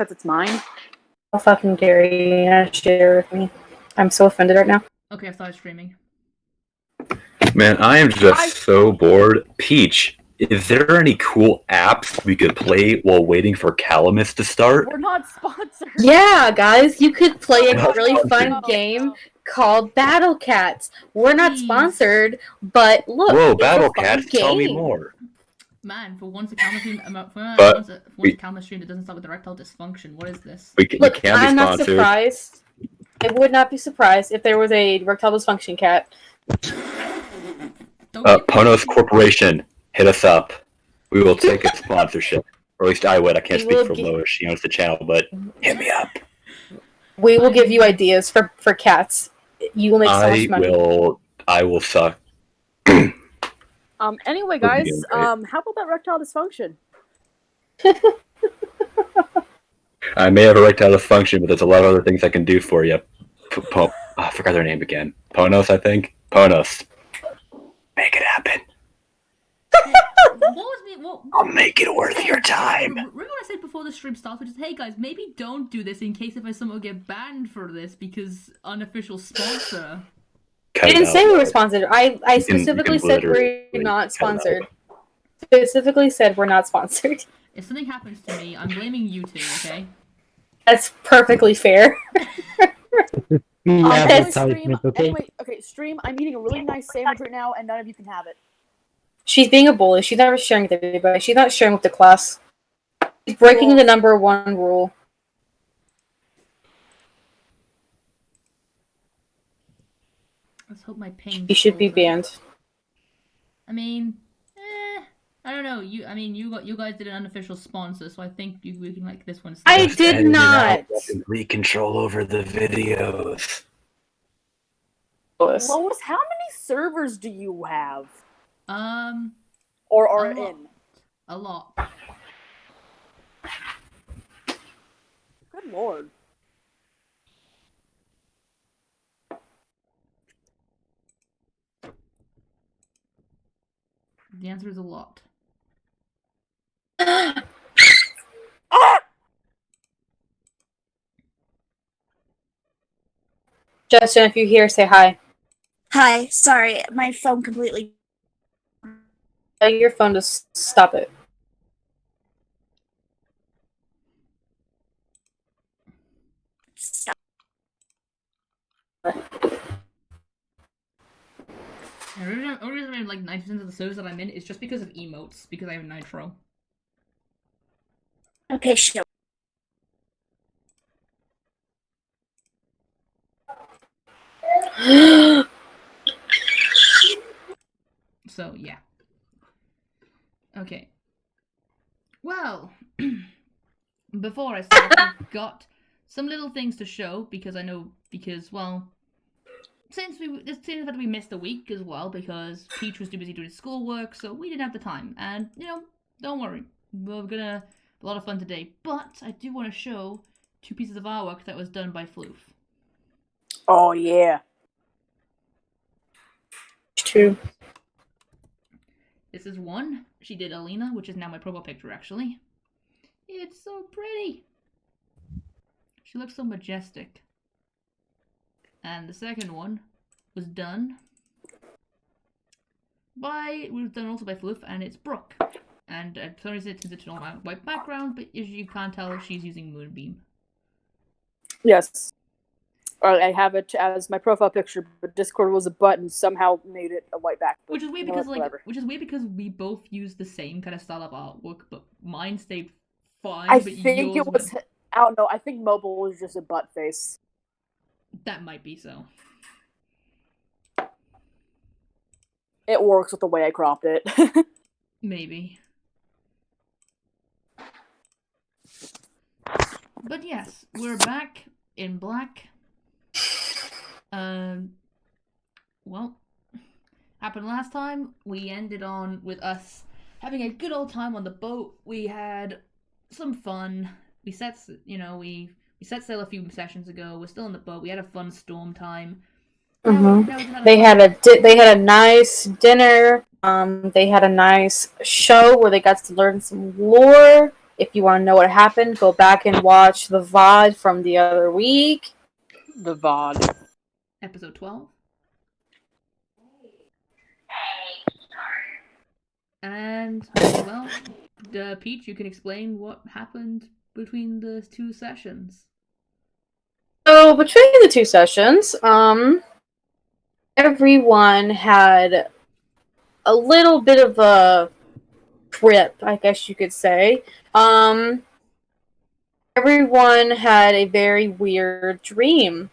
because it's mine. How fucking dare you share with me? I'm so offended right now. Okay, I've started streaming. Man, I am just so bored. Peach, is there any cool apps we could play while waiting for Calamus to start? We're not sponsored. Yeah, guys, you could play a No, really no, fun no, game no. called Battle Cats. We're not Please. sponsored, but look, Whoa, it's Battle a fun Cats, game. tell me more. Man, for once a Calamus stream, But once a Calamus stream that doesn't start with erectile dysfunction. What is this? We Look, can be I'm not sponsored. surprised. I would not be surprised if there was a erectile dysfunction cat. Don't get Ponos Corporation, hit us up. We will take a sponsorship. Or at least I would. I can't We will speak for Lois. She owns the channel, but hit me up. We will give you ideas for cats. You will make so much money. I will suck. Anyway, guys, how about that erectile dysfunction? I may have erectile dysfunction, but there's a lot of other things I can do for you. I forgot their name again. Ponos, I think? Ponos. Make it happen. I'll make it worth your time. Remember what I said before the stream starts, which is, hey guys, maybe don't do this in case if I somehow get banned for this because unofficial sponsor. I didn't say we were sponsored. I specifically said we're not sponsored. Specifically said we're not sponsored. If something happens to me, I'm blaming you two, okay? That's perfectly fair. Anyway, stream, I'm eating a really nice sandwich right now, and none of you can have it. She's being a bully. She's never sharing with everybody. She's not sharing with the class. She's breaking the number one rule. Let's hope my pain. You should be banned. I mean, I don't know. You guys did an unofficial sponsor, so I think we can like this one. I did not. Free control over the videos. Lois, how many servers do you have? Or are in? A lot. Good lord. The answer is a lot. Justin, if you're here, say hi. Hi, sorry, my phone completely. Tell your phone to stop it. Stop. The only reason I have like 90% of the servers that I'm in is just because of emotes, because I have Nitro. Okay, sure. So, yeah. Okay. Well, before I start, I've got some little things to show, because well, since we missed a week as well, because Peach was too busy doing schoolwork, so we didn't have the time. And, don't worry. We're gonna have a lot of fun today. But I do want to show 2 pieces of artwork that was done by Floof. Oh, yeah. 2. This is one. She did Alina, which is now my profile picture, actually. It's so pretty. She looks so majestic. And the second one was done also by Floof, and it's Brooke. And for some reason it's on a white background, but as you can't tell, she's using Moonbeam. Yes. I have it as my profile picture, but Discord was a button, somehow made it a white background. Which is weird because we both use the same kind of style of artwork, but mine stayed fine. I think it was. I don't know. I think mobile was just a butt face. That might be so. It works with the way I cropped it. Maybe. But yes, we're back in black. Well, happened last time. We ended on with us having a good old time on the boat. We had some fun. We set sail a few sessions ago. We're still in the boat. We had a fun storm time. Mm-hmm. They had a nice dinner. They had a nice show where they got to learn some lore. If you want to know what happened, go back and watch the VOD from the other week. The VOD. Episode 12. And, well, Peach, you can explain what happened between the two sessions. So, between the two sessions, everyone had a little bit of a trip, I guess you could say. Everyone had a very weird dream.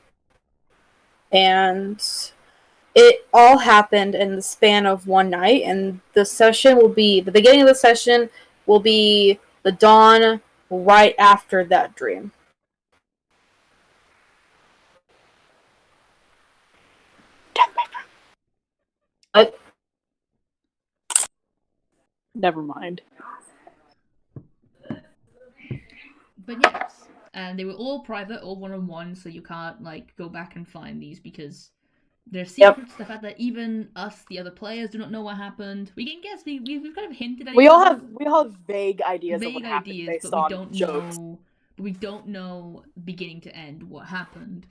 And it all happened in the span of one night, and the beginning of the session will be the dawn right after that dream. Never mind. But yes, and they were all private, all one-on-one, so you can't, like, go back and find these because they're secrets. The fact that even us, the other players, do not know what happened. We can guess. We've kind of hinted at We each all other. have vague ideas of Vague what happened ideas, based but we on don't jokes. know. But we don't know beginning to end what happened.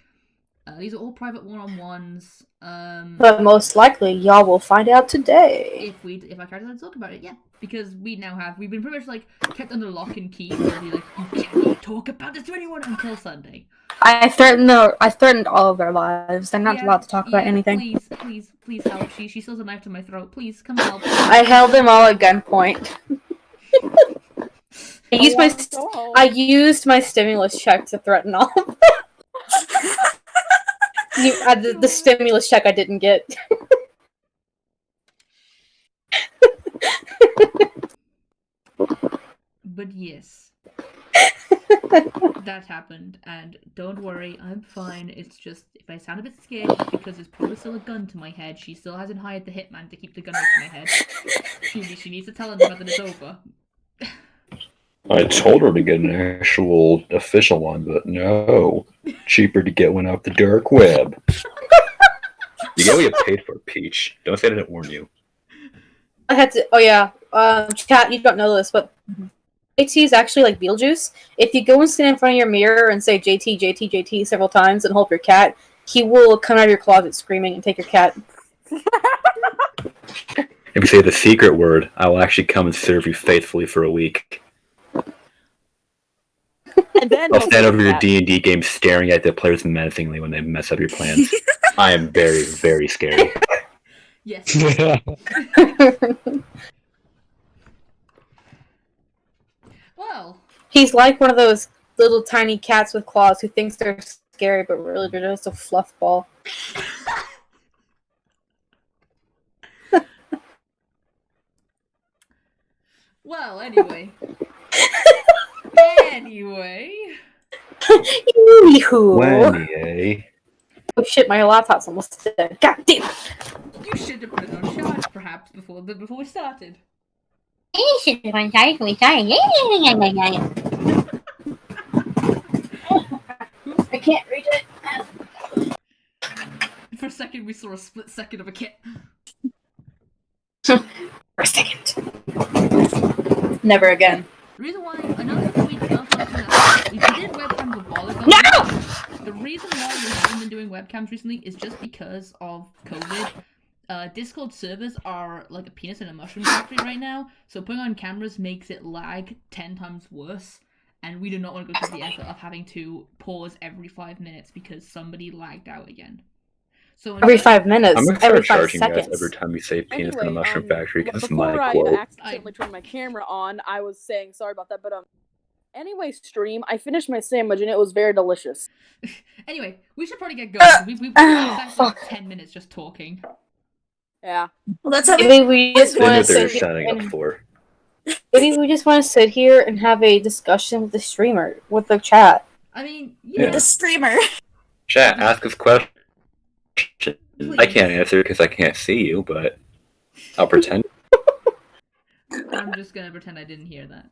These are all private one-on-ones. But most likely, y'all will find out today. If our characters talk about it, yeah, because we've been pretty much like kept under lock and key. Where we like, you cannot talk about this to anyone until Sunday. I threatened all of their lives. They're not allowed to talk about anything. Please help. She still has a knife to my throat. Please come help. I held them all at gunpoint. I used my stimulus check to threaten all of them. The stimulus check I didn't get. But yes, that happened, and don't worry, I'm fine. It's just if I sound a bit scared, it's because there's probably still a gun to my head. She still hasn't hired the hitman to keep the gun away from my head. She needs to tell him that it's over. I told her to get an actual official one, but no. Cheaper to get one off the dark web. You get what you paid for, Peach. Don't say I didn't warn you. I had to. Oh yeah, chat. You don't know this, but JT is actually like Beetlejuice. If you go and stand in front of your mirror and say JT, JT, JT several times and hold your cat, he will come out of your closet screaming and take your cat. If you say the secret word, I will actually come and serve you faithfully for a week. And then I'll stand over your D&D game staring at the players menacingly when they mess up your plans. I am very, very scary. Yes. Well, he's like one of those little tiny cats with claws who thinks they're scary, but really they're just a fluff ball. Well, anyway. Anyway. Wendy. Oh shit, my laptop's almost dead. God damn! You should have put it on charge, perhaps, before we started. You should have on charge before we started. I can't reach it. For a second, we saw a split second of a kit. For a second. Never again. The reason why, another thing we did webcams a while ago. No! The reason why we haven't been doing webcams recently is just because of COVID. Discord servers are like a penis in a mushroom factory right now, so putting on cameras makes it lag 10 times worse, and we do not want to go through the effort of having to pause every 5 minutes because somebody lagged out again. So every 5 minutes, I'm gonna start every 5 charging seconds. guys every time you say penis in a Anyway, mushroom factory, because it's my before I quote. accidentally turned my camera on, I was saying sorry about that, but anyway, stream, I finished my sandwich and it was very delicious. Anyway, we should probably get going. We've spent like 10 minutes just talking. Yeah. Well, that's how Maybe we just want to They're sit shutting up and, for. maybe we just want to sit here and have a discussion with the streamer, with the chat. I mean, Yeah. the streamer. Chat, ask us questions. Please. I can't answer because I can't see you, but I'll pretend. I'm just gonna pretend I didn't hear that.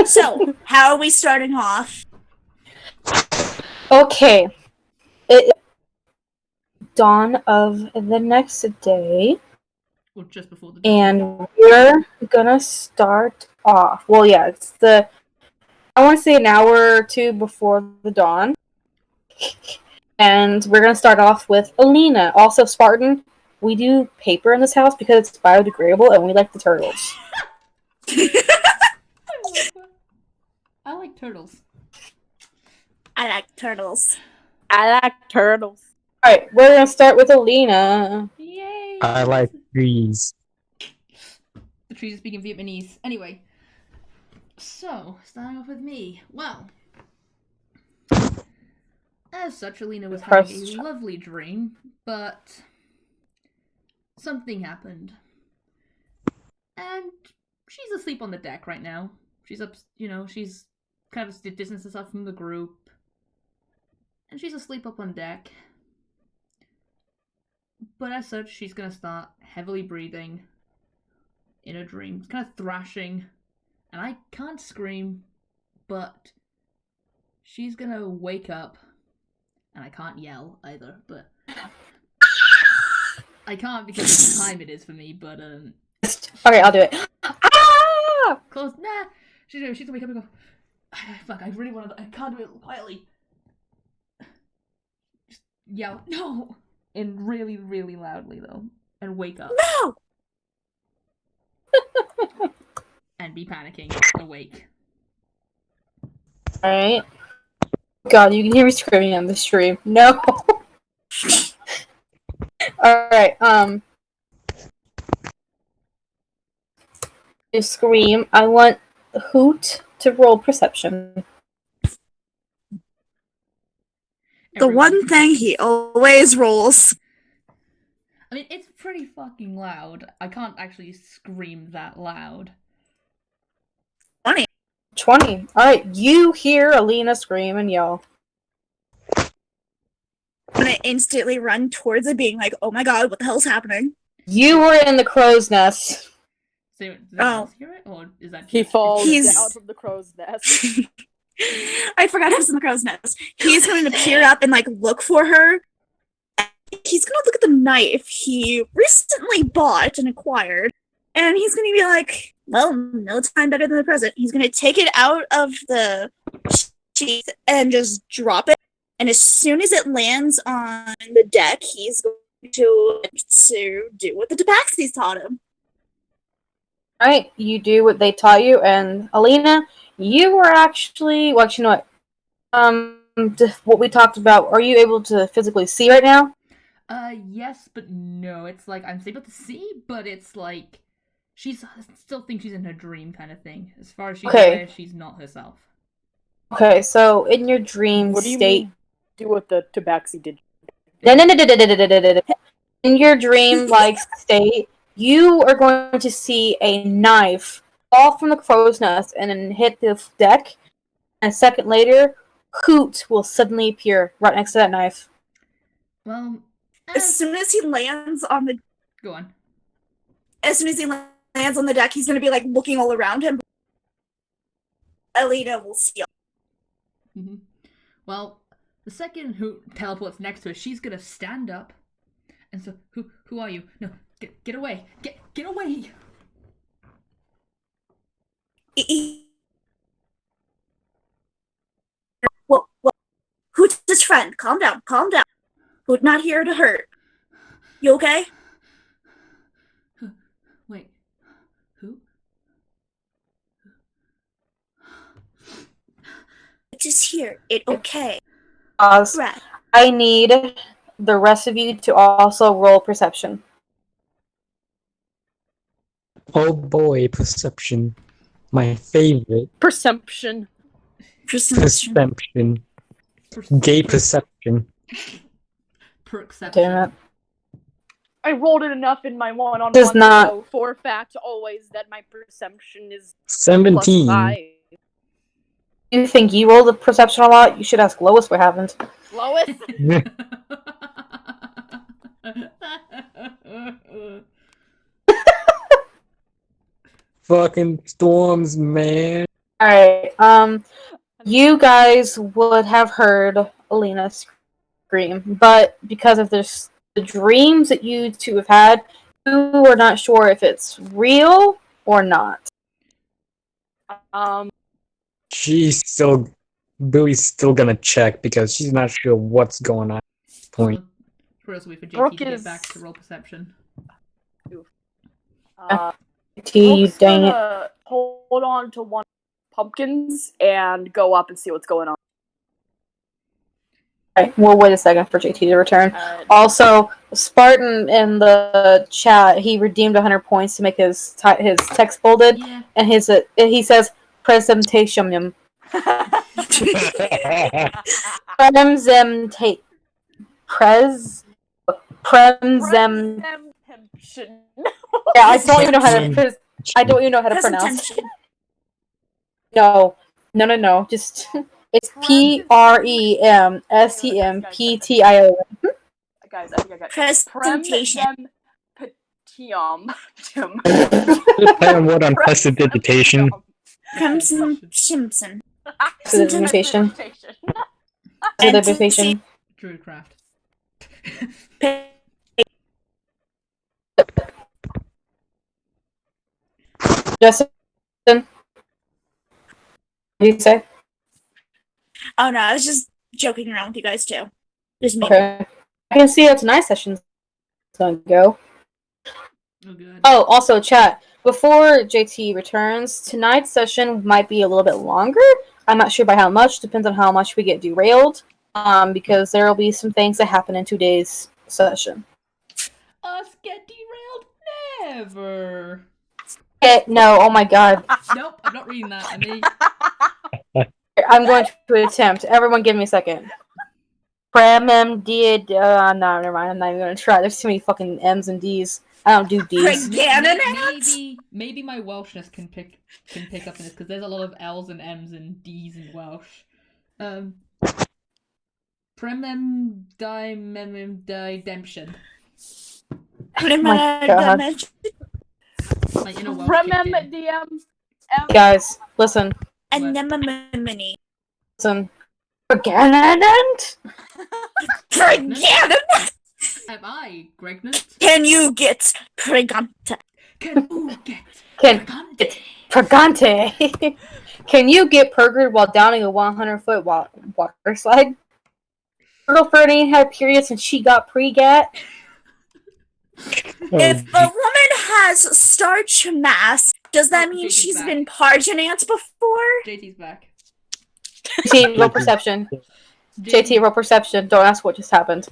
So, how are we starting off? Okay. It is dawn of the next day, Or just before the and we're gonna start off. Well, yeah, it's I want to say an hour or two before the dawn. And we're going to start off with Alina. Also, Spartan, we do paper in this house because it's biodegradable and we like the turtles. I like turtles. I like turtles. I like turtles. Alright, we're going to start with Alina. Yay! I like trees. The trees are speaking Vietnamese. Anyway, so starting off with me. Well, as such, Alina was having a lovely dream, but something happened, and she's asleep on the deck right now. She's up, she's kind of distanced herself from the group, and she's asleep up on deck. But as such, she's gonna start heavily breathing in a dream, kind of thrashing, and I can't scream, but she's gonna wake up, and I can't yell either, but I can't because of the time it is for me, but Okay, I'll do it. Ah! close. Nah, she's gonna wake up and go, fuck, I really want to, I can't do it quietly. Just yell, no! And really, really loudly, though. And wake up. No! And be panicking. Awake. Alright. God, you can hear me screaming on the stream. No! Alright, to scream, I want Hoot to roll perception. The one thing he always rolls. I mean, it's pretty fucking loud. I can't actually scream that loud. 20. Alright, you hear Alina scream and yell. I'm gonna instantly run towards it, being like, oh my god, what the hell's happening? You were in the crow's nest. So, does anyone else hear it? Or is that He just- falls down from the crow's nest. I forgot I was in the crow's nest. He's going to peer up and like look for her. He's gonna look at the knife he recently bought and acquired, and he's gonna be like, well, no time better than the present. He's gonna take it out of the sheath and just drop it, and as soon as it lands on the deck, he's going to do what the Tabaxis taught him. Alright, you do what they taught you, and Alina, you were actually, well, actually, you know what? What we talked about, are you able to physically see right now? Yes, but no. It's like, I'm able to see, but it's like, I still think she's in her dream kind of thing. As far as she's aware, she's not herself. Okay, so in your dream What do you state... mean? Do what the Tabaxi did. In your dream state, you are going to see a knife fall from the crow's nest and then hit the deck, and a second later, Hoot will suddenly appear right next to that knife. Well, As soon as he lands on the go on. As soon as he lands on the deck, he's gonna be like looking all around him. Alina will see him. Mm-hmm. Well, the second who teleports next to her, she's gonna stand up, and so who are you? No, get away, get away. Well, who's his friend? Calm down, calm down. We're not here to hurt. You okay? Wait, who? Just here. It okay. Pause. Right. I need the rest of you to also roll perception. Oh boy, perception. My favorite. Perception. Perception. Gay perception. Perception. Damn it. I rolled it enough in my one-on-one Does not- to know for a fact always that my perception is plus 17. 5. You think you rolled the perception a lot? You should ask Lois what happened. Lois? Fucking storms, man. Alright, you guys would have heard Alina scream, but because of the dreams that you two have had, you are not sure if it's real or not. Bowie's still gonna check because she's not sure what's going on. Point. We'll wait for JT Brooke to get is- back to roll perception. You Brooke's dang it. gonna hold on to one of the pumpkins and go up and see what's going on. Alright, we'll wait a second for JT to return. Uh, Also, Spartan in the chat, he redeemed 100 points to make his text bolded, Yeah. and he says presentation. Presentation. Yeah, I don't even know how to. I don't even know how to pronounce. Presentation. No. Just it's PREMSEMPTIO. Guys, I think I got Presentation. Depending what on prestidigitation. Crimson Simpson. Presentation. Presentation. Druidcraft. Justin, what do you say? Oh no, I was just joking around with you guys too. Just me. Okay. I can see how tonight's session's gonna go. Oh, good. Oh, also, chat. Before JT returns, tonight's session might be a little bit longer. I'm not sure by how much. Depends on how much we get derailed. Because there will be some things that happen in today's session. Us get derailed? Never. No, oh my god. Nope, I'm not reading that. I mean, I'm going to attempt. Everyone give me a second. No, never mind. I'm not even going to try. There's too many fucking M's and D's. I don't do D's. maybe my Welshness can pick up in this because there's a lot of L's and M's and D's in Welsh. Demption. Oh my god. Like in a Welsh chicken. Guys, listen. Anemone. Listen. Pregnant? Pregnant? Am I pregnant? Can you get pregnant? Can you get Pregante. Can you get perjured while downing a 100-foot water slide? Girl Ferdinand had periods and she got pregat. If a woman has starch mass, does that mean JT's she's back. been pargenant before? JT's back. JT, roll perception. JT, roll perception. Don't ask what just happened.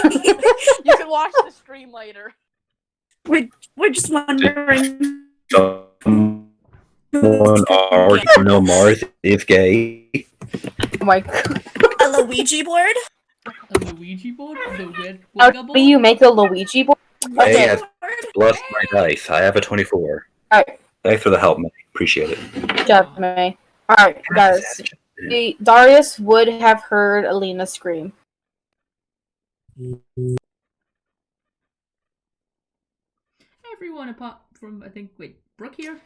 You can watch the stream later. We're just wondering. Someone already know Mars is gay. Oh my god. A Luigi board? A Luigi board? The weird How Wigga do you make a Luigi board? Hey, Okay. I've blessed my dice. I have a 24. Alright. Thanks for the help, man. Appreciate it. Good job, May. Alright, guys. Darius would have heard Alina scream. Everyone apart from, I think, wait, Brooke here?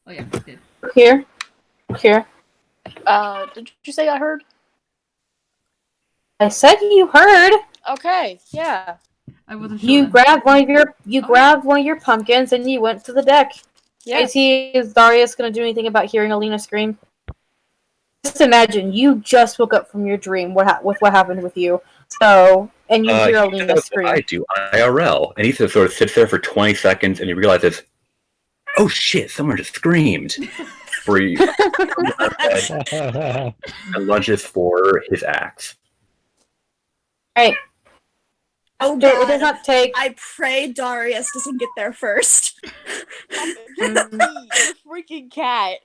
Oh yeah, did. Here. Did you say I heard? I said you heard. Okay, yeah. I wasn't sure. You then. grabbed one of your pumpkins and you went to the deck. Yeah. Is Darius gonna do anything about hearing Alina scream? Just imagine you just woke up from your dream. With what happened with you? So, and you hear He Alina does scream. what I do IRL, and he sort of sits there for 20 seconds, and he realizes, oh shit, someone just screamed. Free and lunges for his axe. Right. Oh It god. does not take. I pray Darius doesn't get there first. The freaking cat.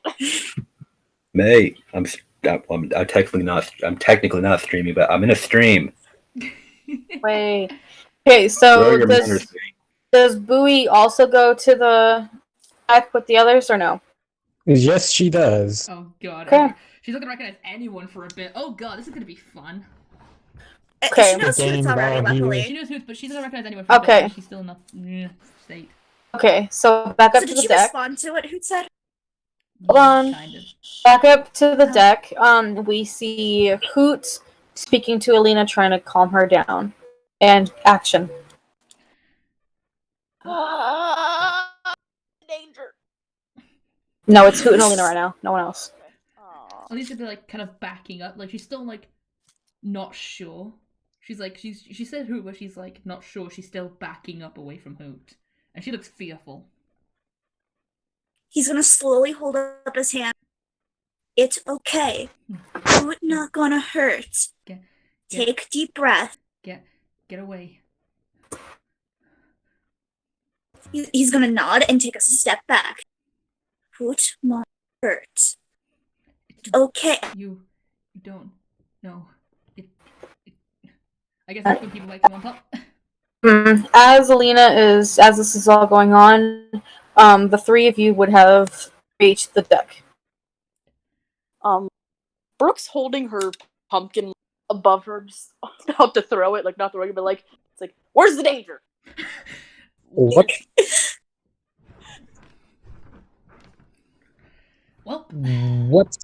May, I'm technically not streaming, but I'm in a stream. Wait. Okay, so Grow your manners. does Bowie also go to the deck with the others or no? Yes, she does. Oh god. Okay. She's not gonna recognize anyone for a bit. Oh god, this is gonna be fun. Okay. She knows who it's already, Game ball She luckily. knows who, but she doesn't recognize anyone for a bit. Okay. So she's still in a state. Okay, so back up So to did the you deck. respond to what Hoot said? Hold on. Kind of. Back up to the deck. We see Hoot speaking to Alina, trying to calm her down. And action. Danger. No, it's Hoot and Alina right now. No one else. Aw. Alina's gonna be like kind of backing up, like she's still like not sure. She's like she said Hoot, but she's like not sure. She's still backing up away from Hoot, and she looks fearful. He's gonna slowly hold up his hand. It's okay. Hoot not gonna hurt. Get Take deep breath. get away. He's gonna nod and take a step back. Hoot not hurt. Okay. You don't know. It I guess that's when people like come on top. As this is all going on, the three of you would have reached the deck. Brooke's holding her pumpkin above her, just about to throw it, like not throwing it, but like it's like, where's the danger? What? Well, What's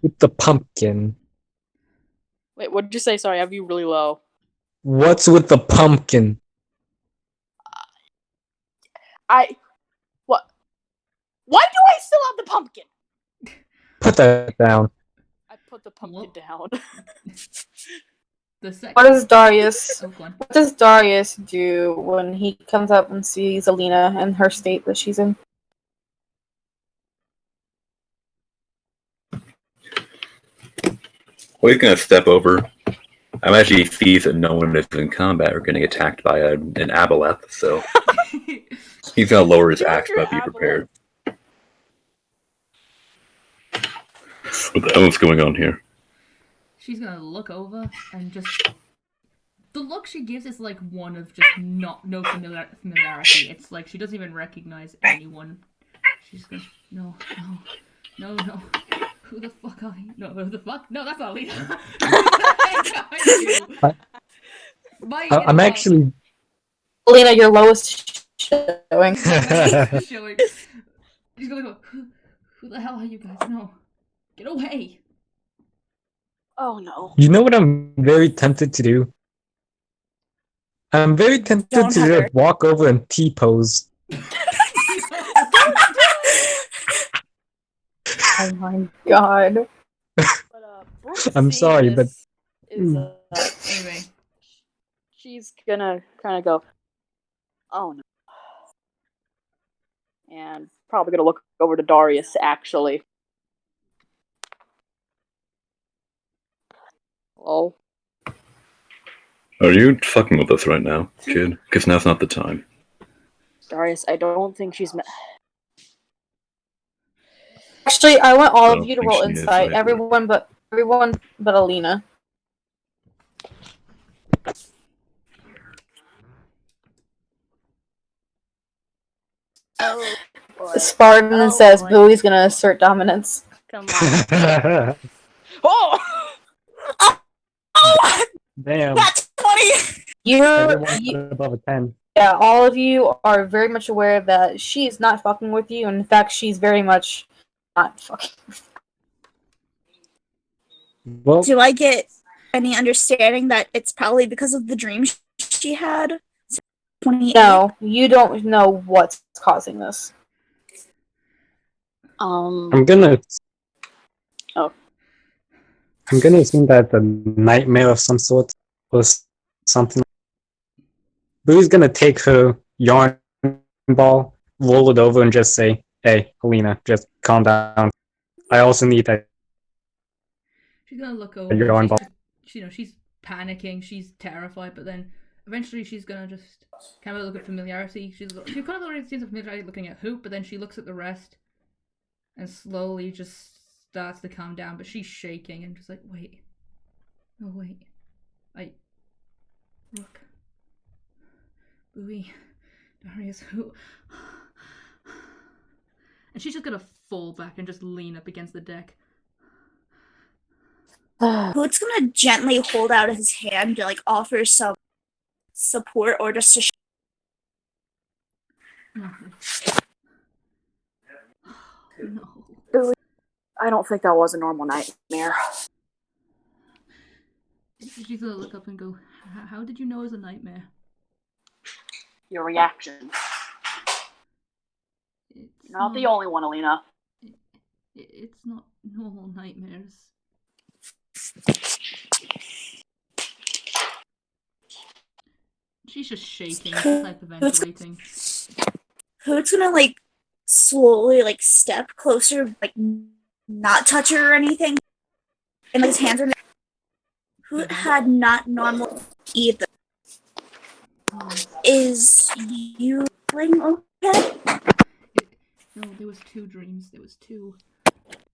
with the pumpkin? Wait, what did you say? Sorry, I have you really low. What's with the pumpkin? What? Why do I still have the pumpkin? Put that down. I put the pumpkin down. the second. What does Darius? Oh, go on. What does Darius do when he comes up and sees Alina in her state that she's in? Well, he's gonna step over. I imagine he sees that no one is in combat or getting attacked by an aboleth, so he's gonna lower his axe but be prepared. What the hell is going on here? She's gonna look over and just the look she gives is like one of just no familiarity. It's like she doesn't even recognize anyone. She's gonna no. Who the fuck are you? No, who the fuck? No, that's not Lena. I'm actually. Alina, your lowest showing. showing. She's gonna go. Who the hell are you guys? No, get away. Oh no. You know what I'm very tempted to do? I'm very tempted Don't to have her. just walk over and T-pose. Oh my god. But Brooke I'm seeing sorry, but- this is, Anyway, she's gonna kind of go, oh no, and probably gonna look over to Darius actually. Hello. Are you fucking with us right now, kid? Because now's not the time. Darius, I don't think she's. Actually, I want all I of don't you to think roll she is insight. either. Everyone but Alina. Oh boy. Spartan Oh, says boy. Bowie's gonna assert dominance. Come on. Oh! Oh, Damn. that's funny. Everyone's You, above a 10. yeah, all of you are very much aware that she's not fucking with you. In fact, she's very much not fucking. Well, Do I get any understanding that it's probably because of the dream she had? 28. No, you don't know what's causing this. I'm gonna. Oh. I'm gonna assume that the nightmare of some sort was something. Boo's gonna take her yarn ball, roll it over, and just say, "Hey, Helena, just calm down. I also need that she's gonna look over. yarn ball." She's panicking. She's terrified, but then eventually she's gonna just kind of look at familiarity. She kind of already seems familiarity looking at Hoop, but then she looks at the rest and slowly just starts to calm down. But she's shaking and just like, wait, oh wait, look, Bowie, Darius, who? And she's just gonna fall back and just lean up against the deck. Hoot's gonna gently hold out his hand to like offer some support or just to No. I don't think that was a normal nightmare. She's gonna look up and go, how did you know it was a nightmare? Your reaction. It's You're not the only one, Alina. It's not normal nightmares. She's just shaking. She's hyperventilating. Hood's gonna like slowly like step closer, like not touch her or anything, and like his hands are. Hood had not normal either. Is you feeling okay? No, there was two dreams. There was two.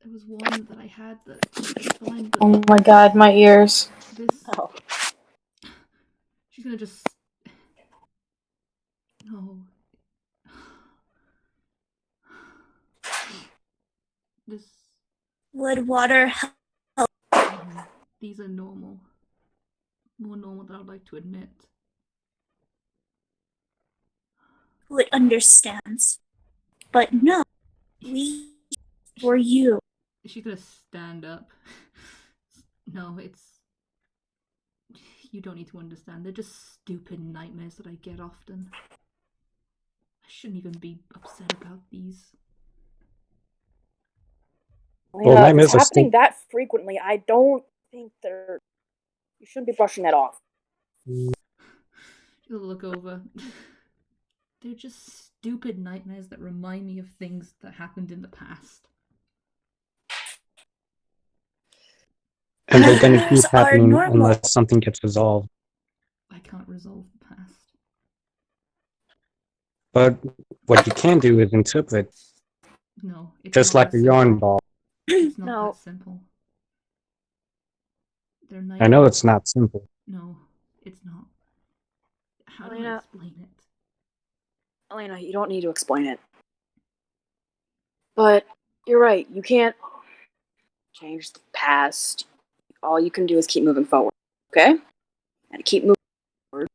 There was one that I had that was fine, but Oh my god, my ears. this. Oh. She's gonna just. No. This. Would water help? No. These are normal. More normal than I'd like to admit. Would understands, but no, we for you. She's gonna stand up. No, it's. You don't need to understand. They're just stupid nightmares that I get often. I shouldn't even be upset about these. Well, If nightmares it's are happening that frequently, I don't think they're. You shouldn't be brushing that off. She'll look over. They're just stupid nightmares that remind me of things that happened in the past. and they're gonna keep Nightmares are happening normal. unless something gets resolved. I can't resolve the past. But what you can do is interpret, No, it's just not like that a simple. yarn ball. It's not No. that simple. They're I nightmares. know it's not simple. No, it's not. How do I Elena. explain it? Elena, you don't need to explain it. But you're right. You can't change the past. All you can do is keep moving forward. Okay? And keep moving forward.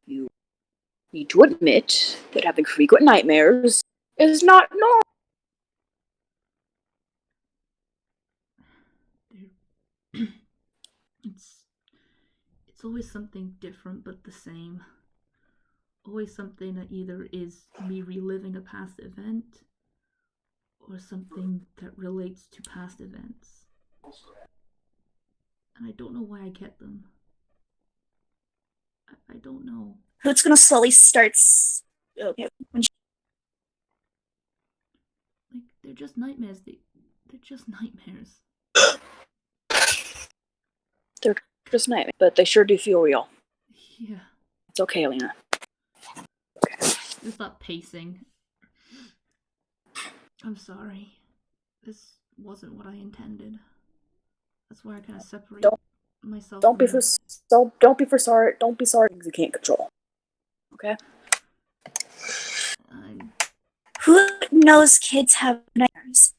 You need to admit that having frequent nightmares is not normal. It's always something different but the same. Always something that either is me reliving a past event or something that relates to past events. And I don't know why I get them. I don't know. Hood's gonna slowly start. Okay. Like, they're just nightmares. They're just nightmares. They're just nightmares, but they sure do feel real. Yeah. It's okay, Elena. Just start pacing. I'm sorry. This wasn't what I intended. That's why I kind of separate myself. Don't be sorry. Don't be sorry things you can't control. Okay. Who knows kids have nightmares?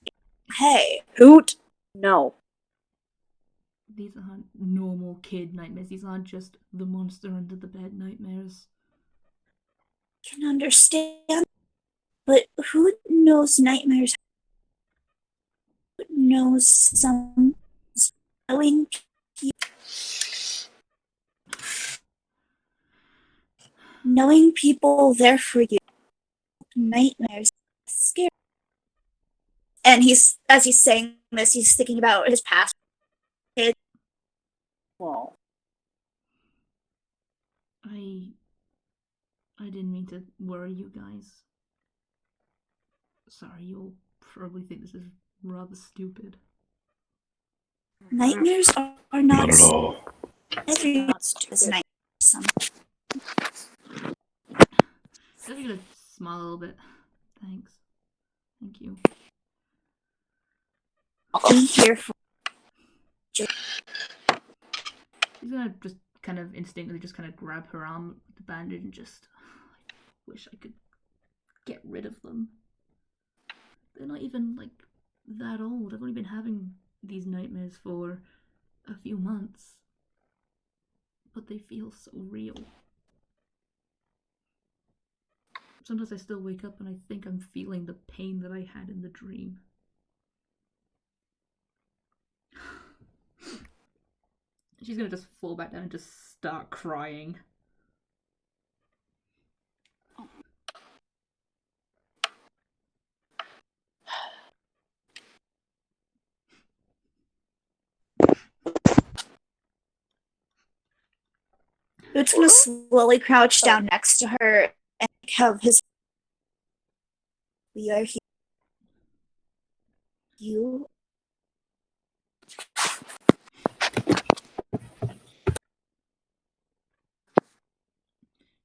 Hey. Hoot. No. These aren't normal kid nightmares. These aren't just the monster under the bed nightmares. Can understand, but who knows nightmares? Who knows some knowing people there for you. Nightmares scary. And as he's saying this, he's thinking about his past. Well, I didn't mean to worry you guys. Sorry, you'll probably think this is rather stupid. Nightmares are not Not at all. everyone's nightmares. Just gonna smile a little bit. Thanks. Thank you. I'll be here for. He's gonna just kind of instinctively just kind of grab her arm with the bandage and just. I wish I could get rid of them. They're not even like that old. I've only been having these nightmares for a few months. But they feel so real. Sometimes I still wake up and I think I'm feeling the pain that I had in the dream. She's gonna just fall back down and just start crying. Hoot's gonna slowly crouch down next to her and have his. We are here. You.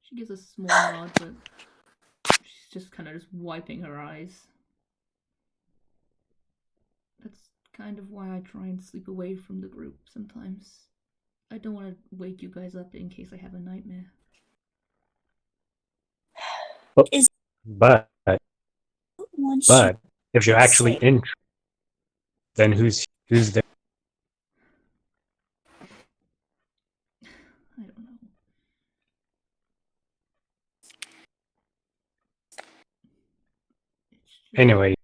She gives a small nod, but she's just kind of just wiping her eyes. That's kind of why I try and sleep away from the group sometimes. I don't want to wake you guys up in case I have a nightmare. But Once but if you're actually say- in, then who's there? I don't know. Anyway,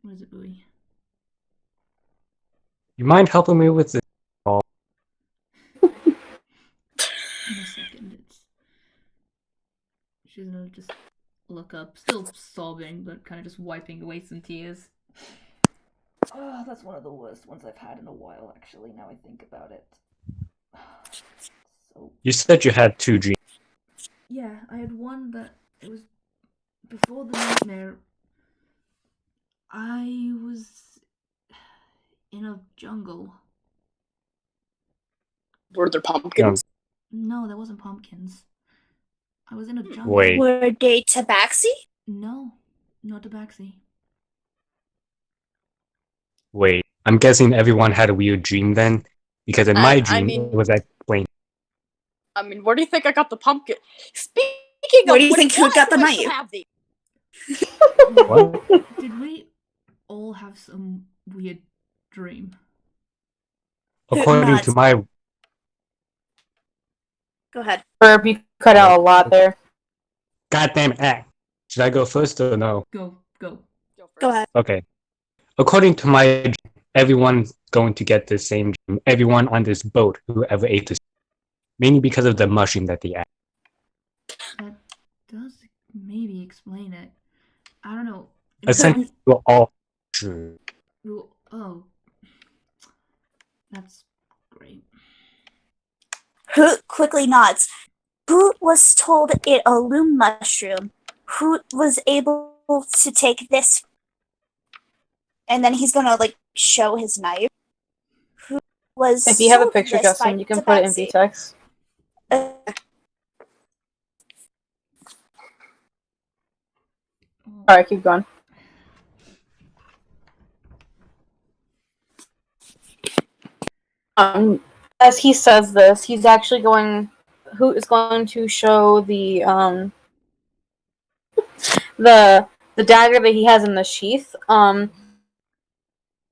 What is it, Bowie? you mind helping me with this? In a second, she's gonna just look up, still sobbing, but kind of just wiping away some tears. Oh, that's one of the worst ones I've had in a while, actually, now I think about it. So, You said you had 2 dreams. yeah, I had one that it was before the nightmare. I was in a jungle. Were there pumpkins? No, there wasn't pumpkins. I was in a jungle. Wait. Were they tabaxi? No, not tabaxi. Wait, I'm guessing everyone had a weird dream then, because in my dream mean- it was explained. I mean, where do you think I got the pumpkin? Speaking Where of do you which, think Hoot got the why do I knife? still have these? What? Did we all have some weird dream? According to my Go ahead. Herb, you cut out a lot there. goddamn act, should I go first or no? Go. Go first. Go ahead. Okay. According to my dream, everyone's going to get the same dream. Everyone on this boat, whoever ate this, mainly because of the mushroom that they ate. That does maybe explain it. I don't know. Essentially, we're all true. Oh. That's great. Hoot quickly nods. Hoot was told it a loom mushroom. Hoot was able to take this, and then he's gonna show his knife. Hoot was. If you have a sold picture, this Justin, by you can put it in Tabaxi. VTEX. Alright, keep going. As he says this, he's actually going. Hoot is going to show the the dagger that he has in the sheath. Let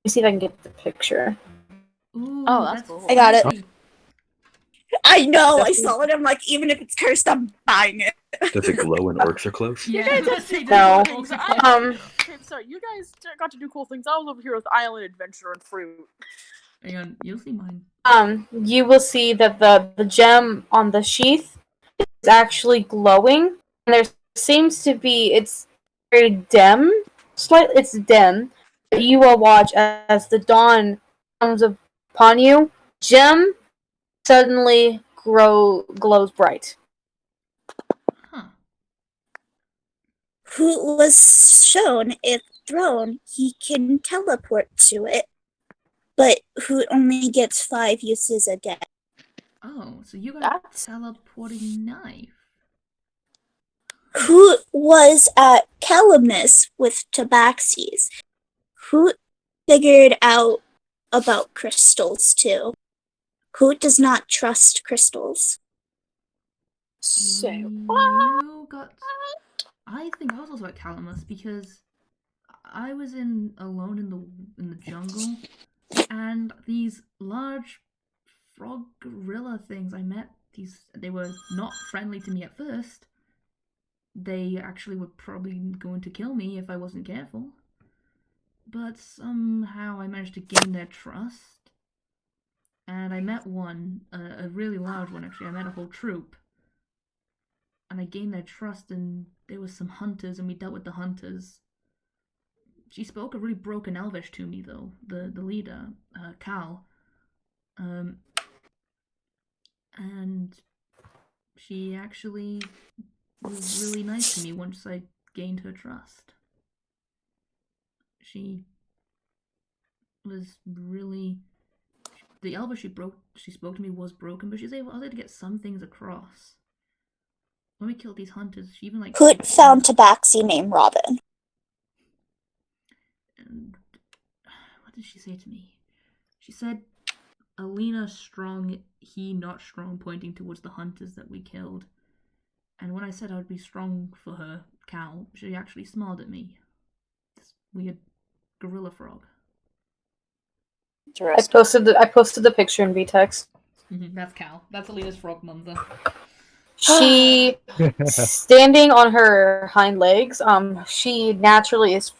me see if I can get the picture. Ooh, Oh, that's cool. I got it. fancy. I know. I saw it. I'm like, even if it's cursed, I'm buying it. Does it glow when orcs are close? Yeah, guys let's say No. that's also fun. Okay, sorry, you guys got to do cool things. I was over here with Island Adventure and Fruit. Hang on, you'll see mine. You will see that the gem on the sheath is actually glowing, and there seems to be it's very dim, it's dim. But you will watch as the dawn comes upon you. Gem suddenly glows bright. Huh. Who was shown a throne, he can teleport to it, but who only gets 5 uses a day. Oh, so you got That's- a teleporting knife. Who was at Calamus with Tabaxis. Who figured out about crystals too. Who does not trust crystals. So, You got. I think I was also at Calamus because I was alone in the jungle, and these large frog gorilla things I met. They were not friendly to me at first. They actually were probably going to kill me if I wasn't careful. But somehow I managed to gain their trust. And I met one, a really large one actually. I met a whole troop. And I gained their trust, and there was some hunters, and we dealt with the hunters. She spoke a really broken Elvish to me, though, the leader, Cal. And she actually was really nice to me once I gained her trust. She was really... The Elvish she spoke to me was broken, but I was able to get some things across. When we killed these hunters, she even like... Hoot found tabaxi named Robin. And what did she say to me? She said, Alina strong, he not strong, pointing towards the hunters that we killed. And when I said I would be strong for her, Cal, she actually smiled at me. This weird gorilla frog. I posted the picture in VText. That's Cal. That's Alina's frog mother. She standing on her hind legs. She naturally is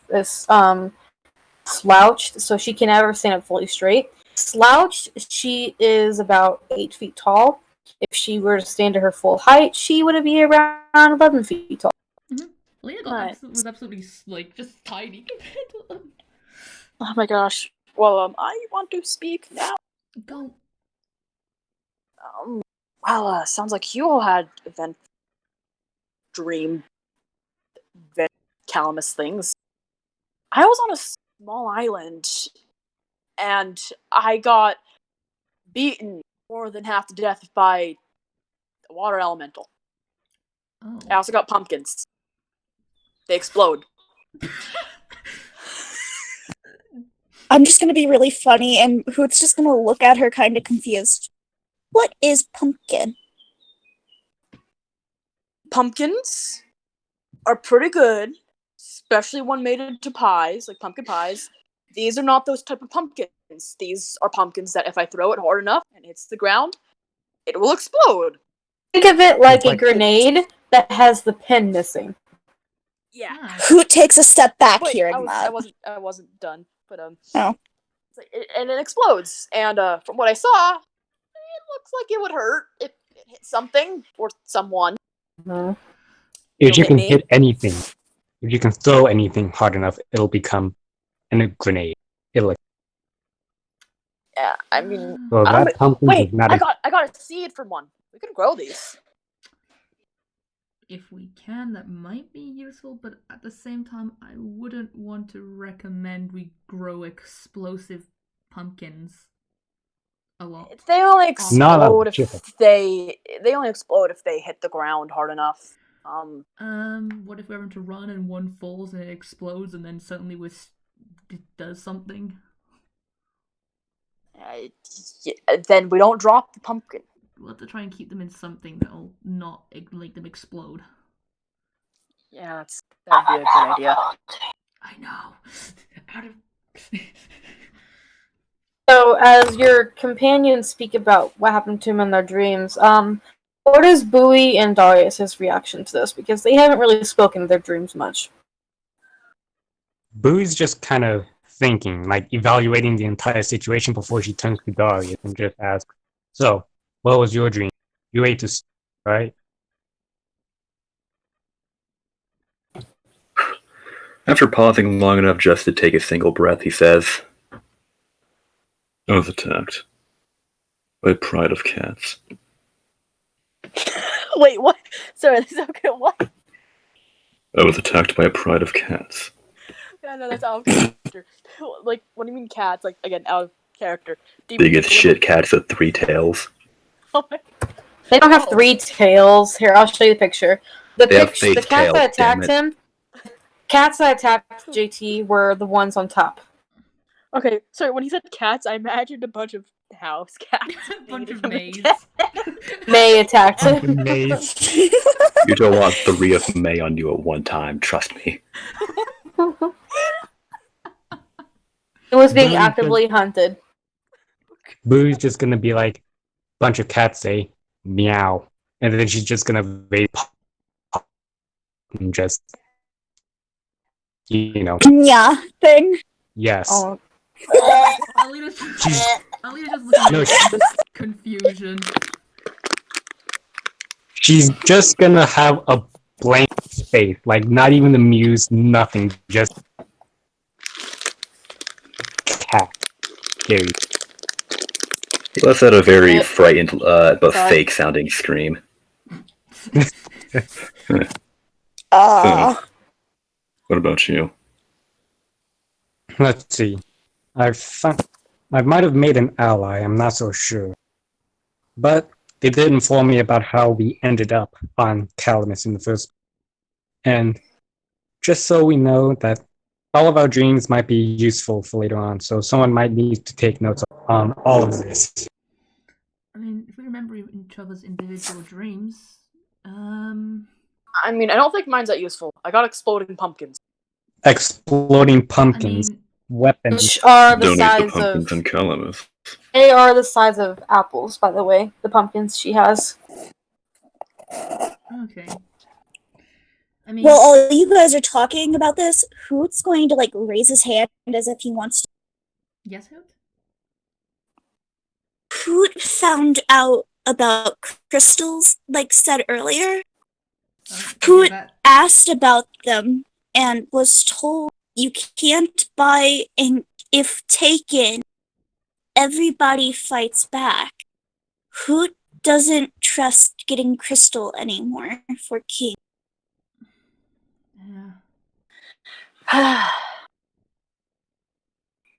slouched, so she can never stand up fully straight. Slouched, she is about 8 feet tall. If she were to stand to her full height, she would be around 11 feet tall. Alina was absolutely like just tiny compared to them. Oh my gosh. Well, I want to speak now. Go. Well, sounds like you all had dream Calamus things. I was on a small island, and I got beaten more than half to death by a water elemental. Oh. I also got pumpkins. They explode. I'm just gonna be really funny, and Hoot's just gonna look at her kind of confused. What is pumpkin? Pumpkins are pretty good, especially when made into pies, like pumpkin pies. These are not those type of pumpkins. These are pumpkins that if I throw it hard enough and hits the ground, it will explode. Think of it like a grenade that has the pin missing. Yeah. Hoot takes a step back Wait, hearing I that. wasn't done, but Oh. and it explodes. And from what I saw, it looks like it would hurt if it hit something or someone. Mhm. If you hit can me. hit anything, if you can throw anything hard enough, it'll become a grenade. It'll. Yeah, I mean, So that pumpkin wait, is not I got a seed from one. We could grow these. If we can, that might be useful, but at the same time, I wouldn't want to recommend we grow explosive pumpkins a lot. They only explode Not if they only explode if they hit the ground hard enough. What if we're having to run and one falls and it explodes and then suddenly it does something? Then we don't drop the pumpkin. We'll have to try and keep them in something that'll not make them explode. Yeah, that'd be a good idea. I know. So, as your companions speak about what happened to them in their dreams, what is Bowie and Darius' reaction to this? Because they haven't really spoken of their dreams much. Boo's just kind of thinking, like evaluating the entire situation before she turns to Darius and just asks, "So, what was your dream? You ate to, right?" After pausing long enough just to take a single breath, he says, I was attacked by a pride of cats. Wait, what? Sorry, that's okay. What? I was attacked by a pride of cats. Yeah, no, that's out of character. Like, what do you mean cats? Like, again, out of character. Biggest shit cats with 3 tails. Oh my... They don't have 3 tails. Here, I'll show you the picture. The cats tails, that attacked him, cats that attacked JT were the ones on top. Okay, sorry, when he said cats, I imagined a bunch of house cats. A bunch of Mays. May attacked him. You don't want 3 of May on you at one time, trust me. It was being actively hunted. Boo's just gonna be like, bunch of cats say meow, and then she's just gonna vape and just, Yeah, thing. yes. Oh. Alina's just looking at confusion. She's just gonna have a blank face, like not even amused, nothing, just cat. There you Let's had a very frightened but Sorry. fake sounding scream. Uh, What about you? Let's see. I might have made an ally, I'm not so sure. But they did inform me about how we ended up on Calamus in the first. And just so we know that all of our dreams might be useful for later on, so someone might need to take notes on all of this. I mean, if we remember each other's individual dreams, I mean, I don't think mine's that useful. I got exploding pumpkins. Exploding I pumpkins, mean, weapons. Which are the Donate the size pumpkins of. in Calamus. They are the size of apples, by the way. The pumpkins she has. okay. I mean, well, all you guys are talking about this. Hoot's going to like raise his hand as if he wants to. yes, Hoot? Hoot found out about crystals, like said earlier. Hoot asked about them and was told you can't buy, and if taken, everybody fights back. Hoot doesn't trust getting crystal anymore for King. Yeah.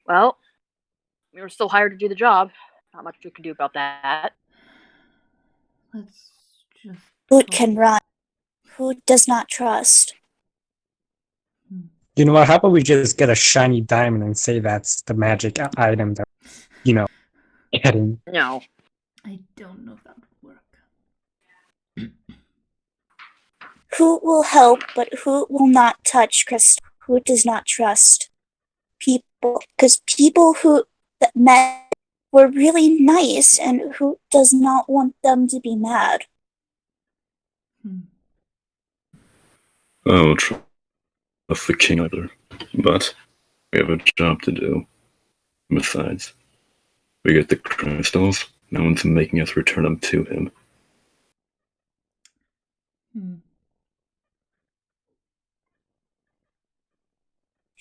Well, we were still hired to do the job. Not much we can do about that. Let's just. Hoot can run. Hoot does not trust. You know what? How about we just get a shiny diamond and say that's the magic item that, getting. No. I don't know if that would work. Hoot will help, but Hoot will not touch crystal. Hoot does not trust people, because people who met were really nice, and Hoot does not want them to be mad. Oh, trust the king either. But we have a job to do. Besides, we get the crystals. No one's making us return them to him.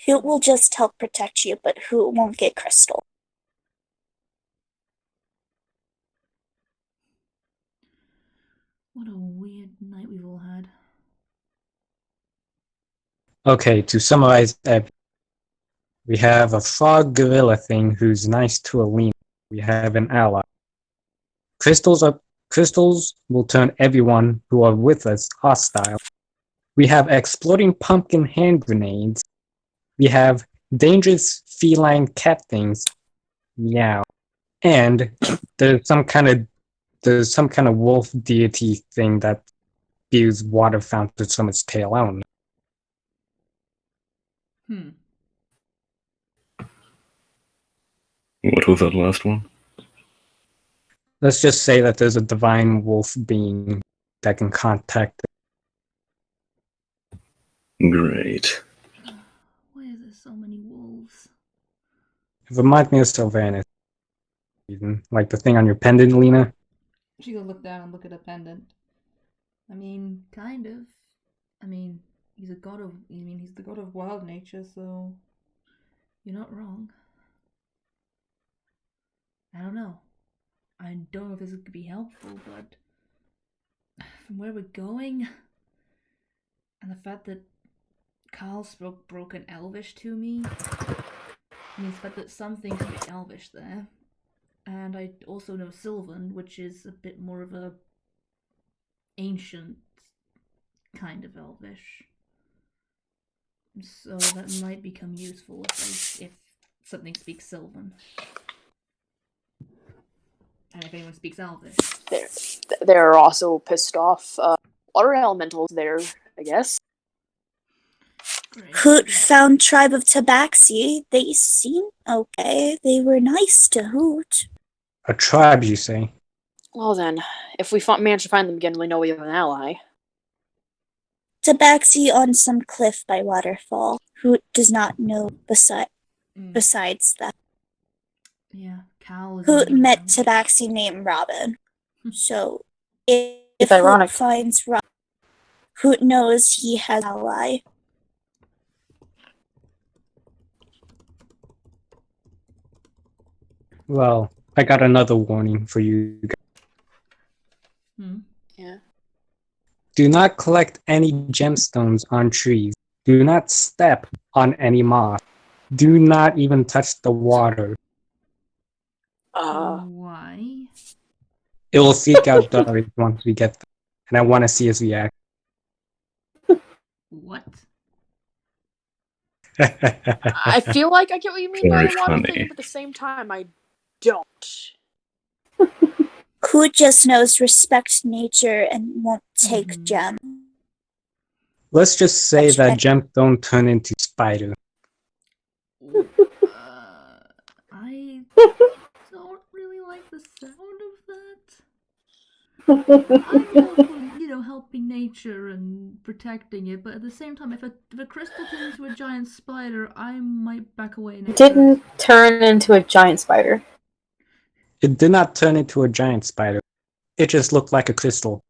Hoot will just help protect you, but Hoot won't get crystal. What a weird night we've all had. Okay, to summarize, we have a frog gorilla thing who's nice to Alina. We have an ally. Crystals will turn everyone who are with us hostile. We have exploding pumpkin hand grenades. We have dangerous feline cat things. Meow. And there's some kind of wolf deity thing that spews water fountains from its tail. I don't know. What was that last one? Let's just say that there's a divine wolf being that can contact. Great. Why is there so many wolves? It reminds me of Sylvanas. Even like the thing on your pendant, Lena. She goes look down and look at a pendant. I mean, kind of. I mean, he's the god of wild nature, so you're not wrong. I don't know. I don't know if this could be helpful, but from where we're going, and the fact that Carl spoke broken Elvish to me, means the fact that some things speak Elvish there, and I also know Sylvan, which is a bit more of a ancient kind of Elvish. So that might become useful if something speaks Sylvan. And if anyone speaks Elvish. They're also pissed off water elementals there, I guess. Great. Hoot found Tribe of Tabaxi. They seem okay. They were nice to Hoot. A tribe, you say? Well then, if we manage to find them again, we know we have an ally. Tabaxi on some cliff by waterfall. Hoot does not know besides that. Yeah, Cal is. Hoot met Tabaxi named Robin. So if ironic. Hoot finds Robin, Hoot knows he has an ally. Well, I got another warning for you guys. Yeah. Do not collect any gemstones on trees. Do not step on any moss. Do not even touch the water. Why? It will freak out Dory once we get there. And I want to see his reaction. What? I feel like I get what you mean by Very the water funny. thing, but at the same time, I don't. Who just knows respect nature and won't take gem? Let's just say Touch that it. gemstone turn into spider. I don't really like the sound of that. I'm all for, helping nature and protecting it, but at the same time, if a crystal turns into a giant spider, I might back away. It didn't turn into a giant spider. It did not turn into a giant spider. It just looked like a crystal.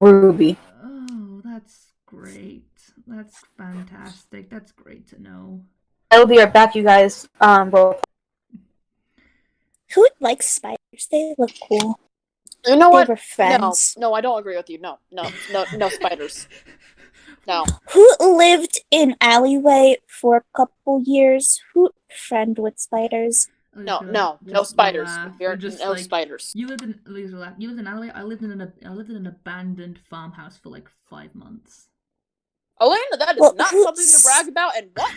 Ruby. Oh, that's great. That's fantastic. That's great to know. I will be right back, you guys. Well, Who would like spiders? They look cool. You know They what? were friends. No, I don't agree with you. No spiders. No. Who lived in alleyway for a couple years? Who friend with spiders? No Just spiders. laugh. There are Just no like, spiders. You lived in alleyway. I lived in an abandoned farmhouse for like 5 months. Elena, that is Well, not something to brag about. And what?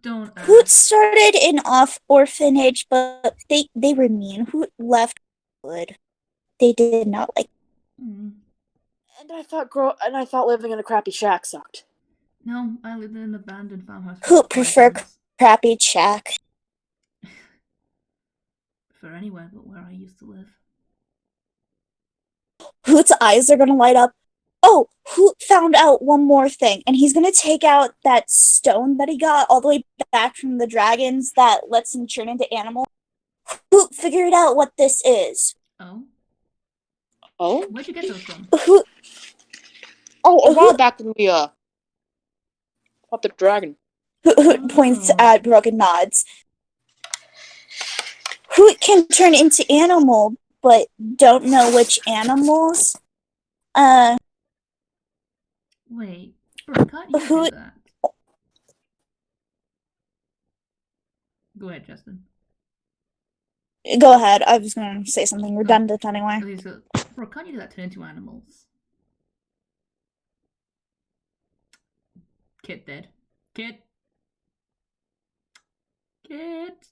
Don't Who started an orphanage, but they were mean. Who left good? They did not like. Mm. And I thought living in a crappy shack sucked. No, I lived in an abandoned farmhouse. For Who 5 prefer months. crappy shack? For anywhere but where I used to live. Whose eyes are gonna light up? Oh, who found out one more thing? And he's gonna take out that stone that he got all the way back from the dragons that lets him turn into animals. Who figured out what this is? Oh? Oh? Where'd you get those from? Who? Oh, a while back when we fought the dragon. Who points Oh. at Brooke and nods. Who can turn into animal but don't know which animals? Wait, bro, can't you Who- do that? Go ahead, Justin. Go ahead. I was gonna say something redundant anyway. Okay, so, bro, can't you do that? Turn into animals. Kit dead. Kit. Kit.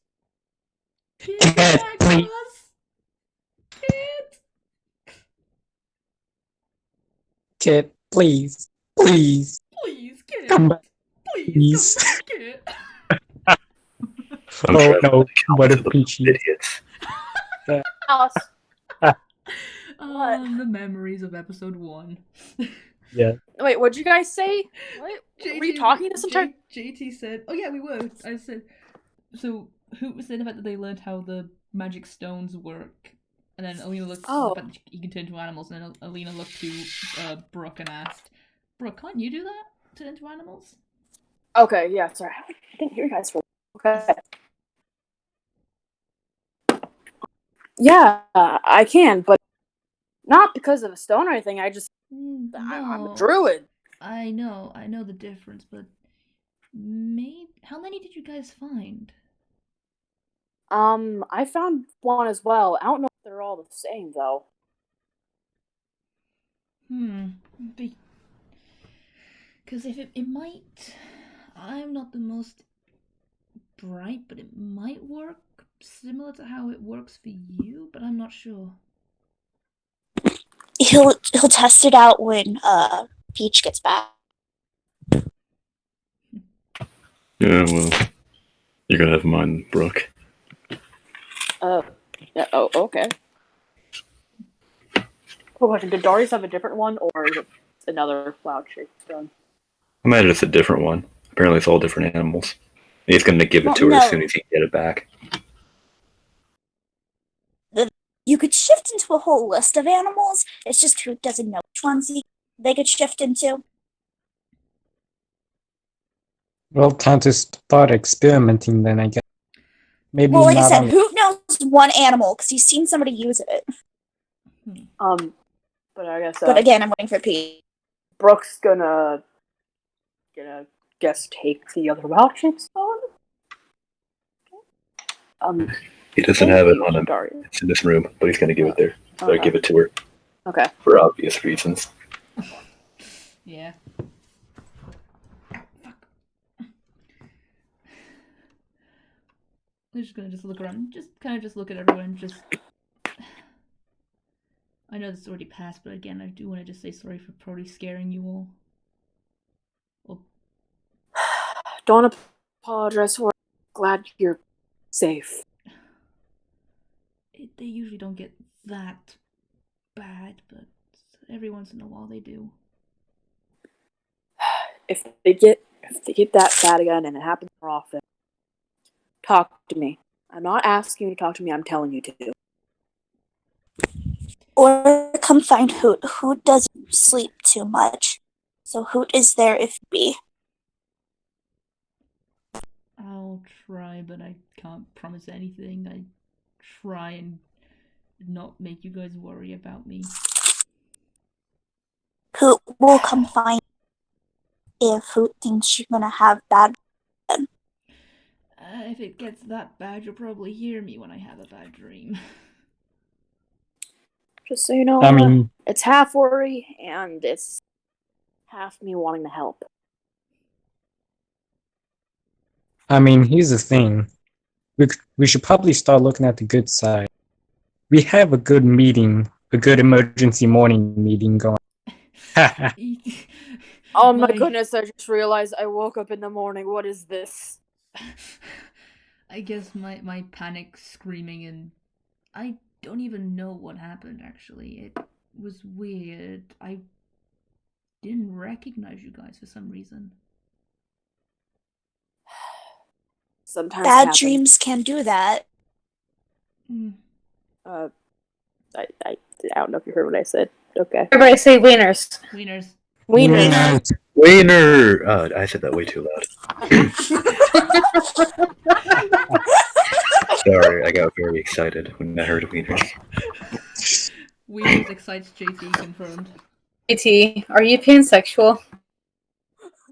Kit, get back to us. Kit. Kit, please. Please. Please, Kit. Come back. Please, come back, Kit. I'm Oh traveling no, with the what a Calamus of peachy. idiots. Alice. The memories of episode 1. Yeah. Wait, what'd you guys say? What? Were you talking this entire? JT said, "Oh yeah, we were." I said, "So who was saying the fact that they learned how the magic stones work?" And then Alina looked at the fact that you can turn into animals, and then Alina looked to Brooke and asked, "Brooke, can't you do that? Turn into animals?" Okay, yeah, sorry. I didn't hear you guys for. Okay. Yeah, I can, but not because of a stone or anything. I'm a druid. I know the difference, but how many did you guys find? I found one as well. I don't know if they're all the same though. Because if it might, I'm not the most bright, but it might work similar to how it works for you, but I'm not sure. He'll test it out when Peach gets back. Yeah, well, you're gonna have mine, Brooke. Yeah, oh, okay. Question: did Darius have a different one, or is it another cloud-shaped stone? I imagine it's a different one. Apparently, it's all different animals. And he's gonna give it to her as soon as he can get it back. You could shift into a whole list of animals. It's just who doesn't know which ones they could shift into. Well, time to start experimenting then, I guess. maybe Well, like I not said, on. Hoot knows one animal because he's seen somebody use it. But I guess But again, I'm waiting for Pete. Brooke's gonna guess take the other wild shape stone. He doesn't have it on him. Daria. It's in this room, but he's gonna give it there. So I Okay. give it to her Okay. for obvious reasons. Yeah. Fuck. We're just gonna look around. Just look at everyone. I know this already passed, but again, I do want to just say sorry for probably scaring you all. Well, Don't apologize for it. Glad you're safe. they usually don't get that bad, but every once in a while they do. If they get that bad again and it happens more often, talk to me. I'm not asking you to talk to me, I'm telling you to. Or come find Hoot. Hoot doesn't sleep too much. So Hoot is there if be. I'll try, but I can't promise anything. I try and not make you guys worry about me. Hoot will come find if Hoot thinks you're gonna have bad. If it gets that bad, you'll probably hear me when I have a bad dream. Just so you know, I mean, it's half worry and it's half me wanting to help. here's the thing. We should probably start looking at the good side. We have a good meeting, a good emergency morning meeting going. Oh my goodness, I just realized I woke up in the morning. What is this? I guess my panic screaming, and I don't even know what happened, actually. It was weird. I didn't recognize you guys for some reason. Sometimes Bad happens. dreams can do that. I don't know if you heard what I said. Okay. Everybody say wieners. Wieners. Wieners. Wiener! I said that way too loud. Sorry, I got very excited when I heard wieners. Wieners excites JT, confirmed. JT, are you pansexual?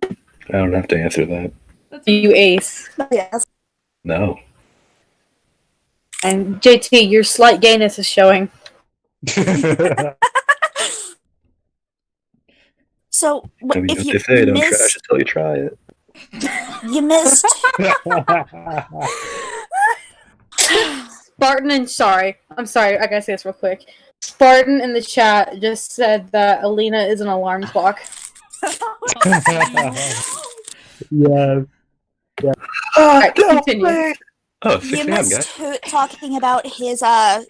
I don't have to answer that. That's You ace. Yes. No. And JT, your slight gayness is showing. So I mean, if what you they say, don't trash missed, it till you try it. you missed. Spartan and I'm sorry, I gotta say this real quick. Spartan in the chat just said that Alina is an alarm clock. Yeah. Alright, continue. Oh, 6 You a.m., missed guys. Hoot talking about his the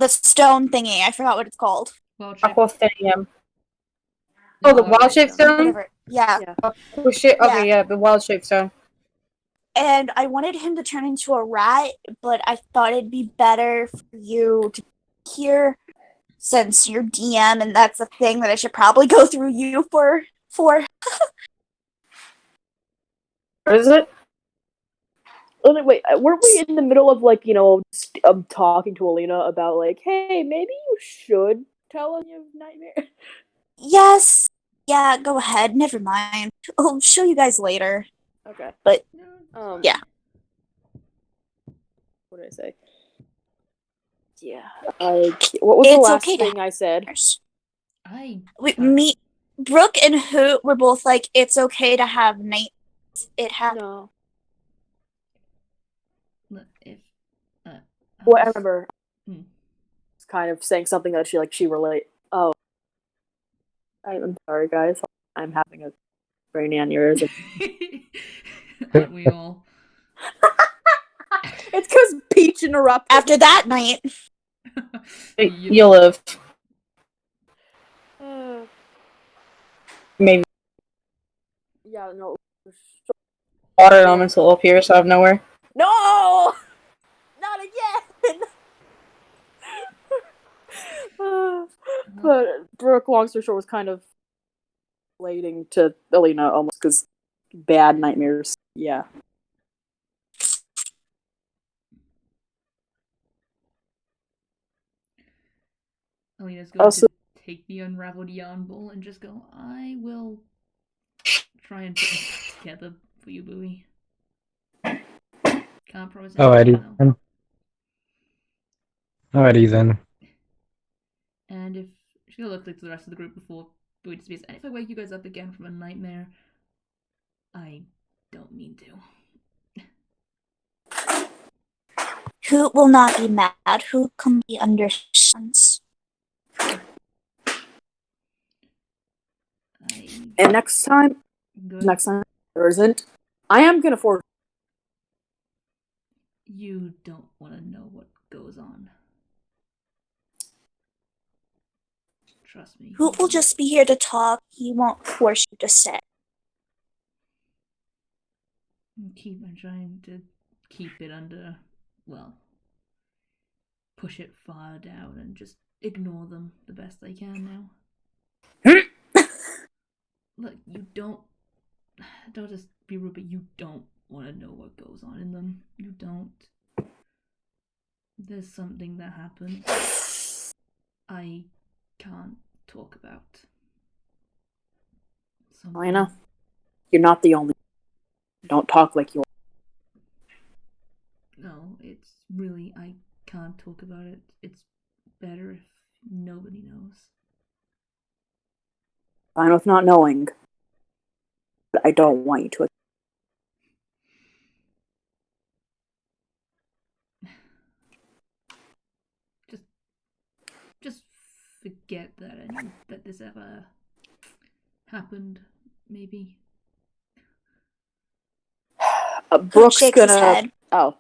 stone thingy. I forgot what it's called. Wild shape. Aquathanium. Oh, the wild shape stone? Whatever. Yeah. Okay, yeah, the wild shape stone. And I wanted him to turn into a rat, but I thought it'd be better for you to hear since you're DM, and that's a thing that I should probably go through you for. What is it? Oh, wait, weren't we in the middle of talking to Alina about hey, maybe you should tell us your nightmare? Yes. Yeah, go ahead. Never mind. I'll show you guys later. Okay. But yeah. What did I say? Yeah. What was the last thing I said? Brooke and Hoot were both like, it's okay to have nights. It happened. No. I remember. Kind of saying something that she relate. Oh. I'm sorry, guys. I'm having a brain aneurysm. Aren't we all? It's because Peach interrupted. After that night. You'll live. Maybe. Yeah, no. Water elements will appear out of nowhere. No! Not again! But Brooke, long story short, was kind of relating to Alina almost because bad nightmares. Yeah. Alina's going Also- to take the unraveled yarn ball and just go, I will try and put this back together for you, Bowie. Can't promise anything, Alrighty though. then. Alrighty then. And if she's gonna look like to the rest of the group before Bowie disappears, and if I wake you guys up again from a nightmare, I don't mean to. Who will not be mad? Who completely understands? And next time there isn't, I am gonna force. You don't want to know what goes on. Trust me. Who will just be here to talk? He won't force you to say. I'm trying to keep it under, well, push it far down and just ignore them the best I can now. Look, you don't just be rude, but you don't want to know what goes on in them. You don't. There's something that happened I can't talk about. I know. You're not the only. Don't talk like you're. No, it's really, I can't talk about it. It's better if nobody knows. Fine with not knowing. But I don't want you to. Just forget that this ever happened, maybe. Brooke's shakes his gonna. head. Oh,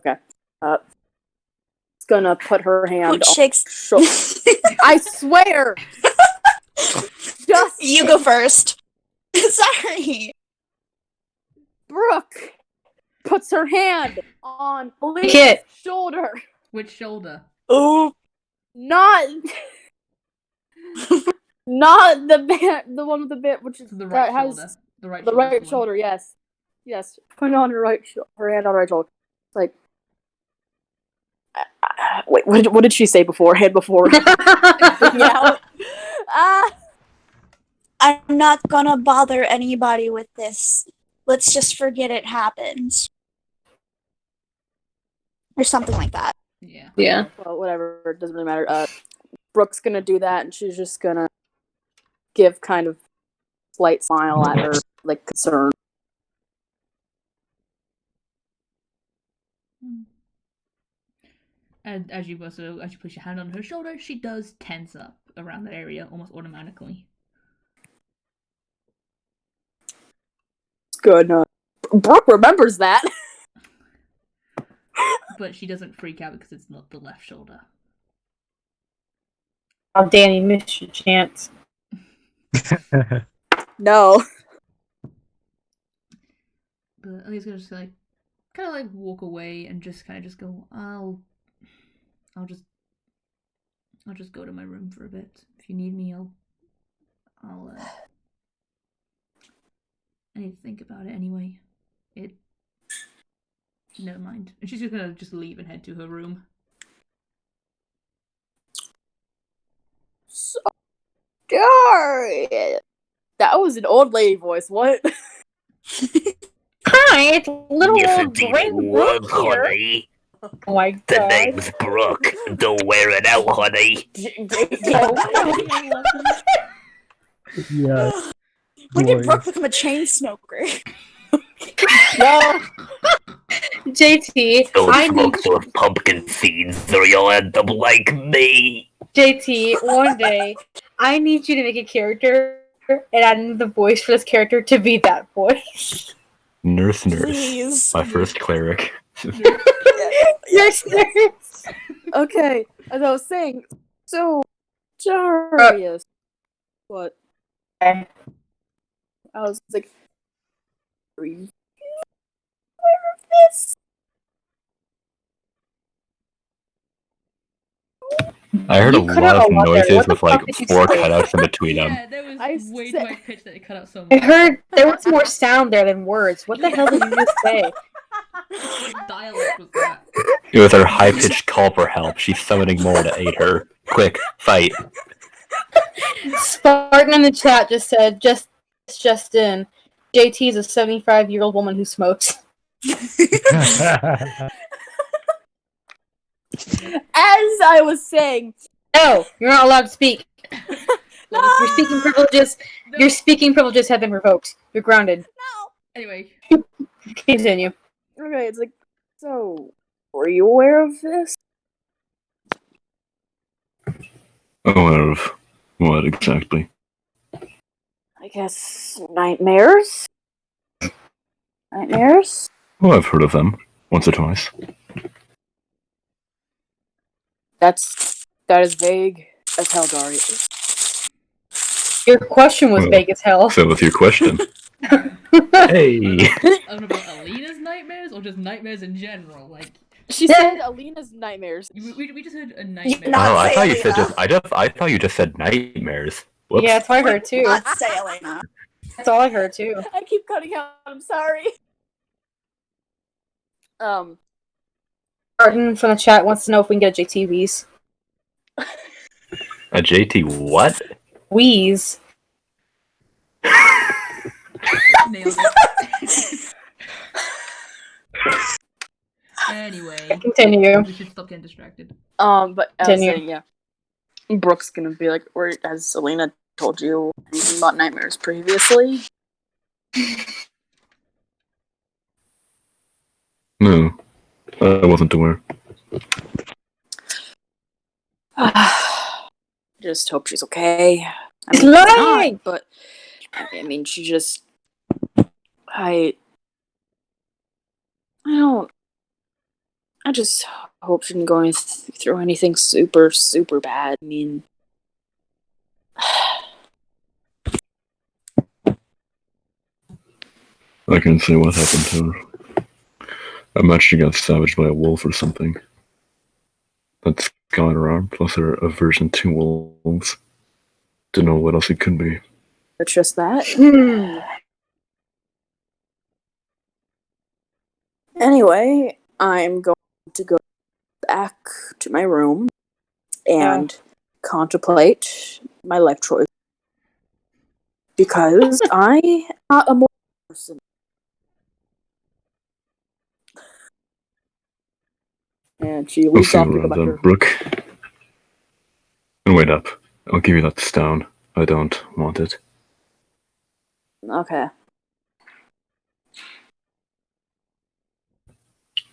okay. It's gonna put her hand Who on shakes? I swear. Just You go first. Sorry. Brooke puts her hand on Alina's Kit. shoulder. Which shoulder? Oh. Not the bit, the one with the bit, which is The right that has shoulder. The right the shoulder's right the one. shoulder. Yes, put it on her right her hand on her right shoulder. It's like, wait, what did she say beforehand? Before out? I'm not gonna bother anybody with this. Let's just forget it happened. Or something like that. Yeah. Yeah. Well, whatever. It doesn't really matter. Brooke's gonna do that, and she's just gonna give kind of slight smile at her, like concern. And as you push your hand on her shoulder, she does tense up around that area almost automatically. It's good. Brooke remembers that. But she doesn't freak out because it's not the left shoulder. Oh, Danny, missed your chance. No. But Ellie's gonna just kind of walk away and just kind of just go, I'll just go to my room for a bit. If you need me, I need to think about it anyway. Never mind. And she's just gonna leave and head to her room. Sorry. That was an old lady voice. What? Hi, it's little Yes, old indeed Gray it was, Brooke here. honey. Oh my The god. name's Brooke. Don't wear it out, honey. Yeah. When did Boy. Brooke become a chain smoker? No. JT, Don't I need smoke those pumpkin seeds or you'll end up like me. JT, one day, I need you to make a character, and I need the voice for this character to be that voice. Nurse. Please. My first cleric. Nurse. Okay. As I was saying, so Darius. What? Okay. I was like, are you aware of this? I heard You a cut lot out of a lot there. noises What the with like fuck did you 4 say? cutouts in between them. Yeah, there was I way said- too high pitch that it cut out so I much. heard there was more sound there than words. What the hell did you just say? What dialect was that? With her high-pitched call for help, she's summoning more to aid her. Quick, fight. Spartan in the chat just said, just in. JT is a 75-year-old woman who smokes. As I was saying, No, you're not allowed to speak. no, Your speaking privileges have been revoked. You're grounded. Anyway, Continue. okay, it's like, so, were you aware of this? Aware of what exactly? I guess nightmares? Nightmares? Oh, I've heard of them. Once or twice. That is vague as hell, Darius. Your question was Well, vague as hell. So with your question. Hey! I don't know about Alina's nightmares or just nightmares in general. Like, She said Alina's nightmares. we just heard a nightmare. Not Oh, I say thought you said Elena. I thought you just said nightmares. Whoops. Yeah, that's what I heard too. Not say Elena. That's all I heard too. I keep cutting out. I'm sorry. Martin from the chat wants to know if we can get a JT Wheeze. A JT what? Wheeze. Nailed it. Anyway, Continue. we should stop getting distracted. But I was Continue. saying, yeah. Brooke's gonna be like, or has Selena told you anything about nightmares previously? No. I wasn't aware. Just hope she's okay. I He's mean, she's lying! not, but I mean, she just. I don't. I just hope she didn't go through anything super, super bad. I mean. I can't say what happened to her. I imagine she got savaged by a wolf or something. That's got her arm, plus her aversion to wolves. Don't know what else it could be. It's just that. Anyway, I'm going to go back to my room and contemplate my life choice. Because I am not a moral person. And she We'll leaves see off you to go around back to then, her. Brooke. And wait up. I'll give you that stone. I don't want it. Okay.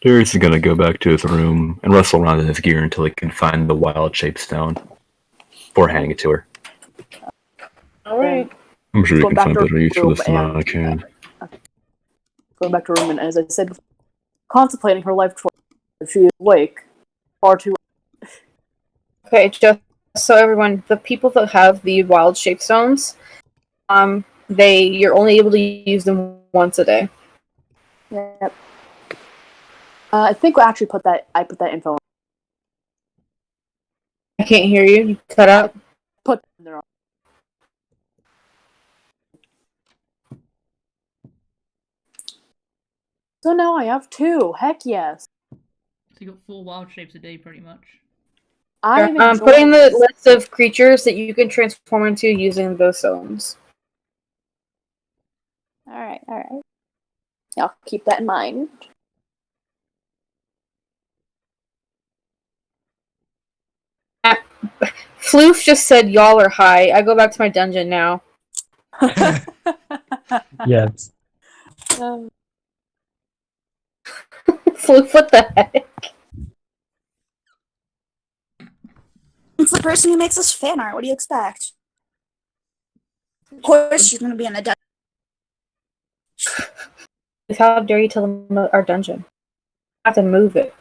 Darius is gonna go back to his room and wrestle around in his gear until he can find the wild-shaped stone. Before handing it to her. Alright. I'm sure you Go can back find to her better use for room this than and- I can. Going back to her room, and as I said before, contemplating her life choice. If she is awake, far too. Okay, just so everyone, the people that have the wild shape stones, you're only able to use them once a day. Yep. I think I actually put that info. I can't hear you. You cut out. Put them there. So now I have 2. Heck yes. So you got 4 wild shapes a day, pretty much. I'm Put in the enjoying list of creatures that you can transform into using those stones. Alright. I'll keep that in mind. Floof just said y'all are high. I go back to my dungeon now. Yes. Floof, what the heck? It's the person who makes us fan art. What do you expect? Of course, she's gonna be in a dungeon. How dare you tell them about our dungeon? I have to move it.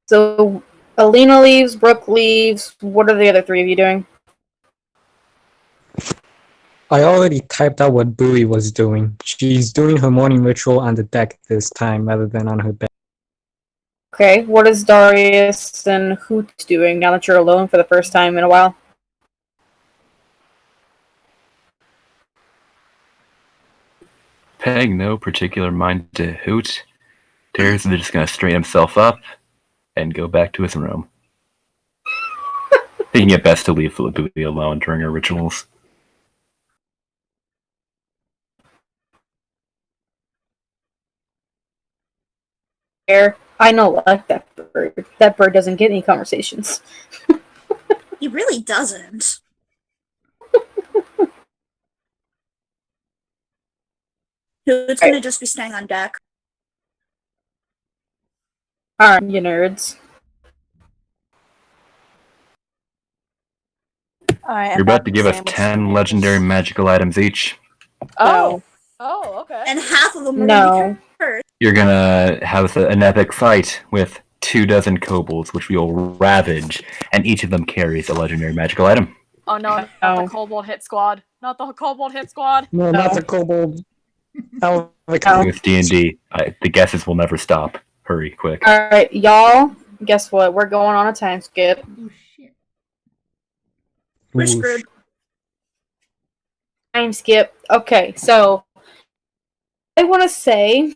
So, Alina leaves, Brooke leaves. What are the other 3 of you doing? I already typed out what Bowie was doing. She's doing her morning ritual on the deck this time rather than on her bed. Okay, what is Darius and Hoot doing now that you're alone for the first time in a while? paying no particular mind to Hoot, Darius is just gonna straighten himself up and go back to his room. Thinking it best to leave Philippi alone during her rituals. I know, like that bird. That bird doesn't get any conversations. He really doesn't. Who's gonna just be staying on deck? Alright, you nerds. You're about to give us 10 legendary magical items each. Oh. Oh, okay. And half of them are No. gonna be cursed. You're gonna have an epic fight with 24 kobolds, which we will ravage, and each of them carries a legendary magical item. Oh no, not the Kobold Hit Squad. Not the Kobold Hit Squad. No, not the kobold. With D&D, the guesses will never stop. Hurry, quick. Alright, y'all, guess what? We're going on a time skip. Oh shit. We're screwed. Time skip. Okay, so I want to say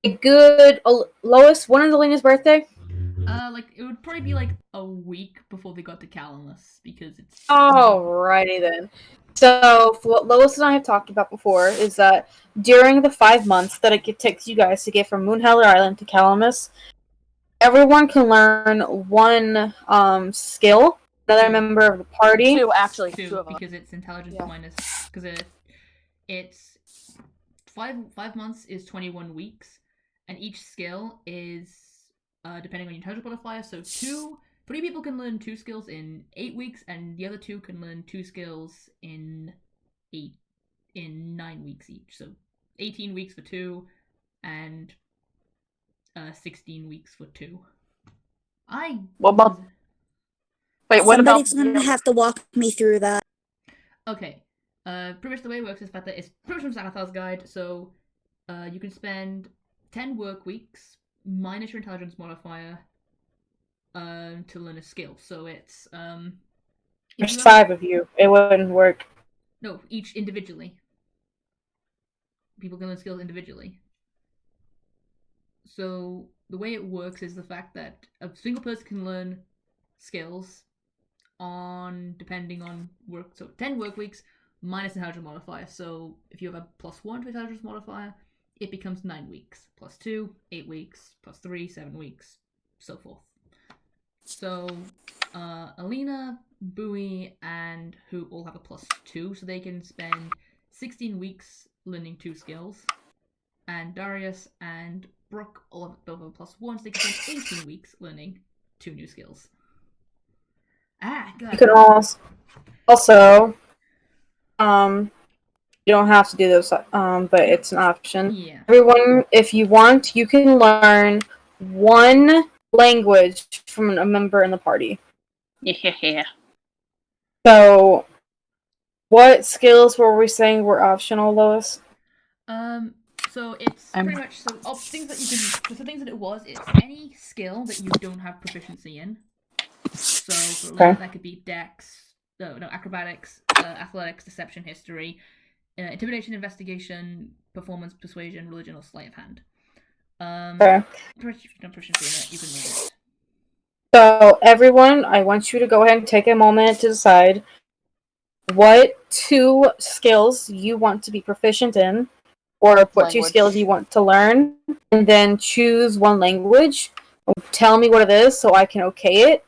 a good Lois. When is Alina's birthday? Like it would probably be like a week before they got to Calamus because it's. Alrighty then. So what Lois and I have talked about before is that during the 5 months that it takes you guys to get from Moonheller Island to Calamus, everyone can learn one skill. Another member of the party. Two, actually. Two, Two of them. because it's intelligence Yeah. minus because it's 5 months is 21 weeks, and each skill is depending on your intelligence modifier. So 3 people can learn 2 skills in 8 weeks, and the other 2 can learn 2 skills in 9 weeks each. So 18 weeks for 2, and 16 weeks for 2. What about? Wait, what about? Somebody's gonna have to walk me through that. Okay. Pretty much the way it works is that it's pretty much from Xanathar's guide, so you can spend 10 work weeks minus your intelligence modifier to learn a skill. So it's There's 5 of you. It wouldn't work. No, each individually. People can learn skills individually. So the way it works is the fact that a single person can learn skills depending on work. So 10 work weeks minus intelligence modifier. So if you have a +1 to intelligence modifier, it becomes 9 weeks. +2, 8 weeks. +3, 7 weeks. So forth. So Alina, Bowie, and Hoop all have a +2, so they can spend 16 weeks learning 2 skills. And Darius and Brooke all have both have a +1, so they can spend 18 weeks learning 2 new skills. God. You can also, you don't have to do those, but it's an option. Yeah. Everyone, if you want, you can learn one language from a member in the party. Yeah. So, what skills were we saying were optional, Lois? So it's pretty much things that you can. So things that it was, it's any skill that you don't have proficiency in. So for that could be Dex, acrobatics, athletics, deception, history, intimidation, investigation, performance, persuasion, religion, or sleight of hand. If you've done proficiency in it, you can learn it. So everyone, I want you to go ahead and take a moment to decide what 2 skills you want to be proficient in, or what 2 skills you want to learn, and then choose one language. Tell me what it is so I can okay it.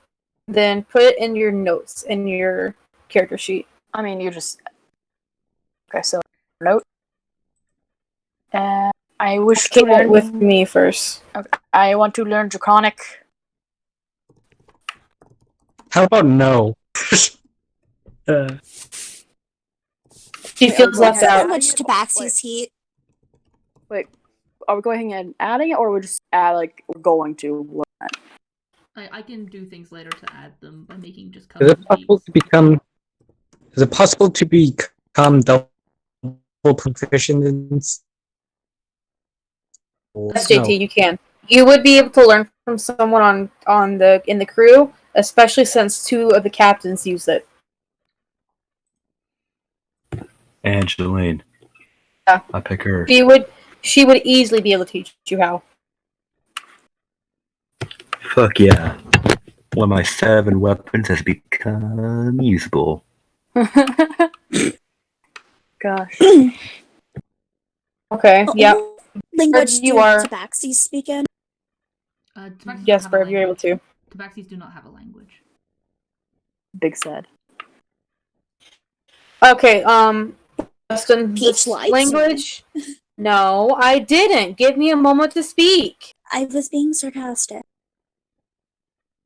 Then put it in your notes in your character sheet. I mean, you just. Okay, so note. I wish to learn with me first. Okay. I want to learn Draconic. How about no? She feels left out. So much Tabaxi's heat. Wait, are we going ahead and adding it, or we're just we're going to learn it? I can do things later to add them by making just Is it possible to become? Is it possible to become double proficient in? Yes, JT, you can. You would be able to learn from someone in the crew, especially since 2 of the captains use it. Angeline, I pick her. She would easily be able to teach you how. Fuck yeah. One of my 7 weapons has become usable. Gosh. Okay, yeah. What language You do are. tabaxis speak in? Tabaxis Yes, don't have a Barb, you're able language. to. Tabaxis do not have a language. Big sad. Okay, Justin, Peach this lied to me. language. No, I didn't. Give me a moment to speak. I was being sarcastic.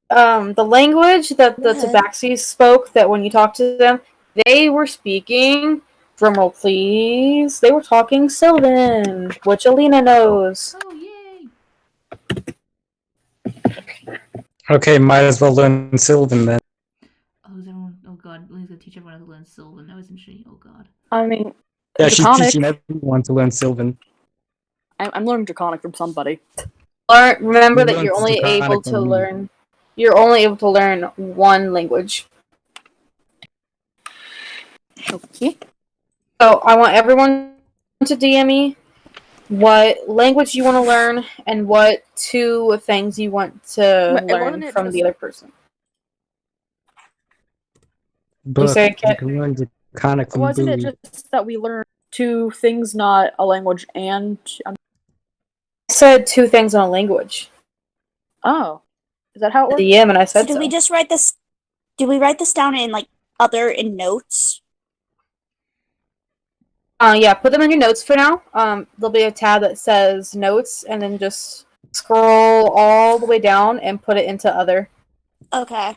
The language that the Go ahead. Tabaxis spoke, that when you talked to them, they were speaking, drumroll please, they were talking Sylvan, which Alina knows. Oh, yay! Okay, might as well learn Sylvan then. Oh, is everyone? Oh god, Lily's gonna teach everyone how to learn Sylvan now, isn't she? Oh god. I mean, Yeah, she's Draconic. teaching everyone to learn Sylvan. I'm learning Draconic from somebody. Remember You that learn you're only Draconic able from to me. learn. You're only able to learn one language. Okay. So I want everyone to DM me what language you want to learn and what 2 things you want to But learn wasn't it from just- the other person. But say, you Kit? can learn Draconic from Wasn't it Bowie. just that we learned 2 things, not a language, and I said 2 things on a language. oh, is that how it works? DM, and I So said do so. we just write this? Do we write this down in like in notes? Yeah, put them in your notes for now. There'll be a tab that says notes, and then just scroll all the way down and put it into other. Okay.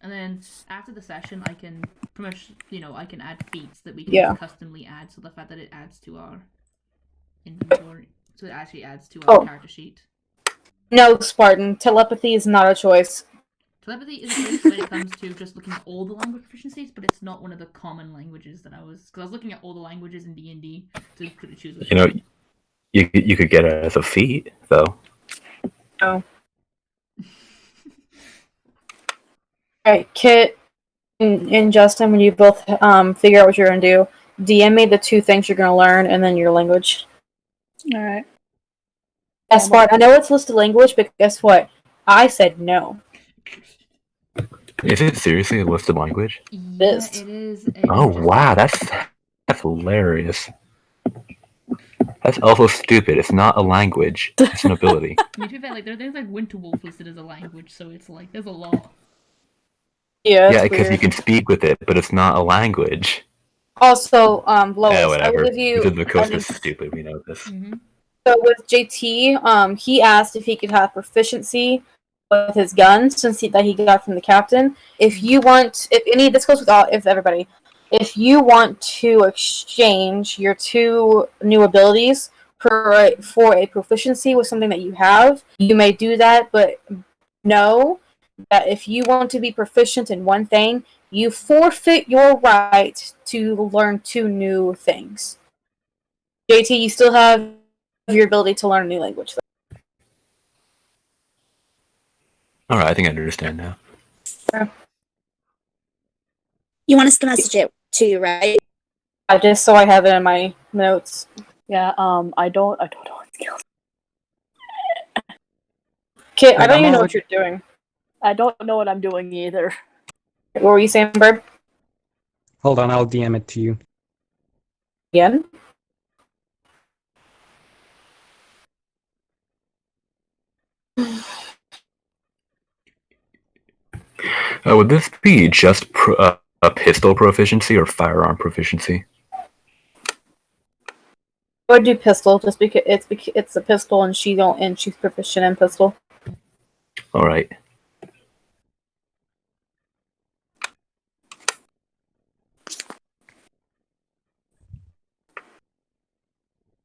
And then after the session, I can pretty much, I can add feats that we can Yeah. just customly add. So the fact that it adds to our inventory, so it actually adds to our character sheet. No, Spartan. Telepathy is not a choice. Telepathy is a choice when it comes to just looking at all the language proficiencies, but it's not one of the common languages that I was looking at all the languages in D&D to choose which. You know, you could get it as a feat, though. Oh. Alright, Kit and Justin, when you both figure out what you're gonna do, DM me the 2 things you're gonna learn and then your language. Alright. Guess what? I know it's listed language, but guess what? I said no. Is it seriously a listed language? Yeah, is. it is. Oh wow, that's hilarious. That's also stupid. It's not a language. It's an ability. I mean, to be fair, like, there's like Winterwolf listed as a language, so it's like there's a lot. Yeah, because you can speak with it, but it's not a language. Also, Lois, I whatever. will give you. The coast is stupid. We know this. So with JT, he asked if he could have proficiency with his gun since that he got from the captain. If you want, this goes with everybody. If you want to exchange your 2 new abilities for a proficiency with something that you have, you may do that. But know that if you want to be proficient in one thing, you forfeit your right to learn 2 new things. JT, you still have your ability to learn a new language. Alright, I think I understand now. You want us to message it to you, right? Just so I have it in my notes. Yeah, I don't know what skills. Kit, I don't even know what you're doing. I don't know what I'm doing either. What were you saying, Bird? Hold on, I'll DM it to you. Again? Would this be just a pistol proficiency or firearm proficiency? I would do pistol just because it's a pistol and she's proficient in pistol. All right.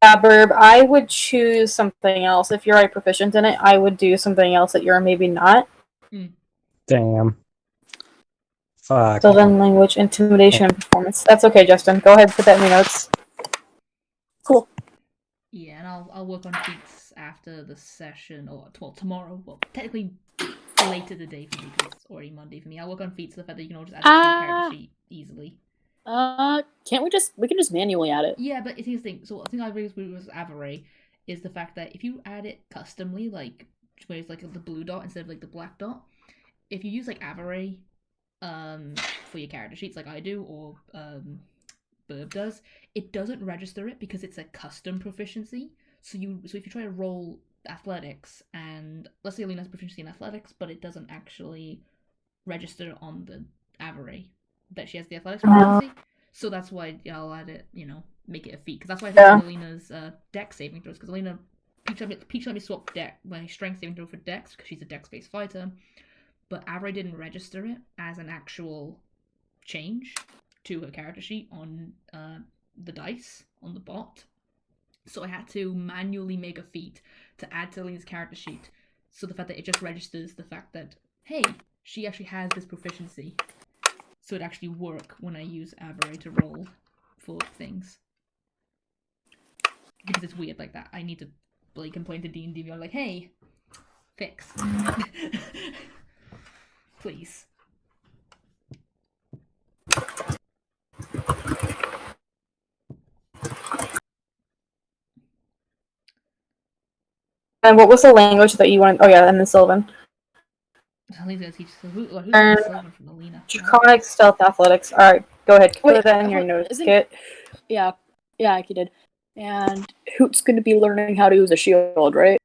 Burb, I would choose something else. If you're already proficient in it, I would do something else that you're maybe not. Damn. Fuck. So then language, intimidation, and performance. That's okay, Justin. Go ahead and put that in your notes. Cool. Yeah, and I'll work on feats after the session, or tomorrow. Well, technically later today for me because it's already Monday for me. I'll work on feats so the fact that you can all just add it to your character sheet easily. Can't we can just manually add it. Yeah, but it's the thing. So I think I raised with Avaray is the fact that if you add it customly, like where it's like the blue dot instead of like the black dot, if you use like Avaray, for your character sheets like I do or Burb does, it doesn't register it because it's a custom proficiency. So if you try to roll athletics and let's say Alina has proficiency in athletics, but it doesn't actually register on the Avaray that she has the athletics proficiency. So that's why I'll add it, make it a feat. Because that's why I think Alina's dex saving throws. Because Alina, Peach let me swap my strength saving throw for dex because she's a dex-based fighter. But Avaray didn't register it as an actual change to her character sheet on the dice on the bot. So I had to manually make a feat to add to Alina's character sheet. So the fact that it just registers the fact that, hey, she actually has this proficiency. So it actually work when I use Avaray to roll for things. Because it's weird like that. I need to complain to D&D. I'm like, hey, fix. Please. And what was the language that you wanted? Oh yeah, and then Sylvan. Who's Sylvan from Alina? Draconic Stealth Athletics. Alright, go ahead. Put that in your notes, Kit. Yeah, I did. And Hoot's going to be learning how to use a shield, right?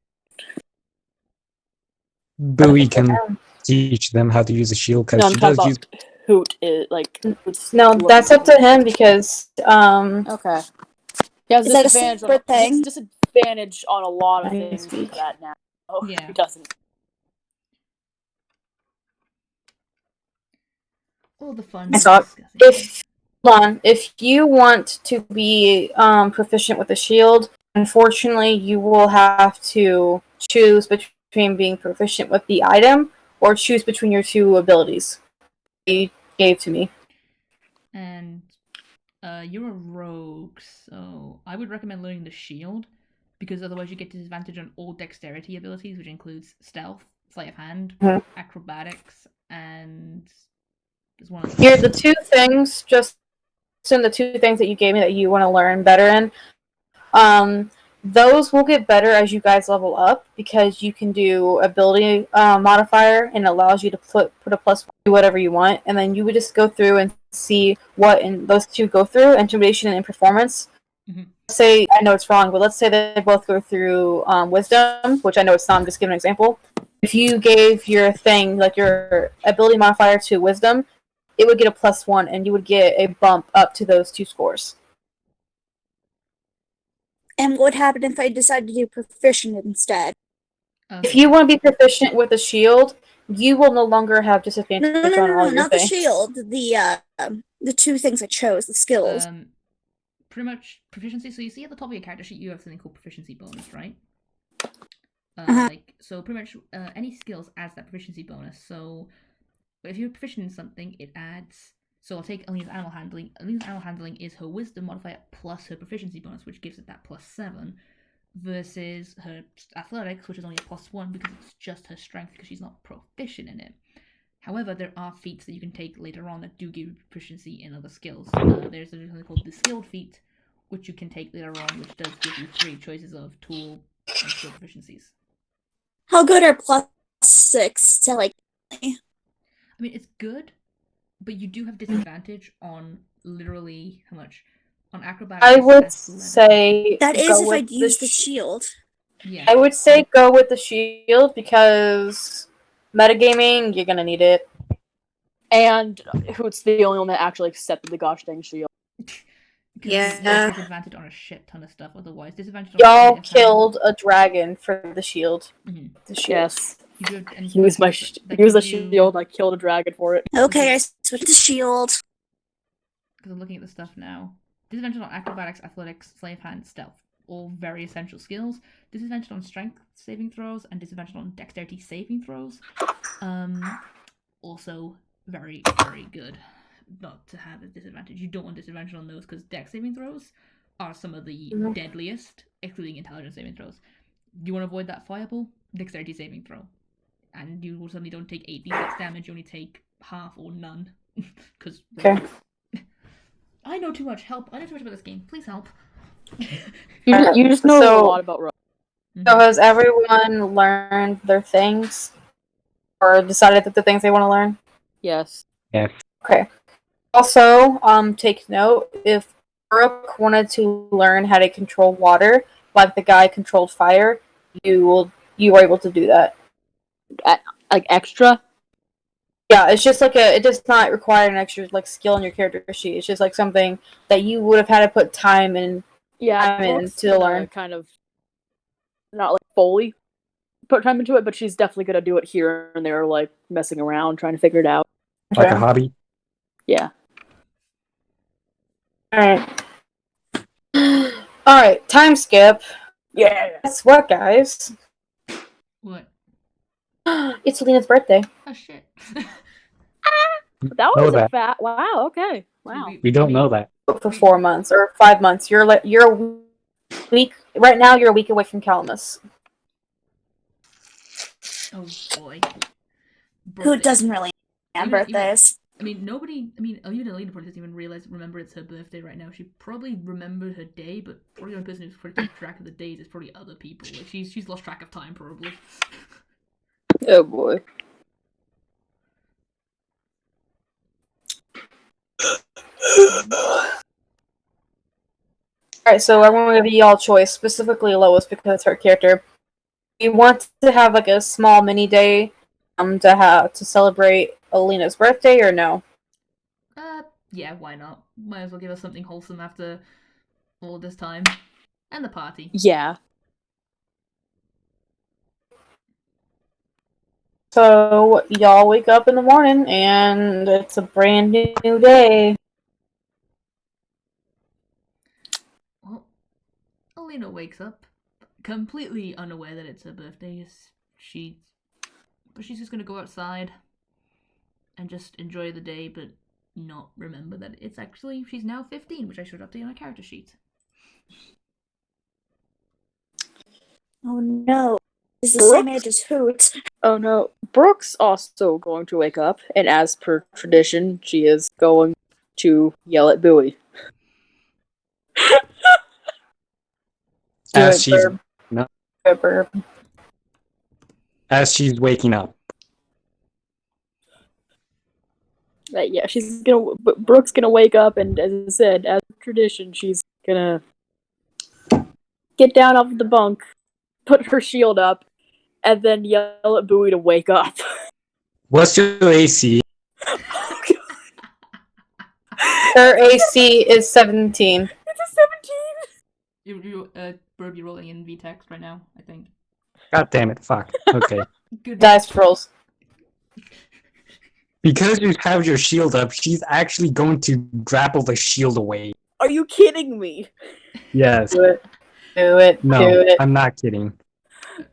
Bowie can teach them how to use a shield because she does use. Hoot is like. No, that's up to him because Okay. Yeah, Is that a separate thing? Disadvantage on a lot of things for that now. Oh, yeah. He doesn't. All the fun. If you want to be proficient with a shield, unfortunately, you will have to choose between being proficient with the item or choose between your two abilities you gave to me. And you're a rogue, so I would recommend learning the shield because otherwise you get disadvantage on all dexterity abilities, which includes stealth, sleight of hand, acrobatics, and one of Here, the two things, the two things that you gave me that you want to learn better in, those will get better as you guys level up because you can do ability modifier and it allows you to put a plus do whatever you want, and then you would just go through and see what those two go through, intimidation and performance. Mm-hmm. Let's say, I know it's wrong, but let's say they both go through wisdom, which I know it's not, I'm just giving an example. If you gave your thing, like your ability modifier to wisdom, it would get a +1 and you would get a bump up to those two scores. And what would happen if I decide to do proficient instead? If you want to be proficient with a shield, you will no longer have disadvantage on all your not the things. shield. The two things I chose, the skills. Pretty much proficiency. So you see at the top of your character sheet, you have something called proficiency bonus, right? So pretty much any skills adds that proficiency bonus. So if you're proficient in something, it adds. So I'll take Alina's animal handling. Alina's animal handling is her wisdom modifier plus her proficiency bonus, which gives it that +7, versus her athletics, which is only a +1 because it's just her strength because she's not proficient in it. However, there are feats that you can take later on that do give you proficiency in other skills. There's something called the skilled feat, which you can take later on, which does give you 3 choices of tool and skill proficiencies. How good are +6 to like? I mean, it's good, but you do have disadvantage on literally how much? On acrobatics. I would say that is if I'd use the shield. Yeah. I would say go with the shield because metagaming, you're gonna need it. And Hoot's the only one that actually accepted the gosh dang shield. Yeah. Disadvantage on a shit ton of stuff. Otherwise, disadvantage. Y'all killed a dragon for the shield. Mm-hmm. The shield. Yes. Use the shield. I killed a dragon for it. Okay, I switched to shield. Because I'm looking at the stuff now. Disadvantage on acrobatics, athletics, sleight of hand, stealth. All very essential skills. Disadvantage on strength saving throws and disadvantage on dexterity saving throws. Also very, very good not to have a disadvantage. You don't want disadvantage on those because dex saving throws are some of the deadliest, including intelligence saving throws. You want to avoid that fireball? Dexterity saving throw. And you suddenly don't take 8d6 damage, you only take half or none. Because I know too much. Help! I know too much about this game. Please help. You just know So- a lot about Rust. So has everyone learned their things? Or decided that the things they want to learn? Yes. Okay. Also, take note, if Brooke wanted to learn how to control water, like the guy controlled fire, you were able to do that. Like extra? Yeah, it's just like it does not require an extra like skill in your character sheet. It's just like something that you would have had to put time in. Yeah, I'm in Brooke's to gonna learn. kind of not like fully put time into it, but she's definitely gonna do it here and there, like messing around, trying to figure it out. Like a Okay. hobby. Yeah. Alright. Alright, time skip. Yeah. Guess what, guys? What? It's Lena's birthday. Oh shit. That Know was a that. fat. Wow. Okay. Wow. We don't know that. For 4 months or 5 months. You're a week right now. You're a week away from Calamus. Oh boy. Who Birthday. doesn't really have Even- birthdays? I mean, nobody. I mean, even Elena probably doesn't even remember it's her birthday right now. She probably remembered her day, but probably the only person who's probably keeping track of the days is probably other people. Like she's lost track of time probably. Oh boy. Alright, so I'm going to give y'all a choice, specifically Lois because it's her character. You want to have like a small mini day to celebrate Alina's birthday or no? Yeah, why not? Might as well give us something wholesome after all this time. And the party. Yeah. So y'all wake up in the morning and it's a brand new day. Well, Alina wakes up, completely unaware that it's her birthday. But she's just gonna go outside and just enjoy the day, but not remember that it's actually she's now 15, which I should update on her character sheet. Oh no. Is the Brooke? same age as Hoot. Oh no. Brooke's also going to wake up, and as per tradition, she is going to yell at Bowie. Do As it, she's Burb. no. Do it, Burb. As she's waking up. Yeah, Brooke's gonna wake up, and as I said, as tradition, she's gonna get down off the bunk, put her shield up, and then yell at Bowie to wake up. What's your AC? Her AC is 17. It's a 17! Burb, you're rolling in V-text right now, I think. God damn it, fuck. Okay. Good. Dice rolls. Because you have your shield up, she's actually going to grapple the shield away. Are you kidding me? Yes. Do it. Do it. No, Do it. I'm not kidding.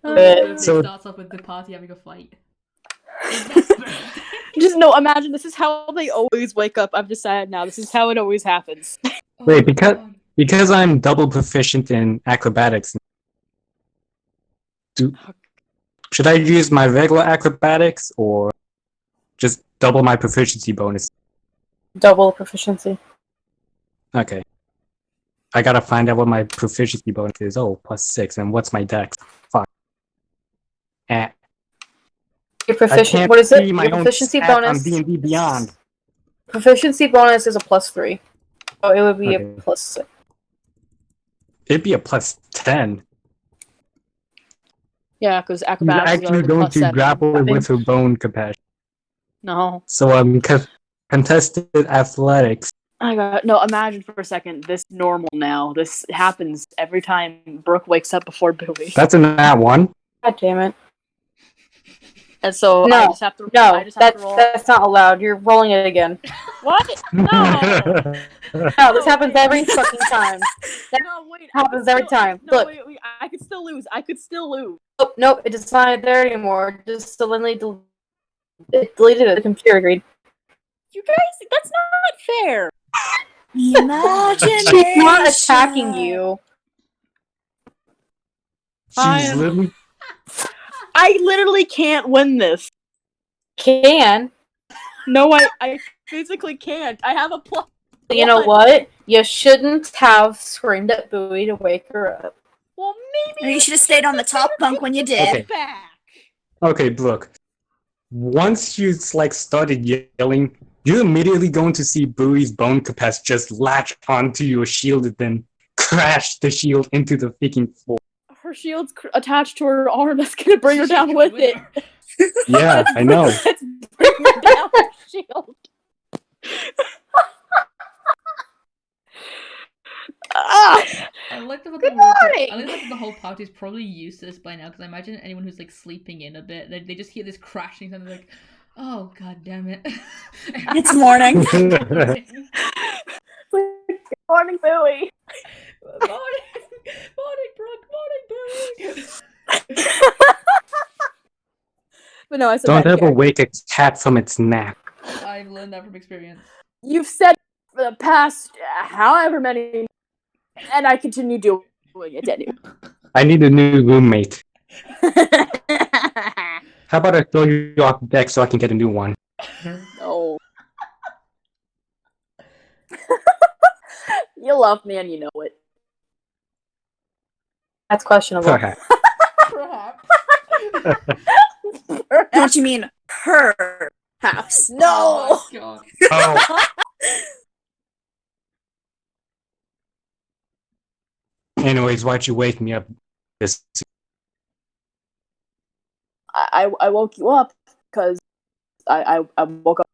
Birthday So- starts off with the party having a fight. Just no, imagine this is how they always wake up. I've decided now, this is how it always happens. Wait, because I'm double proficient in acrobatics. Should I use my regular acrobatics or just double my proficiency bonus? Double proficiency. Okay. I gotta find out what my proficiency bonus is. Oh, +6. And what's my dex? Fuck. Your I proficiency. can't What is it? see my Your own proficiency stat on bonus. D&D Beyond. Proficiency bonus is a +3. So it would be a Okay. +6. It'd be a +10. Yeah, because She's acrobatics actually are the going plus to 7. grapple I think. with her bone compassion. No. So contested athletics. I got no. Imagine for a second. This normal now. This happens every time Brooke wakes up before Bowie, That's a nat 1. God damn it. and so No, I just have to. No, I just have to roll. that's not allowed. You're rolling it again. What? No. No, this happens every fucking time. No, wait. I Happens could every still- time. No, Look. wait. I could still lose. I could still lose. Oh, nope, it's not there anymore. Just suddenly it deleted it. The computer agreed. You guys, that's not fair. Imagination. She's not attacking you. She's literally. I literally can't win this. Can. No, I physically can't. I have a plus You know what? You shouldn't have screamed at Bowie to wake her up. Well, maybe Or you should have stayed on the top bunk when you did. Okay. back. Okay, look. Once you started yelling, you're immediately going to see Bowie's bone capacity just latch onto your shield and then crash the shield into the freaking floor. Her shield's attached to her arm. That's gonna bring her down with it. Yeah, I know. Let's bring her down with shield. I like the fact Good that I morning! like that the whole party is probably used to this by now, because I imagine anyone who's like sleeping in a bit, they just hear this crashing sound, and they're like, "Oh god damn it!" It's morning. Good morning, Bowie. Morning, Brooke. Morning, Bowie. But no, I said Don't that ever again. wake a cat from its nap. I've learned that from experience. You've said for the past however many, and I continue doing it anyway. I need a new roommate. How about I throw you off the deck so I can get a new one? No. You love me and you know it. That's questionable. Perhaps. Perhaps. Don't you mean perhaps? No. Oh my god. Oh. Anyways, why'd you wake me up? This I woke you up because I woke up.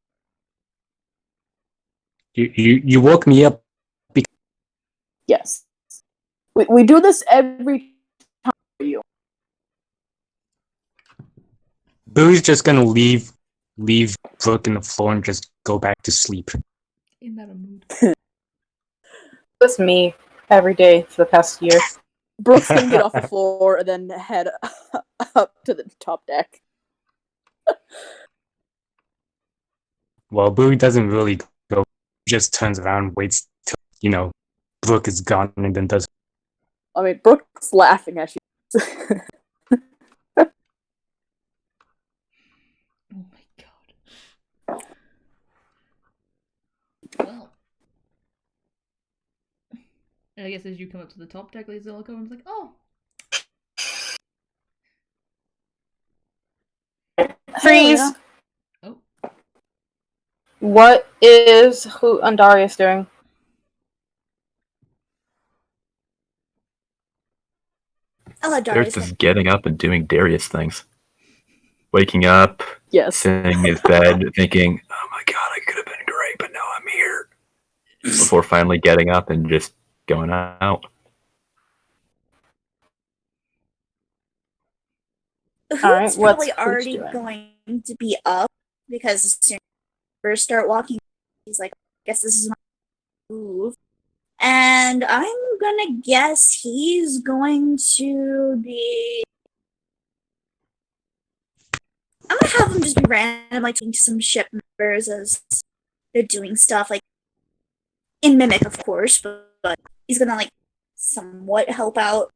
you woke me up. Yes. We do this every time for you. Boo's just gonna leave Brooke in the floor and just go back to sleep. In that mood. It's me every day for the past year. Brooke's gonna get off the floor and then head up to the top deck. Well, Boo doesn't really go. Just turns around, waits till Brooke is gone, and then does. I mean, Brooke's laughing at you. Oh my god. Well. I guess as you come up to the top deck, Lisa will come and like, oh. Freeze! yeah. Oh. What is Andarius doing? I'll let There's Darius just getting up and doing Darius things. Waking up, Yes. sitting in his bed, thinking, oh my god, I could have been great, but now I'm here. Before finally getting up and just going out. Who's Alright, what's probably Pooch already doing? going to be up because as soon as we first start walking, he's like, I guess this is my move. And I'm gonna guess he's going to be. I'm gonna have him just be randomly talking to some ship members as they're doing stuff, like in Mimic, of course, but he's gonna somewhat help out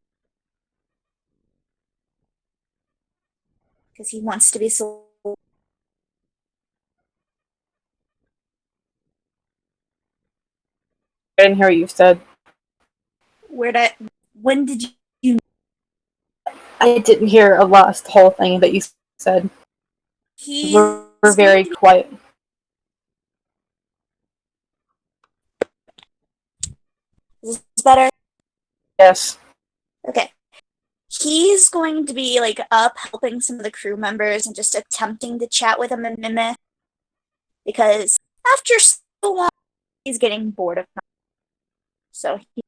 because he wants to be so. I didn't hear what you said. When did you? I didn't hear the whole thing that you said. We're very quiet. Is this better? Yes. Okay. He's going to be up helping some of the crew members and just attempting to chat with them in Mimic. Because after so long, he's getting bored of them. So he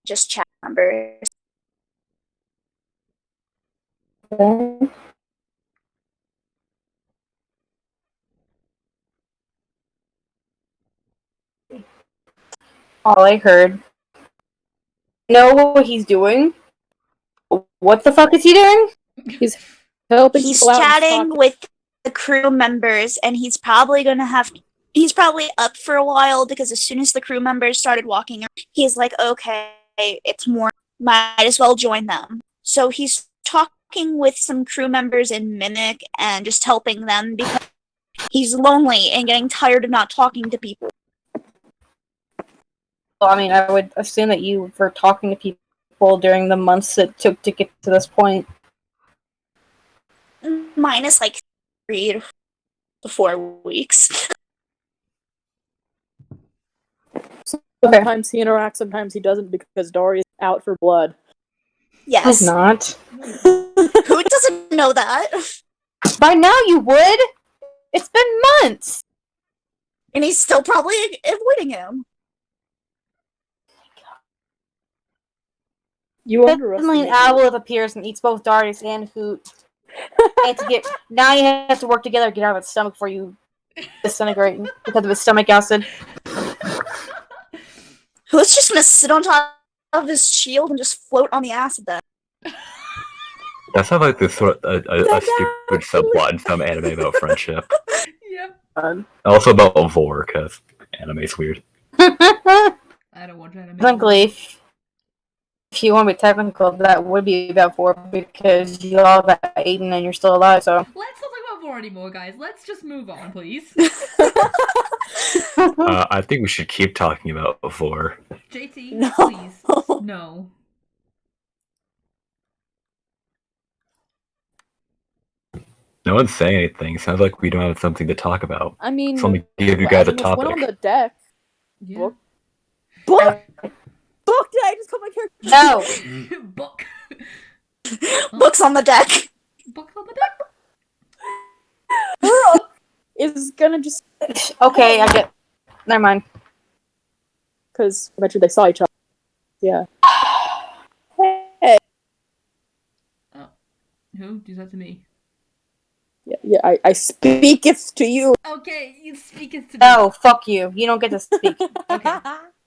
just chat numbers. Okay. All I heard. Know what he's doing? What the fuck is he doing? He's helping He's people out and chatting talking. with the crew members, and he's probably up for a while because as soon as the crew members started walking, he's like, okay, it's more, might as well join them. So he's talking with some crew members in Mimic and just helping them because he's lonely and getting tired of not talking to people. I mean, I would assume that you were talking to people during the months it took to get to this point. Minus like 3 to 4 weeks. Sometimes he interacts, sometimes he doesn't because Dory's out for blood. Yes. He's not. Who doesn't know that? By now you would. It's been months. And he's still probably avoiding him. You Suddenly underestimate an owl appears and eats both Darius and Hoot. Now you have to work together to get out of its stomach before you disintegrate because of its stomach acid. Who's just gonna sit on top of his shield and just float on the acid then? That sounds like this sort of a stupid subplot in some anime about friendship. Yep. Also about Vor, because anime's weird. I don't watch anime. Technically, if you want to be technical, that would be about 4 because you all got eaten and you're still alive, so. Let's not talk about Vor anymore, guys. Let's just move on, please. I think we should keep talking about Vor. JT, No. please. No. No one's saying anything. Sounds like we don't have something to talk about. I mean, So let me give you guys a Agnes went on topic. the deck. Yeah. Book? Book? Did I just call my character? No! Book. Books on the deck. Book on the deck. Girl is gonna just Okay, I get. Never mind. because eventually they saw each other. Yeah. Hey. Who? Do that to me. Yeah. I speaketh to you. Okay, you speak it to me. No, fuck you. You don't get to speak. Okay.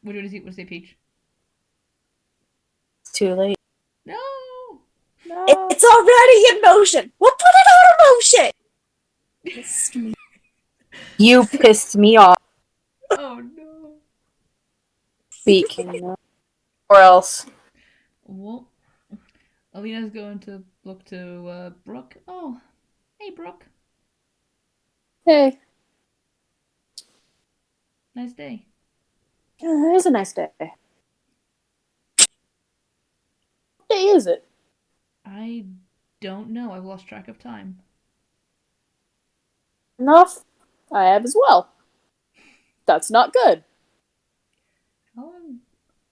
What do you say, Peach? It's too late. No. No. It's already in motion. We'll put it on motion. You pissed me off. Oh no. Speak. Or else. Well, Alina's going to look to Brooke. Oh, hey Brooke. Hey. Nice day. It is a nice day. What day is it? I don't know. I've lost track of time. Enough. I have as well. That's not good.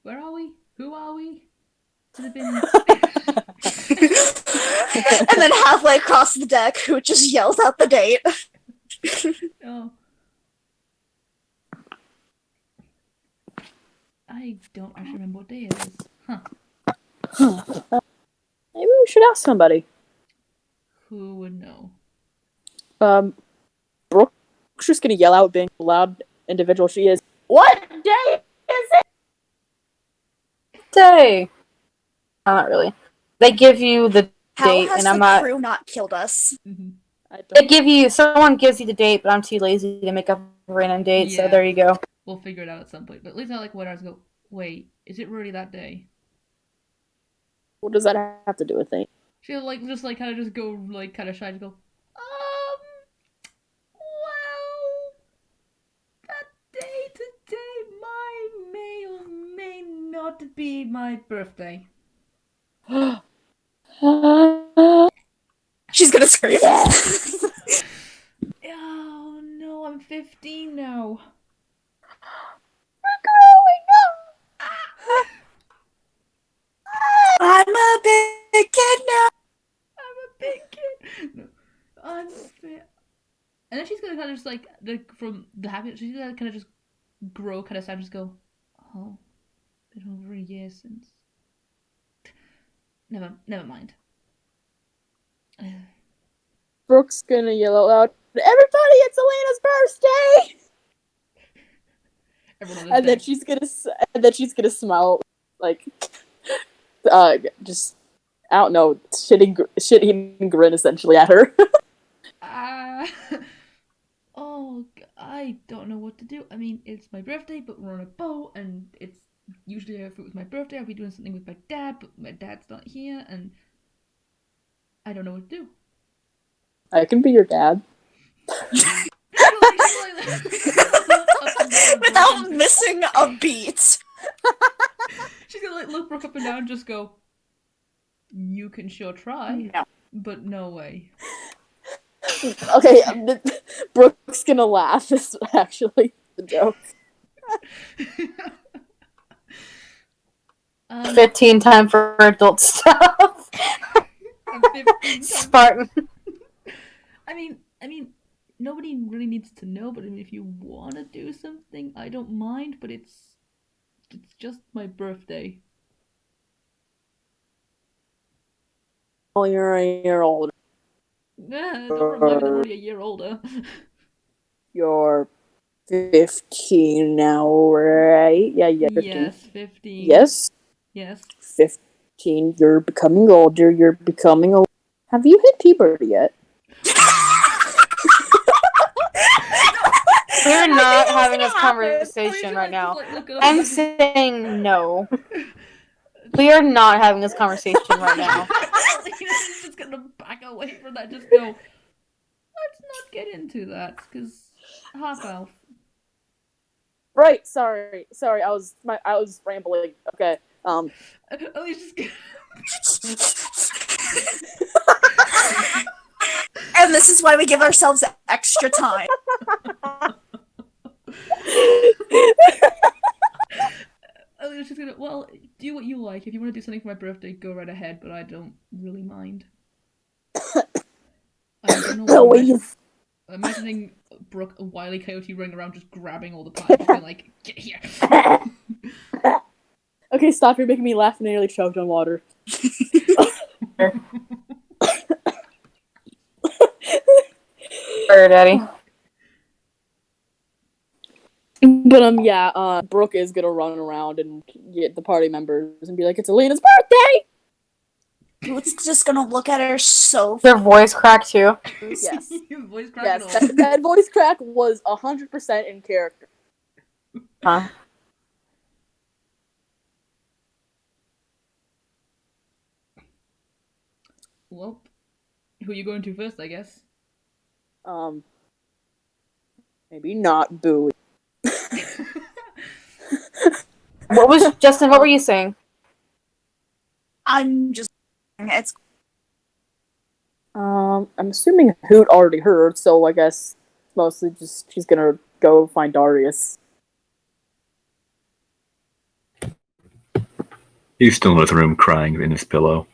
Where are we? Who are we? Has it been? And then halfway across the deck, who just yells out the date. Oh. I don't actually remember what day it is. Huh. Maybe we should ask somebody. Who would know? Brooke's just gonna yell out, being a loud individual she is. What day is it? Day. Not really. They give you the How date, has and the I'm not. crew not killed us? Mm-hmm. I don't. They give you. Someone gives you the date, but I'm too lazy to make up a random date, so Yeah. there you go. We'll figure it out at some point. But at least I like what I was go. Wait, is it really that day? What does that have to do with it? She'll like just like kind of just go like kind of shy to go. Well, that day today may or may not be my birthday. She's gonna scream. Oh no, I'm 15 now. I'm a big kid now. I'm a big kid. No, and then she's gonna kind of just like from the habit, she's gonna kind of just grow, kind of sad, just go. Oh, been over a year since. Never mind. Brooke's gonna yell out loud, "Everybody, it's Elena's birthday!" Everyone And then she's gonna smile, like, just I don't know, shit-eating grin essentially at her. Oh, I don't know what to do. I mean, it's my birthday, but we're on a boat, and it's usually if it was my birthday, I'd be doing something with my dad, but my dad's not here, and I don't know what to do. I can be your dad. Without missing a beat. She's gonna like look Brooke up and down and just go, "You can sure try, No. but no way." Okay, Brooke's gonna laugh. Is actually the joke. 15 time for adult stuff. 15 times. Spartan. I mean, nobody really needs to know. But I mean, if you want to do something, I don't mind. But it's just my birthday. Oh, you're a year older. Don't remind me that I'm already a year older. You're 15 now, right? Yeah, 15. Yes, 15. Yes, Yes. 15. You're becoming older. You're becoming older. Have you hit puberty yet? We're not it was having gonna this happen. conversation right now. Just, like, look up I'm and- saying no. We are not having this conversation right now. Alina's just gonna back away from that. Just go. Let's not get into that because half elf. Right. Sorry. I was rambling. Okay. Alina's just. And this is why we give ourselves extra time. Alina's just gonna. Well, do what you like. If you want to do something for my birthday, go right ahead. But I don't really mind. I don't know why. Please. Imagining Brooke, a wily coyote, running around just grabbing all the pies, just being like, "Get here!" Okay, stop. You're making me laugh and I nearly choked on water. Sorry, Daddy. But yeah, Brooke is gonna run around and get the party members and be like, "It's Alina's birthday!" It's just gonna look at her so. Your voice cracked too. Yes. Voice crack Yes, and all. that voice crack was 100% in character. Huh? Well, who are you going to first? I guess. Maybe not Boo. What was Justin? What were you saying? I'm just. It's I'm assuming Hoot already heard, so I guess mostly just she's gonna go find Darius. He's still in his room crying in his pillow.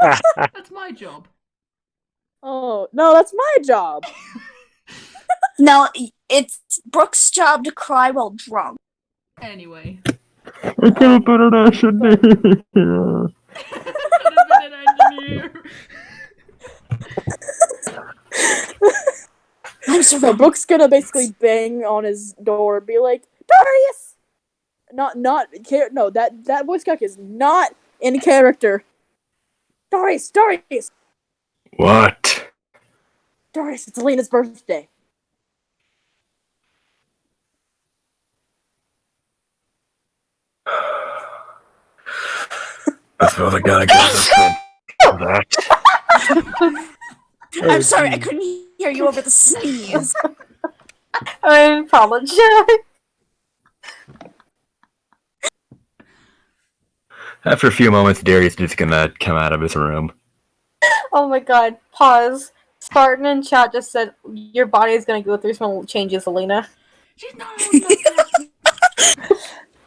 That's my job. Oh no, that's my job. no. It's Brooke's job to cry while drunk. Anyway. I could have been an engineer. Could have been an engineer. I'm So so Brooke's gonna basically bang on his door and be like, Darius! No, that voice crack is not in character. Darius! What? Darius, it's Alina's birthday. I suppose I gotta go this for that. I'm sorry, I couldn't hear you over the sneeze. I apologize. After a few moments, Darius is just gonna come out of his room. Oh my god. Pause. Spartan in chat just said your body is gonna go through some changes, Alina. She's not old enough yet.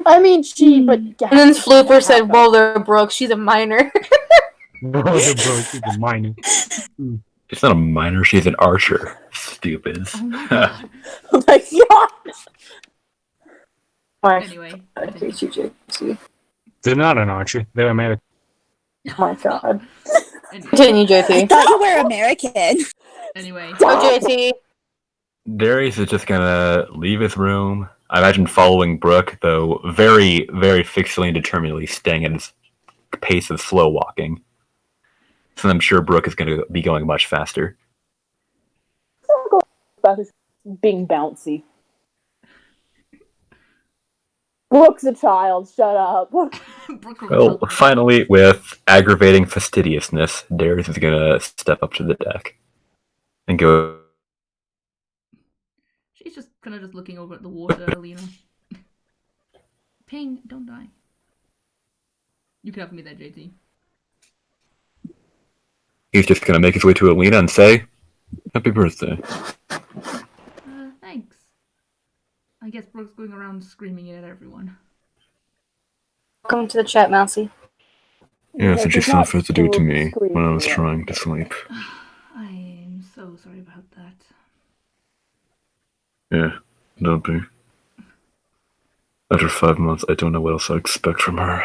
I mean, but And then Flooper said, Roller Brooke, she's a minor. Roller bro, she's a minor. She's not a minor, she's an archer. Stupids. Oh my god. Oh my god! Anyway. They're not an archer. They're American. Oh my god. Anyway. Continue, I JT. thought you were American. Anyway. Oh, JT. Darius is just gonna leave his room. I imagine following Brooke, though very, very fixedly and determinedly staying at his pace of slow walking. So I'm sure Brooke is gonna be going much faster. About his being bouncy. Brooke's a child, shut up. Well, finally, with aggravating fastidiousness, Darius is gonna step up to the deck and go. She's just kind of just looking over at the water, Alina. Ping, don't die. You can help me there, JT. He's just gonna make his way to Alina and say, "Happy birthday." Thanks. I guess Brooke's going around screaming it at everyone. Welcome to the chat, Mousy. Yeah, so she does not offered to do to me scream when I was yet. trying to sleep. I'm so sorry about that. Yeah, don't be. After 5 months, I don't know what else I expect from her.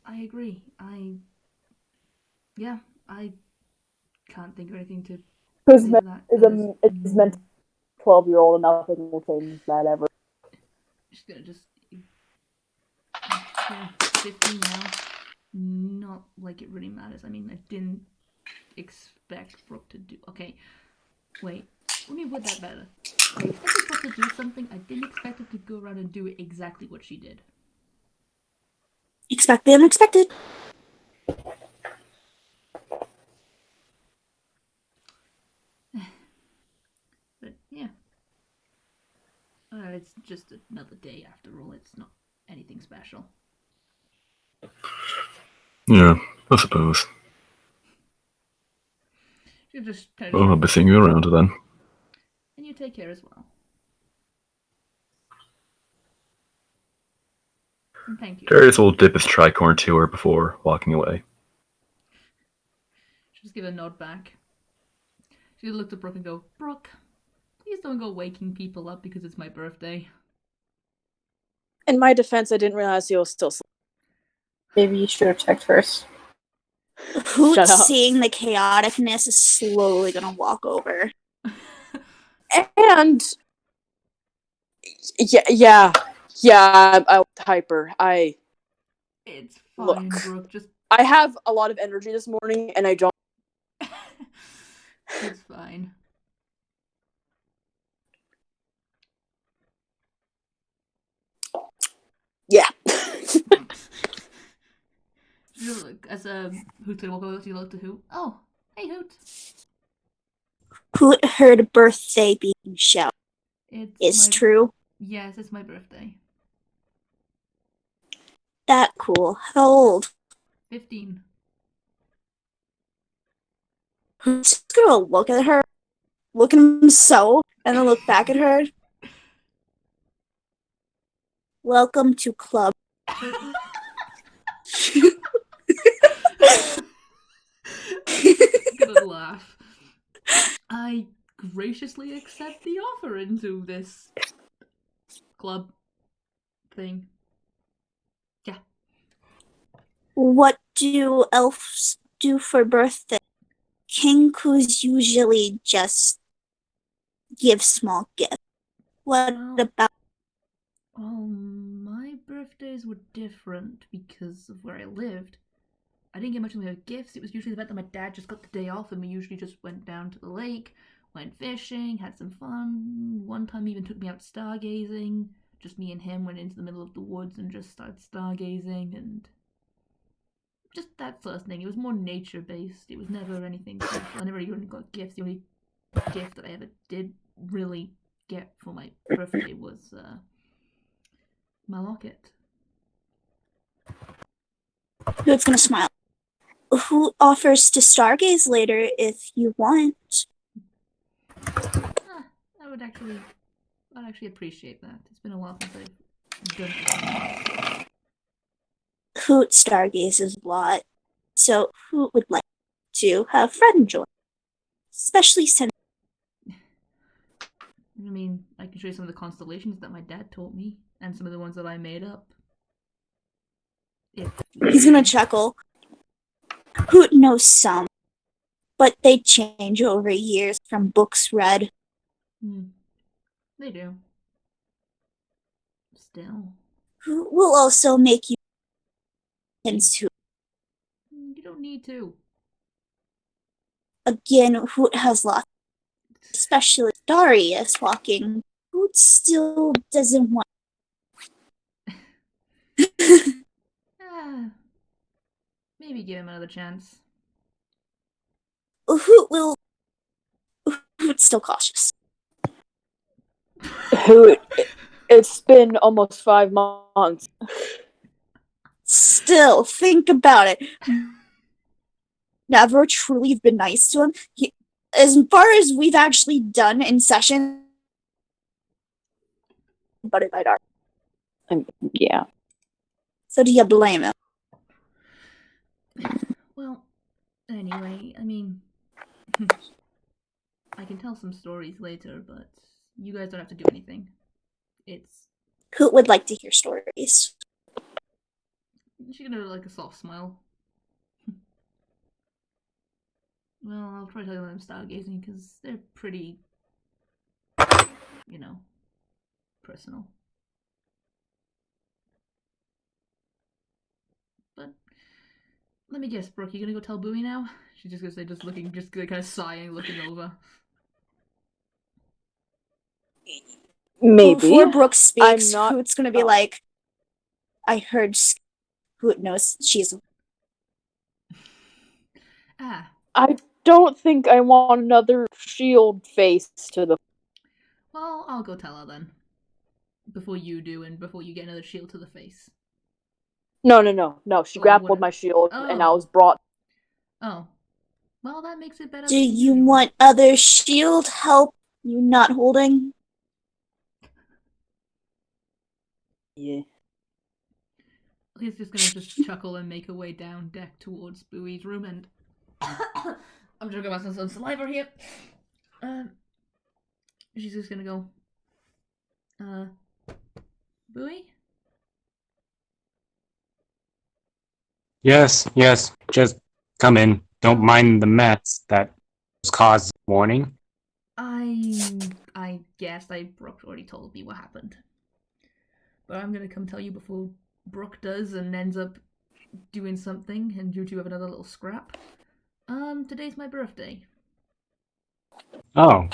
I agree. I can't think of anything to Because say to that. is meant 12-year-old and nothing will change that ever. Just gonna yeah, 15 now. Not like it really matters. I mean, I didn't expect Brooke to do. Okay, wait. Let me word that better. I expected Brooke to do something. I didn't expect her to go around and do exactly what she did. Expect the unexpected. But yeah. It's just another day after all. It's not anything special. Yeah, I suppose. You just Well, I'll be seeing you around then. And you take care as well. And thank you. Darius will dip his tricorn to her before walking away. She'll just give a nod back. She'll look to Brooke and go, Brooke, please don't go waking people up because it's my birthday. In my defense, I didn't realize he was still sleeping. Maybe you should have checked first. Hoot, Shut up. seeing the chaoticness, is slowly gonna walk over. And yeah, I'm hyper. It's fine, Look. Brooke. Just I have a lot of energy this morning, and I don't. it's fine. Yeah. Look, as Hoot's gonna walk over, you look to Hoot. Oh, hey Hoot. Hoot heard birthday being shouted. It's true. Yes, it's my birthday. That cool. How old? 15. Hoot's gonna look at her, look at him so, and then look back at her. Welcome to club. I'm gonna laugh. I graciously accept the offer into this club thing. Yeah. What do elves do for birthday? Kinkus usually just give small gifts. What Well, about my birthdays were different because of where I lived. I didn't get much in the way of gifts. It was usually the fact that my dad just got the day off and we usually just went down to the lake, went fishing, had some fun. One time he even took me out stargazing. Just me and him went into the middle of the woods and just started stargazing and just that sort of thing. It was more nature based. It was never anything special. I never even got gifts. The only gift that I ever did really get for my birthday was my locket. Hoot's gonna smile? Who offers to stargaze later if you want? I'd actually appreciate that. It's been a while since I've done it. Hoot stargazes a lot, so Hoot would like to have Fred join, especially since I mean, I can show you some of the constellations that my dad taught me, and some of the ones that I made up. he's gonna chuckle. Hoot knows some, but they change over years from books read. They do. Still. Hoot will also make you into. You don't need to. Again, Hoot has lots, especially Darius walking. Hoot still doesn't want. Maybe give him another chance. Hoot's still cautious. It's been almost 5 months. Still, think about it. Never truly been nice to him. As far as we've actually done in session, but it might are. Yeah. So do you blame him? Well, anyway, I mean, I can tell some stories later, but you guys don't have to do anything. It's. Who would like to hear stories? She's gonna like a soft smile. Well, I'll try to tell you when I'm stargazing because they're pretty, personal. But let me guess, Brooke, you gonna go tell Bowie now? She's just gonna say, just kind of sighing, looking over. Maybe. Before Brooke speaks, I'm not- Hoot's gonna be like, I heard Hoot knows she's. I don't think I want another shield face to the. Well, I'll go tell her then. Before you do, and before you get another shield to the face. No. She grappled my shield, and I was brought. Oh. Well, that makes it better. Do you want other shield help you not holding? Yeah. He's just gonna chuckle and make her way down deck towards Bowie's room, and I'm drinking myself some saliva here. She's just gonna go. Bowie? Yes. Just come in. Don't mind the mess that was caused this morning. I guess Brooke already told me what happened. But I'm gonna come tell you before Brooke does and ends up doing something and you two have another little scrap. Today's my birthday. Oh.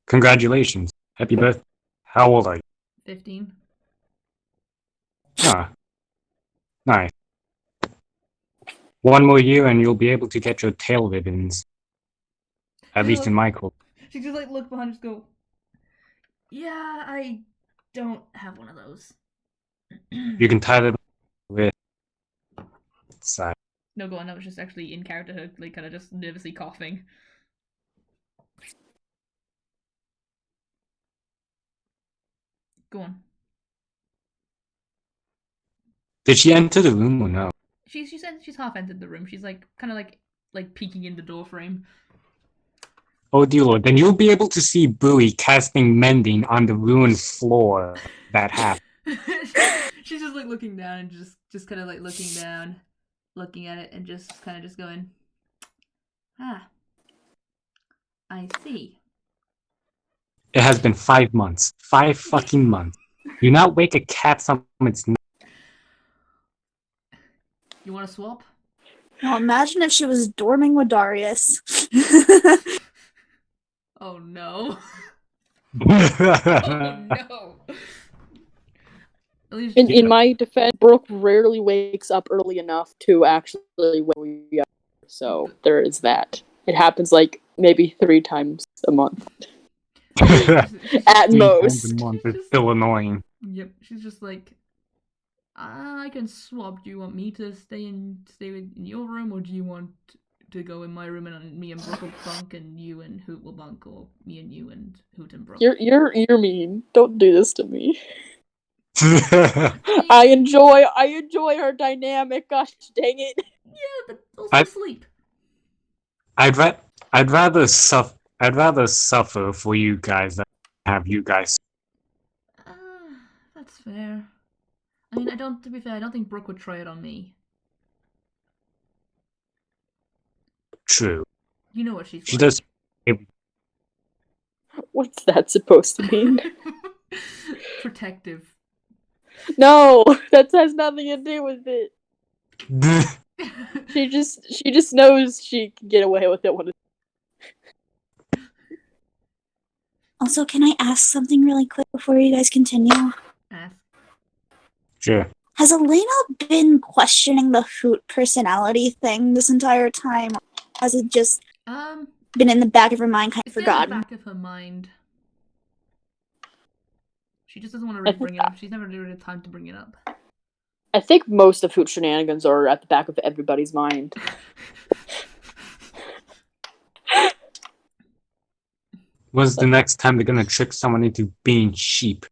Congratulations. Happy birthday. How old are you? 15. Ah. Nice. One more year and you'll be able to get your tail ribbons. At least in my culture. She just look behind and just go, yeah, I don't have one of those. You can tie them with side. No, go on, that was just actually in character, her kind of just nervously coughing. Go on. Did she enter the room or no? She said she's half entered the room. She's kind of peeking in the door frame. Oh dear lord, then you'll be able to see Bowie casting mending on the ruined floor that happened. She's just looking down and just kind of looking down, looking at it and just kind of just going, I see. It has been 5 months. 5 fucking months. Do not wake a cat from its nest. You want to swap? Now imagine if she was dorming with Darius. Oh no. Oh no. In my defense, Brooke rarely wakes up early enough to actually wake me up. So there is that. It happens maybe 3 times a month. At 3 most. times a month is still annoying. Yep, she's just I can swap. Do you want me to stay in your room, or do you want to go in my room and me and Brooke will bunk and you and Hoot will bunk, or me and you and Hoot and Brooke? You're mean. Don't do this to me. I enjoy her dynamic. Gosh dang it. Yeah, but also sleep. I'd rather suffer for you guys than have you guys. That's fair. I mean, to be fair, I don't think Brooke would try it on me. True. You know what she's She like. does. What's that supposed to mean? Protective. No, that has nothing to do with it. She just knows she can get away with it when it's... Also, can I ask something really quick before you guys continue? Ask. Sure. Has Elena been questioning the Hoot personality thing this entire time? Or has it just been in the back of her mind, kind of forgotten? In the back of her mind. She just doesn't want to really bring it up. She's never really had time to bring it up. I think most of Hoot shenanigans are at the back of everybody's mind. When's the next time they're gonna trick someone into being sheep?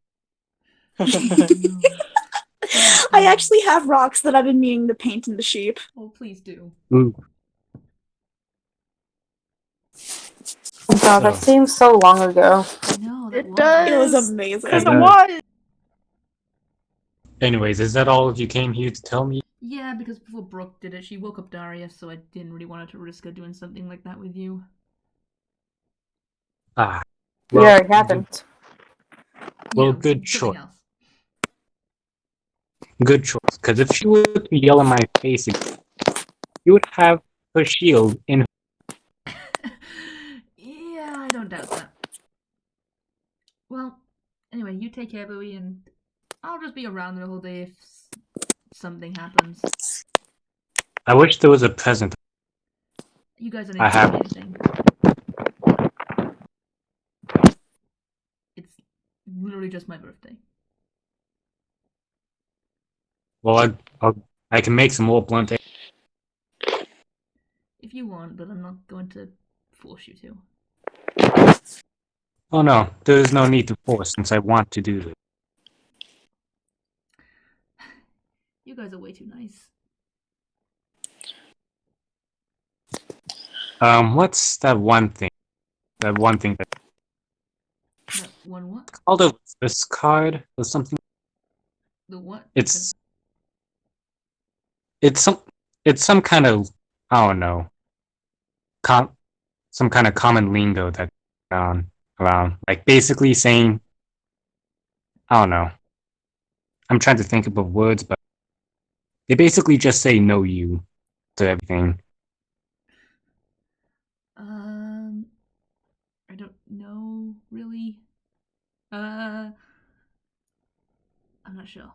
I actually have rocks that I've been meaning to paint in the sheep. Oh, please do. Ooh. God, that seems so long ago. I know, that It does. It was amazing. Because I it know. was. Anyways, is that all you came here to tell me? Yeah, because before Brooke did it, she woke up Darius, so I didn't really want her to risk her doing something like that with you. Ah. Yeah, it happened. Well, Yeah, good something choice. else. Good choice. Because if she were to yell in my face again, you would have her shield in. Yeah, I don't doubt that. Well, anyway, you take care, Bowie, and I'll just be around the whole day if something happens. I wish there was a present. You guys don't I need to have- do anything. It's literally just my birthday. Well, I can make some more blunt. If you want, but I'm not going to force you to. Oh no, there is no need to force since I want to do this. You guys are way too nice. What's that one thing? That one thing that That one what? called a this card or something. The what? It's some kind of, I don't know, some kind of common lingo that around like basically saying, I don't know. I'm trying to think of words, but they basically just say "no you" to everything. I don't know really. I'm not sure.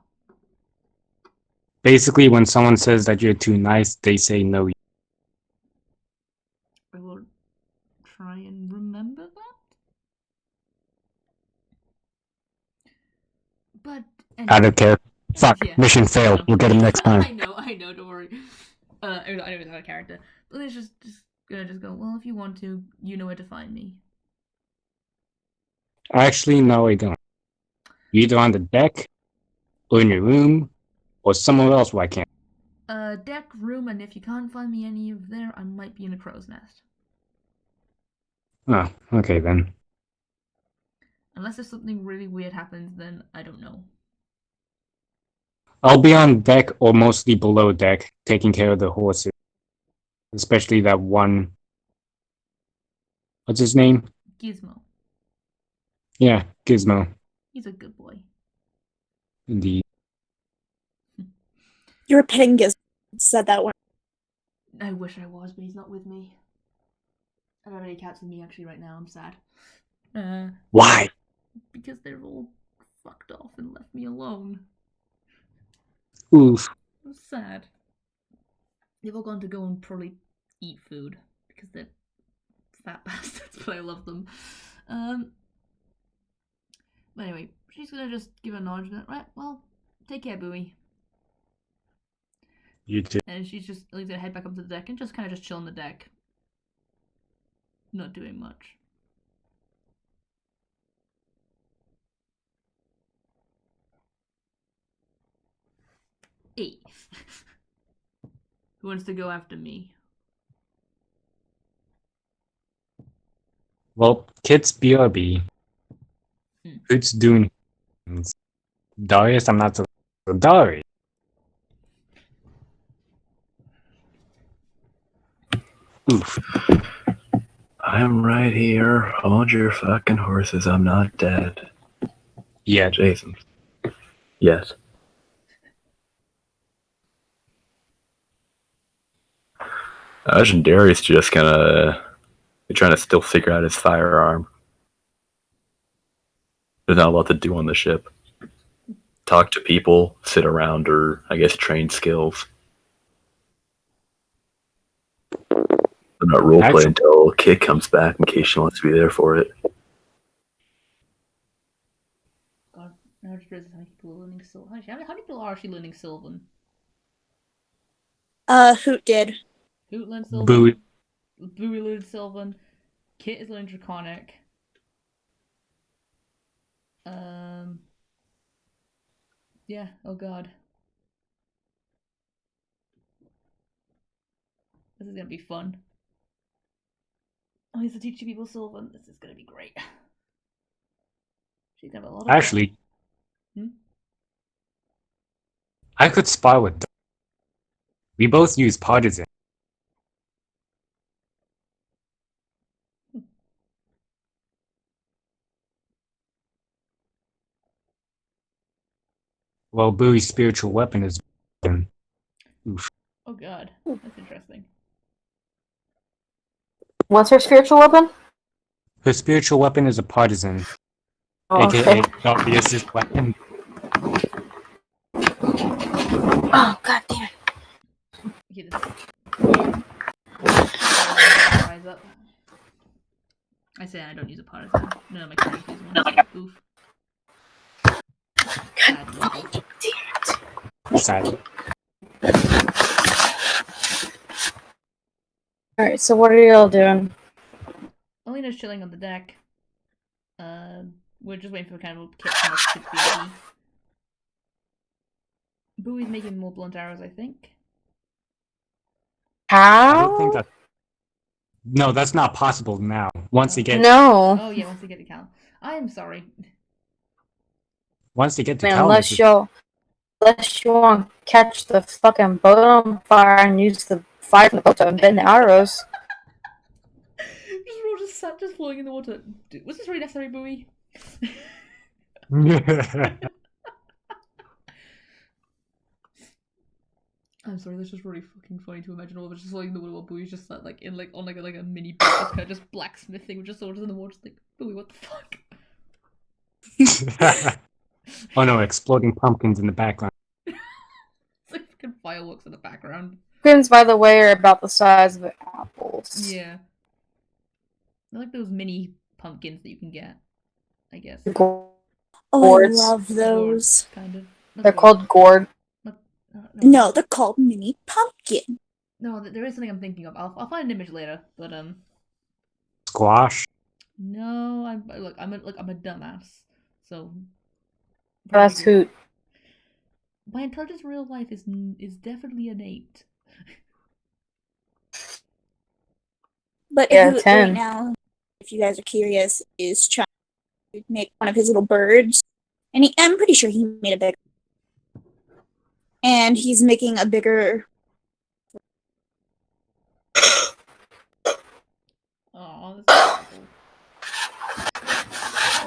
Basically, when someone says that you're too nice, they say "no you." I will try and remember that. But I anyway, don't care. Fuck. Yeah. Mission failed. We'll get him next time. I know. Don't worry. I know it's not a character, but it's just gonna just go. Well, if you want to, you know where to find me. Actually, no, I don't. Either on the deck, or in your room, or somewhere else where I can't. Deck, room, and if you can't find me any of there, I might be in a crow's nest. Oh, okay then. Unless if something really weird happens, then I don't know. I'll be on deck or mostly below deck, taking care of the horses. Especially that one. What's his name? Gizmo. Yeah, Gizmo. He's a good boy. Indeed. You're a petting giz. Said that one. I wish I was, but he's not with me. I don't have any cats with me actually right now. I'm sad. Why? Because they're all fucked off and left me alone. Oof. I'm sad. They've all gone to go and probably eat food because they're fat bastards, but I love them. But anyway, she's gonna just give a nod. Right, well, take care, Bowie. You too. And she's just gonna head back up to the deck and just kind of just chill on the deck. Not doing much. Hey. Who wants to go after me? Well, Kit's BRB. Who's doing things? Darius, I'm not so Darius. Oof. I'm right here. Hold your fucking horses. I'm not dead. Yeah. Jason. Yes. Imagine Darius just kind of trying to still figure out his firearm. There's not a lot to do on the ship. Talk to people, sit around, or I guess train skills. I'm not roleplay Actually- until Kit comes back in case she wants to be there for it. God, learning Sylvan? How many people are actually learning Sylvan? Hoot did. Hoot learned Boo. Sylvan. Bowie learned Sylvan. Kit is learning Draconic. Yeah. Oh god. This is gonna be fun. Oh, he's teaching people Sylvan. This is gonna be great. She's gonna have a lot of Actually, I could spar with them. We both use partisan. Well, Bowie's spiritual weapon is. Oof. Oh god, that's interesting. What's her spiritual weapon? Her spiritual weapon is a partisan, Oh, aka okay. obvious weapon. Oh, god damn it. Okay, this rise up. I say I don't use a partisan. No, my characters use one. So oof. God fucking damn it. Sadly. Alright, so what are y'all doing? Alina's chilling on the deck. We're just waiting for kind of Kit to come up to PvP. Bowie's making more blunt arrows, I think. I don't think How? that. No, that's not possible now. Once they get No. Oh yeah, once they get to Cal. I am sorry. once they get to Man, Calamus, unless you want to catch the fucking boat on fire and use the fire from the boat to bend the arrows. We're all just floating in the water. Was this really necessary, Bowie? I'm sorry, that's just really fucking funny to imagine all of us just floating in the water while Bowie's just sat like in on a mini boat, just kind of just blacksmithing with just swords in the water, just like Bowie, what the fuck? Oh no, exploding pumpkins in the background. It's like fucking fireworks in the background. Pumpkins, by the way, are about the size of apples. Yeah. They're like those mini pumpkins that you can get, I guess. Oh, Gourds. I love those. Gourds, kind of. Not They're gourds. called gourd. No, they're called mini pumpkin. No, there is something I'm thinking of. I'll find an image later, but Squash. no, I'm a dumbass. So That's Hoot. my intelligence in real life is definitely innate. But Yeah, Hoot 10. right now, if you guys are curious, is trying to make one of his little birds. And I'm pretty sure he made a bigger. And he's making a bigger. Oh, that's awful.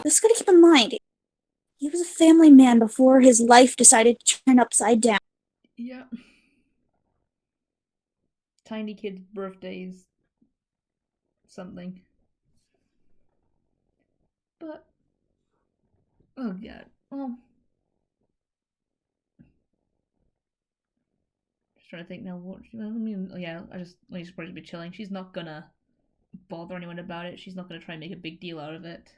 Just gotta keep in mind, he was a family man before his life decided to turn upside down. Yeah. Tiny kids' birthdays. Something. But oh god. Well, just trying to think now. What? I mean, yeah. She's probably be chilling. She's not gonna bother anyone about it. She's not gonna try and make a big deal out of it.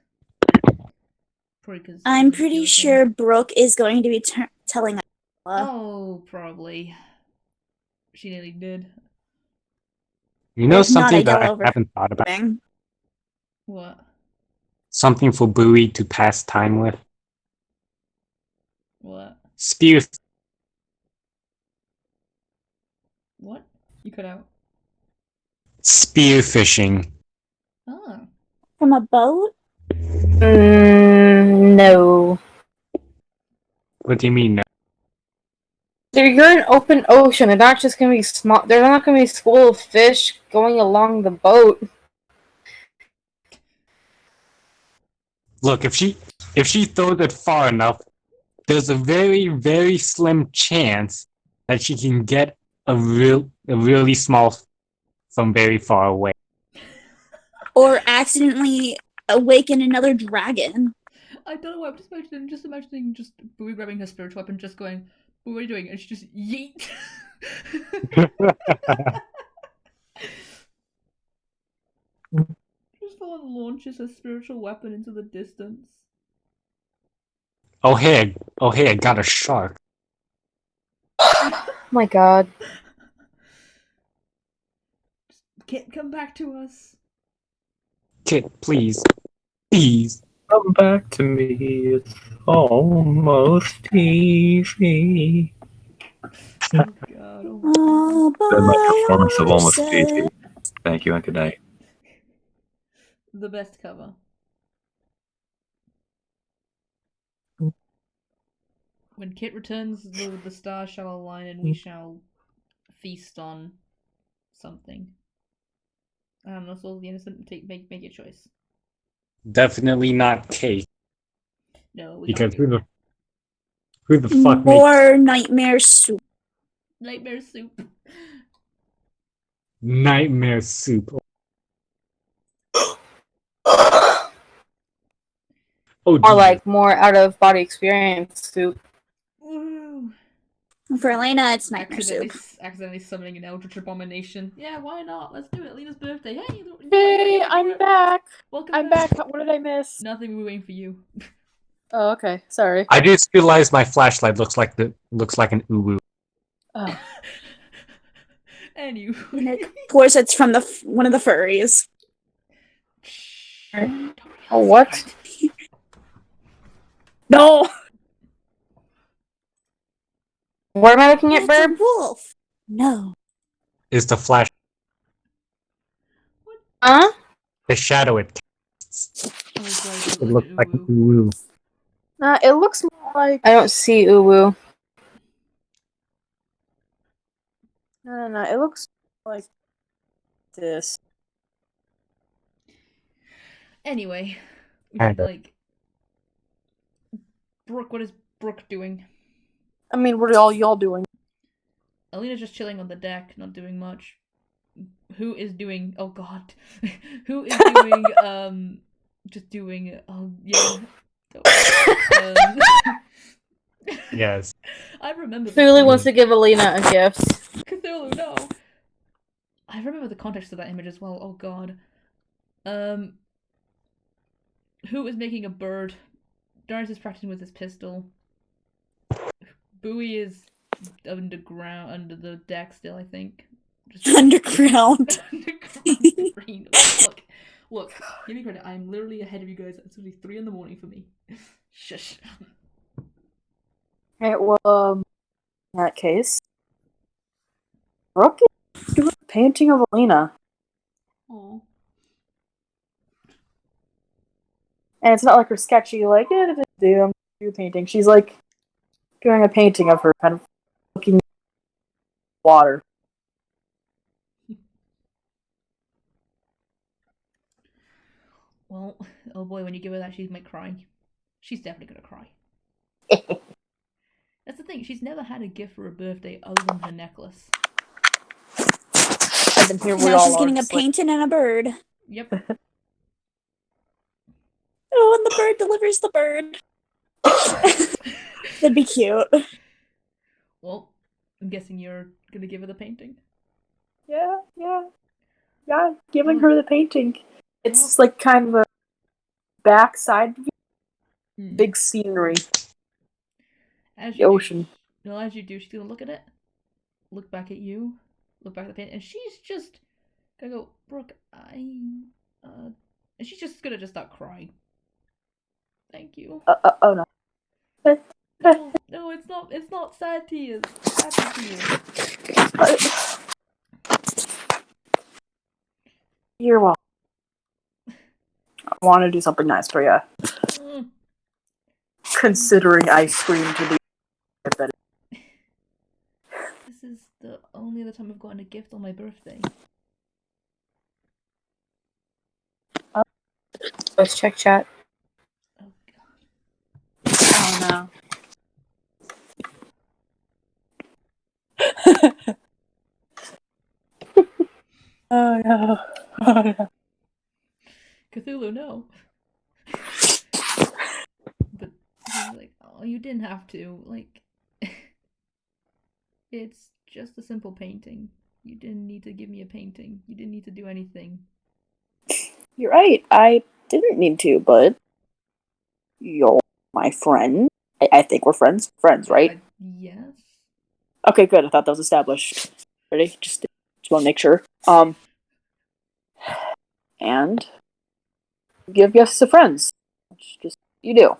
Probably because I'm pretty sure Brooke is going to be telling us. Oh, probably. She nearly did. You know If not, something that I Idella haven't thought about? What? Something for Bowie to pass time with? What? Spear. What? You cut out. Spear fishing. Oh. From a boat? No. What do you mean? No? You're in open ocean. They're not just gonna be small. They're not gonna be a school of fish going along the boat. Look, if she throws it far enough, there's a very, very slim chance that she can get a really small from very far away. Or accidentally awaken another dragon. I don't know why, I'm just imagining Bowie grabbing her spiritual weapon, just going, "What are you doing?" And she just yeet. Just full on launches her spiritual weapon into the distance. Oh hey, I got a shark. Oh my god. Kit, come back to us. Kit, please. Please. Come back to me. It's almost easy. Oh god. Oh. All That's my by performance of almost yourself. easy. Thank you and good night. The best cover. When Kit returns, the stars shall align and we shall feast on something. I don't know, souls of the innocent, make your choice. Definitely not cake. No, we Because can't do who the fuck makes More nightmare soup. nightmare soup. nightmare soup? Oh, Or like more out of body experience soup. Woo! For Elena, it's nightmare soup. Accidentally summoning an eldritch abomination. Yeah, why not? Let's do it. Lena's birthday. Hey, Hey, I'm back. Welcome I'm back. What did I miss? Nothing. We're waiting for you. Oh, okay. Sorry. I just realized my flashlight looks like an uwu. Oh. Anyway. And of course, it's from one of the furries. Oh, what? No! What am I looking at, It's a Burb? wolf! No. Is the flash Huh? the shadow it casts? Oh, God, It looks like an uwu. uwu. It looks more like. I don't see Uwu. No. It looks like this. Anyway, we Kinda. should, like, Brooke. What is Brooke doing? I mean, what are all y'all doing? Alina's just chilling on the deck, not doing much. Who is doing? Oh God, who is doing? Just doing. Oh yeah. Yes. I remember. Clearly wants to give Alina a gift. Cthulhu, no. I remember the context of that image as well. Oh God. Who is making a bird? Darius is practicing with his pistol. Bowie is underground, under the deck still, I think. Just Underground. underground. Look, give me credit. I'm literally ahead of you guys. It's only 3 a.m. for me. Shush. Okay, well, in that case, Brooke is doing a painting of Alina. Oh. And it's not like her sketchy, like, I'm do a painting. She's like doing a painting of her, kind of looking at water. Well, oh boy, when you give her that, she might cry. She's definitely gonna cry. That's the thing. She's never had a gift for her birthday other than her necklace. I've been here. We Now all she's are, getting a just like, painting and a bird. Yep. Oh, and the bird delivers the bird. That'd be cute. Well, I'm guessing you're gonna give her the painting. Yeah, giving her the painting. It's like kind of a backside view, big scenery, As the you ocean. as you do, she's gonna look at it, look back at you, look back at the painting, and she's just gonna go, Brooke, and she's just gonna start crying. Thank you. Oh no. No, it's not. It's not sad tears. Happy tears. You're welcome. I want to do something nice for you. Considering ice cream to be better. This is the only other time I've gotten a gift on my birthday. Let's check chat. Oh God. Oh no. Oh no. Oh no. Cthulhu, no. But he's like, oh, you didn't have to. Like, it's just a simple painting. You didn't need to give me a painting. You didn't need to do anything. You're right. I didn't need to, but you're my friend. I think we're friends. Friends, right? Yes. Okay, good. I thought that was established. Ready? Just want to make sure. And give gifts to friends. It's just you do.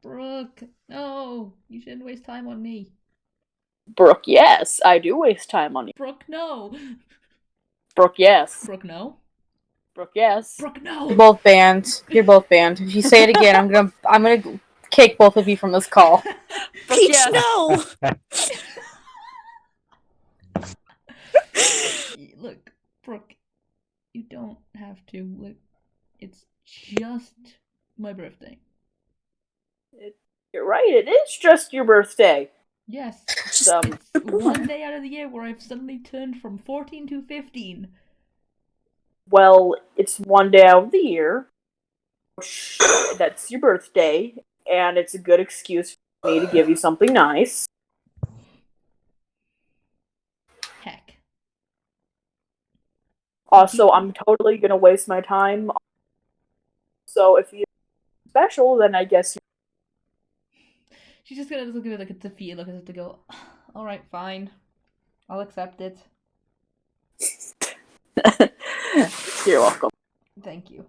Brooke, no, you shouldn't waste time on me. Brooke, yes, I do waste time on you. Brooke, no. Brooke, yes. Brooke, no. Brooke, yes. Brooke, no. You're both banned. You're both banned. If you say it again, I'm gonna kick both of you from this call. Brooke, Peach, yes. no! Look, Brooke, you don't have to. Look, it's just my birthday. You're right. It is just your birthday. Yes, Just it's you're born. one day out of the year where I've suddenly turned from 14 to 15. Well, it's one day out of the year. That's your birthday, and it's a good excuse for me to give you something nice. Heck. Also, I'm totally gonna waste my time. So if you're special, then I guess She's just gonna look at it like a defeated look at it to go, alright, fine. I'll accept it. you're welcome. Thank you.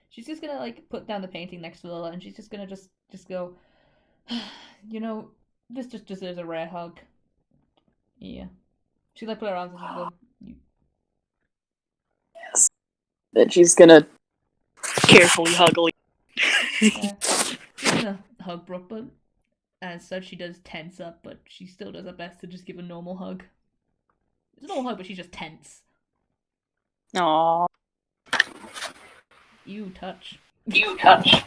She's just gonna like put down the painting next to Lila and she's just gonna just go, you know, this just deserves a rare hug. Yeah. She like put her arms and just go, Yes. Then she's gonna carefully hug Lee. yeah. She's gonna hug Brooke, but as such she does tense up, but she still does her best to just give a normal hug. It's a normal hug, but she's just tense. Aww. You touch. You touch.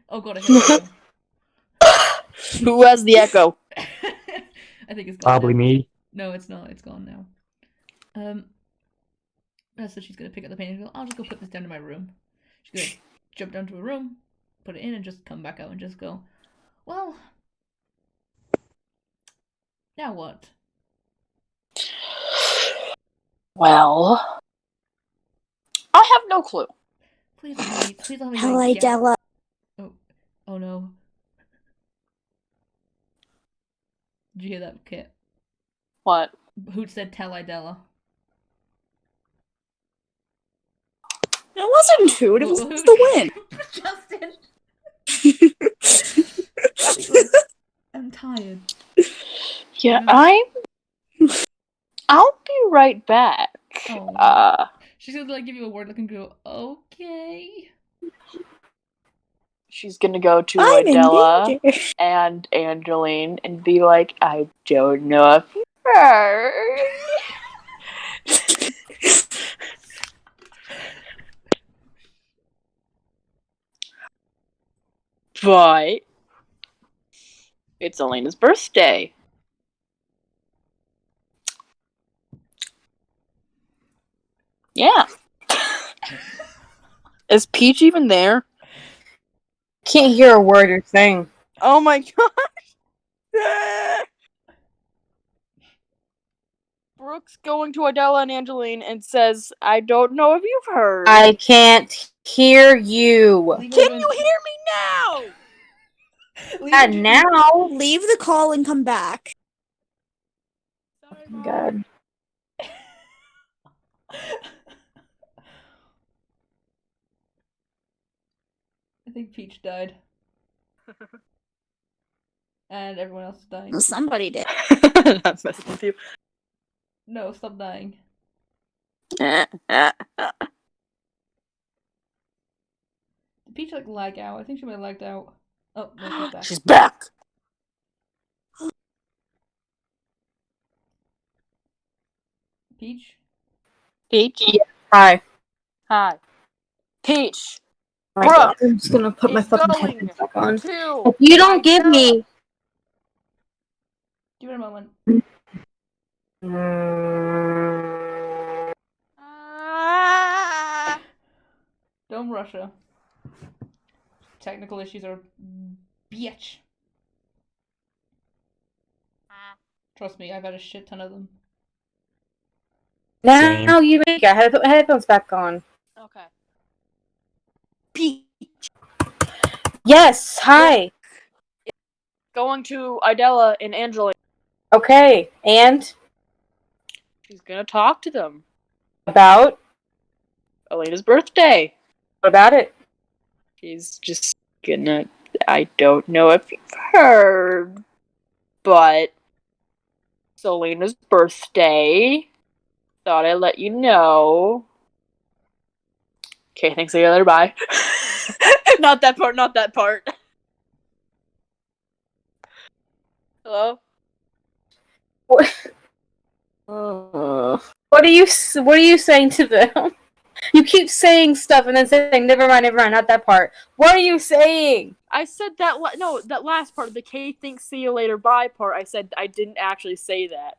Oh god, I hit Who has the echo? I think it's gone. Probably now. me. No, it's not. It's gone now. So she's gonna pick up the painting and go, I'll just go put this down in my room. She's gonna jump down to her room, put it in, and just come back out and just go, well, now what? Well, I have no clue. Please don't let me Hello, like, Della. Oh no. Did you hear that, Kit? What? Hoot said tell Idella. It wasn't food, it was the wind. Justin! I'm tired. Yeah, I'll be right back. Oh. She's gonna like give you a word look and go, okay. She's gonna go to I'm in Adela danger. and Angeline and be like, I don't know if you heard. But it's Elena's birthday. Yeah. Is Peach even there? Can't hear a word you're saying. Oh my gosh. Brooke's going to Adela and Angeline and says, I don't know if you've heard. I can't hear you. Can you hear me now? And now. Leave the call and come back. Sorry, Oh, Mom. God. I think Peach died. And everyone else is dying. Somebody did. I'm messing with you. No, stop dying. Eh. Did Peach like lag out? I think she might have lagged out. Oh, no, she's back. She's back. Peach? Peach? Yeah. Hi. Hi. Peach. Oh my God. Brooke I'm just gonna put my is fucking going headphones back on. to If you don't give Idella. me. Give it a moment. Don't rush her. Technical issues are bitch. Trust me, I've had a shit ton of them. Now you make it. I had to put my headphones back on. Okay. Peach. Yes, hi. Going to Idella and Angela. Okay, and She's gonna talk to them. about? Elena's birthday. What about it? She's just gonna. I don't know if you've heard, but it's Elena's birthday. Thought I'd let you know. Okay, thanks. See you later. Bye. Not that part. Not that part. Hello. What are you saying to them? You keep saying stuff and then saying never mind, not that part. What are you saying? I said that. That last part of the K thinks see you later. Bye part. I said I didn't actually say that.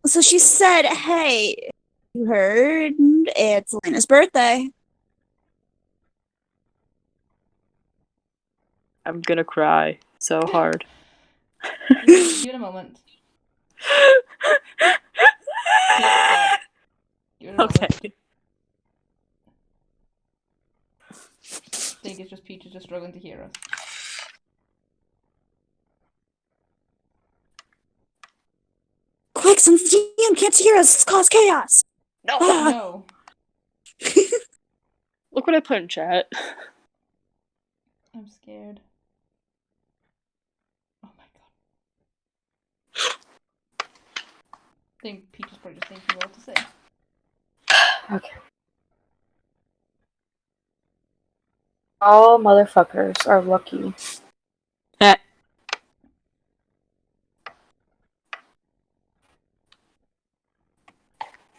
So she said, "Hey, you heard? It's Elena's birthday." I'm gonna cry so hard. Give it a moment. Please stop. Give it a moment. Okay. I think it's just Peach is just struggling to hear us. Quick, some DM can't hear us. It's cause chaos. No. No. Look what I put in chat. I'm scared. Oh my god. I think Peach is probably just thinking what to say. Okay. All motherfuckers are lucky.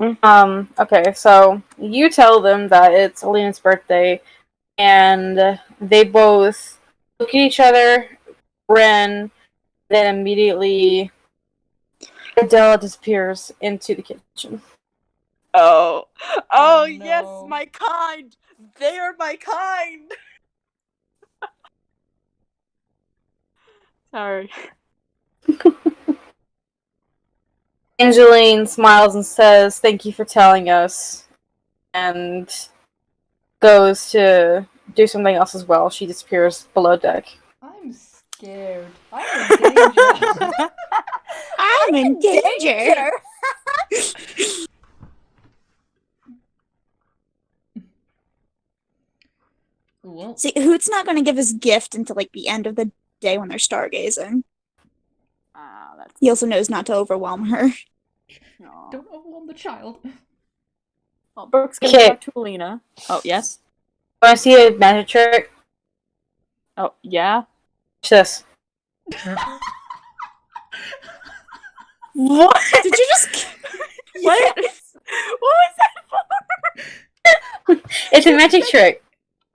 Okay, so you tell them that it's Alina's birthday, and they both look at each other, grin, then immediately Adela disappears into the kitchen. Oh Oh, yes, no. my kind. They are my kind. Sorry. Angeline smiles and says, "Thank you for telling us," and goes to do something else as well. She disappears below deck. I'm scared. I'm in danger. I'm in danger. Well, See, Hoot's not going to give his gift until like the end of the day when they're stargazing. That's He also knows not to overwhelm her. no. don't overwhelm the child. Well, Brooke's gonna Okay. talk to Alina. Oh yes. Want to see a magic trick? Oh yeah. Watch this. What Did you just? What? What was that? It's a magic trick.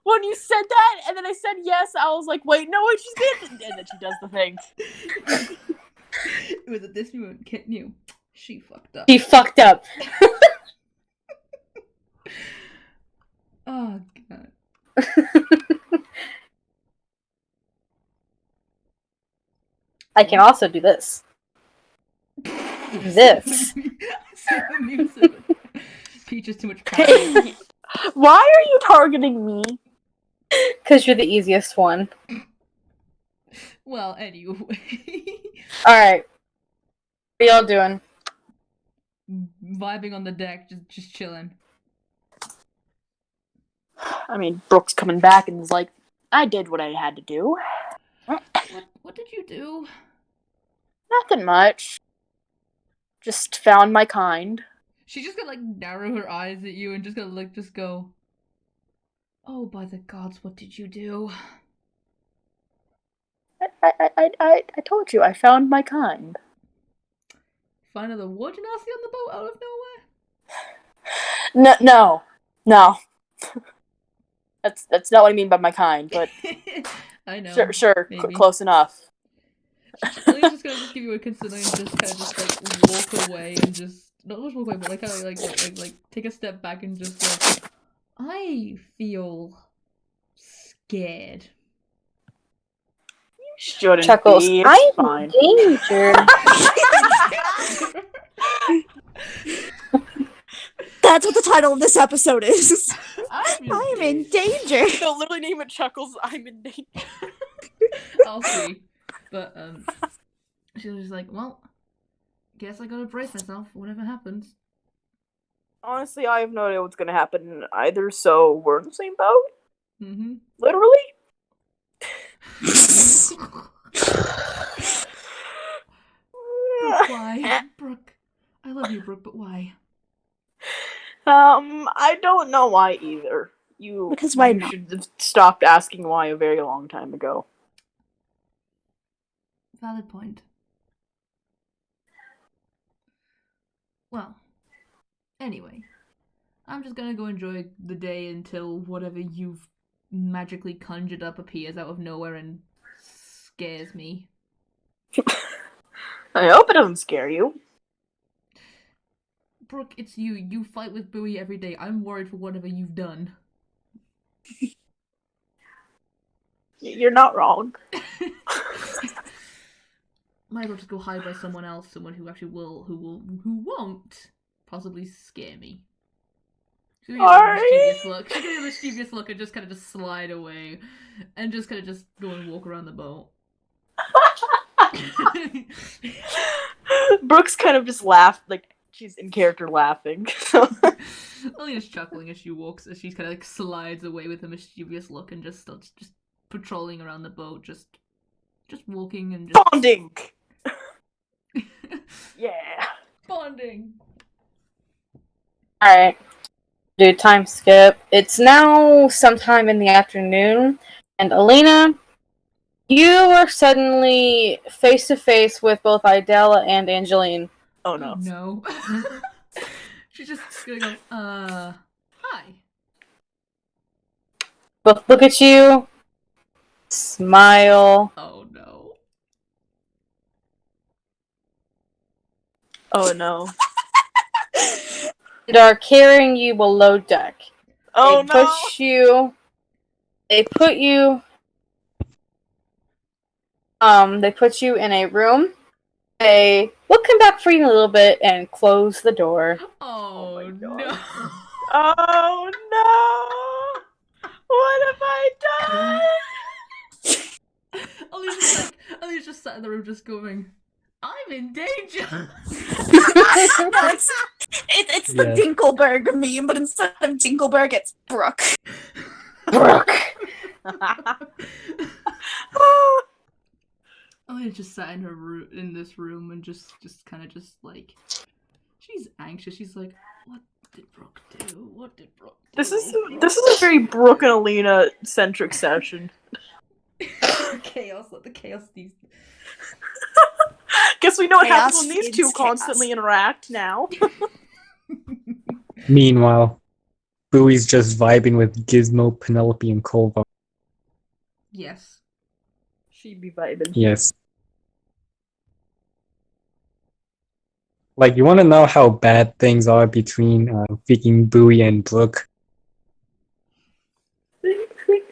When you said that, and then I said yes, I was like, wait, no, what she's gonna. And then she does the thing. It was at this moment Kit knew. She fucked up. She fucked up. Oh god. I can also do this. This. So amusing. Peach is too much power. Hey, why are you targeting me? Because you're the easiest one. Well, anyway. Alright. What are y'all doing? Vibing on the deck, just chilling. I mean, Brooke's coming back and is like, I did what I had to do. What did you do? Nothing much. Just found my kind. She's just gonna like narrow her eyes at you and just gonna like just go, "Oh, by the gods, what did you do?" I told you, I found my kind. Find another what genasi on the boat out of nowhere? No. That's not what I mean by my kind, but I know. sure, maybe. close enough. Lily's just gonna give you a consider and just kind of just like walk away and just not just walk away, but like kind of like take a step back and just go. I feel scared. You shouldn't Chuckles. be. It's I'm fine. in danger. That's what the title of this episode is. I'm in danger. They'll literally name it Chuckles. I'm in danger. I'll see. But she was just like, well, guess I gotta brace myself for whatever happens. Honestly, I have no idea what's gonna happen either, so we're in the same boat. Mm-hmm. Literally. Brooke, why? Brooke. I love you, Brooke, but why? I don't know why either. Because why you not? should have stopped asking why a very long time ago. Valid point. Well, anyway, I'm just gonna go enjoy the day until whatever you've magically conjured up appears out of nowhere and scares me. I hope it doesn't scare you. Brooke, it's you. You fight with Bowie every day. I'm worried for whatever you've done. You're not wrong. Might as well just go hide by someone else, someone who actually who won't possibly scare me. She's gonna give a mischievous look. She's gonna give a mischievous look and just kind of just slide away, and just kind of just go and walk around the boat. Brooke's kind of just laughed, like she's in character laughing. Alina's chuckling as she walks, as she kind of like slides away with a mischievous look and just starts just patrolling around the boat, just walking and just Bonding. Yeah. bonding. Alright. Do time skip. It's now sometime in the afternoon, and Alina, you are suddenly face to face with both Idella and Angeline. Oh no. No. She's just gonna go, hi. Both look at you, smile. Oh no. Oh no. And are carrying you below deck. Oh They no. They put you in a room. We'll come back for you in a little bit and close the door. Oh, my God. no. Oh no. What have I done? Ollie's just sat in the room just going, I'm in danger. No, it's the Yeah. Dinkelberg meme, but instead of Dinkelberg, it's Brooke. Brooke. Ollie just sat in her room in this room and just kind of just like she's anxious. She's like, "What did Brooke do? What did Brooke do?" This is a very Brooke and Alina centric session. Chaos. Let the chaos these. Guess we know what happens Chaos when these feeds two chaos. constantly interact now. Meanwhile, Bowie's just vibing with Gizmo, Penelope, and Kolva. Yes. She'd be vibing. Yes. Like, you want to know how bad things are between freaking Bowie and Brooke?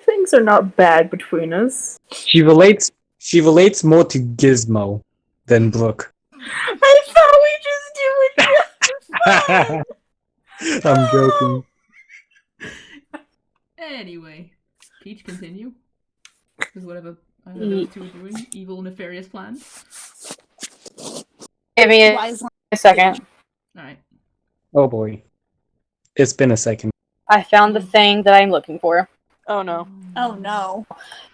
Things are not bad between us. She relates more to Gizmo than Brooke. I thought we just do it. I'm joking. Anyway, Peach, continue. Because whatever those two are doing, evil, nefarious plans. Give me a second. Alright. Oh boy. It's been a second. I found the thing that I'm looking for. Oh no. Oh no.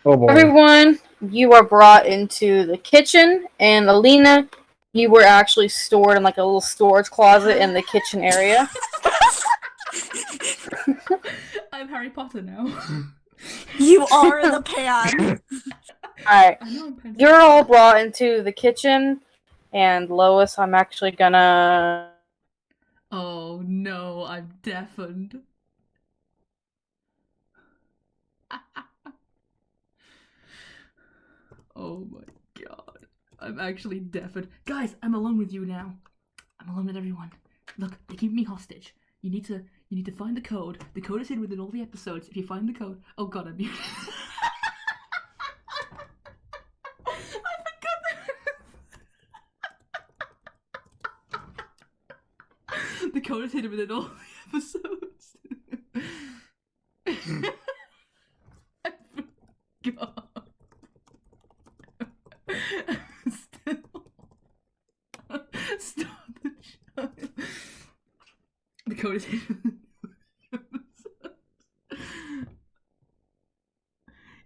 Oh boy. Everyone, you are brought into the kitchen, and Alina, you were actually stored in like a little storage closet in the kitchen area. I'm Harry Potter now. You are the pan. Alright. I know I'm Pen- You're all brought into the kitchen, and Lois, I'm actually gonna... Oh no, I'm deafened. Oh my god. I'm actually deafened. Guys, I'm alone with you now. I'm alone with everyone. Look, they keep me hostage. You need to find the code. The code is hidden within all the episodes. If you find the code... Oh god, I'm muted. I forgot that. The code is hidden within all the episodes. code is hidden.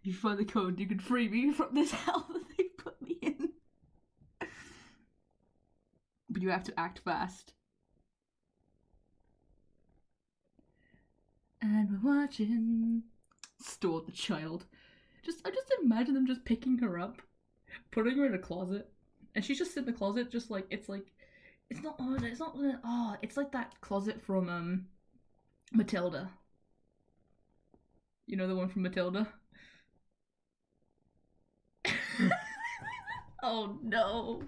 You find the code, you can free me from this hell that they put me in. But you have to act fast. And we're watching. Store the child. I just imagine them just picking her up, putting her in a closet, and she's just in the closet, just like it's like it's like that closet from Matilda. You know the one from Matilda? Oh no.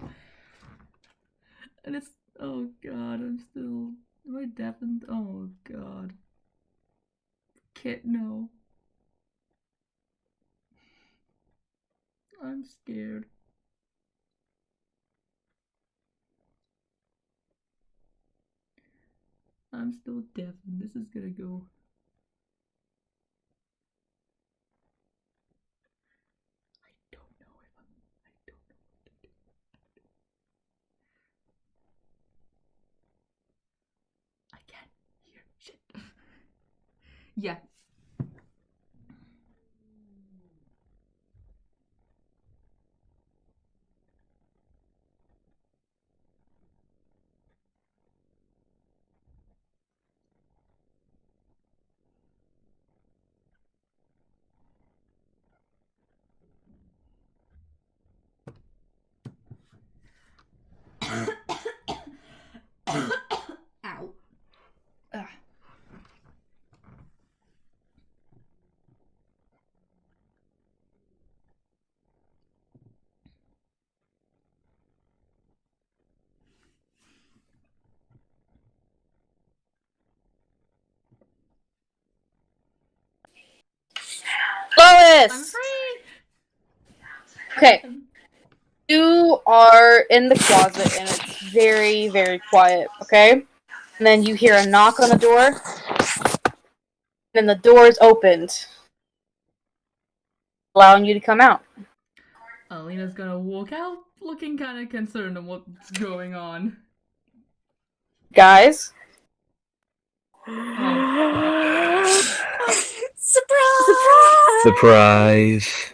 And it's oh god, am I deafened? Oh god. Kit, no. I'm scared. I'm still deaf and this is gonna go. I don't know what to do. I can't hear shit. Yeah. Ow. Ugh. I'm Lois! free! Okay. You are in the closet and it's very, very quiet, okay? And then you hear a knock on the door. And the door is opened, allowing you to come out. Alina's gonna walk out looking kind of concerned on what's going on. Guys? Oh. Surprise! Surprise.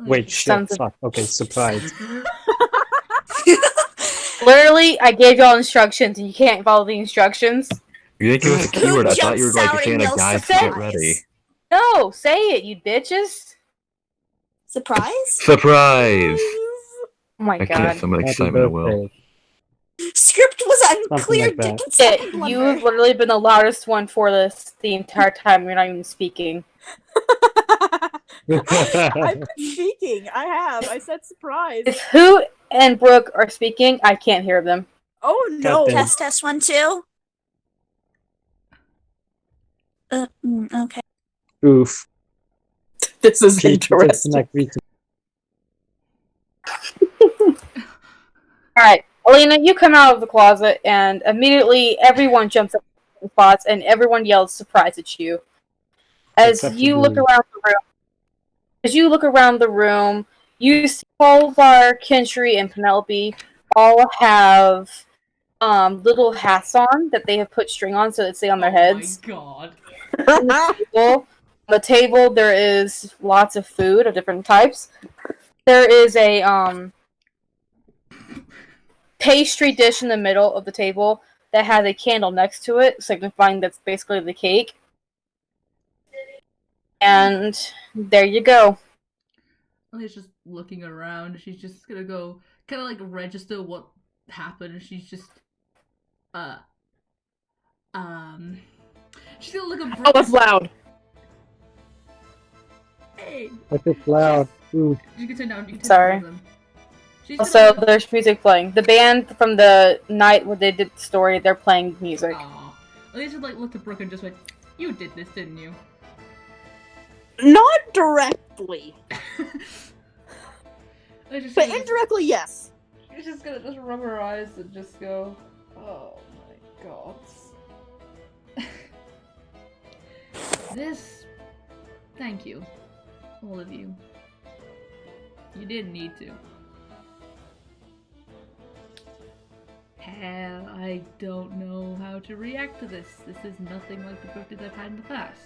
Wait, shit, Sounds- fuck. Okay, surprise. Literally, I gave y'all instructions and you can't follow the instructions. You didn't give us a keyword. I thought you were jumps out like saying and a yells guide to surprise? get ready. No, say it, you bitches. Surprise? Surprise! Oh my I can't god. summon Happy excitement at will. birthday. Script was unclear. like that. Dickin's Shit, second you've blunder. literally been the loudest one for this the entire time. You're not even speaking. I've been speaking. I have. I said surprise. If Who and Brooke are speaking, I can't hear them. Oh no. Goddamn. Test 1 2. Okay. Oof. This is Please interesting. disconnect me. Alright, Alina, you come out of the closet and immediately everyone jumps up in spots and everyone yells surprise at you. As Except you for look Blue. around the room, you see Polvar, Kintry, and Penelope all have little hats on that they have put string on so that stay on their heads. Oh my god. On the table there is lots of food of different types. There is a pastry dish in the middle of the table that has a candle next to it, signifying that's basically the cake. And there you go. Alina's just looking around. She's just gonna go kind of like register what happened. And she's just she's gonna look at Brooke. Oh, that's loud. Hey. If it's loud. Ooh. You can turn down. You can turn Sorry. down them. She's Also, gonna- there's music playing. The band from the night where they did the story, they're playing music. Aw. Alina just like looked at Brooke and just went, "You did this, didn't you?" Not directly, Alina's just but gonna- indirectly, yes. She's just gonna just rub her eyes and just go, "Oh my god." This. Thank you, all of you. You didn't need to. Well, I don't know how to react to this. This is nothing like the birthdays I've had in the past.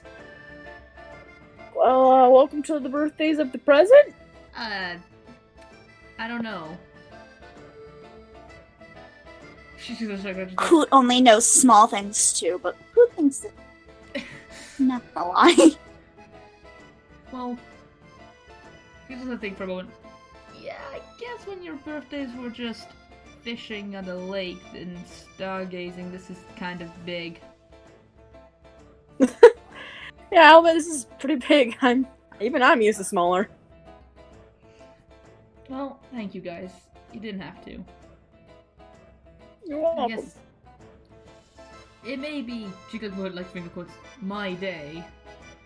Well, welcome to the birthdays of the present. I don't know. She's just like, Hoot only knows small things too, but who thinks it? Not gonna lie. well, here's the thing for a moment. Yeah, I guess when your birthdays were just fishing at a lake and stargazing, this is kind of big. Yeah, I'll bet this is pretty big. I'm used to smaller. Well, thank you guys. You didn't have to. You're I welcome. guess it may be, she could put like finger quotes, my day,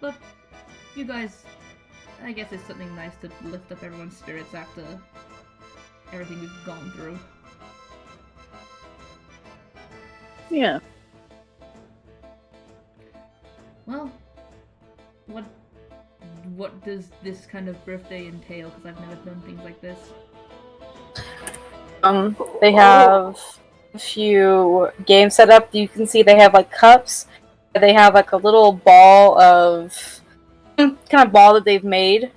but you guys, I guess it's something nice to lift up everyone's spirits after everything we've gone through. Yeah. Well, what does this kind of birthday entail? Because I've never done things like this. They have a few games set up. You can see they have like cups. They have like a little ball of kind of ball that they've made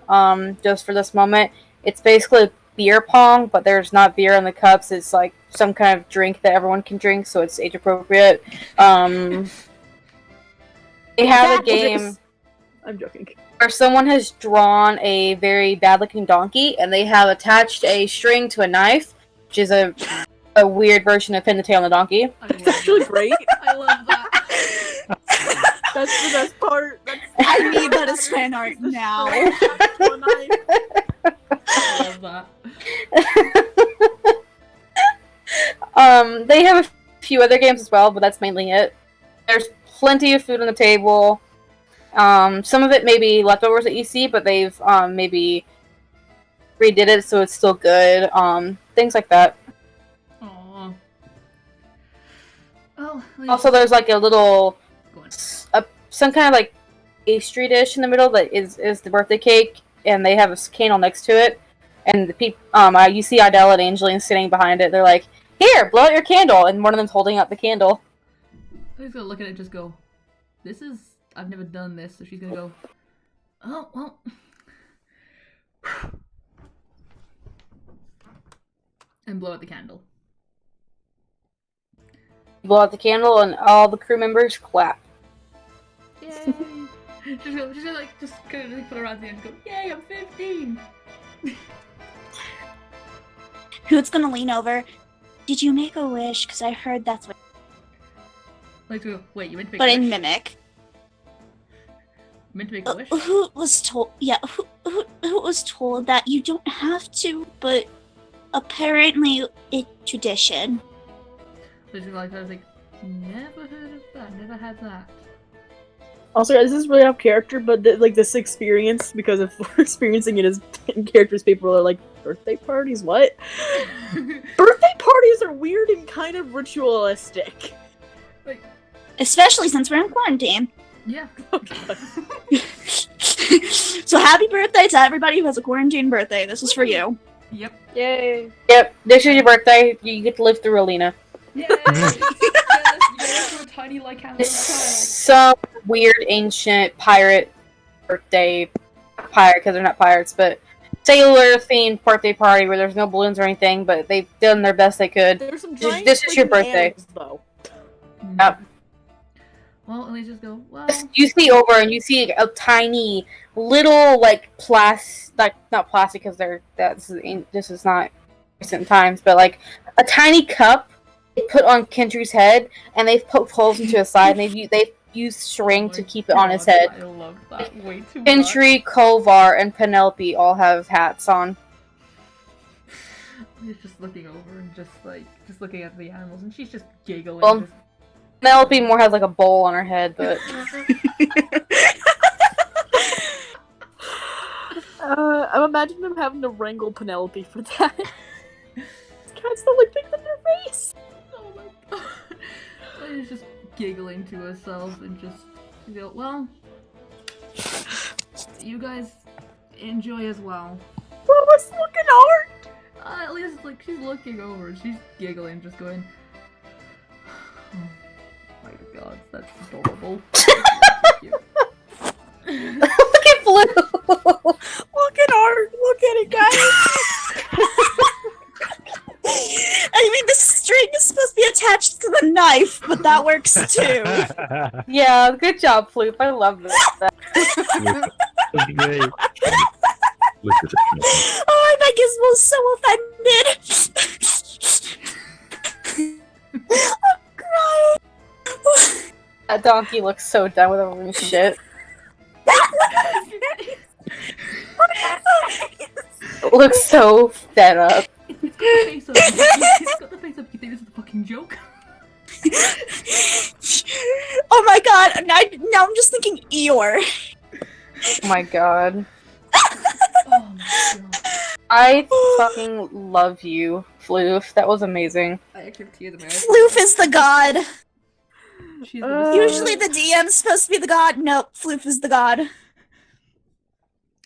just for this moment. It's basically beer pong, but there's not beer in the cups. It's like some kind of drink that everyone can drink, so it's age appropriate. They have a game I'm joking. where someone has drawn a very bad-looking donkey, and they have attached a string to a knife, which is a weird version of pin the tail on the donkey. It's actually great. I love that. That's the best part. I need that as fan art now. I love that. They have a few other games as well, but that's mainly it. There's plenty of food on the table. Some of it may be leftovers that you see, but they've maybe redid it so it's still good. Things like that. Aww. Oh, Also, there's like a little, go on. some kind of like pastry dish in the middle that is the birthday cake, and they have a candle next to it. And the you see Idella and Angeline sitting behind it. They're like, "Here, blow out your candle," and one of them's holding up the candle. I'm just gonna look at it and just go, I've never done this, so she's gonna go, oh, well. And blow out the candle. Blow out the candle, and all the crew members clap. Yay! She's gonna like, just kind of like, put her around the end and go, yay, I'm 15! Hoot's gonna lean over. Did you make a wish? Because I heard that's what. Like, wait, you meant to make But a in wish? mimic. You meant to make a wish? Hoot was told. Yeah, Hoot was told that you don't have to, but apparently it's tradition. I was like, never heard of that, never had that. Also, guys, this is really off character, but this experience, because if we're experiencing it as in characters, people are like, birthday parties? What? Birthday parties are weird and kind of ritualistic. Like, Especially since we're in quarantine. yeah. So happy birthday to everybody who has a quarantine birthday. This is for you. Yep. Yay. Yep, this is your birthday. You get to live through Alina. Yay! Yes, you get to a tiny like It's child. some weird ancient pirate birthday. Pirate, because they're not pirates, but sailor themed birthday party where there's no balloons or anything, but they've done their best they could. There's some This giant is your freaking birthday. animals, though. Yep. Well, and they just go, well. You see over and you see a tiny little like not plastic because this is not recent times, but like a tiny cup they put on Kendry's head, and they've poked holes into his side, and they've used string to keep it on his head. I love that way too much. Kendry, Kovar, and Penelope all have hats on. He's just looking over and just looking at the animals, and she's just giggling. Well, Penelope more has like a bowl on her head, but I'm imagining them having to wrangle Penelope for that. Cats don't like things in their face. Oh my god. She's just giggling to herself and just go, well, you guys enjoy as well. What was looking hard? At least like she's looking over and she's giggling, just going, god, that's adorable. Look at Blue! Look at art. Look at it, guys. I mean, the string is supposed to be attached to the knife, but that works too. Yeah, good job, Floop. I love that. Great. Look at the tree. Oh, I bet Gizmo's so offended. I'm crying. That donkey looks so done with her own shit. Looks so fed up. It's got the face up. You think this is a fucking joke? Oh my god, now I'm just thinking Eeyore. Oh my god. Oh my god. I fucking love you, Floof. That was amazing. I actually have tears in my eyes. Floof is the god. She's the Usually the DM's supposed to be the god. Nope, Floof is the god.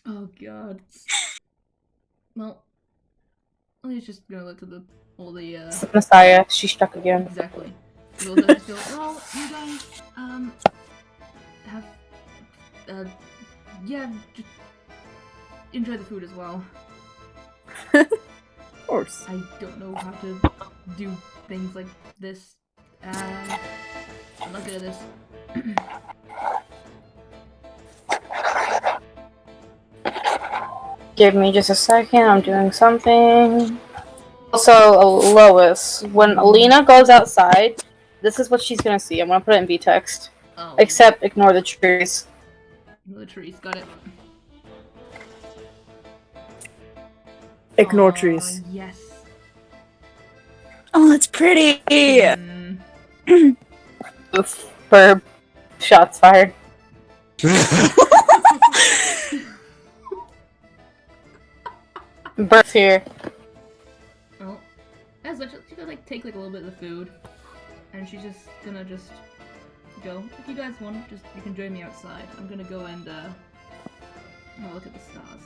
Oh god. Well, let's just go to all the Messiah, she struck again. exactly. We'll just go, well, you guys have yeah, just enjoy the food as well. Of course. I don't know how to do things like this. I'm not good at this. Give me just a second, I'm doing something. Also, Lois, when Alina goes outside, this is what she's gonna see. I'm gonna put it in V-text. Oh, Except ignore the trees. the trees, got it. Ignore Aw, trees. Yes. Oh, that's pretty. Mm. Oof. Burb. Shots fired. Burp here. Well, as such, she's gonna like take like a little bit of the food, and she's just gonna go. If you guys want, you can join me outside. I'm gonna go and have a look at the stars,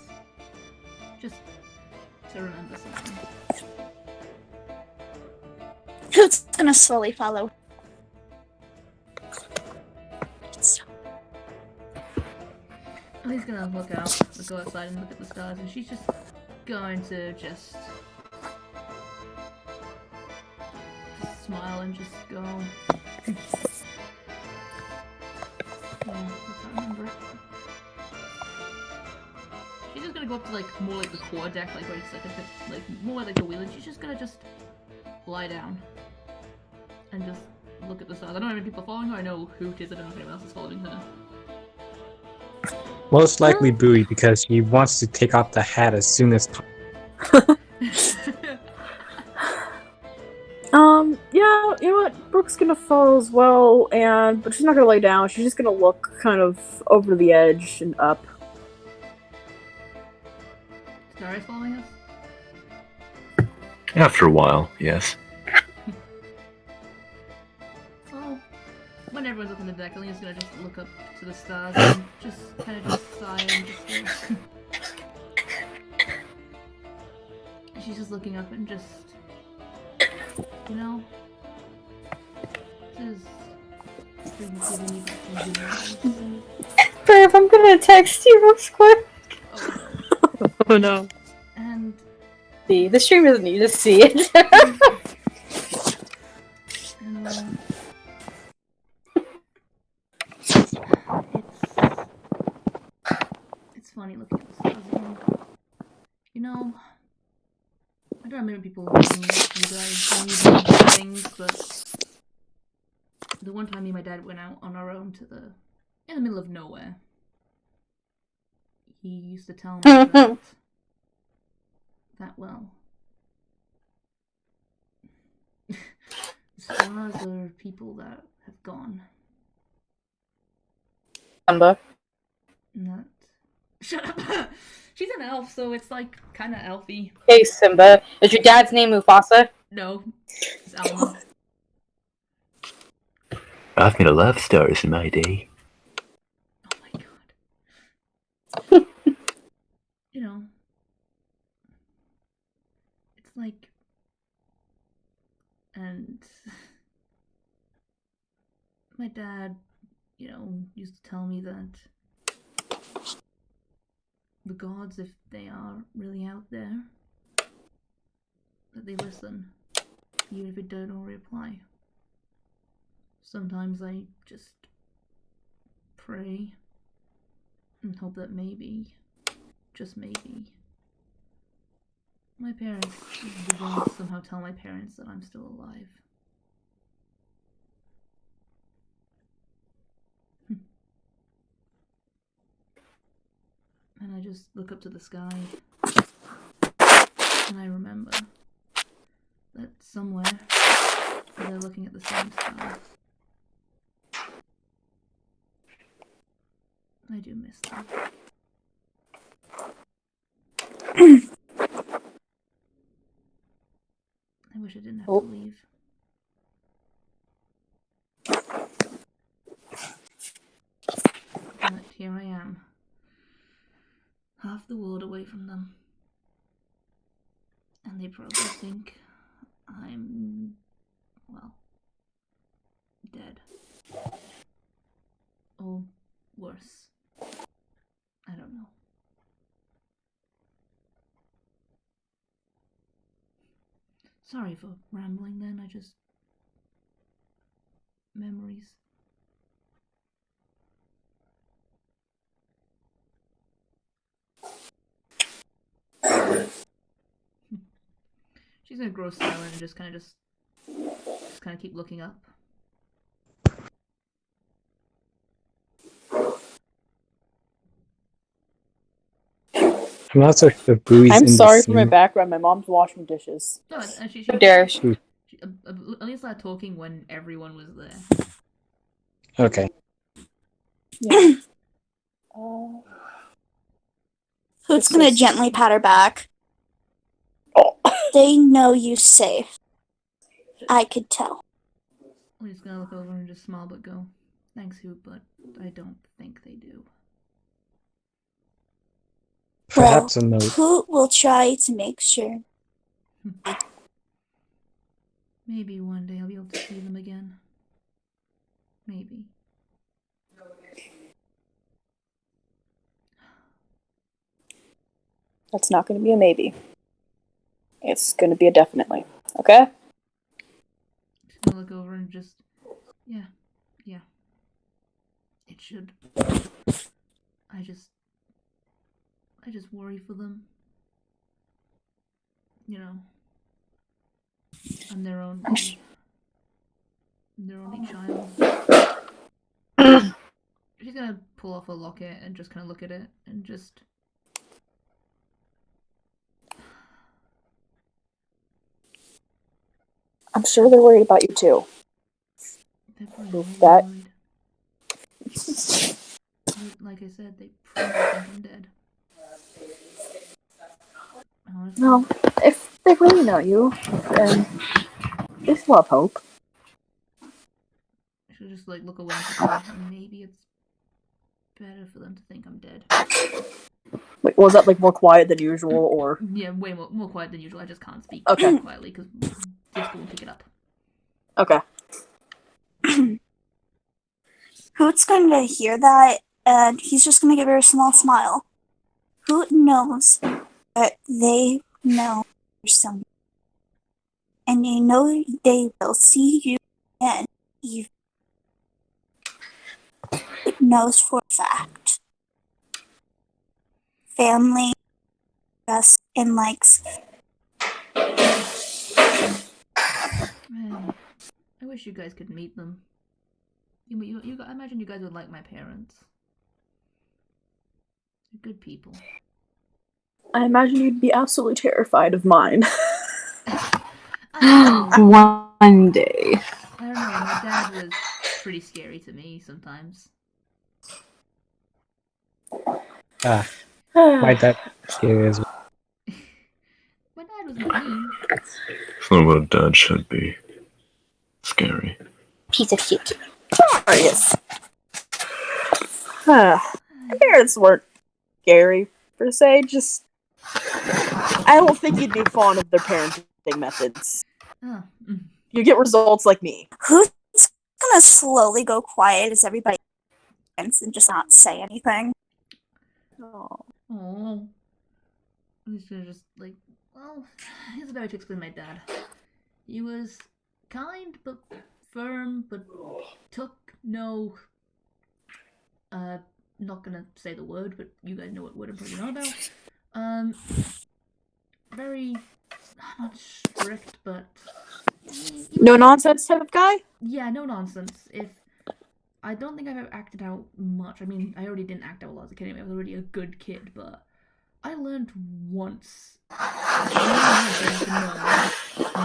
just to remember something. Who's gonna slowly follow? He's gonna go outside and look at the stars, and she's just going to just smile and just go. Yeah, I can't remember it. She's just gonna go up to like more like the core deck, like where it's like a bit like more like the wheel, and she's just gonna just lie down and just look at the stars. I don't know how many people are following her. I know Hoot is. I don't know if anyone else is following her. Most likely Bowie because he wants to take off the hat as soon as possible. Yeah, you know what? Brooke's gonna follow as well, but she's not gonna lay down. She's just gonna look kind of over the edge and up. Starry's following us? After a while, yes. Well, when everyone's up on the deck, Alina's gonna just look up to the stars and just kind of just sigh and just go. And she's just looking up and just, you know, just giving you some good vibes. Burp, I'm gonna text you real quick. Oh no. And See, the stream doesn't need to see it. and it's funny looking at the stars again. You know, I don't know how many people you guys do things, but the one time me and my dad went out on our own in the middle of nowhere, he used to tell me that well, stars are people that have gone. Simba. Not. Shut up! She's an elf, so it's like kind of elfy. Hey Simba, is your dad's name Mufasa? No, it's Alma. I've made a lot of stars in my day. Oh my god. You know, it's like, and my dad, used to tell me that the gods, if they are really out there, that they listen, even if it don't reply. Sometimes I just pray and hope that maybe, just maybe, the gods somehow tell my parents that I'm still alive. And I just look up to the sky, and I remember that somewhere they're looking at the same sky. I do miss them. I wish I didn't have to leave. But here I am, half the world away from them. And they probably think I'm, well, dead. Or worse. I don't know. Sorry for rambling then, memories. She's gonna grow silent and just kind of keep looking up. I'm not sure if Bluey's I'm in sorry the for my scene. background. My mom's washing dishes. No, and she How dare she at least started talking when everyone was there. Okay. Yeah. Hoot's gonna gently pat her back. Oh. They know you safe. I could tell. Lee's gonna look over and just smile but go, "Thanks, Hoot, but I don't think they do." Perhaps a note. Hoot will try to make sure. Maybe one day I'll be able to see them again. Maybe. That's not going to be a maybe. It's going to be a definitely. Okay? Just gonna look over and just, yeah. It should. I just worry for them. I'm their only child. She's gonna pull off a locket and just kind of look at it and just. I'm sure they're worried about you too. They're probably That- worried. Like I said, they probably think I'm dead. Honestly. No, if they really know you, then they still have hope. She'll just look away and she'll go, maybe it's better for them to think I'm dead. Wait, was that more quiet than usual, or? Yeah, way more quiet than usual. I just can't speak Okay. quietly because Disco won't pick it up. Okay. Hoot's going to hear that, and he's just going to give her a small smile. Hoot knows that they know you're someone. And they know they will see you again. Hoot knows for a fact. Family, just and likes. Man, I wish you guys could meet them. I imagine you guys would like my parents. They're good people. I imagine you'd be absolutely terrified of mine. I don't know. One day. I don't know. My dad was pretty scary to me sometimes. My dad scary as well. My dad was mean. That's not what a dad should be. Scary. Piece of shit. Yes. Parents weren't scary, per se, just... I don't think you'd be fond of their parenting methods. Oh. You get results like me. Hoot's gonna slowly go quiet as everybody ends and just not say anything. Oh. I'm just gonna like, well, here's a better way to explain my dad. He was kind but firm, but took no. Not gonna say the word, but you guys know what word I'm talking on about. Very not strict, but No nonsense type of guy? yeah, no nonsense. I don't think I've ever acted out much. I mean, I already didn't act out while I was a kid anyway. I was already a good kid, but I learned once. I to know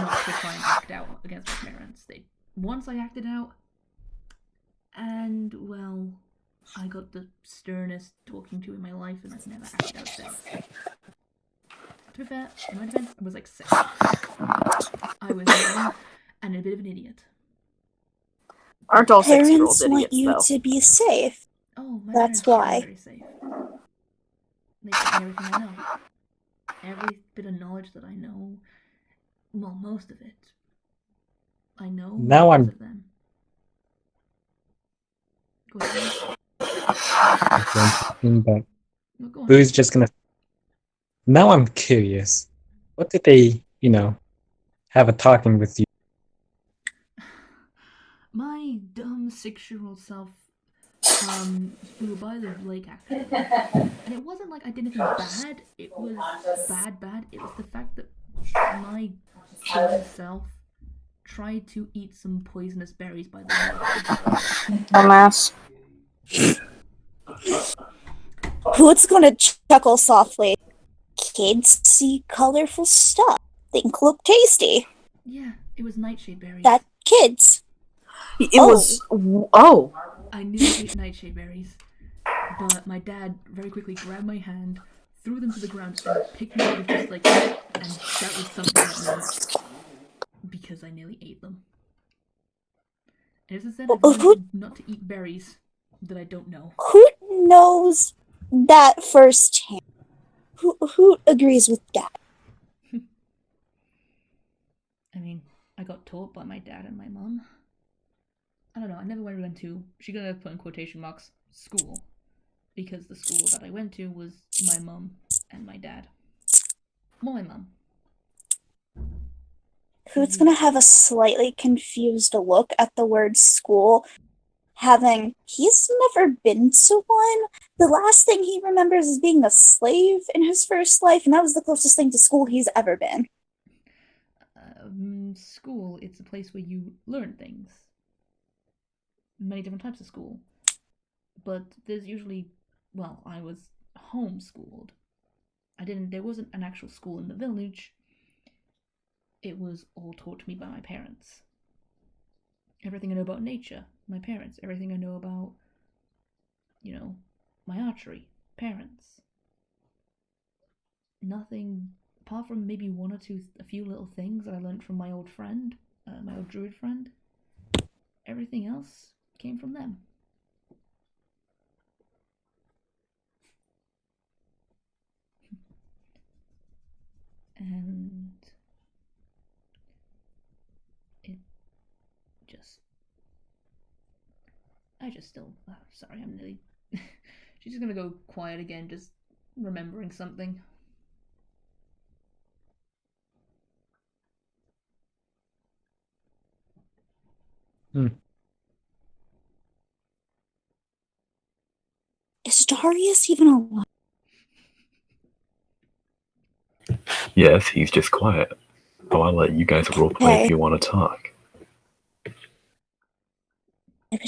not to try and act out against my parents. Once I acted out, and well, I got the sternest talking to in my life, and I've never acted out since. To be fair, in my defense, I was like 6. I was young and a bit of an idiot. Aren't all 6-year-olds Parents want idiots, you though? to be safe. Oh, my That's parents are why. very safe. They taught me everything I know. Every bit of knowledge that I know, well, most of it, I know Now because I'm- of them. Go ahead. But No, go on. Boo's just gonna. Now I'm curious. What did they, have a talking with you? My dumb 6-year-old self, we were by the lake actually, and it wasn't like I did anything bad. It was bad. It was the fact that my dumb self tried to eat some poisonous berries by the lake. Dumbass. Who's gonna chuckle softly? Kids see colorful stuff. Think look tasty. Yeah, it was nightshade berries. That kids. It was. Oh. I nearly ate nightshade berries, but my dad very quickly grabbed my hand, threw them to the ground, and picked me up with just like, and shouted something at me because I nearly ate them. And ever since then, I've learned not to eat berries that I don't know. Who knows that firsthand? Who agrees with that? I mean, I got taught by my dad and my mum. I don't know, I never went to, she's gonna put in quotation marks, school. Because the school that I went to was my mum and my dad. Well, my mum. Who's gonna have a slightly confused look at the word school, he's never been to one. The last thing he remembers is being a slave in his first life, and that was the closest thing to school he's ever been. School, it's a place where you learn things. Many different types of school. But there's usually, well, I was homeschooled. There wasn't an actual school in the village. It was all taught to me by my parents. Everything I know about nature, my parents. Everything I know about, my archery, parents. Nothing, apart from maybe a few little things that I learned from my old friend, my old druid friend. Everything else came from them. And sorry, I'm nearly, she's just gonna go quiet again, just remembering something. Is Darius even alive? Yes, he's just quiet. Oh, I'll let you guys roleplay if you want to talk.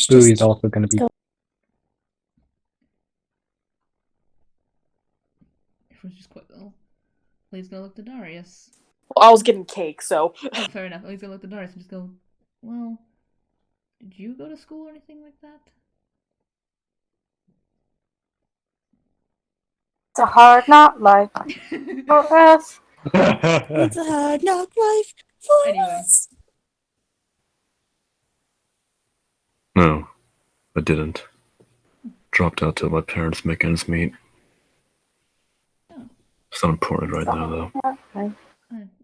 Boo is also gonna be. Everyone's just quite well. Please go look to Darius. Well, I was getting cake, so. Oh, fair enough. Please go look to Darius and just go, well, did you go to school or anything like that? It's a hard knock life for us. It's a hard knock life for Anyway. us. No, I didn't. Dropped out till my parents make ends meet. Oh. It's not important right now, though. Okay.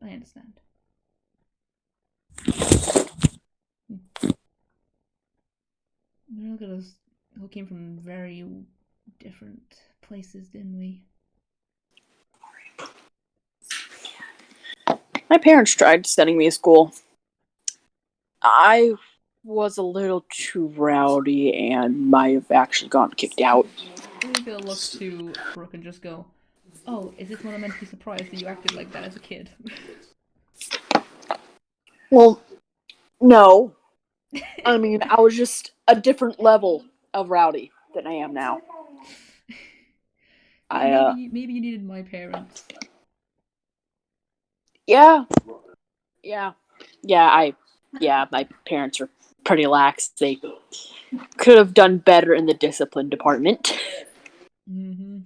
I understand. came from very different places, didn't we? My parents tried sending me to school. I was a little too rowdy and might have actually gotten kicked out. We're gonna look to Brooke and just go, "Oh, is this when I'm meant to be surprised that you acted like that as a kid?" Well, no. I mean, I was just a different level of rowdy than I am now. Maybe you needed my parents. Yeah. My parents are pretty lax. They could have done better in the discipline department. Mm-hmm.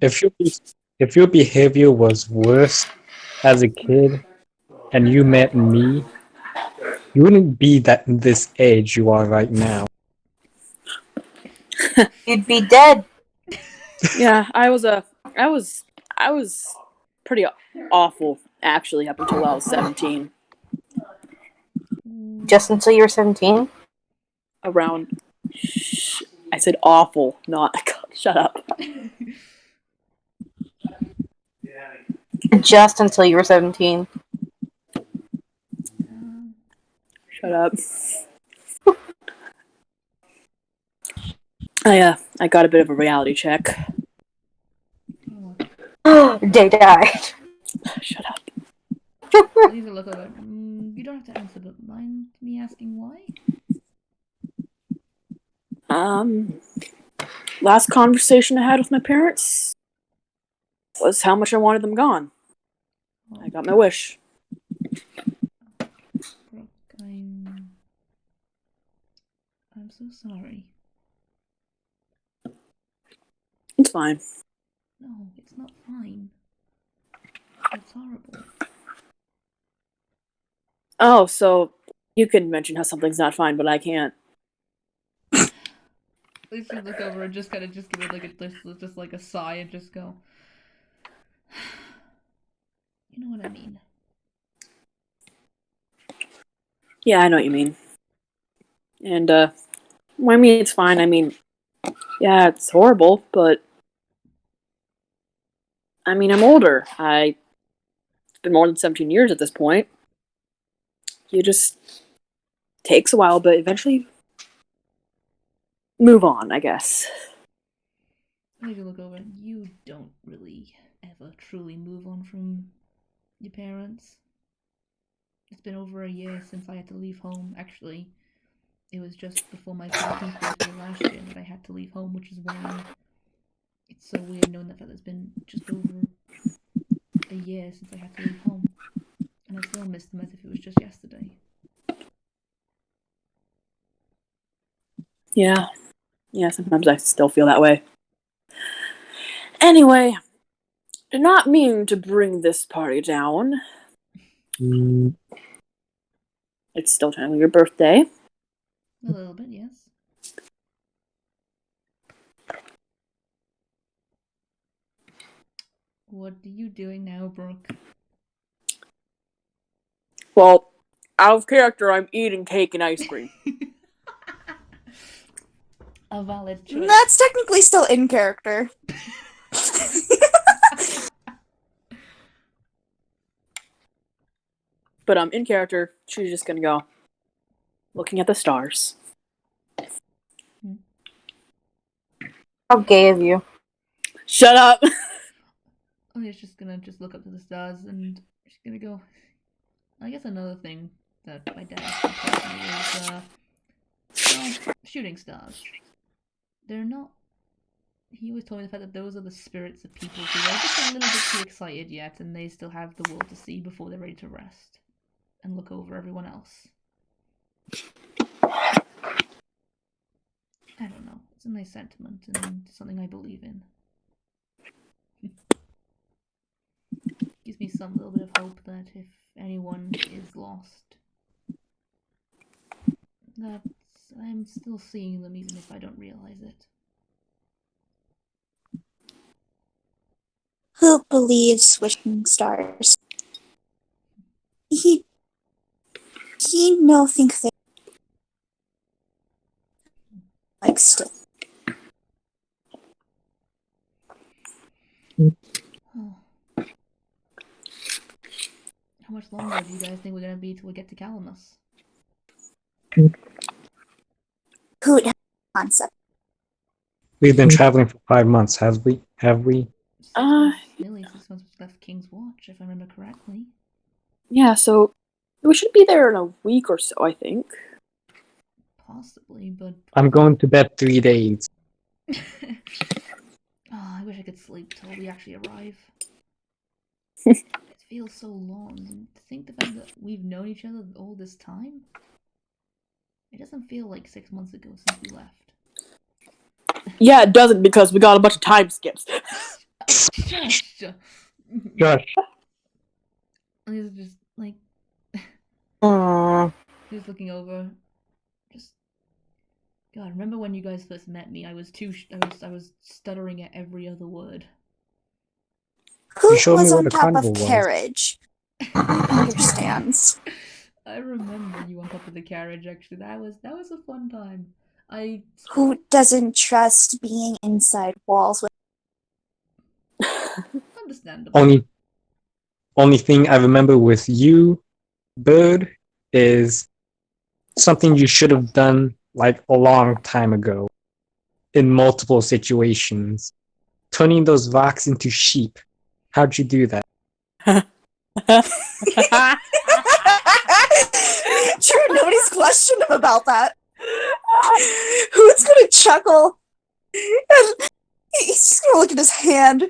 If your behavior was worse as a kid and you met me, you wouldn't be this age you are right now. You'd be dead. Yeah, I was pretty awful actually up until I was 17. Just until you were 17? Around I said awful, not shut up. Just until you were 17. Shut up. I got a bit of a reality check. They died. Shut up. Please look over. You don't have to answer, but mind me asking why? Last conversation I had with my parents was how much I wanted them gone. Oh, I got my wish. Brooke, I'm so sorry. It's fine. No, it's not fine. It's horrible. Oh, so you can mention how something's not fine, but I can't. Let's just look over and just kind of just give it like just like a sigh and just go. You know what I mean? Yeah, I know what you mean. And I mean it's fine. I mean, yeah, it's horrible, but I mean I'm older. It's been more than 17 years at this point. You just takes a while, but eventually move on, I guess. I need to look over and you don't really ever truly move on from your parents. It's been over a year since I had to leave home. Actually, it was just before my 14th birthday last year that I had to leave home, which is why it's so weird knowing that it's been just over a year since I had to leave home. And I still miss them as if it was just yesterday. Yeah. Yeah, sometimes I still feel that way. Anyway, did not mean to bring this party down. It's still technically your birthday. A little bit, yes. What are you doing now, Brooke? Well, out of character, I'm eating cake and ice cream. A valid choice. That's technically still in character. But in character, she's just gonna go looking at the stars. How gay of you. Shut up! Oh, she's just gonna look up to the stars and she's gonna go. I guess another thing that my dad taught me is, well, shooting stars. They're not. He always told me the fact that those are the spirits of people who are just a little bit too excited yet, and they still have the world to see before they're ready to rest and look over everyone else. I don't know. It's a nice sentiment and something I believe in. Gives me some little bit of hope that if anyone is lost, that I'm still seeing them even if I don't realize it. Who believes wishing stars? He no think they like still. Oh. How much longer do you guys think we're gonna be till we get to Calamus? Who concept? We've been traveling for 5 months, have we? Have we? Nearly 6 months left King's Watch, if I remember correctly. Yeah, so we should be there in a week or so, I think. Possibly, but I'm going to bed 3 days. oh, I wish I could sleep till we actually arrive. It feels so long, and to think the fact that we've known each other all this time, it doesn't feel like 6 months ago since we left. Yeah, it doesn't because we got a bunch of time skips. Shush. Josh. It's just like Aww. just looking over. Just God, remember when you guys first met me? I was stuttering at every other word. Who You showed me was what on a top carnival of was. carriage? Understands. I remember you on top of the carriage. Actually, that was a fun time. I Who doesn't trust being inside walls with understandable. Only thing I remember with you, Bird, is something you should have done like a long time ago in multiple situations. Turning those rocks into sheep. How'd you do that? Sure, nobody's questioned him about that. Who's gonna chuckle? And he's just gonna look at his hand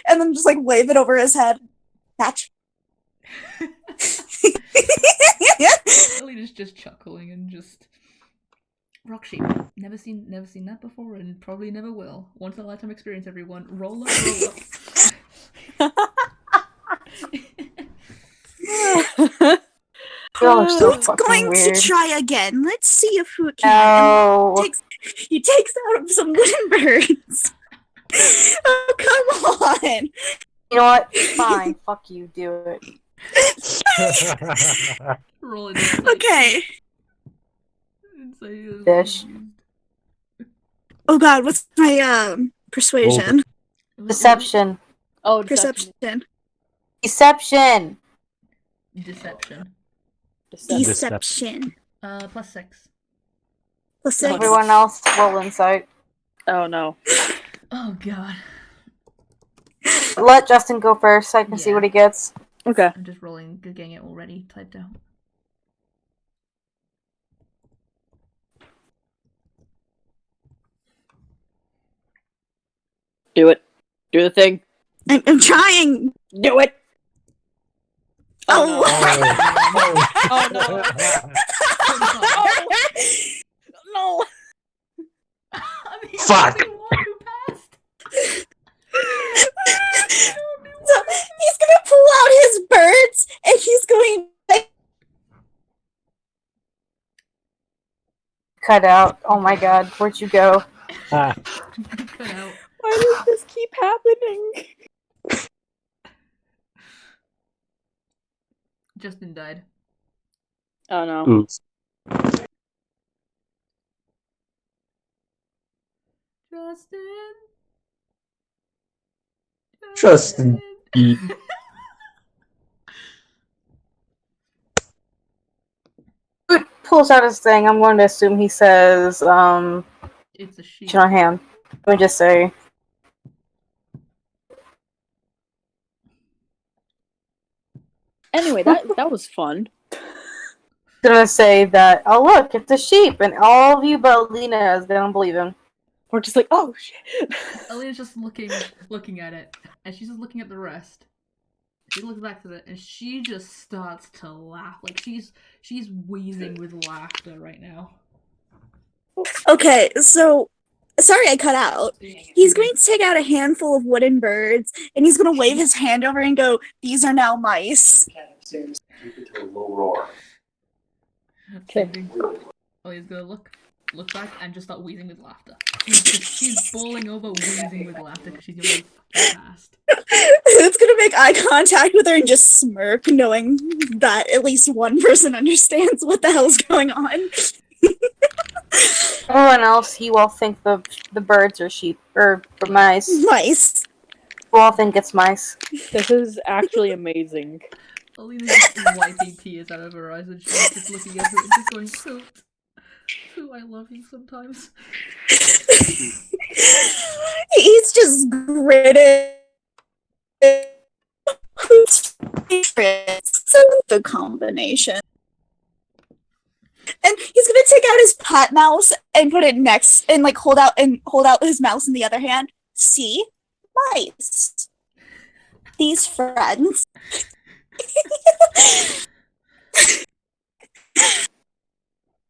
and then just like wave it over his head. Catch. Alina's just chuckling and just rock sheep. Never seen that before, and probably never will. Once in a lifetime experience, everyone. Roll up, roll up. Y'all are so Who's fucking going weird. to try again? Let's see if who can. No. He takes out some wooden birds. Oh, come on. You know what? Fine. Fuck you. Do it. Roll it. Insight. Okay. Insight is Fish. used. Oh god, what's my persuasion? Deception. Oh, Perception. Deception. Deception. Deception. +6. Plus 6. Everyone else roll insight. Oh no. Oh god. Let Justin go first so I can see Yeah. what he gets. Okay. I'm just rolling, getting it already typed out. Do it. Do the thing. I'm trying. Do it. Oh. Oh no. No. I'm the Fuck. only one who passed. So he's gonna pull out his birds and he's going Cut out. Oh my god. Where'd you go? Cut out. Why does this keep happening? Justin died. Oh no. Oops. Justin. Justin. Who pulls out his thing? I'm going to assume he says, It's a sheep. Chin on hand. Let me just say. Anyway, that was fun. Gonna say that, oh look, it's a sheep, and all of you but Lena is gonna believe him. We're just like, oh shit. Alina's just looking at it, and she's just looking at the rest. She looks back to it, and she just starts to laugh. Like she's wheezing with laughter right now. Okay, so sorry I cut out. He's going to take out a handful of wooden birds and he's gonna wave his hand over and go, "These are now mice." Okay. Alina's gonna look back and just start wheezing with laughter. She's falling over wheezing with laughter because she's going fucking fast. It's gonna make eye contact with her and just smirk, knowing that at least one person understands what the hell's going on. Everyone else, he will think the birds are sheep or mice. Mice. all think it's mice. This is actually amazing. Alina's just wiping tears out of her eyes and she's just looking at it and just going, Hoot, I love you sometimes. He's just gritted. Who's favorite? So the combination. And he's gonna take out his pet mouse and put it next, and like hold out his mouse in the other hand. See, mice. These friends.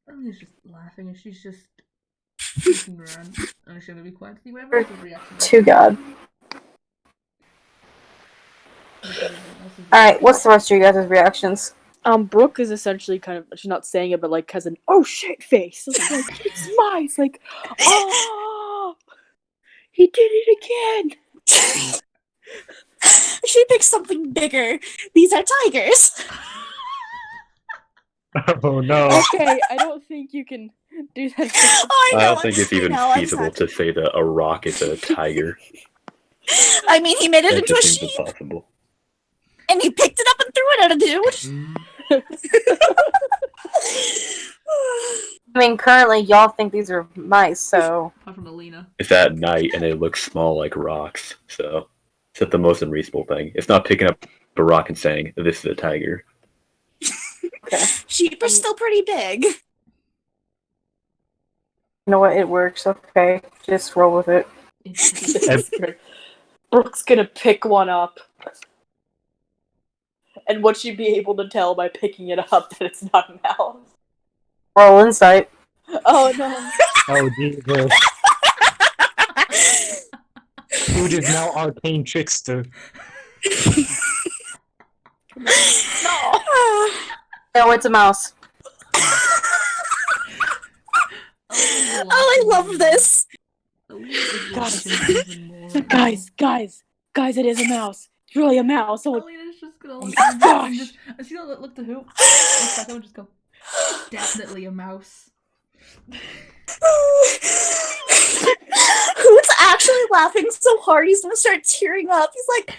Alina's just laughing and she's just looking around. And she's gonna be quiet to see whatever else's reaction is. To God. Alright, what's the rest of you guys' reactions? Brooke is essentially kind of, she's not saying it, but like has an oh shit face. Like, it's mice. Like, oh, he did it again. I should pick something bigger. These are tigers. Oh no. Okay, I don't think you can do that. Oh, I don't think it's even I'm feasible sad. to say that a rock is a tiger. I mean, he made it That into a just seems sheep, impossible. and he picked it up and threw it at a dude. I mean, currently y'all think these are mice, so... Apart from Alina. It's at night and they look small like rocks, so it's not the most unreasonable thing. It's not picking up a rock and saying, this is a tiger. Sheep are still pretty big. You know what? It works. Okay. Just roll with it. Brooke's gonna pick one up. And would she be able to tell by picking it up that it's not a mouse? Roll insight. Oh no. Oh Jesus. Dude is now arcane trickster. No, it's a mouse. Oh, I love this. Guys, it is a mouse. It's really a mouse. Oh, Alina's just gonna my look gosh. and just, and she's gonna look to who? And just go, definitely a mouse. Who's actually laughing so hard he's gonna start tearing up. He's like,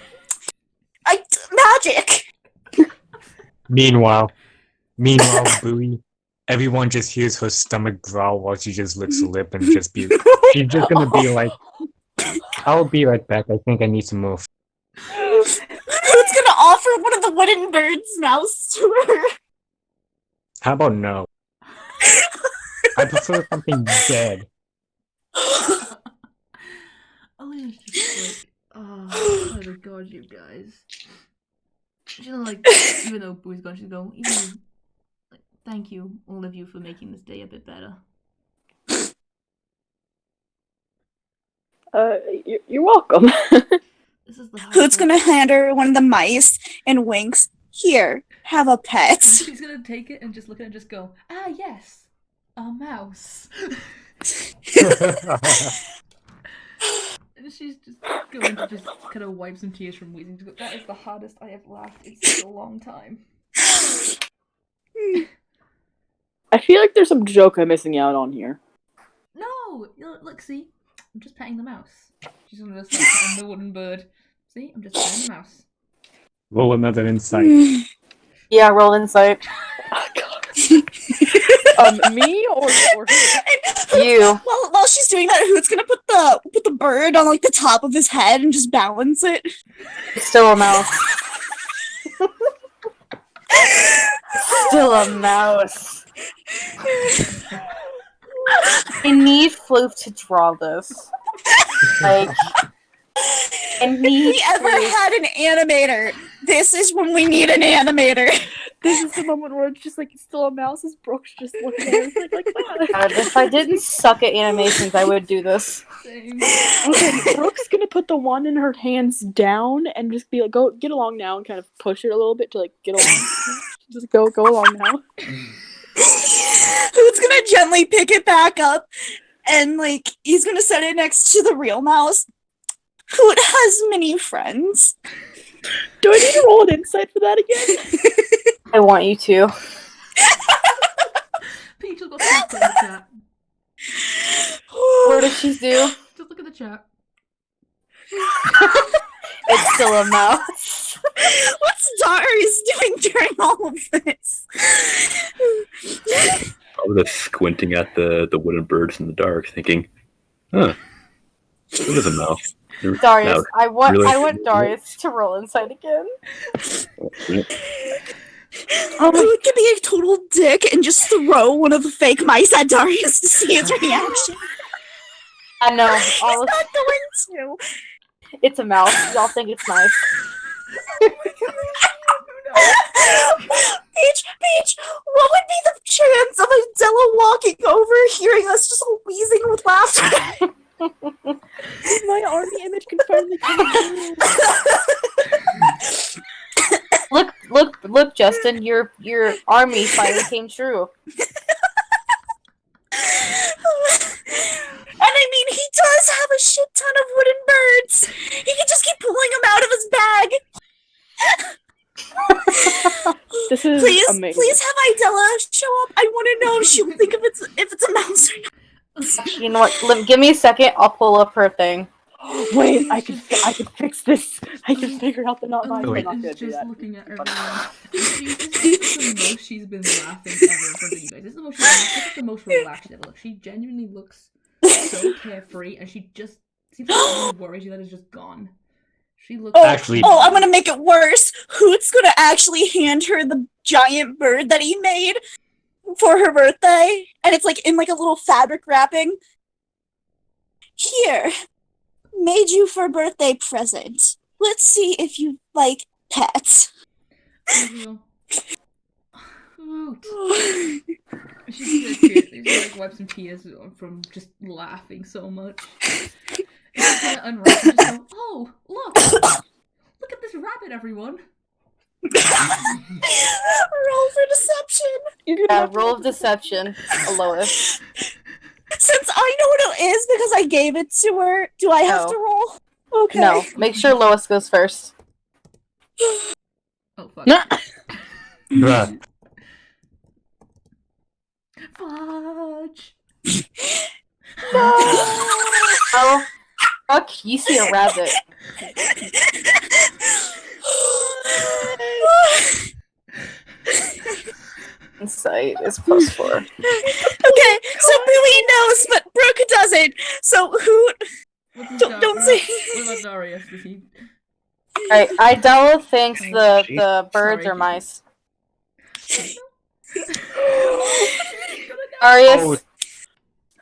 magic. Meanwhile, Bowie, everyone just hears her stomach growl while she just licks her lip and just be. She's just gonna be like, "I'll be right back. I think I need to move." Who's gonna offer one of the wooden birds' mouse to her? How about no? I prefer something dead. Alina's just like, oh my god, you guys. She's like, even though Boo's gone, she's going, like, thank you, all of you, for making this day a bit better. You're welcome. This is the Who's gonna hand her one of the mice and winks? Here, have a pet. She's gonna take it and just look at it and just go, ah, yes, a mouse. And she's just going to just kind of wipe some tears from wheezing. Go, that is the hardest I have laughed in such a long time. I feel like there's some joke I'm missing out on here. No! Look, see? I'm just petting the mouse. She's gonna start petting the wooden bird. See? I'm just petting the mouse. Roll another insight. Yeah, roll insight. Oh, God. Me or her? You. While she's doing that, Hoot's gonna put the bird on like the top of his head and just balance it. It's still a mouse. Still a mouse. I need Floof to draw this. Like, I need If we ever had an animator, this is when we need an animator. This is the moment where it's just like, it's still a mouse, as Brooke's just looking at it like that. God, if I didn't suck at animations, I would do this. Same. Okay, Brooke's gonna put the one in her hands down and just be like, go, get along now, and kind of push it a little bit to like, get along. Just go along now. Who's gonna gently pick it back up and like he's gonna set it next to the real mouse. Hoot has many friends. Do I need to roll an insight for that again? I want you to. Peach will go talk to the chat. What does she do? Just look at the chat. It's still a mouse. What's Darius doing during all of this? Probably just squinting at the wooden birds in the dark, thinking, huh, it is a mouse. Darius, Now, I want really- Darius to roll insight again. Who could be a total dick and just throw one of the fake mice at Darius to see his reaction? I know. He's not going to. It's a mouse. Y'all think it's nice. Peach, what would be the chance of Adela walking over, hearing us just all wheezing with laughter? My army image can finally come true. Look, Justin, your army finally came true. And I mean, he does have a shit ton of wooden birds. He can just keep pulling them out of his bag. This is amazing. Please have Idella show up. I want to know if she'll think if it's a mouse or not. You know what? Give me a second. I'll pull up her thing. Wait, I can fix this. I can figure out the not mine. Elena I'm not gonna is do just that. looking at everyone. This is the most she's been laughing ever in front of you guys. This is the most this is the most relaxed she's ever looked. She genuinely looks so carefree, and she just seems like any worries she had is just gone. She looks Actually- I'm gonna make it worse. Hoot's gonna actually hand her the giant bird that he made for her birthday, and it's like in like a little fabric wrapping. Here, made you for a birthday present. Let's see if you like pets. Hoot. She's like wipes some tears from just laughing so much. And she's gonna unwrap and just go, oh, look! Look at this rabbit, everyone! Roll for deception. Roll of deception, Lois. Since I know what it is because I gave it to her, do I have No. to roll? Okay. No, make sure Lois goes first. Oh, fuck. Bruh. Fudge! Oh, fuck, you see a rabbit. Insight is +4. Okay, so Billy knows, but Brooke doesn't. So Hoot, don't say. What about Darius? Does he... Alright, Idella thinks the birds Sorry. are mice. Darius, Oh.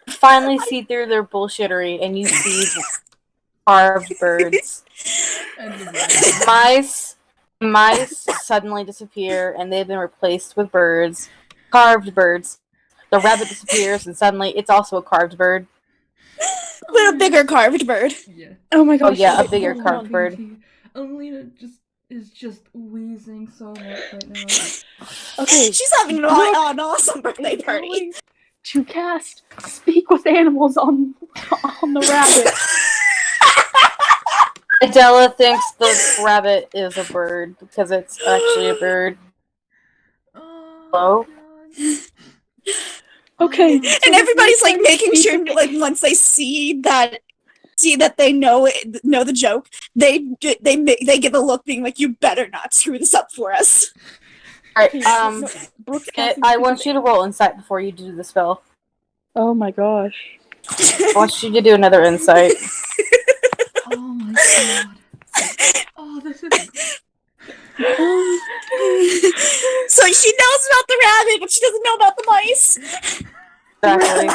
you finally see through their bullshittery and you see carved birds. And the rabbit. Mice suddenly disappear and they've been replaced with birds. Carved birds. The rabbit disappears and suddenly it's also a carved bird. With a bigger carved bird. Yeah. Oh my Oh gosh. yeah, a bigger hold carved on. bird. Alina is just wheezing so much right now. Okay. She's having an awesome birthday It's party. going to cast Speak with Animals on the rabbit. Idella thinks the rabbit is a bird because it's actually a bird. Hello? Okay. And everybody's like making sure, like once they see that they know the joke, they give a look, being like, "You better not screw this up for us." Alright, Brooke's I casting want Speak you to roll insight before you do the spell. with- Oh my gosh. I want you to do another insight. Oh my god. Oh, this is... So she knows about the rabbit, but she doesn't know about the mice. Exactly.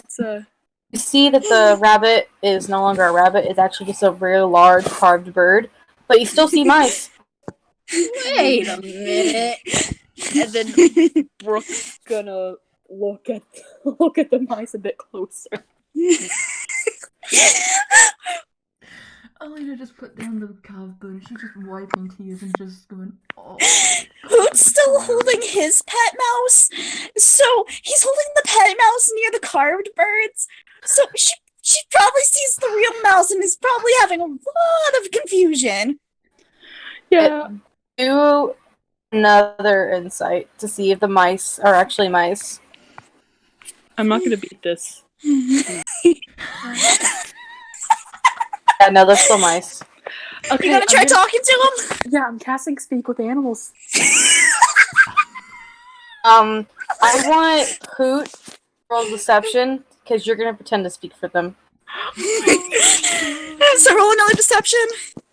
So you see that the rabbit is no longer a rabbit, it's actually just a very large carved bird. But you still see mice. Wait a minute. And then Brooke's gonna look at the mice a bit closer. Alina just put down the carved bird. She's just wiping tears and just going, oh. Hoot's still holding his pet mouse, so he's holding the pet mouse near the carved birds. So she probably sees the real mouse and is probably having a lot of confusion. Yeah. Do another insight to see if the mice are actually mice. I'm not gonna beat this. Yeah, no, they're still mice. Okay, You gonna try talking to him? Yeah, I'm casting Speak with Animals. I want Poot to roll deception, because you're gonna pretend to speak for them. So roll another deception.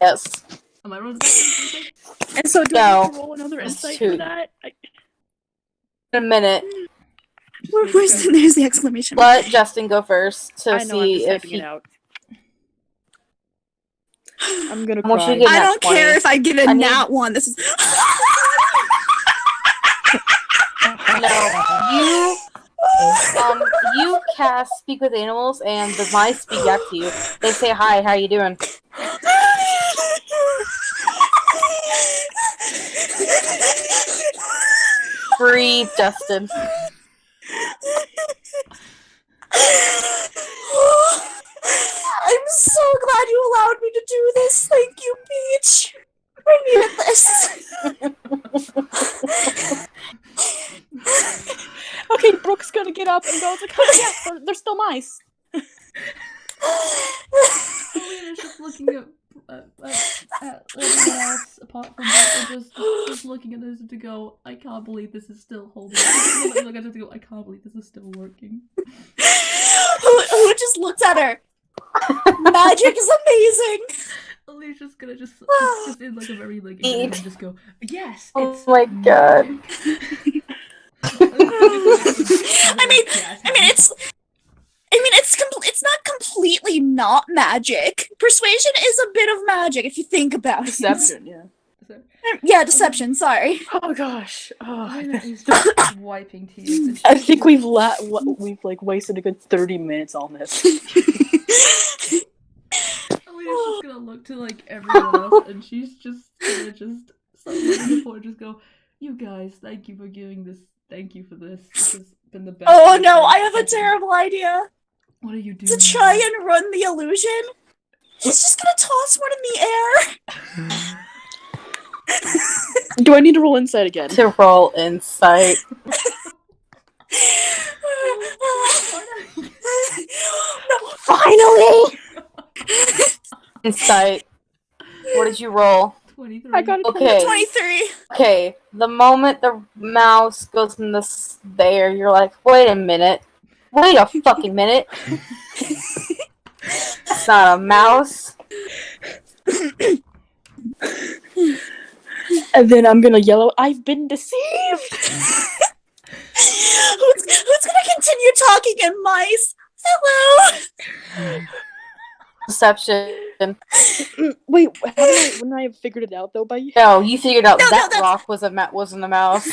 Yes. Am I rolling something? And so do I No, need to roll another it's insight two. for that? In a minute. There's the exclamation. Let Justin go first to I know, I'm see just if typing he. it out. I'm gonna Once you cry. get I nat don't 20. care if I get a I need- nat 1. This is. No, you cast Speak with Animals, and the mice speak back to you. They say, "Hi, how you doing?" Breathe, Justin. I'm so glad you allowed me to do this. Thank you, Peach. I needed this. Okay, Brooke's gonna get up and go, like, oh yeah, they're still mice. Alina's just looking at everyone else apart from Brooke and just looking at this to go, I can't believe this is still holding. Look at it to go, I can't believe this is still working. Who just looked at her? Magic is amazing. Alina's just gonna just in like a very like and just go, yes, Oh it's my god. It's not completely not magic. Persuasion is a bit of magic if you think about Deception, yeah. it. Yeah, deception. Sorry. Oh gosh. Oh, Alina is just wiping tears. I think we've like wasted a good 30 minutes on this. Alina's just gonna look to like everyone else, and she's just gonna just start looking before just go, you guys, thank you for giving this. Thank you for this. This has been the best. Oh no, I have a terrible idea. What are you doing? To try and run the illusion, he's just gonna toss one in the air. Do I need to roll insight again? To roll insight. No, finally! Insight. What did you roll? 23. I got it. Okay. 23. Okay. The moment the mouse goes in the there, you're like, wait a minute. Wait a fucking minute. It's not a mouse. And then I'm gonna yell out, I've been deceived! Who's gonna continue talking in mice? Hello! Deception. Wait, wouldn't I have figured it out though by you? No, you figured out No, that that's- rock wasn't a mouse.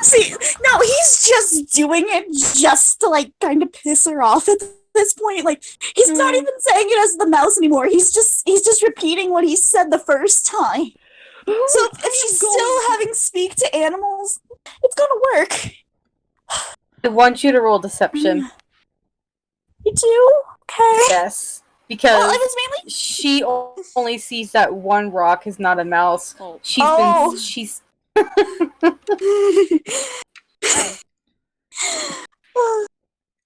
See, no, he's just doing it just to, like, kind of piss her off at this point. Like, he's not even saying it as the mouse anymore. He's just repeating what he said the first time. So if she's still having speak to animals, it's gonna work. I want you to roll deception. You do? Okay. Yes. Because Well, it was mainly she only sees that one rock is not a mouse. She's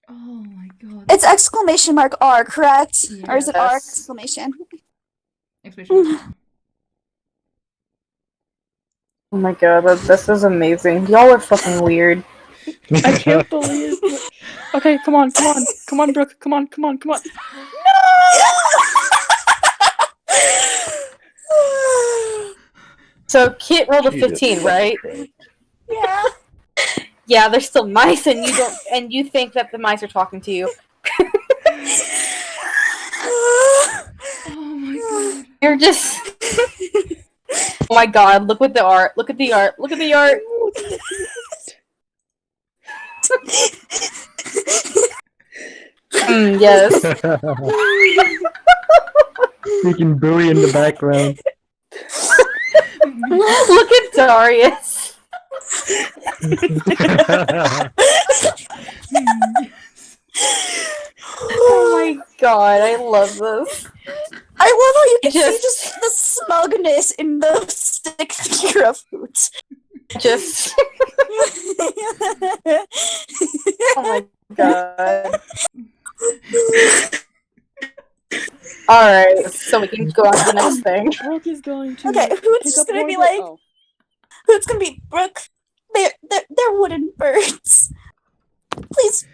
Oh my god. It's exclamation mark R, correct? Or is it R Yes. exclamation? Especially. Oh my god, this is amazing. Y'all are fucking weird. I can't believe it. Okay, come on, Brooke, come on. So Kit rolled a Jesus 15, fucking right? Christ. Yeah. Yeah, there's still mice, and you think that the mice are talking to you. Oh my god. You're just. Oh my god! Look at the art! Look at the art! Look at the art! Yes. Freaking buoy in the background. Look at Darius. Oh my god! I love this. I love how you can see Just- just the smugness in the stick figure of Hoot. Just. Oh my god. Alright, so we can go on to the next thing. Brooke is going to Okay, who's pick just up gonna one be of the- like, oh. who's gonna be Brooke? They're wooden birds. Please,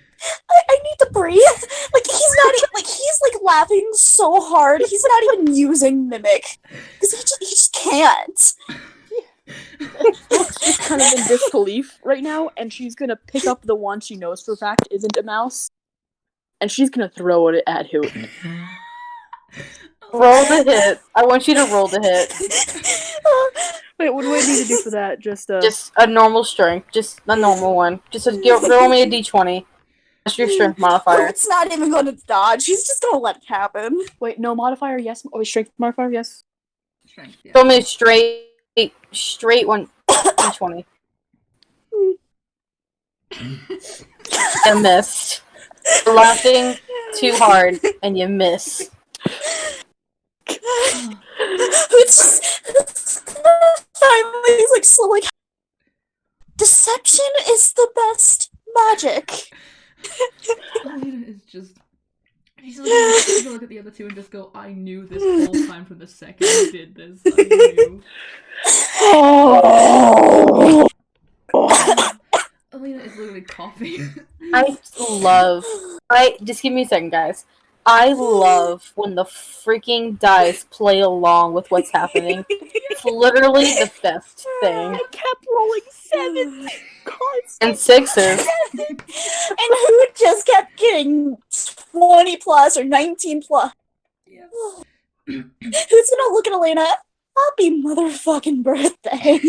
I need to breathe. Like he's laughing so hard. He's not even using mimic because he just can't. Brooke's just kind of in disbelief right now, and she's gonna pick up the one she knows for a fact isn't a mouse, and she's gonna throw it at Hoot. Roll the hit. I want you to roll the hit. Wait, what do I need to do for that? Just a normal strength. Just a normal one. Roll me a d20. That's your strength modifier. It's not even gonna dodge. He's just gonna let it happen. wait, no modifier, yes. Oh, strength modifier, yes. Strength, yeah. Roll me a straight one. d20. You missed. You're laughing too hard, and you miss. It's finally he's like slowly. Deception is the best magic. Alina is just. She's gonna look at the other two and just go, I knew this whole time from the second you did this. I knew. Alina is literally coughing. Just give me a second, guys. I love when the freaking dice play along with what's happening. It's literally the best thing. I kept rolling 7 cards. And 6s. And who just kept getting 20 plus or 19 plus. Yeah. Who's gonna look at Elena? Happy motherfucking birthday.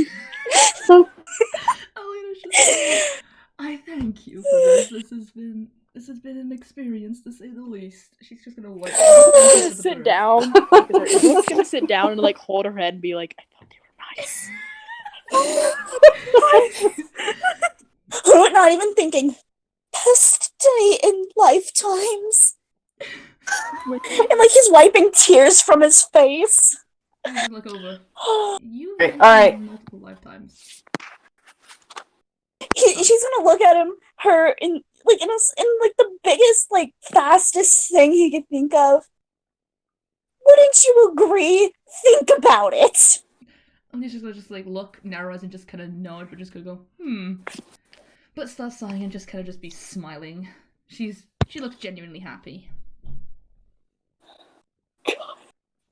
Alina's just I thank you for this. This has been an experience to say the least. She's just gonna wipe Sit down. Brooke's gonna sit down and like hold her head and be like, I thought they were nice. Not even thinking. Best day in lifetimes. And like he's wiping tears from his face. I'm gonna look over. You Right, have alright. multiple lifetimes. She's gonna look at him, her in the biggest, like fastest thing he could think of. Wouldn't you agree? Think about it. And he's just gonna like look, narrow eyes, and just kind of nod, but just gonna go, but start sighing and just kind of just be smiling. She looks genuinely happy.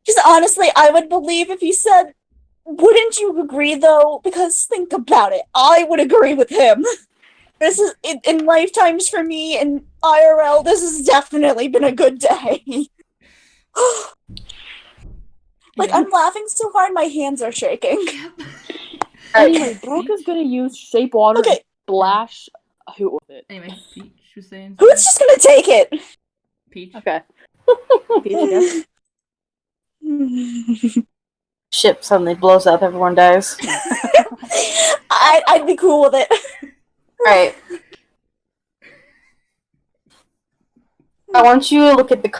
Just honestly, I would believe if he said, wouldn't you agree though? Because think about it. I would agree with him. This is, in lifetimes for me, in IRL, this has definitely been a good day. Like, I'm laughing so hard my hands are shaking. Anyway, Brooke is gonna use shape water and splash Hoot with it. Anyway, Peach was saying. Who's just gonna take it? Peach. Okay. Peach, yes. Ship suddenly blows up, everyone dies. I'd be cool with it. Right. I want you to look at the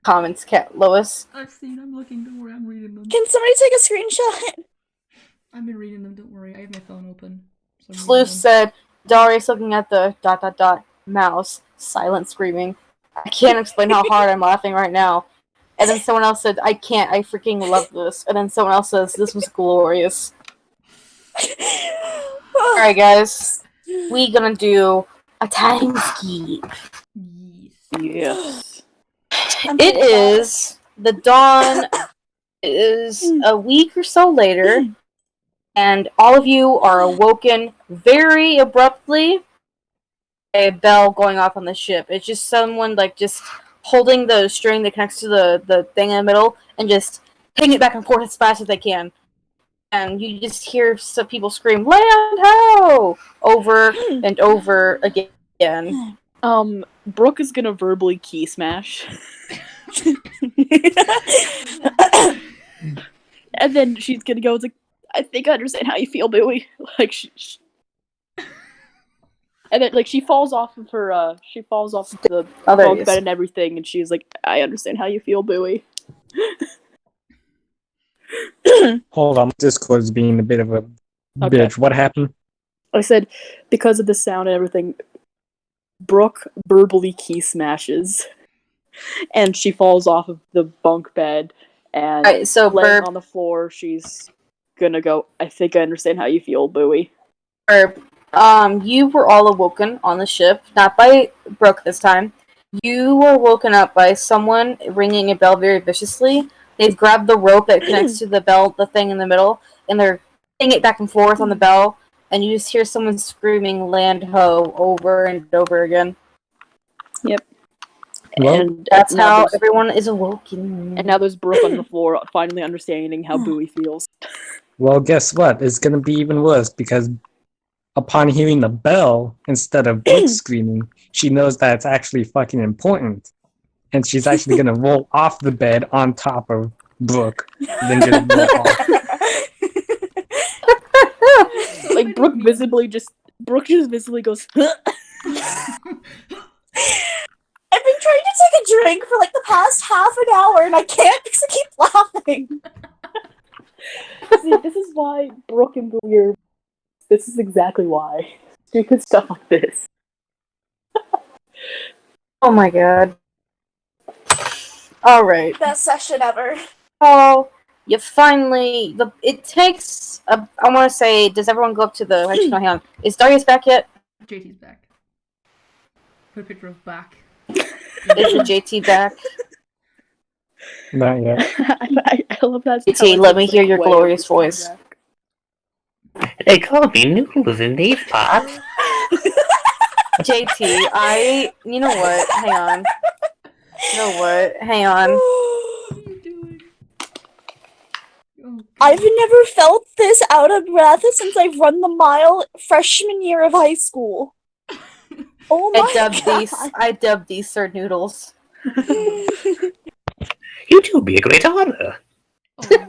comments, Lois. I've seen. I'm looking. Don't worry. I'm reading them. Can somebody take a screenshot? I've been reading them. Don't worry. I have my phone open. So I'm Sleuth reading them. said, Darius looking at the ... mouse, silent screaming. I can't explain how hard I'm laughing right now. And then someone else said, I can't, I freaking love this. And then someone else says, this was glorious. Alright guys, we gonna do a time skip. Yes. It is the dawn. It is a week or so later, and all of you are awoken very abruptly by a bell going off on the ship. It's just someone like just holding the string that connects to the thing in the middle and just hitting it back and forth as fast as they can. And you just hear some people scream, "Land ho!" over and over again. Brooke is gonna verbally key smash. And then she's gonna go, like, I think I understand how you feel, Bowie. Like, and then, like, she falls off of the bunk bed and everything, and she's like, I understand how you feel, Bowie. Hold on, Discord's being a bit of a bitch. What happened? I said, because of the sound and everything, Brooke verbally key smashes. and she falls off of the bunk bed, and Alright, so laying Burp, on the floor, she's gonna go, I think I understand how you feel, Bowie. you were all awoken on the ship, not by Brooke this time. You were woken up by someone ringing a bell very viciously. They've grabbed the rope that connects to the bell, the thing in the middle, and they're hitting it back and forth on the bell, and you just hear someone screaming "Land ho" over and over again. Yep. Well, And That's now how there's- everyone is awoken. And now there's Brooke on the floor, finally understanding how Bowie feels. well, guess what? It's gonna be even worse because upon hearing the bell instead of Brooke screaming, she knows that it's actually fucking important, and she's actually gonna roll off the bed on top of Brooke, then just roll off. Like Brooke just visibly goes. I've been trying to take a drink for like the past half an hour and I can't because I keep laughing. See, this is why Brooke and Bowie are. This is exactly why. Stupid stuff like this. Oh my god. Alright. Best session ever. Oh, you finally. It takes. I want to say, does everyone go up to the. Actually, no, hang on. Is Darius back yet? JT's back. Put a picture of back. Is the JT back? Not yet. I love that. JT, let me hear your glorious voice. They call me Noodles in these parts. JT, you know what? Hang on. You know what? Hang on. What are you doing? Oh, I've never felt this out of breath since I've run the mile freshman year of high school. Oh my god. I dubbed these Sir Noodles. You do me a great honor. Oh my god.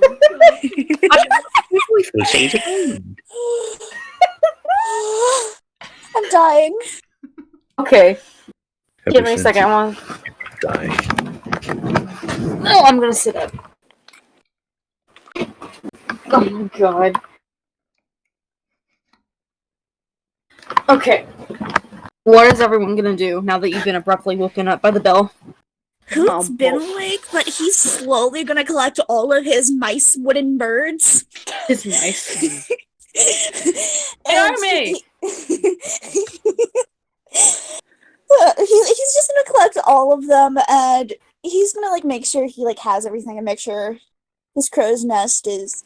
Your voice will change again. I'm dying. Okay, give Ever me a since second. you I want. died. No, I'm gonna sit up. Oh my god. Okay. What is everyone gonna do now that you've been abruptly woken up by the bell? Hoot's been awake, but he's slowly gonna collect all of his mice wooden birds. It's nice. And Army! He's just gonna collect all of them, and he's gonna like make sure he like has everything and make sure his crow's nest is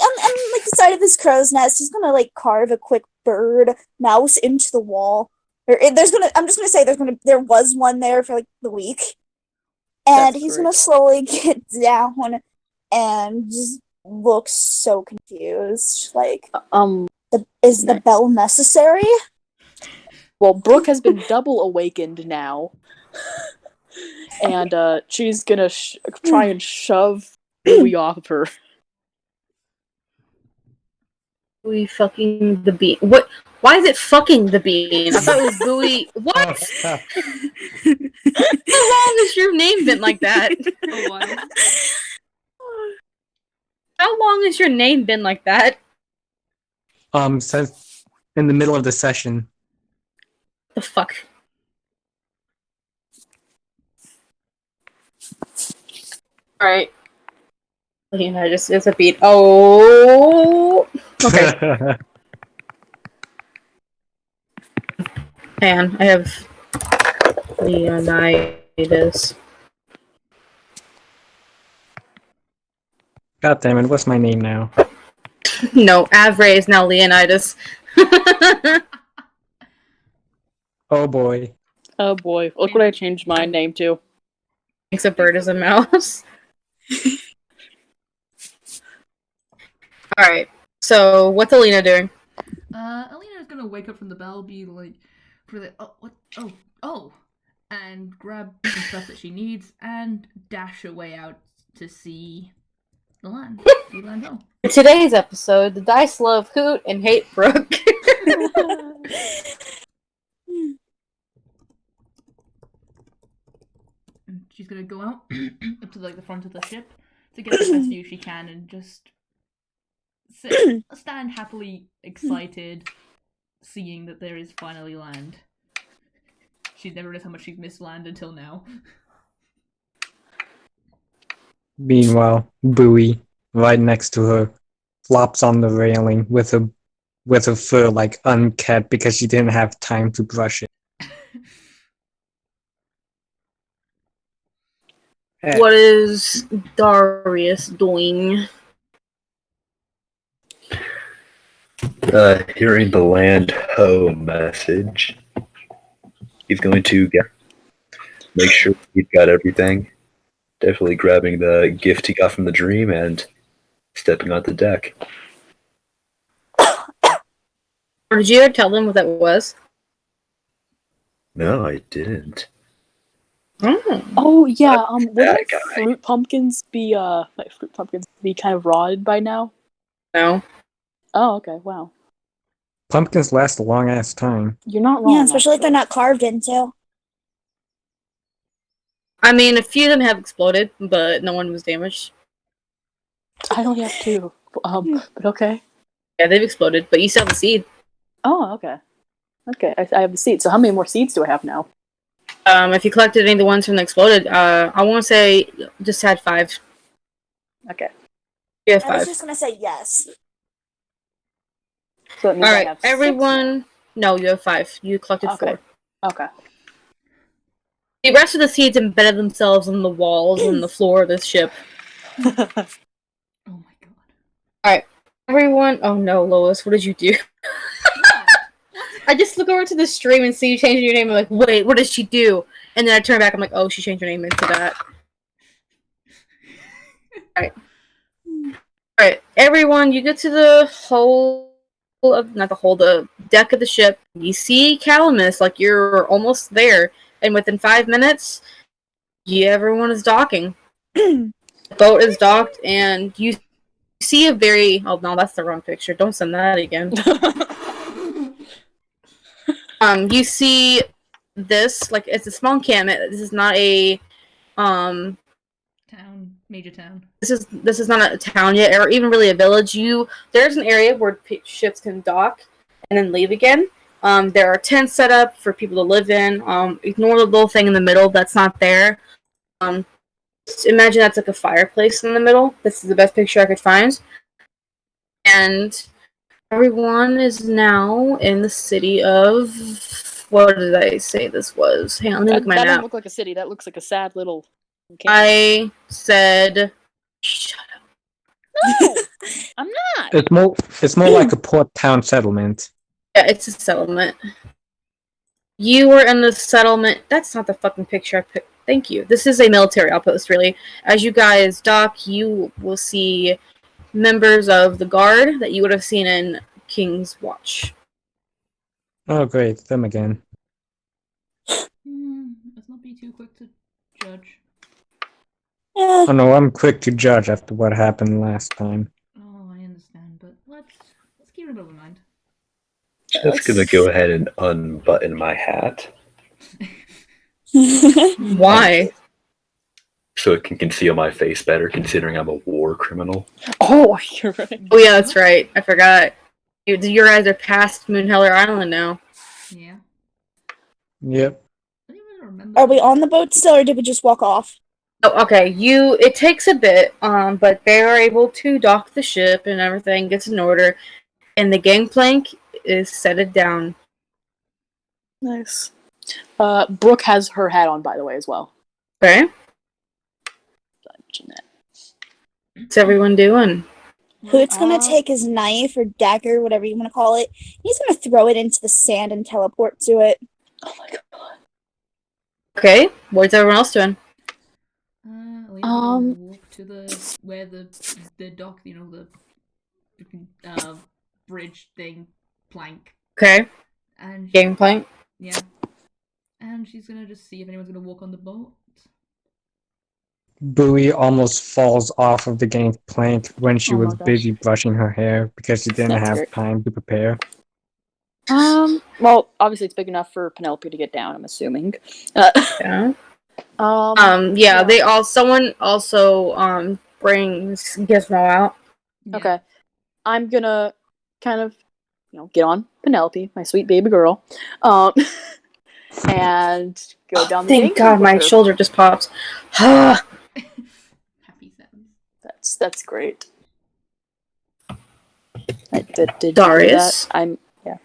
on like the side of his crow's nest. He's gonna like carve a quick bird mouse into the wall. I'm just gonna say there was one there for like the week, and That's he's great. gonna slowly get down and just look so confused. Like, is the bell necessary? Well, Brooke has been double awakened now, and she's gonna try and shove Bowie off of her. Bowie fucking the bean. What? Why is it fucking the bean? I thought it was Bowie. What? Oh, How long has your name been like that? A while. How long has your name been like that? since in the middle of the session. The fuck? Alright. You know, it's a beat. Oh. Okay. Man, I have Leonidas. God damn it, what's my name now? No, Avray is now Leonidas. Oh boy. Oh boy, look what I changed my name to. Thinks a bird is a mouse. Alright, so what's Alina doing? Alina's gonna wake up from the bell, be like, and grab some stuff that she needs, and dash away out to see the land. See land home. In today's episode, the dice love Hoot and hate Brooke. And she's gonna go out up to like the front of the ship to get the best view she can, and just stand happily excited, seeing that there is finally land. She's never realized how much she's missed land until now. Meanwhile, Bowie, right next to her, flops on the railing with her fur like unkept because she didn't have time to brush it. What is Darius doing? Hearing the land ho message, he's going to make sure he's got everything. Definitely grabbing the gift he got from the dream and stepping on the deck. Or did you ever tell them what that was? No, I didn't. Oh yeah. Wouldn't That guy. fruit pumpkins be kind of rotted by now? No. Oh, okay. Wow. Pumpkins last a long ass time. You're not wrong. Yeah, especially if they're actually. not carved into. I mean, a few of them have exploded, but no one was damaged. I only have 2. But okay. Yeah, they've exploded, but you still have the seed. Oh, okay. Okay, I have the seeds. So how many more seeds do I have now? If you collected any of the ones from the exploded, I want to say just had 5. Okay. You have I was 5. just gonna say yes. So that means All I right, have 6 now. everyone. No, you have 5. You collected Okay. 4. Okay. The rest of the seeds embedded themselves in the walls and the floor of this ship. Oh my god. Alright, everyone. Oh no, Lois, what did you do? I just look over to the stream and see you changing your name. I'm like, wait, what did she do? And then I turn back. I'm like, oh, she changed her name into that. Alright, everyone, you get to the the deck of the ship. You see Calamus, like you're almost there. And within 5 minutes, everyone is docking. The boat is docked, and you see a very... Oh, no, that's the wrong picture. Don't send that again. You see this, like, it's a small encampment. This is not a, Major town. This is not a town yet, or even really a village. There's an area where ships can dock and then leave again. There are tents set up for people to live in. Ignore the little thing in the middle that's not there. Imagine that's like a fireplace in the middle. This is the best picture I could find. And everyone is now in the city of... What did I say this was? Hang on, let me look at my that map. doesn't look like a city. That looks like a sad little... I said... Shut up. No! I'm not! It's more like a port town settlement. Yeah, it's a settlement. You were in the settlement... That's not the fucking picture I picked. Thank you. This is a military outpost, really. As you guys dock, you will see members of the guard that you would have seen in King's Watch. Oh great, them again. Let's not be too quick to judge. Yeah. Oh no, I'm quick to judge after what happened last time. Oh, I understand, but let's keep it in mind. Just gonna go ahead and unbutton my hat Why? so it can conceal my face better, considering I'm a war criminal. Oh, you're right. Oh yeah, that's right. I forgot. You guys are past Moonheller Island now. Yeah. Yep. I don't even remember. Are we on the boat still, or did we just walk off? Oh, okay. It takes a bit, but they are able to dock the ship and everything gets in order, and the gangplank is setted down. Nice. Brooke has her hat on, by the way, as well. Okay. What's everyone doing? Hoot's gonna take his knife or dagger, whatever you want to call it. He's gonna throw it into the sand and teleport to it. Oh my god. Okay. What's everyone else doing? Walk to where the dock, the bridge thing, plank. Okay. And Gangplank. yeah. And she's gonna just see if anyone's gonna walk on the boat. Bowie almost falls off of the gangplank when she Oh my was gosh. busy brushing her hair because she didn't That's have great. time to prepare. Well, obviously it's big enough for Penelope to get down, I'm assuming. Yeah. Yeah. Someone also brings Gizmo out. Yeah. Okay. I'm gonna kind of, get on Penelope, my sweet baby girl, and go down the Thank God gangplank my with her. shoulder just popped. Happy 7. That's great. Did you do Darius? that? I'm yeah.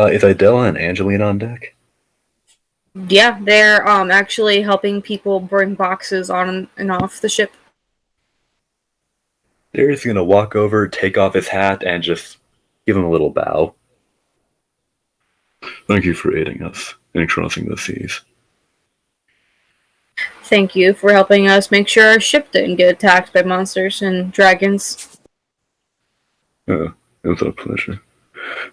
Is Idella and Angelina on deck? Yeah, they're actually helping people bring boxes on and off the ship. They're just gonna walk over, take off his hat, and just give him a little bow. Thank you for aiding us in crossing the seas. Thank you for helping us make sure our ship didn't get attacked by monsters and dragons. It was a pleasure.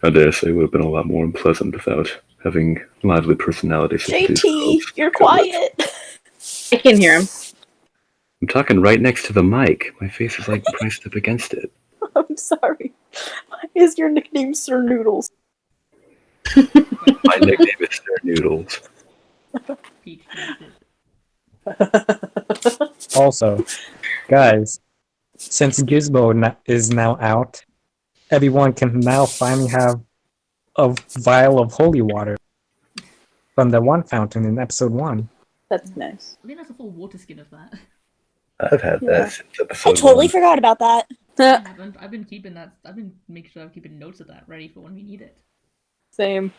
I dare say it would have been a lot more unpleasant without having lively personalities. JT, you're quiet. I can hear him. I'm talking right next to the mic. My face is like pressed up against it. I'm sorry. Why is your nickname Sir Noodles? My nickname is Sir Noodles. Peach changed it. Also, guys, since Gizmo is now out, everyone can now finally have a vial of holy water from the one fountain in episode 1. That's nice. I think that's a full water skin of that. I've had Yeah. that since episode I totally 1. forgot about that. I haven't. I've been keeping that. I've been making sure I'm keeping notes of that ready for when we need it. Same.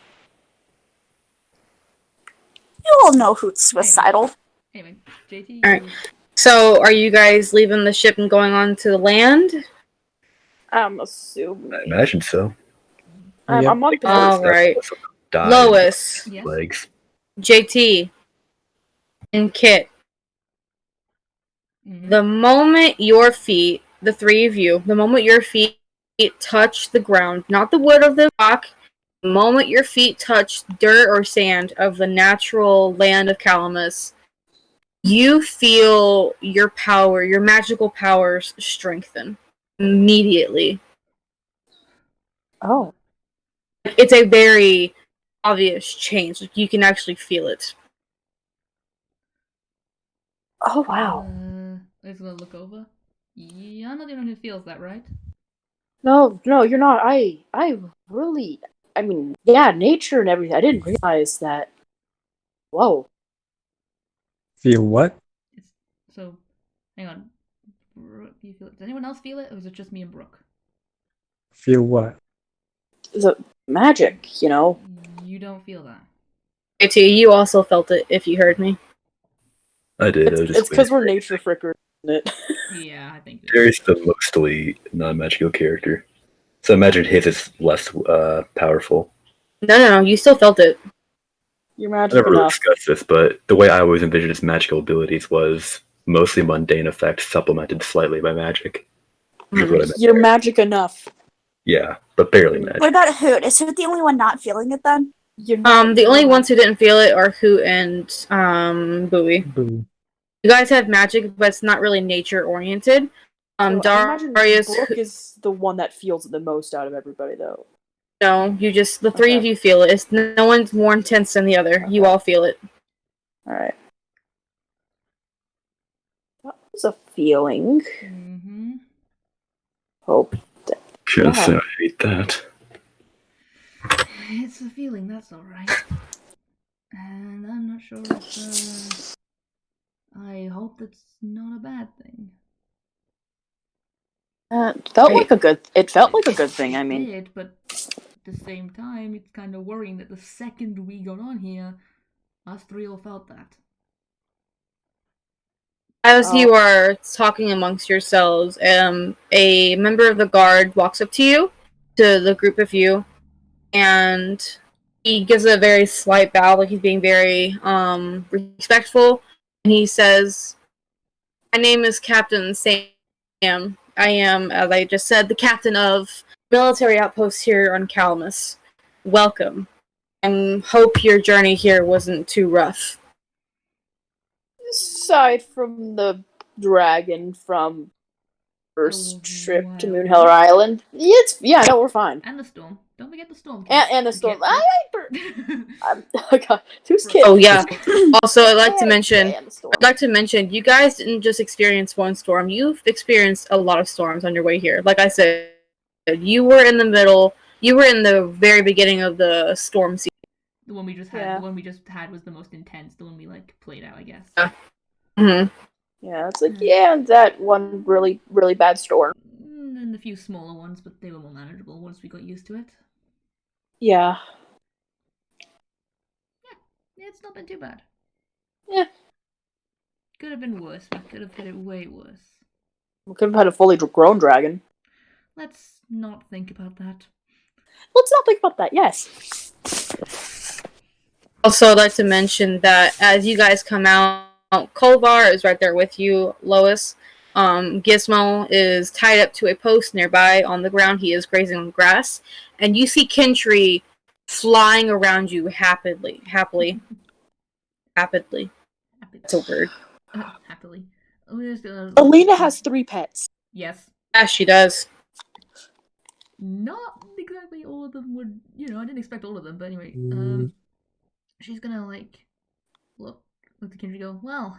You all know who's suicidal. Anyway, JT. Alright. So, are you guys leaving the ship and going on to the land? I'm assuming. I imagine so. I'm on the Alright. Die Lois, Yes. legs. JT, and Kit. Mhm. The moment your feet, the three of you, the moment your feet touch the ground, not the wood of the rock, the moment your feet touch dirt or sand of the natural land of Calamus, you feel your power, your magical powers strengthen immediately. Oh. It's a very obvious change. Like, you can actually feel it. Oh wow. I'm just gonna look over. Yeah, I'm not the one who feels that, right? No, you're not. I really. I mean, yeah, nature and everything. I didn't realize that. Whoa. Feel what? It's so. Hang on. Brooke, do you feel it? Does anyone else feel it, or is it just me and Brooke? Feel what? The magic, you know. You don't feel that. JT, you also felt it if you heard me. I did. It's because we're nature frickers, isn't it? Yeah, I think. Jerry's the mostly non-magical character, so I imagine his is less powerful. No, you still felt it. You're I magic never really enough. discussed this, but the way I always envisioned his magical abilities was mostly mundane effects supplemented slightly by magic. Which is what I meant You're there. magic enough. Yeah, but barely magic. What about Hoot? Is Hoot the only one not feeling it then? You're not The only ones who didn't feel it are Hoot and Bowie. Boo. You guys have magic, but it's not really nature oriented. So I imagine Darius, Brooke is the one that feels it the most out of everybody, though. no, you just the three of Okay. you feel it. It's no one's more intense than the other. You Okay. all feel it. All right. That was a feeling. Mm-hmm. Hope. Can't Yeah. say I hate that. It's a feeling, that's alright. And I'm not sure if, I hope that's not a bad thing. It felt like a good. It felt like a good thing. I It mean, did, but at the same time, it's kind of worrying that the second we got on here, us three all felt that. As Oh. you are talking amongst yourselves, a member of the guard walks up to you, to the group of you, and he gives a very slight bow, like he's being very respectful, and he says, "My name is Captain Sam. I am, as I just said, the captain of military outpost here on Calamus. Welcome, and hope your journey here wasn't too rough." aside from the dragon from first Oh, trip to wow. Moonheller Island, no, we're fine. And the storm. Don't forget the storm. kids. And the storm. Kit. Oh god, who's kidding? Oh yeah. Also, I'd like to mention, And the storm. you guys didn't just experience one storm. You've experienced a lot of storms on your way here. Like I said, you were in the very beginning of the storm season. The one we just had. Yeah. The one we just had was the most intense. The one we like played out, I guess. Mm-hmm. Yeah, it's like, yeah, that one really, really bad storm. And a few smaller ones, but they were more manageable once we got used to it. Yeah. Yeah, it's not been too bad. Yeah. Could have been worse. We could have hit it way worse. We could have had a fully grown dragon. Let's not think about that. Let's not think about that, yes. Also, I'd like to mention that as you guys come out, Kolvar is right there with you, Lois. Gizmo is tied up to a post nearby on the ground. He is grazing on grass. And you see Kintry flying around you happily. That's a word. Happily. Alina has 3 pets. Yes. Yeah, she does. Not exactly all of them would, I didn't expect all of them, but anyway, she's gonna, look at Kendry go, well,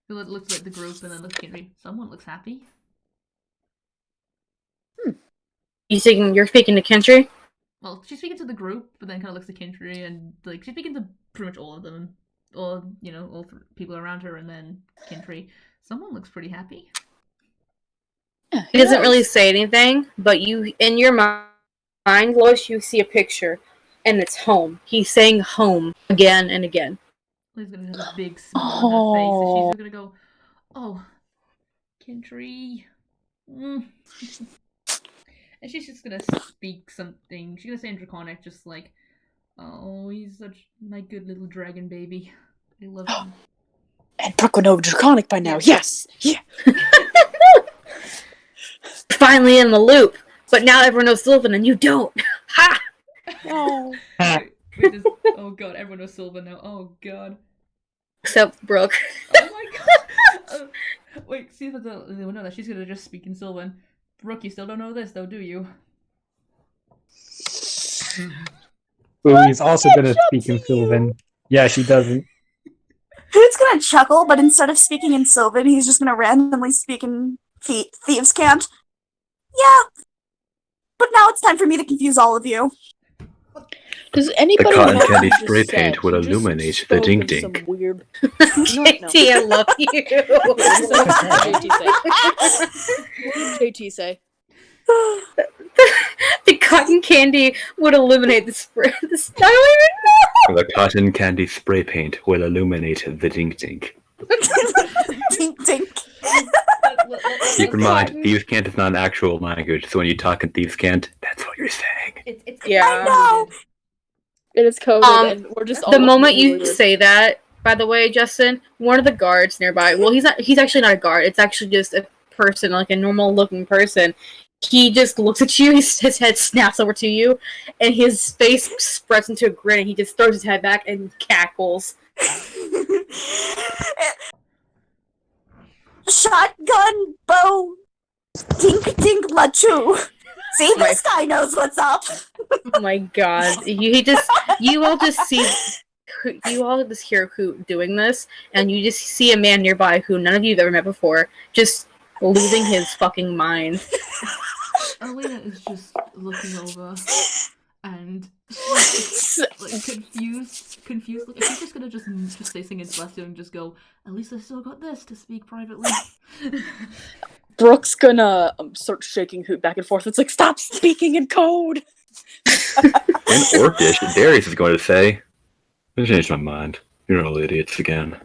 looks at the group and then looks at Kendry, someone looks happy. You're speaking to Kintry? Well, she's speaking to the group, but then kind of looks at Kintry and, she's speaking to pretty much all of them, or, all people around her, and then Kintry. Someone looks pretty happy. He doesn't really say anything, but you, in your mind, Lois, you see a picture, and it's home. He's saying home again and again. Liz gonna have a big smile on her face, and she's gonna go, oh, Kintry. And she's just gonna speak something. She's gonna say in Draconic, just like, oh, he's such my good little dragon baby. I love him. And Brooke would know Draconic by now, yes! Yeah! Finally in the loop, but now everyone knows Sylvan and you don't. Ha! Oh. Oh god, everyone knows Sylvan now. Oh god. Except Brooke. Oh my god! Wait, see if they know that she's gonna just speak in Sylvan. Brooke, you still don't know this though, do you? Ooh, he's also gonna speak in Sylvan. Yeah, she doesn't. Hoot's gonna chuckle, but instead of speaking in Sylvan, he's just gonna randomly speak in Thieves' Cant. Yeah, but now it's time for me to confuse all of you. Does anybody The cotton know candy what he spray just paint said? would He just illuminate the spoke dink in some dink. weird... Katie, I love you. What did JT say? The cotton candy would illuminate the spray. I don't even know. The cotton candy spray paint will illuminate the dink dink. Dink dink. Keep in mind, Thieves' Cant is not an actual language, so when you talk in Thieves' Cant, that's what you're saying. Yeah. I know. It is coded, and we're just all the moment you weird. say that, by the way, Justin, one of the guards nearby, well, he's actually not a guard, it's actually just a person, like a normal looking person. He just looks at you, his head snaps over to you, and his face spreads into a grin, and he just throws his head back and cackles. Shotgun, bow, dink dink lachu. See, this guy knows what's up. Oh my god. You all just hear Hoot doing this, and you just see a man nearby who none of you have ever met before, just losing his fucking mind. Alina is just looking over, and she's confused. Like, she's just gonna just say something in Celestial and just go, at least I still got this to speak privately. Brooke's gonna start shaking Hoot back and forth. It's like, stop speaking in code! In Orcish, Darius is going to say, I changed my mind. You're all idiots again.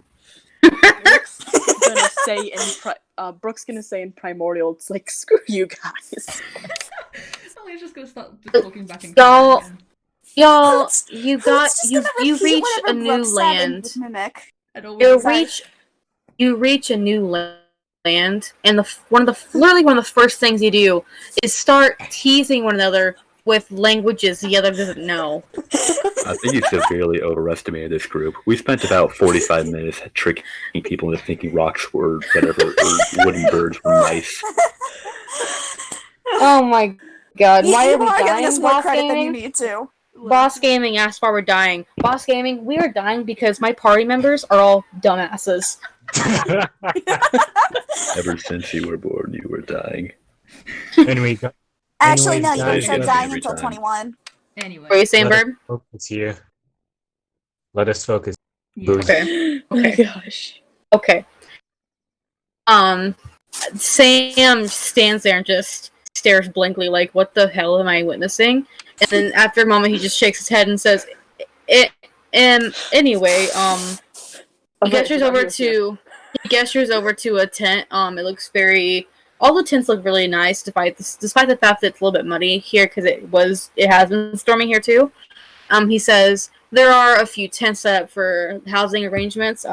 Brooke's gonna say in Primordial, it's like, screw you guys. Alina's just gonna start just looking back and Y'all, you reach a new land. You reach a new land, and one of the first things you do is start teasing one another with languages the other doesn't know. I think you severely overestimated this group. We spent about 45 minutes tricking people into thinking rocks were whatever, or wooden birds were mice. Oh my god, why are we giving dying, us more Boss credit than you Gaming? need to. Boss Gaming asked why we're dying. Boss Gaming, we are dying because my party members are all dumbasses. Ever since you were born, you were dying. Anyway, Actually, no, you guys, didn't start guys, dying every until time. 21. Anyway. What are you saying, Bird? Focus here. Let us focus. Yeah. Okay. Oh my gosh. Okay. Sam stands there and just stares blankly, like, "What the hell am I witnessing?" And then after a moment, he just shakes his head and says, anyway, he gestures over to a tent. It looks very. All the tents look really nice, despite the fact that it's a little bit muddy here because it has been storming here too. He says there are a few tents set up for housing arrangements.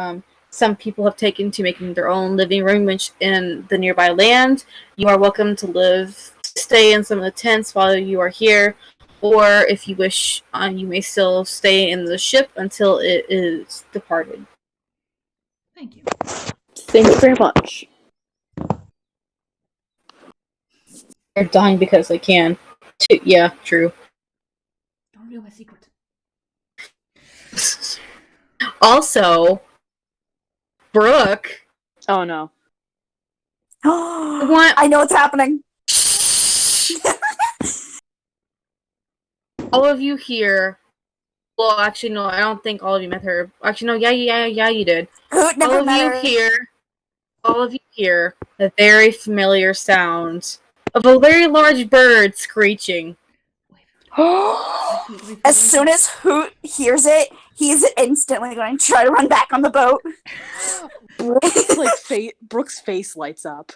Some people have taken to making their own living room in the nearby land. You are welcome to stay in some of the tents while you are here, or if you wish, you may still stay in the ship until it is departed. Thank you. Thank you very much. They're dying because they can. Yeah, true. Don't reveal my secret. Also, Brooke. Oh no. What? I know what's happening. All of you here. Well, actually, no. I don't think all of you met her. Actually, no. Yeah, you did. Hoot never met her. All of you hear the very familiar sound of a very large bird screeching. As soon as Hoot hears it, he's instantly going to try to run back on the boat. Brooke's face lights up.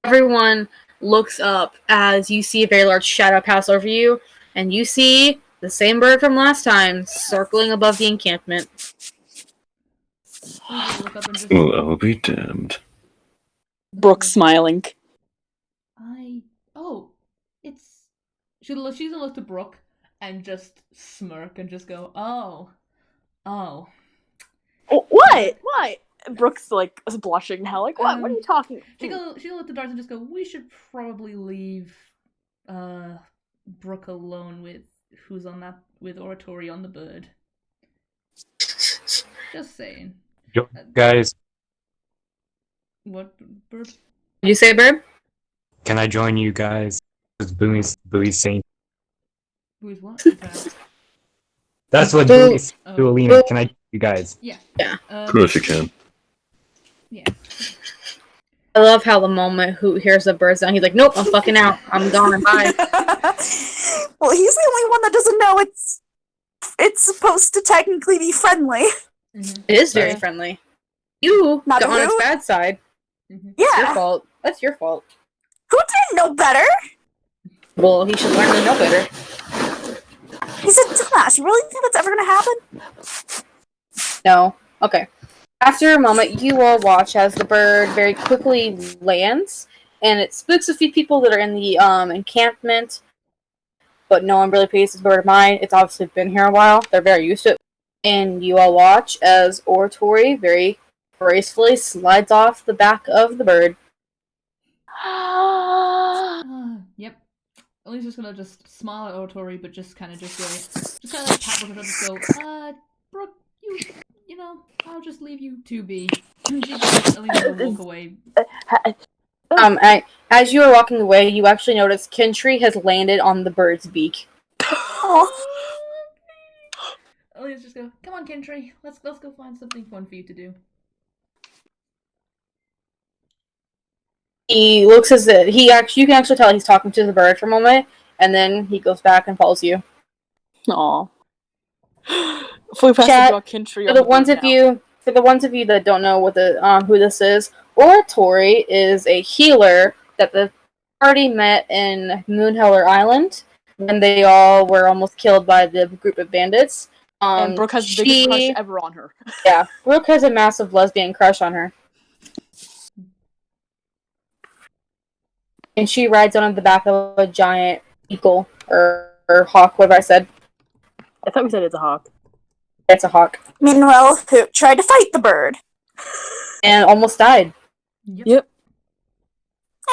Everyone looks up as you see a very large shadow pass over you, and you see the same bird from last time circling above the encampment. Well, I'll be damned. Brooke smiling. She's gonna look to Brooke and just smirk and just go, oh. What? Brooke's like blushing now. Like, what? What are you talking? She'll look to Darts and just go, we should probably leave Brooke alone with Oratory on the bird. Just saying. Guys, What, bird? Did you say bird? can I join you guys? Booey's saying. Who's what? That's what Boo. Booey's do, Alina. Can I join you guys? Yeah. Of course you can. Yeah. I love how the moment Hoot hears the bird sound, he's like, nope, I'm fucking out. I'm gone and bye. Well, he's the only one that doesn't know it's supposed to technically be friendly. Mm-hmm. It is very friendly. You Not got on its Hoot? bad side. Mm-hmm. Yeah. It's your fault. That's your fault. Hoot didn't know better. Well, he should learn to know better. He's a dumbass. You really think that's ever going to happen? No. Okay. After a moment, you all watch as the bird very quickly lands, and it spooks a few people that are in the encampment, but no one really pays this bird of mind. It's obviously been here a while. They're very used to it. And you all watch as Oratory very gracefully slides off the back of the bird. Yep. Ellie's just gonna just smile at Oratory, but just kind of like pat Brooke and just go, Brooke, you know, I'll just leave you to be. And she's just gonna walk away. As you are walking away, you actually notice Kintry has landed on the bird's beak. Ellie's just go, come on, Kintry, let's go find something fun for you to do. He looks as if you can actually tell he's talking to the bird for a moment, and then he goes back and follows you. Aww. Fully Chat, Kintry for the ones of you that don't know what who this is, Oratory is a healer that the party met in Moonheller Island when they all were almost killed by the group of bandits. And Brooke has the biggest crush ever on her. Yeah, Brooke has a massive lesbian crush on her. And she rides on the back of a giant eagle, or hawk, whatever I said. I thought we said it's a hawk. It's a hawk. Meanwhile, Hoot tried to fight the bird. And almost died. Yep.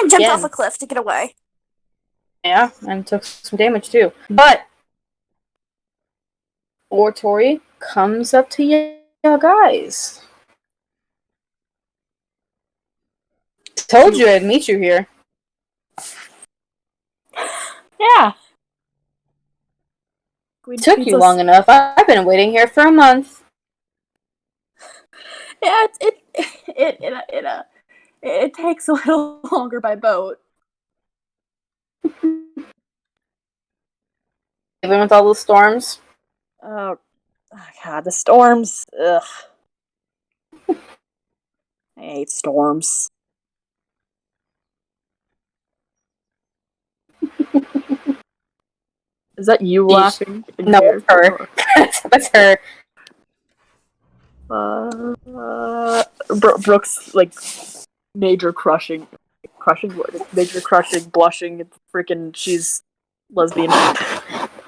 And jumped off a cliff to get away. Yeah, and took some damage too. But Oratory comes up to you guys. Told you I'd meet you here. Yeah. Took you long enough. I've been waiting here for a month. Yeah, It takes a little longer by boat. Even with all the storms. Oh God, the storms. Ugh. I hate storms. Is that you laughing? No, it's her. That's her. Brooks like major crushing what? Major crushing, blushing. It's freaking. She's lesbian.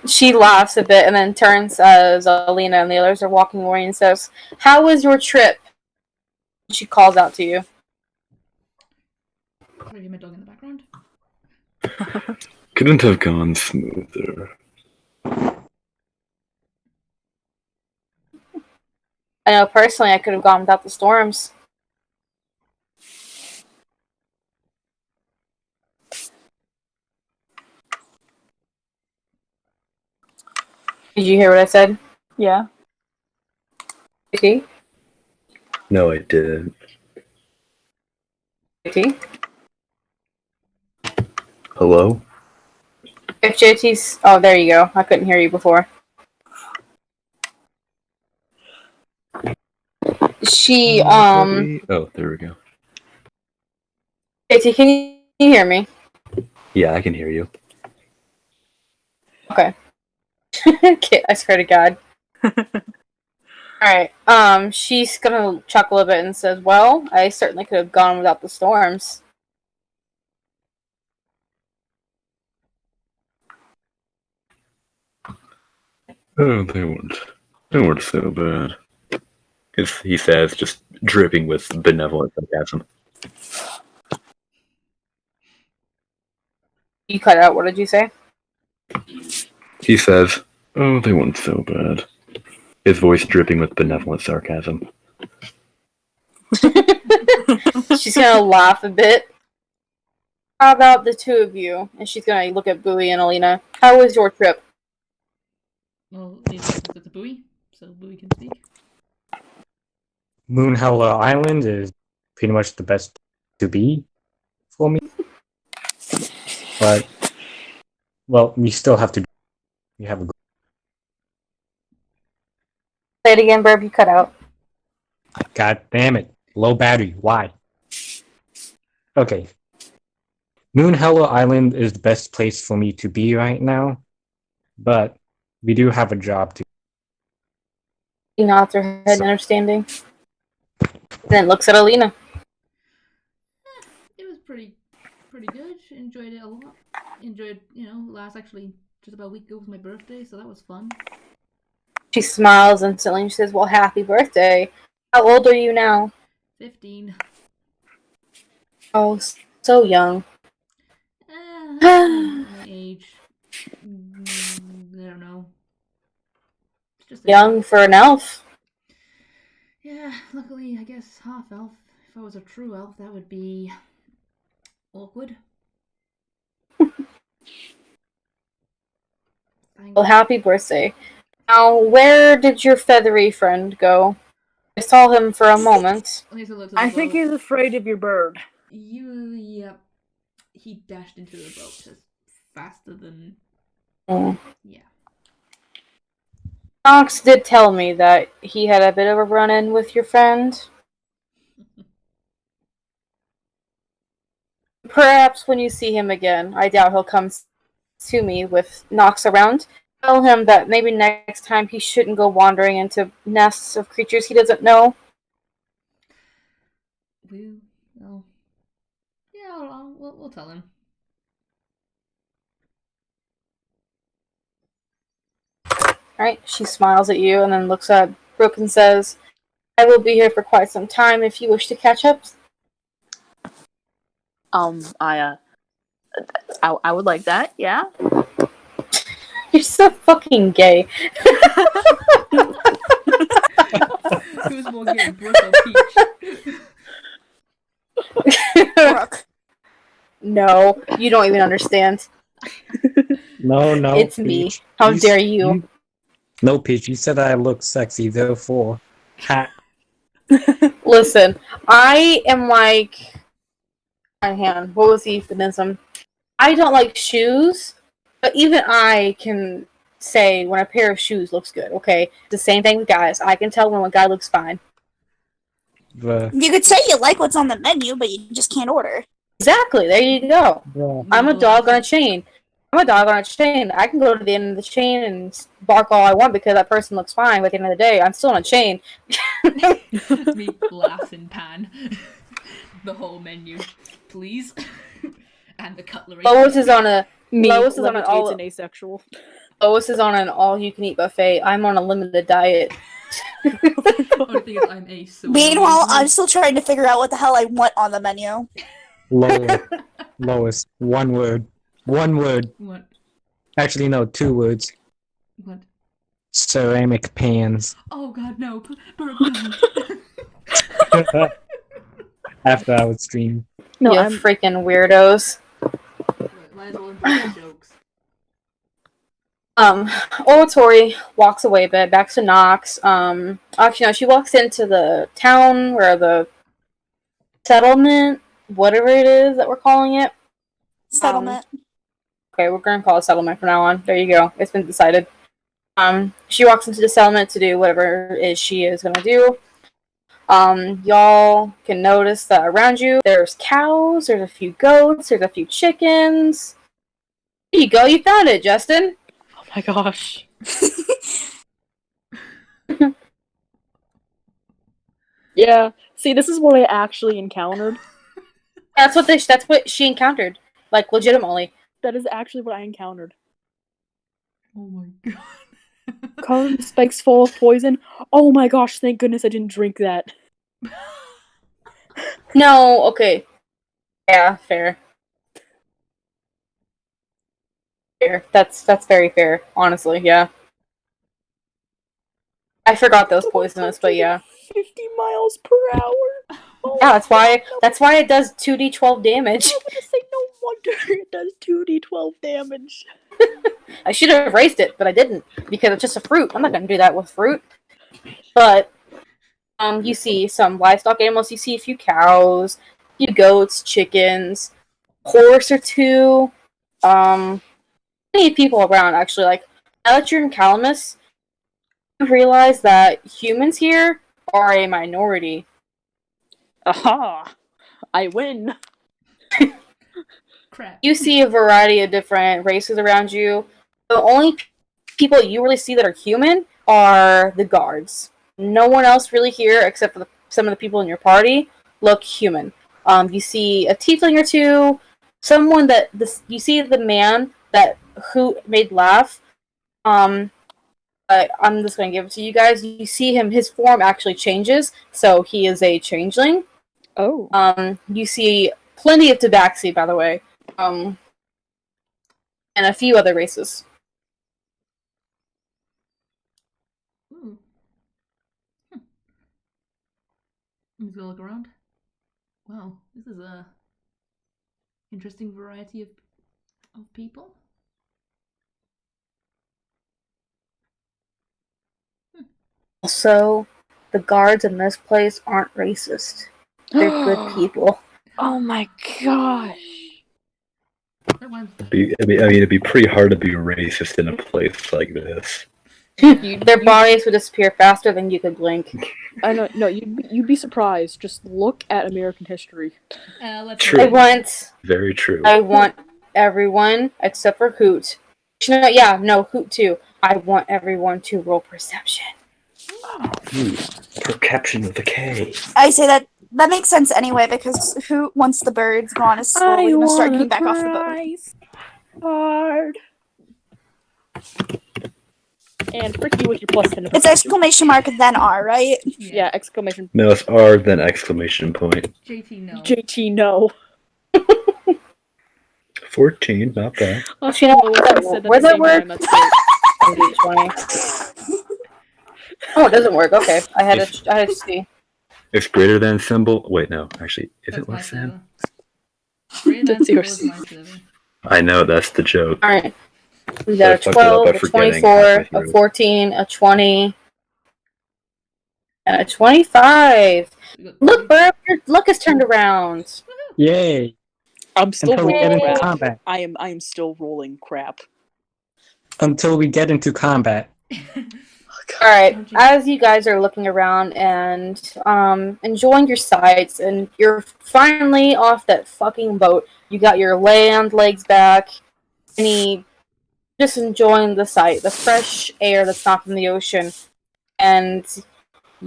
She laughs a bit and then turns as Alina and the others are walking away and says, "How was your trip?" She calls out to you. Sorry, my dog in the background. Couldn't have gone smoother. I know personally I could have gone without the storms. Did you hear what I said? Yeah. JT? No, I didn't. JT? Hello? If JT's... Oh, there you go. I couldn't hear you before. She, Oh, there we go. JT, can you hear me? Yeah, I can hear you. Okay. Okay, I swear to God. Alright, she's gonna chuckle a bit and says, "Well, I certainly could have gone without the storms." Oh, they weren't so bad. He says, just dripping with benevolent sarcasm. You cut out, what did you say? He says, oh, they weren't so bad. His voice dripping with benevolent sarcasm. She's gonna laugh a bit. How about the two of you? And she's gonna look at Bowie and Alina. How was your trip? Well, it's a buoy, so buoy can speak. Moonhella Island is pretty much the best to be for me. But, well, we still have to. We have a. Say it again, Burb, you cut out. God damn it. Low battery. Why? Okay. Moonhella Island is the best place for me to be right now. But we do have a job to. He nods her head in understanding. Then looks at Alina. It was pretty good. Enjoyed it a lot. Enjoyed, last actually just about a week ago was my birthday, so that was fun. She smiles instantly and she says, "Well, happy birthday. How old are you now?" 15. Oh, so young. My age. I don't know. It's just Young for an elf. Yeah, luckily, I guess half elf. If I was a true elf, that would be awkward. Well, happy birthday. Now, where did your feathery friend go? I saw him for a moment. I think he's afraid of your bird. Yep. He dashed into the boat just faster than... Yeah. Knox did tell me that he had a bit of a run-in with your friend. Perhaps when you see him again, I doubt he'll come to me with Knox around. Tell him that maybe next time he shouldn't go wandering into nests of creatures he doesn't know. We'll tell him. Alright, she smiles at you and then looks at Brooke and says, "I will be here for quite some time if you wish to catch up." I would like that, yeah. You're so fucking gay. Who's more gay, Brooke or Peach? Brooke. No, you don't even understand. No, It's me. How dare you? No, Peach, you said I look sexy, therefore. Ha. Listen, I am like my hand. What was the euphemism? I don't like shoes, but even I can say when a pair of shoes looks good. Okay, the same thing with guys. I can tell when a guy looks fine. You could say you like what's on the menu, but you just can't order. Exactly. There you go. I'm a Legal dog on a access. chain. I can go to the end of the chain and bark all I want because that person looks fine. But at the end of the day, I'm still on a chain. Me laughs in pan. The whole menu, please. And the cutlery. Lois is on a Me, Lois is on an levitates all and asexual. Lois is on an all-you-can-eat buffet. I'm on a limited diet. Only thing is, I'm a soda. Meanwhile, I'm still trying to figure out what the hell I want on the menu. Lois, one word. One word. What? Actually, no, 2 words. What? Ceramic pans. Oh god, no. After our stream. No, you I'm freaking weirdos. Might as well improve the jokes. Oratori walks away a bit, back to Knox. Actually, no, she walks into the town or the settlement, whatever it is that we're calling it. Settlement. Okay, we're gonna call it settlement from now on. There you go. It's been decided. She walks into the settlement to do whatever it is she is gonna do. Y'all can notice that around you there's cows, there's a few goats, there's a few chickens. There you go, you found it, Justin. oh my gosh. Yeah. See, this is what I actually encountered. That's what she encountered. Like, legitimately. That is actually what I encountered. Oh my god. Covered in spikes full of poison. Oh my gosh, thank goodness I didn't drink that. No, okay. Yeah, fair. Fair. That's very fair, honestly, yeah. I forgot those poisonous, but yeah. 50 miles per hour. Oh Yeah, that's why it does 2d12 damage. I was gonna say no wonder it does 2d12 damage. I should have erased it, but I didn't, because it's just a fruit. I'm not gonna do that with fruit. But you see some livestock animals, you see a few cows, a few goats, chickens, horse or two, many people around actually. Like, now that you're in Calamus, you realize that humans here are a minority. Aha! I win. Crap. You see a variety of different races around you. The only people you really see that are human are the guards. No one else really here, except for some of the people in your party, look human. You see a tiefling or two. Someone that you see the man who made laugh. I'm just gonna give it to you guys. You see him; his form actually changes, so he is a changeling. Oh. You see plenty of tabaxi, by the way, and a few other races. Ooh. I'm just gonna look around. Wow, this is a interesting variety of people. Also, the guards in this place aren't racist. They're good people. Oh my gosh. It'd be pretty hard to be racist in a place like this. Their bodies would disappear faster than you could blink. I know. No, you'd be surprised. Just look at American history. Let's True. Very true. I want everyone except for Hoot. Hoot too. I want everyone to roll perception. Perception with a K. I say that makes sense anyway, because who once the bird's gone is slowly gonna start getting back off the boat. Hard. And frick you with your plus 10 to It's exclamation mark then R, right? Yeah, exclamation. No, it's R then exclamation point. JT, no. JT, no. 14, not bad. Oh, she knows I said Where's that word? Time. That's great. 20. Oh, it doesn't work. Okay, I had to see. It's greater than symbol. Wait, no. Actually, is That's it less than? Greater than That's yours. is my server. I know, that's the joke. Alright. We got So a I fucked it up 12, by a forgetting 24, halfway a through. 14, a 20, and a 25. Look, Burp, your luck has turned around. Yay! I'm still until we get rolling into crap. combat. I am still rolling crap. Until we get into combat. Alright, as you guys are looking around and enjoying your sights, and you're finally off that fucking boat, you got your land legs back, and just enjoying the sight, the fresh air that's not from the ocean, and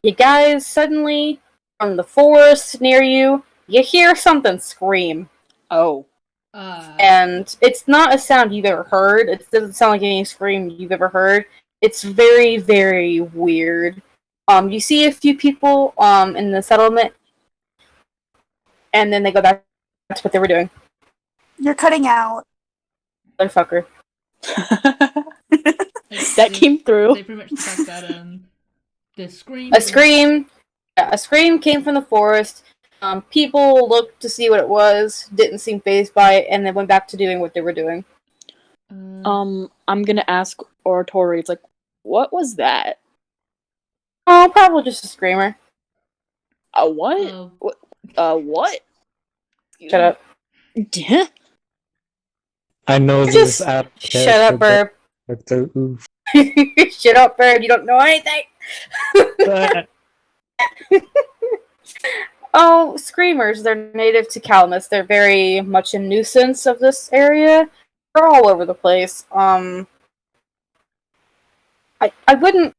you guys suddenly, from the forest near you, you hear something scream. Oh. And it's not a sound you've ever heard. It doesn't sound like any scream you've ever heard. It's very, very weird. You see a few people in the settlement, and then they go back to what they were doing. You're cutting out. Motherfucker. That came through. They pretty much the fact that the scream. A scream came from the forest. People looked to see what it was, didn't seem fazed by it, and then went back to doing what they were doing. I'm gonna ask Oratory. It's like, what was that? Oh, probably just a screamer. A what? What? Shut up. Yeah. I know Just this out. shut up, Burb. Oof. Shut up, Bird. You don't know anything. Oh, screamers. They're native to Calamus. They're very much a nuisance of this area. They're all over the place. I wouldn't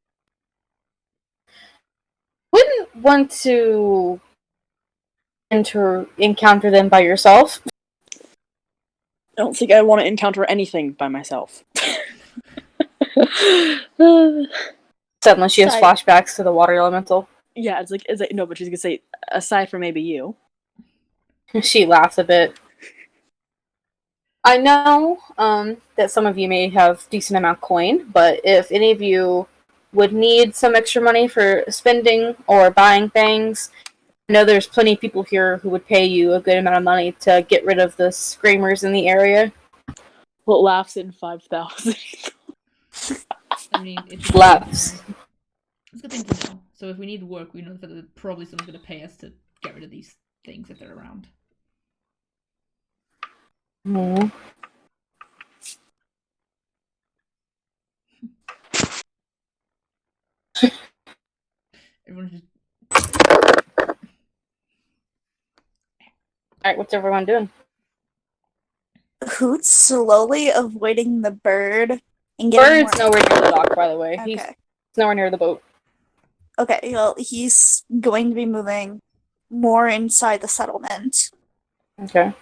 want to encounter them by yourself. I don't think I want to encounter anything by myself. Suddenly she has flashbacks to the water elemental. Yeah, it's like no, but she's gonna say, aside from maybe you. She laughs a bit. I know that some of you may have decent amount of coin, but if any of you would need some extra money for spending or buying things, I know there's plenty of people here who would pay you a good amount of money to get rid of the screamers in the area. Well, it laughs in 5,000. I mean, it's Laughs. It's a good thing to know. So if we need work, we know that probably someone's going to pay us to get rid of these things if they're around. Mm. Everyone's just... Alright, what's everyone doing? Hoot's slowly avoiding the bird and getting Bird's nowhere near the dock, by the way. Okay. He's nowhere near the boat. Okay, well, he's going to be moving more inside the settlement. Okay.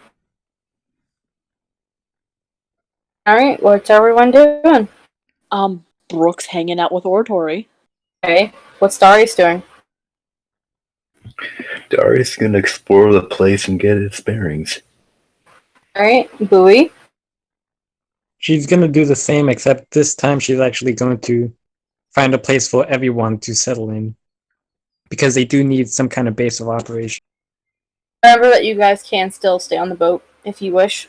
Alright, what's everyone doing? Brooke's hanging out with Oratory. Okay, what's Darius doing? Darius is gonna explore the place and get its bearings. Alright, Bowie? She's gonna do the same, except this time she's actually going to find a place for everyone to settle in. Because they do need some kind of base of operation. Remember that you guys can still stay on the boat if you wish.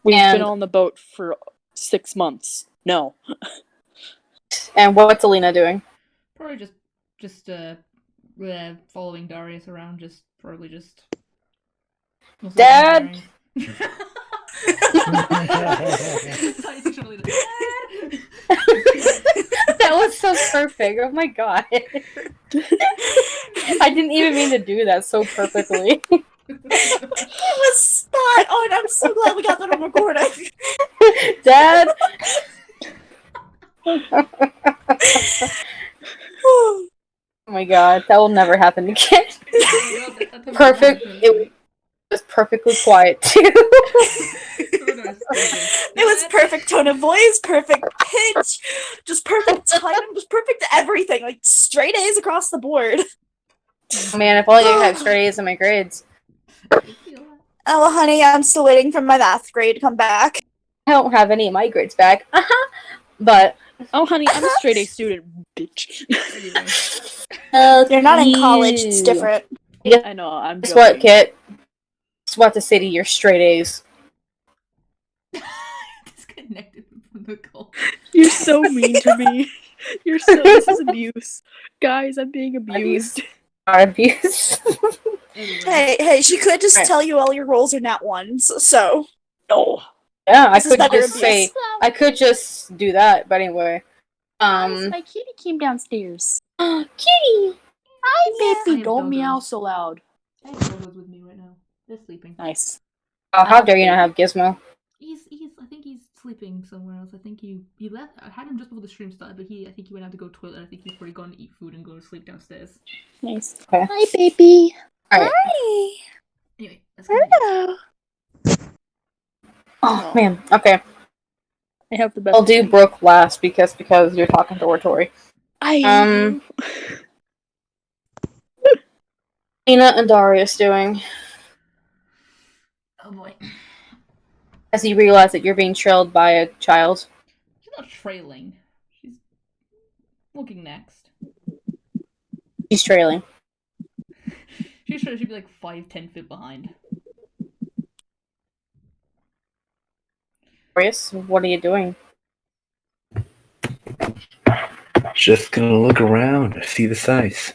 We've And- been on the boat for 6 months. No. And what's Alina doing? Probably just following Darius around, probably just... Dad! That was so perfect. Oh my god. I didn't even mean to do that so perfectly. It was spot on. I'm so glad we got that on recording. Dad! Oh my god, that will never happen again. Perfect. It was perfectly quiet too. It was perfect tone of voice, perfect pitch, just perfect time, just perfect everything. Like straight A's across the board. Man, if only I had straight A's in my grades. Oh, well, honey, I'm still waiting for my math grade to come back. I don't have any of my grades back. But Oh, honey, I'm a straight A student, bitch. You're not in college. It's different. I know, I'm Guess joking. what, Kit? Just what to say to your straight A's. Disconnected from the call. You're so mean to me. This is abuse. Guys, I'm being abused. Not abuse. everywhere. Hey, she could just Right. tell you all your rolls are nat ones, so. No. Yeah, I This is could better just abuse. say I could just do that, but anyway. My kitty came downstairs. Kitty! Hi, I baby. have Don't meow doggos. so loud. I have doggos with me right now. They're sleeping. Nice. Oh, how dare you not have Gizmo? I think he's sleeping somewhere else. I think he left. I had him just before the stream started, but I think he went out to go to the toilet. I think he's probably gone to eat food and go to sleep downstairs. Nice. Okay. Hi, baby. Alright. Hi. Anyway, let's continue. Hello. Oh, man. Okay. I have the best. I'll do Brooke last because you're talking to Tori. Lena and Darius doing Oh boy. as you realize that you're being trailed by a child. She's not trailing. She's looking next. She's trailing. She's sure she'd be like 5-10 feet behind. Darius, what are you doing? Just gonna look around, see the sights.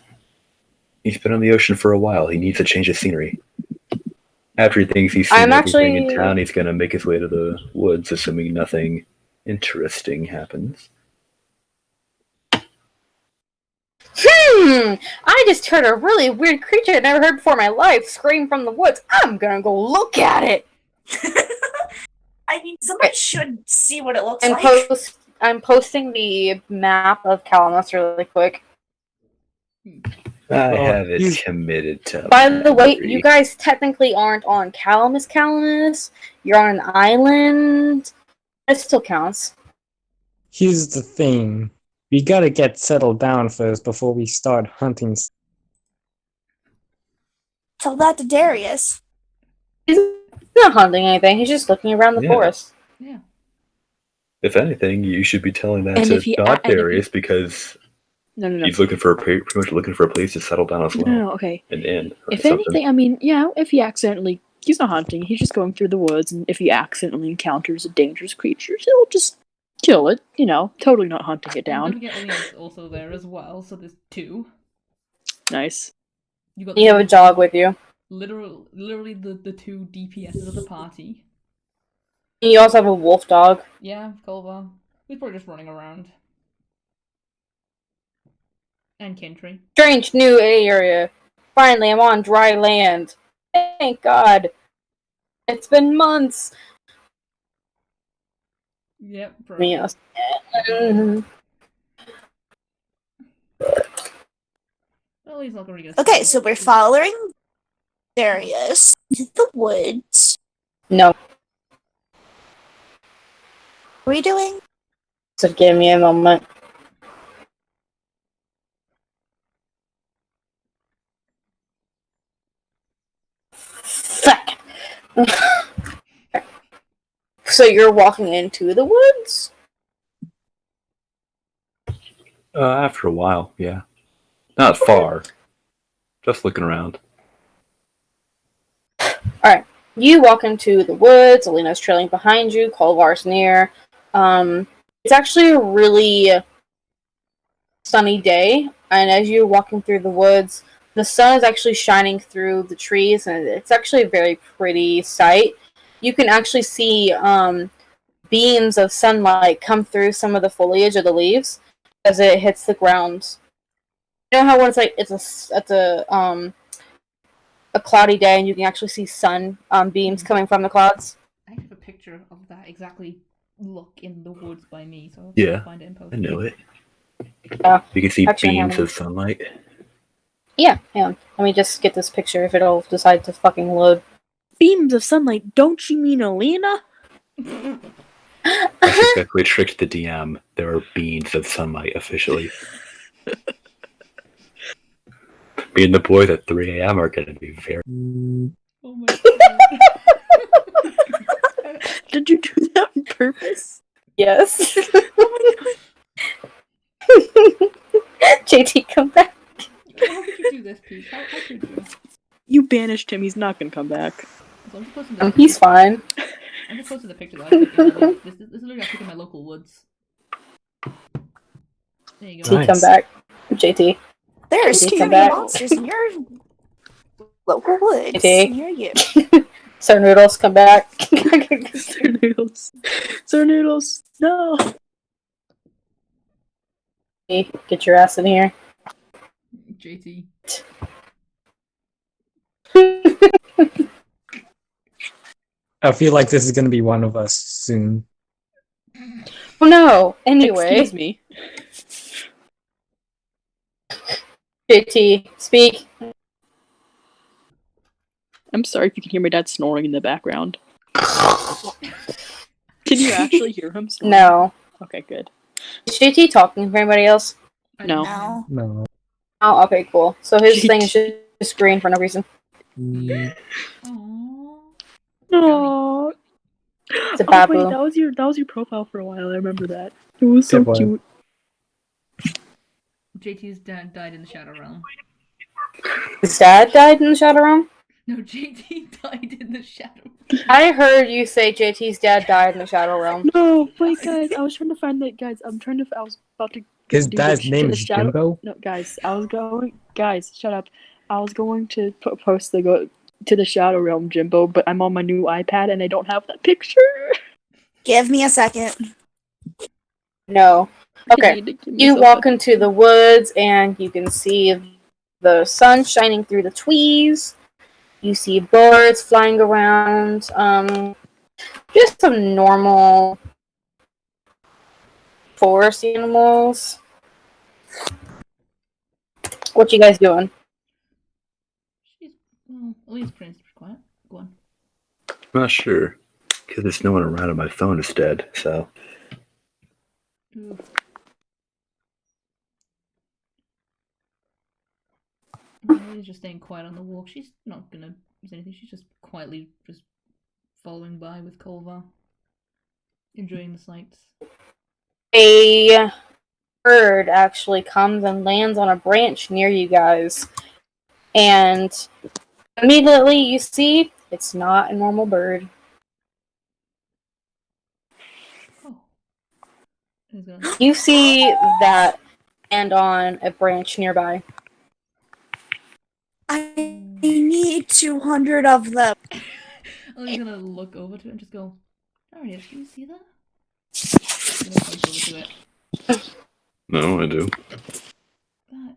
He's been on the ocean for a while. He needs a change of scenery. After he thinks he's seen everything in town, he's gonna make his way to the woods, assuming nothing interesting happens. I just heard a really weird creature I'd never heard before in my life scream from the woods. I'm gonna go look at it. I mean, somebody should see what it looks like. I'm posting the map of Calamus really quick. I have it committed to. By the way, you guys technically aren't on Calamus. You're on an island. It still counts. Here's the thing. We gotta get settled down first before we start hunting. Tell that to Darius. He's not hunting anything. He's just looking around the forest. Yeah. If anything, you should be telling that And to if he- not and if he- Darius because No. he's looking for pretty much looking for a place to settle down as well. No, okay. An inn. Or If something. anything, I mean, yeah, if he accidentally, he's not hunting, he's just going through the woods, and if he accidentally encounters a dangerous creature, he'll just kill it, totally not hunting it And don't down. forget Lena's also there as well, so there's two. Nice. You have a dog with you. Literally the two DPSs of the party. You also have a wolf dog. Yeah, Culver. He's probably just running around. And Kintry. Strange new area. Finally, I'm on dry land. Thank God. It's been months. Yep, Yes. Well, he's not gonna get. Okay, so we're following Darius to the woods. No. What are we doing? So give me a moment. Fuck. So you're walking into the woods? After a while, yeah. Not far. Just looking around. Alright. You walk into the woods, Alina's trailing behind you, Kolvar's near. It's actually a really sunny day, and as you're walking through the woods, the sun is actually shining through the trees, and it's actually a very pretty sight. You can actually see beams of sunlight come through some of the foliage of the leaves as it hits the ground. You know how when it's a cloudy day and you can actually see sun beams coming from the clouds? I have a picture of that exactly look in the woods by me, so Yeah, I'll find it in post. I know it. Yeah. You can see Actually, beams hang on. of sunlight. Yeah, hang on. Let me just get this picture if it'll decide to fucking load. Beams of sunlight, don't you mean Alina? I successfully tricked the DM. There are beams of sunlight officially. Me and the boys at 3 a.m. are going to be very. Oh my god. Did you do that on purpose? Yes. JT, come back. How could you do this, Pete? How could you? You banished him, he's not gonna come back. So I'm just posting the He's fine. I'm just posting the picture that I took in this is literally I took in my local woods. There you go. JT, come back. JT. There's JT, too come many back. monsters in your Local woods Okay. near you. Sir Noodles, come back. Sir Noodles. Sir Noodles. No. Get your ass in here. JT. I feel like this is gonna be one of us soon. Oh no. Anyway, Excuse me. JT, speak. I'm sorry if you can hear my dad snoring in the background. Can you actually hear him snoring? No. Okay, good. Is JT talking for anybody else? No. No. No. Oh, okay, cool. So his thing is just green for no reason. Mm, Aww. Aww. It's a Oh babu. wait, that was your profile for a while. I remember that. It was so It was. cute. JT's dad died in the Shadow Realm. His dad died in the Shadow Realm? No, JT died in the Shadow. I heard you say JT's dad died in the Shadow Realm. No, wait, guys. I was trying to find that. Guys, I was about to. His do dad's the, name to the is shadow. Jimbo. No, guys. I was going. Guys, shut up. I was going to post the go to the Shadow Realm, Jimbo, but I'm on my new iPad and I don't have that picture. Give me a second. No. I Okay. need to give You myself walk that into the woods and you can see the sun shining through the trees. You see birds flying around. Just some normal forest animals. What you guys doing? She's, well, at least Prince is quiet. Go on. I'm not sure. Because there's no one around and my phone is dead, so. Oof. Ellie's just staying quiet on the walk. She's not gonna use anything. She's just quietly just following by with Kolvar. Enjoying the sights. A bird actually comes and lands on a branch near you guys. And immediately you see it's not a normal bird. Oh. Who's gonna... You see that land on a branch nearby. I need 200 of them. Ellie's gonna look over to it and just go, Darius, do you see that? I'm gonna point over to it. No, I do. That.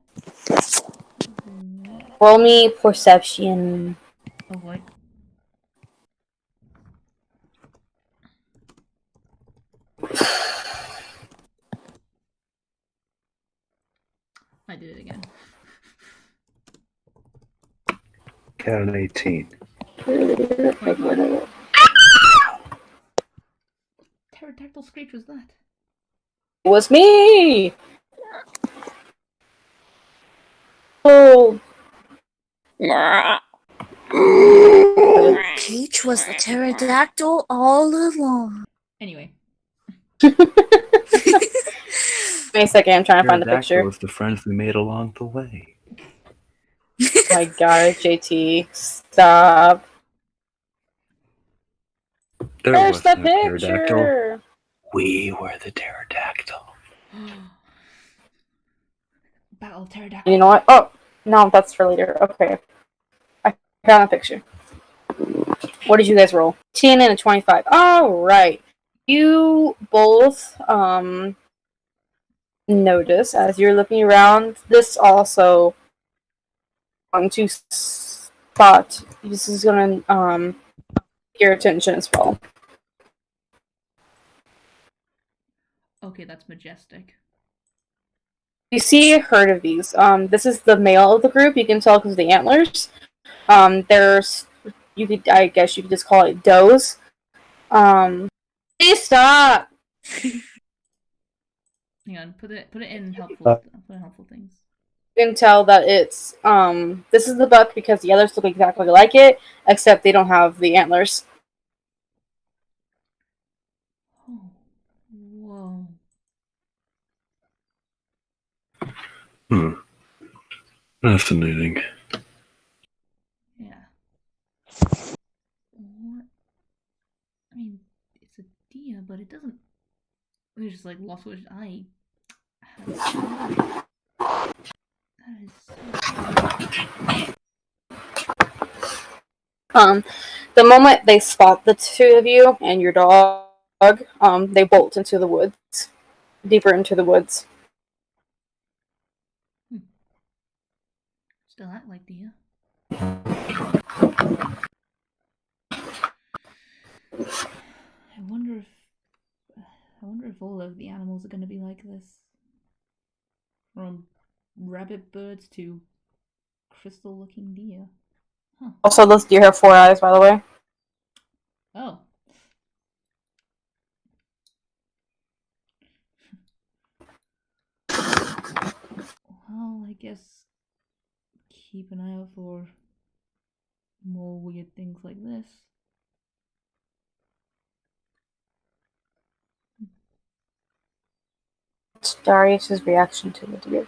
What? Roll me perception. Oh, what? I did it again. Got an 18. 25. Pterodactyl screech was that? It was me! Oh. Peach was the pterodactyl all along. Anyway. Wait a second, I'm trying to find the picture. was the friends we made along the way. Oh my god, JT. Stop. There's the picture! We were the pterodactyl. Battle pterodactyl. You know what? Oh, no, that's for later. Okay. I found a picture. What did you guys roll? 10 and a 25. Alright. You both, notice as you're looking around, this also on to spot. This is gonna, your attention as well. Okay, that's majestic. You see a herd of these. This is the male of the group. You can tell because of the antlers. There's, I guess you could just call it does. Please stop. Hang on, put it in helpful things. You can tell that it's this is the buck because the others look exactly like it, except they don't have the antlers. Oh, whoa. Fascinating. Yeah. What? I mean, it's a deer, but it doesn't. It's just like lost which I. That is so. The moment they spot the two of you and your dog, they bolt into the woods, deeper into the woods. Still act like deer. I wonder if all of the animals are going to be like this. From rabbit birds to crystal-looking deer. Huh. Also, those deer have 4 eyes, by the way. Oh. Well, I guess keep an eye out for more weird things like this. What's Darius's reaction to the deer?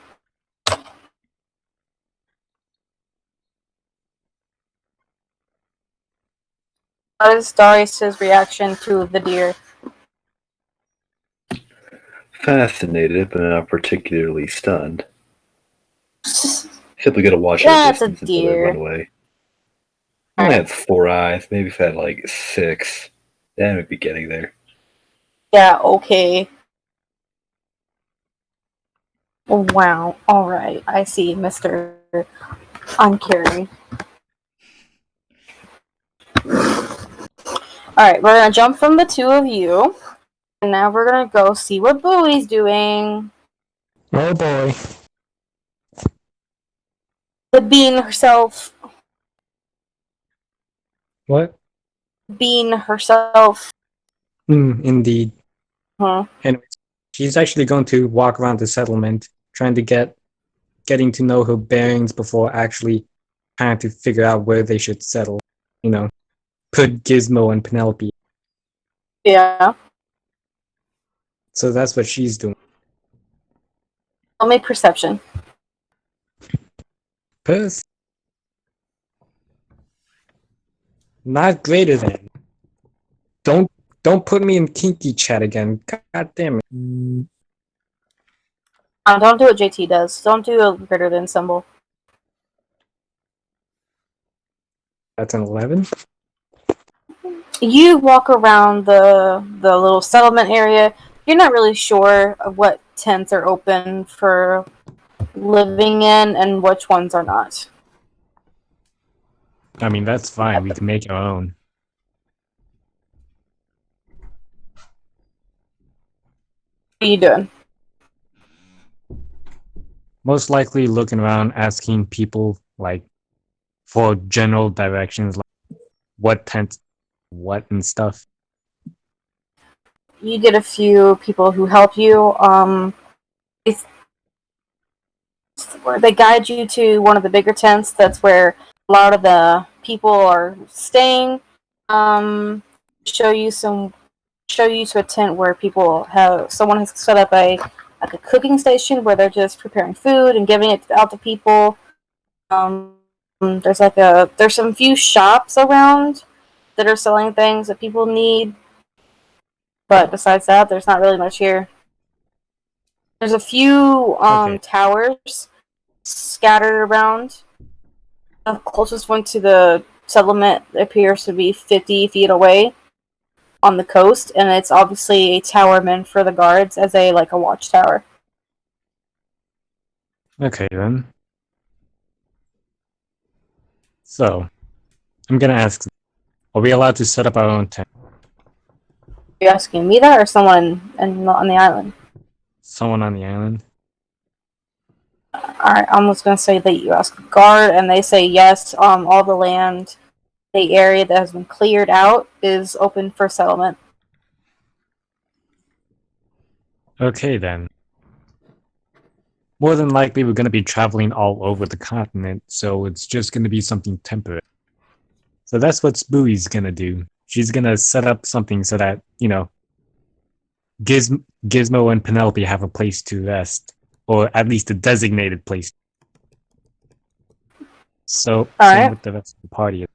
What is Darius's reaction to the deer? Fascinated, but not particularly stunned. Simply gonna watch Yeah, at a it's a distance until they run deer. away. I only had 4 eyes. Maybe if I had like 6, then we'd be getting there. Yeah, okay. Wow. Alright, I see, Mr. Uncaring. Alright, we're gonna jump from the two of you. And now we're gonna go see what Bowie's doing. Oh boy. The bean herself. What? Bean herself. Indeed. Huh. Anyways, she's actually going to walk around the settlement, trying to getting to know her bearings before actually trying to figure out where they should settle. You know, put Gizmo and Penelope. Yeah. So that's what she's doing. I'll make perception. Perth. Not greater than. Don't put me in kinky chat again. God damn it. Don't do what JT does. Don't do a greater than symbol. That's an 11. You walk around the little settlement area. You're not really sure of what tents are open for living in and which ones are not. I mean, that's fine. We can make our own. What are you doing? Most likely looking around, asking people, like, for general directions, like what tent, what and stuff. You get a few people who help you. They guide you to one of the bigger tents. That's where a lot of the people are staying. Show you to a tent where someone has set up a cooking station where they're just preparing food and giving it out to people. There's some few shops around that are selling things that people need, but besides that, there's not really much here. There's a few Okay. towers scattered around. The closest one to the settlement appears to be 50 feet away on the coast, and it's obviously a tower meant for the guards as a watchtower. Okay then. So, I'm gonna ask, are we allowed to set up our own tent? Are you asking me that or someone on the island? Someone on the island? Alright, I'm just gonna say that you ask a guard and they say yes, all the land, the area that has been cleared out is open for settlement. Okay then. More than likely, we're gonna be traveling all over the continent, so it's just gonna be something temporary. So that's what Spooey's gonna do. She's gonna set up something so that, Gizmo and Penelope have a place to rest, or at least a designated place. So, same with the rest of the party.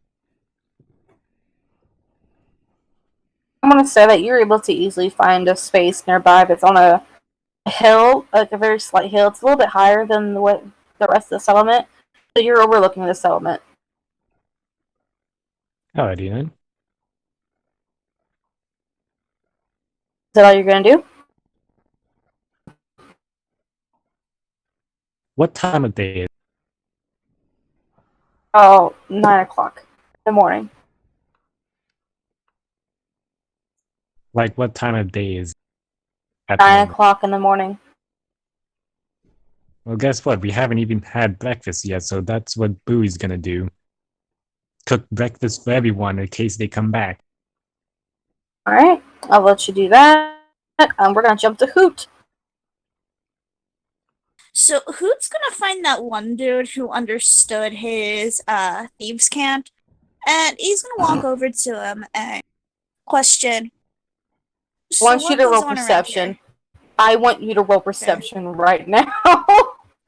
I'm gonna say that you're able to easily find a space nearby that's on a hill, like a very slight hill. It's a little bit higher than the rest of the settlement, so you're overlooking the settlement. Alrighty then. Is that all you're gonna do? What time of day is it? Oh, 9 o'clock in the morning. Like, what time of day is it at the 9 moment? o'clock in the morning. Well, guess what? We haven't even had breakfast yet, so that's what Booey's gonna do. Cook breakfast for everyone in case they come back. Alright, I'll let you do that. We're gonna jump to Hoot. So Hoot's gonna find that one dude who understood his thieves' cant, and he's gonna walk over to him and question. I So want you what to goes roll on around perception. here? I want you to roll perception right now.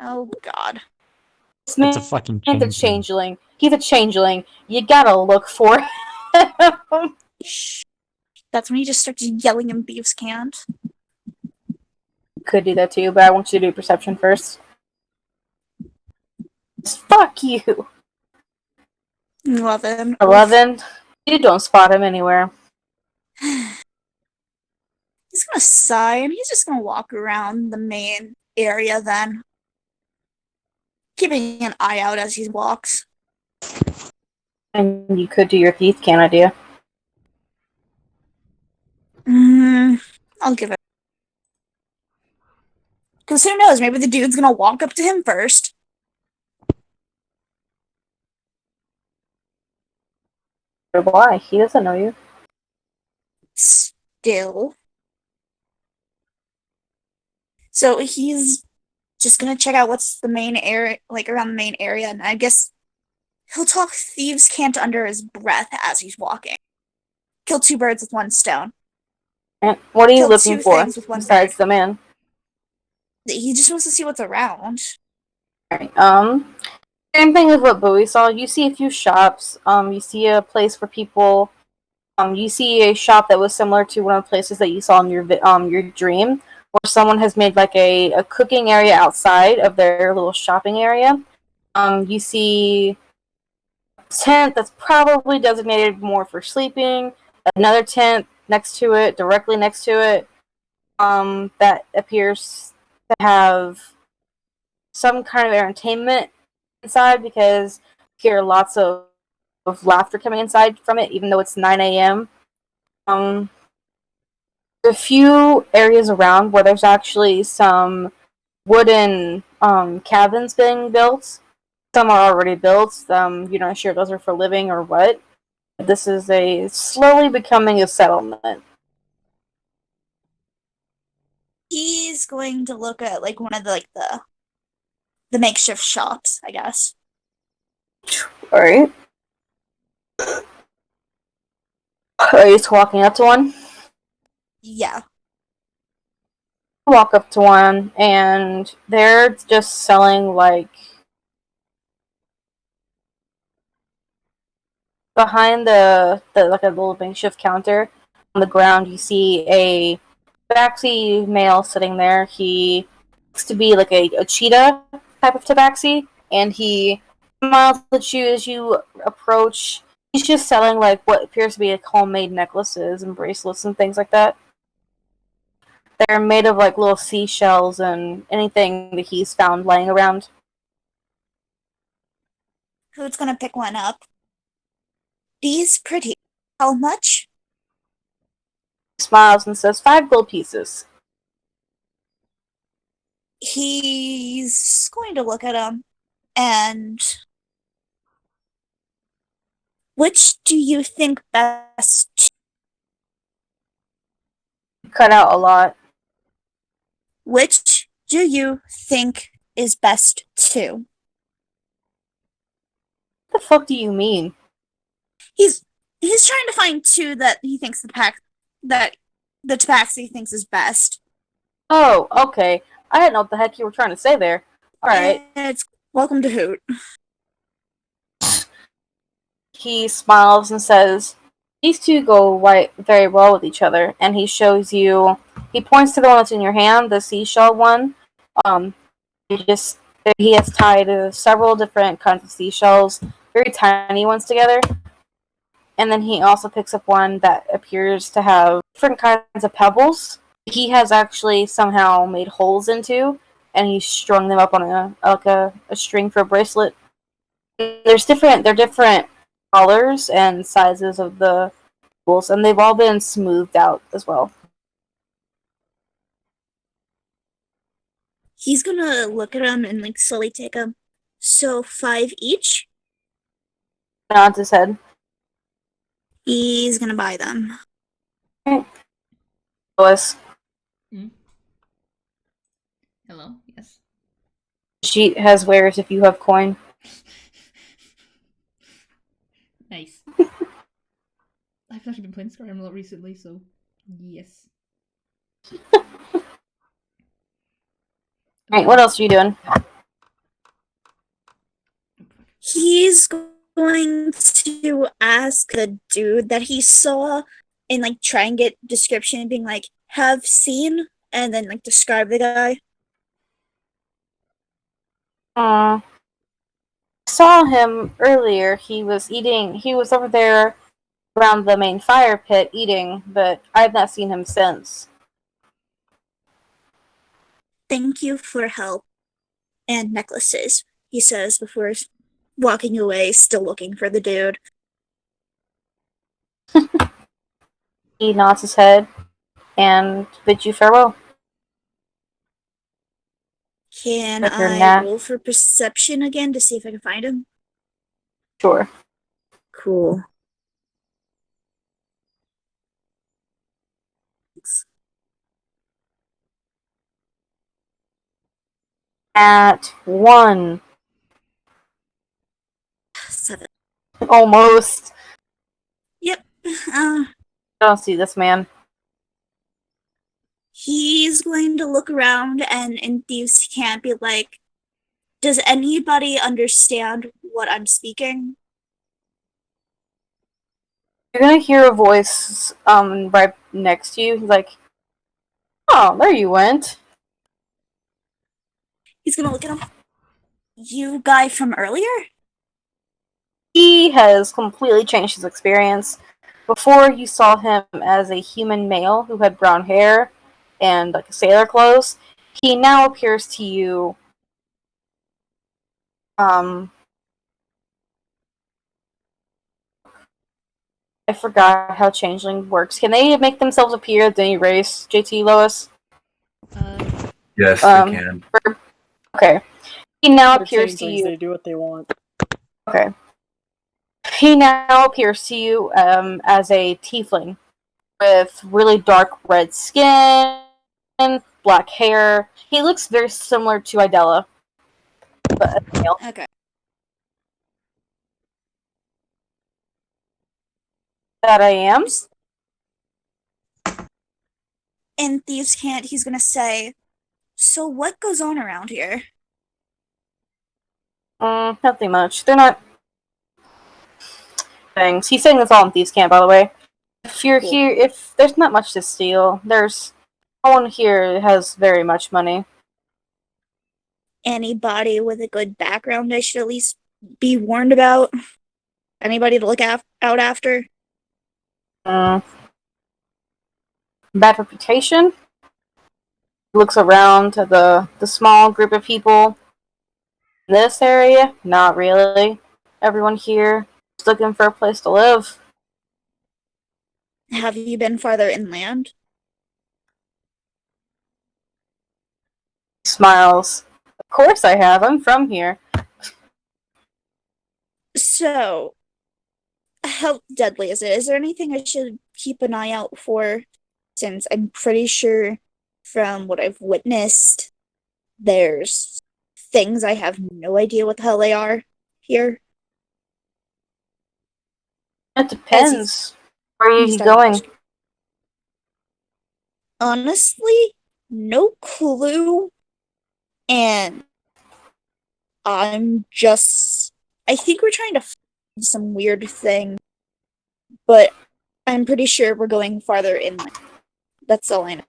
Oh God. This It's a man's fucking a changeling. changeling. He's a changeling. You gotta look for him. Shh. That's when he just starts yelling in thieves' cant. Could do that too, but I want you to do perception first. Fuck you. 11. 11. You don't spot him anywhere. He's gonna sigh and he's just gonna walk around the main area then, keeping an eye out as he walks. And you could do your thief can idea. I'll give it. Because who knows, maybe the dude's gonna walk up to him first. Why? He doesn't know you. Still. So he's just gonna check out what's the main area, like around the main area, and I guess he'll talk thieves' cant under his breath as he's walking. Kill two birds with one stone. And what are you Kill looking two for things with one besides bird. the man? He just wants to see what's around. Alright, same thing with what Bowie saw. You see a few shops. You see a place where people. You see a shop that was similar to one of the places that you saw in your dream, where someone has made like a cooking area outside of their little shopping area. You see a tent that's probably designated more for sleeping. Another tent next to it, directly next to it, that appears to have some kind of entertainment inside because you hear lots of laughter coming inside from it, even though it's 9 a.m. A few areas around where there's actually some wooden cabins being built. Some are already built. You're not sure those are for living or what. This is a slowly becoming a settlement. He's going to look at like one of the makeshift shops, I guess. Alright. Are you just walking up to one? Yeah. Walk up to one, and they're just selling like behind the like a little makeshift counter on the ground. You see a tabaxi male sitting there. He looks to be like a cheetah type of tabaxi, and he smiles at you as you approach. He's just selling like what appears to be like homemade necklaces and bracelets and things like that. They're made of like little seashells and anything that he's found laying around. Who's gonna pick one up? These pretty. How much? He smiles and says, 5 gold pieces. He's going to look at them and which do you think best? Cut out a lot. Which do you think is best to? What the fuck do you mean? He's trying to find two that he thinks that the tabaxi thinks is best. Oh, okay. I didn't know what the heck you were trying to say there. Alright. It's welcome to Hoot. He smiles and says, these two go very well with each other. And he shows you, he points to the one that's in your hand, the seashell one. He has tied several different kinds of seashells, very tiny ones together. and then he also picks up one that appears to have different kinds of pebbles. He has actually somehow made holes into, and he's strung them up on a string for a bracelet. They're different colors and sizes of the holes, and they've all been smoothed out as well. He's gonna look at them and like slowly take them. So 5 each. Nods his head. He's gonna buy them. Lois, Hello? Yes. she has wares if you have coin. Nice. I've actually been playing Skyrim a lot recently, so yes. Alright, what else are you doing? He's going to ask the dude that he saw and like try and get description, being like, have seen, and then like describe the guy. I saw him earlier. He was over there around the main fire pit eating, but I've not seen him since. Thank you for help and necklaces, he says before walking away, still looking for the dude. He nods his head and bids you farewell. Can With your I roll for perception again to see if I can find him? Sure. Cool. At 1. 7. Almost. Yep. I don't see this man. He's going to look around and in Thieves' Camp be like, does anybody understand what I'm speaking? You're gonna hear a voice right next to you. He's like, oh, there you went. He's gonna look at him. You guy from earlier? He has completely changed his experience. Before, you saw him as a human male who had brown hair and like sailor clothes. He now appears to you I forgot how Changeling works. Can they make themselves appear at any race, JT Lois? Yes, they can. Okay. He now They're appears to changelings, you. they do what they want. Okay. He now appears to you as a tiefling with really dark red skin, black hair. He looks very similar to Idella, but a male. Okay. That I am. In Thieves' Camp, he's gonna say, so what goes on around here? Nothing much. They're not things. He's saying this all in Thieves' Camp, by the way. If you're here, if there's not much to steal, there's no one here has very much money. Anybody with a good background I should at least be warned about? Anybody to look out after? Bad reputation. Looks around to the small group of people in this area. Not really. Everyone here is looking for a place to live. Have you been farther inland? Smiles. Of course I have. I'm from here. So, how deadly is it? Is there anything I should keep an eye out for? Since I'm pretty sure from what I've witnessed, there's things I have no idea what the hell they are here. It depends. Where are you going? Honestly, no clue. And I think we're trying to find some weird thing, but I'm pretty sure we're going farther inland. That's all I know.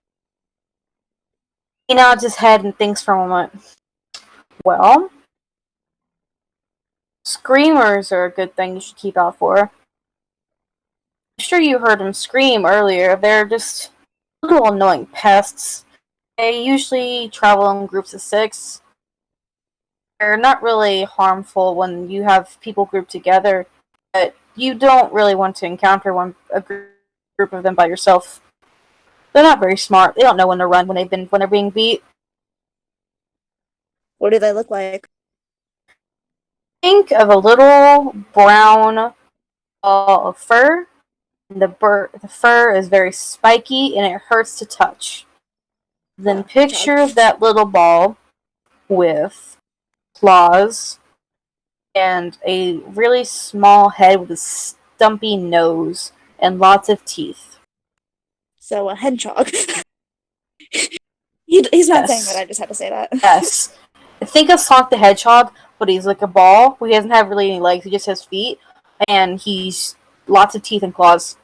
He nods his head and thinks for a moment. Well, screamers are a good thing you should keep out for. sure you heard him scream earlier. They're just little annoying pests. They usually travel in groups of 6. They're not really harmful when you have people grouped together, but you don't really want to encounter a group of them by yourself. They're not very smart. They don't know when to run when they're being beat. What do they look like? Think of a little brown ball of fur. The fur is very spiky and it hurts to touch. Then picture that little ball with claws and a really small head with a stumpy nose and lots of teeth. So a hedgehog. He's not saying Yes. that, I just had to say that. Yes. Think of Sonic the Hedgehog, but he's like a ball. He doesn't have really any legs, he just has feet. And he's lots of teeth and claws.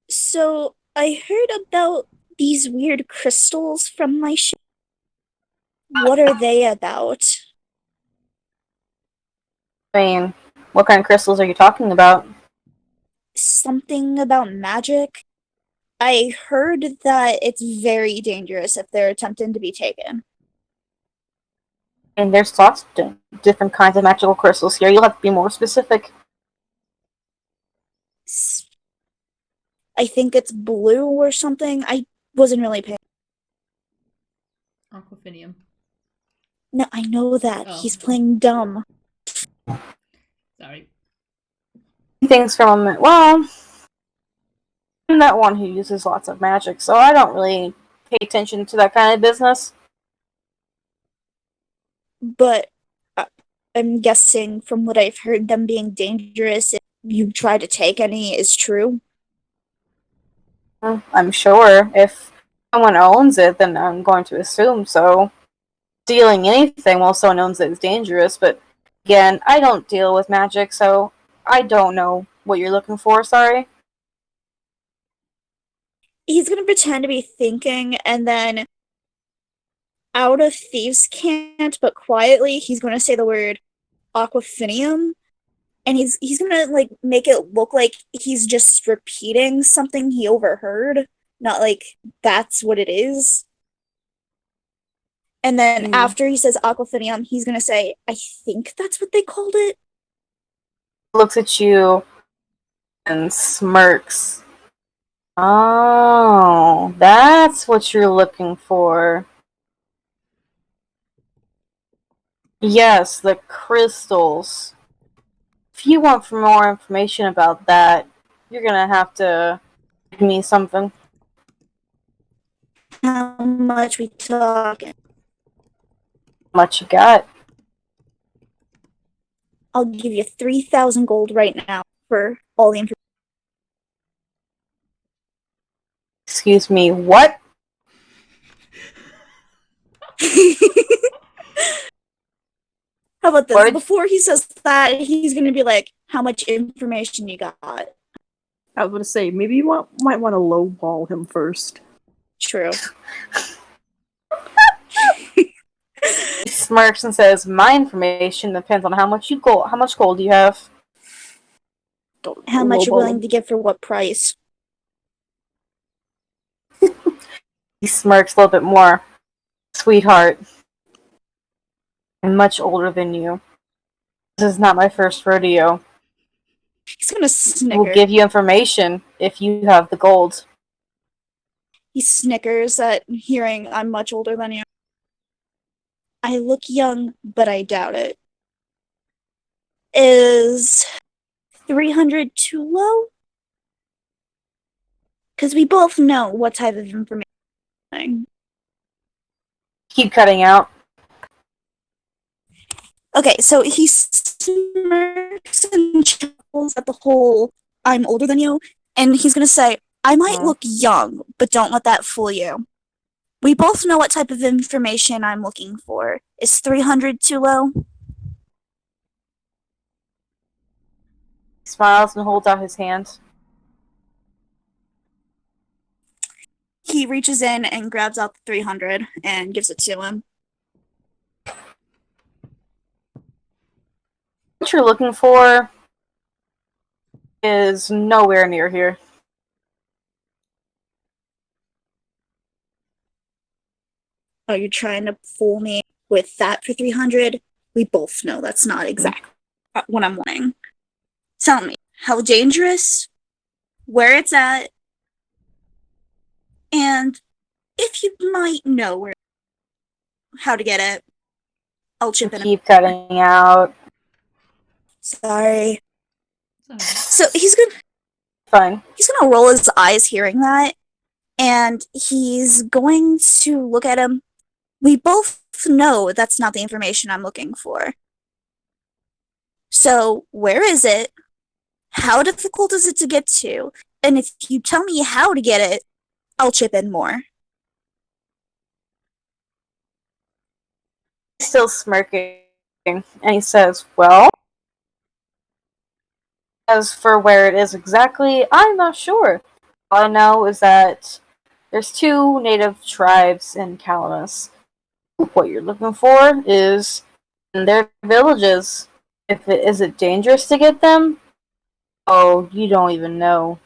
So I heard about these weird crystals from my ship. What are they about? I mean, what kind of crystals are you talking about? Something about magic? I heard that it's very dangerous if they're attempting to be taken. And there's lots of different kinds of magical crystals here. You'll have to be more specific. I think it's blue or something. I wasn't really paying. Aquafinium. No, I know that. Oh. He's playing dumb. Sorry. Things from a well, I'm not one who uses lots of magic, so I don't really pay attention to that kind of business. But I'm guessing from what I've heard, them being dangerous if you try to take any is true. I'm sure if someone owns it, then I'm going to assume so. Stealing anything while someone owns it is dangerous, but again, I don't deal with magic, so I don't know what you're looking for, sorry. He's gonna pretend to be thinking, and then out of thieves' cant, but quietly, he's gonna say the word aquafinium, and he's gonna like make it look like he's just repeating something he overheard, not like that's what it is. And then after he says aquafinium, he's gonna say, I think that's what they called it. Looks at you and smirks. Oh, that's what you're looking for. Yes, the crystals. If you want more information about that, you're gonna have to give me something. How much we talking? Much you got? I'll give you 3,000 gold right now for all the information. Excuse me, what? How about this? What? Before he says that, he's gonna be like, how much information you got? I was gonna say, maybe you might want to lowball him first. True. He smirks and says, "My information depends on how much gold. How much gold do you have?" Don't How much you're lowball willing him. to give for what price? He smirks a little bit more. Sweetheart, I'm much older than you. This is not my first rodeo. He's gonna snicker. We'll give you information if you have the gold. He snickers at hearing I'm much older than you. I look young, but I doubt it. Is 300 too low? Because we both know what type of information. Keep cutting out. Okay, so he smirks and chuckles at the whole I'm older than you, and he's gonna say, I might look young, but don't let that fool you. We both know what type of information I'm looking for. Is 300 too low? He smiles and holds out his hand. He reaches in and grabs out the 300 and gives it to him. What you're looking for is nowhere near here. Are you trying to fool me with that for 300? We both know that's not exactly what I'm wanting. Tell me, how dangerous, where it's at, and if you might know how to get it, I'll chip in. Keep cutting out. Sorry. Sorry. So Fine. he's gonna roll his eyes hearing that, and he's going to look at him. We both know that's not the information I'm looking for. So where is it? How difficult is it to get to? And if you tell me how to get it, I'll chip in more. He's still smirking, and he says, well, as for where it is exactly, I'm not sure. All I know is that there's 2 native tribes in Calamus. What you're looking for is in their villages. Is it dangerous to get them? Oh, you don't even know.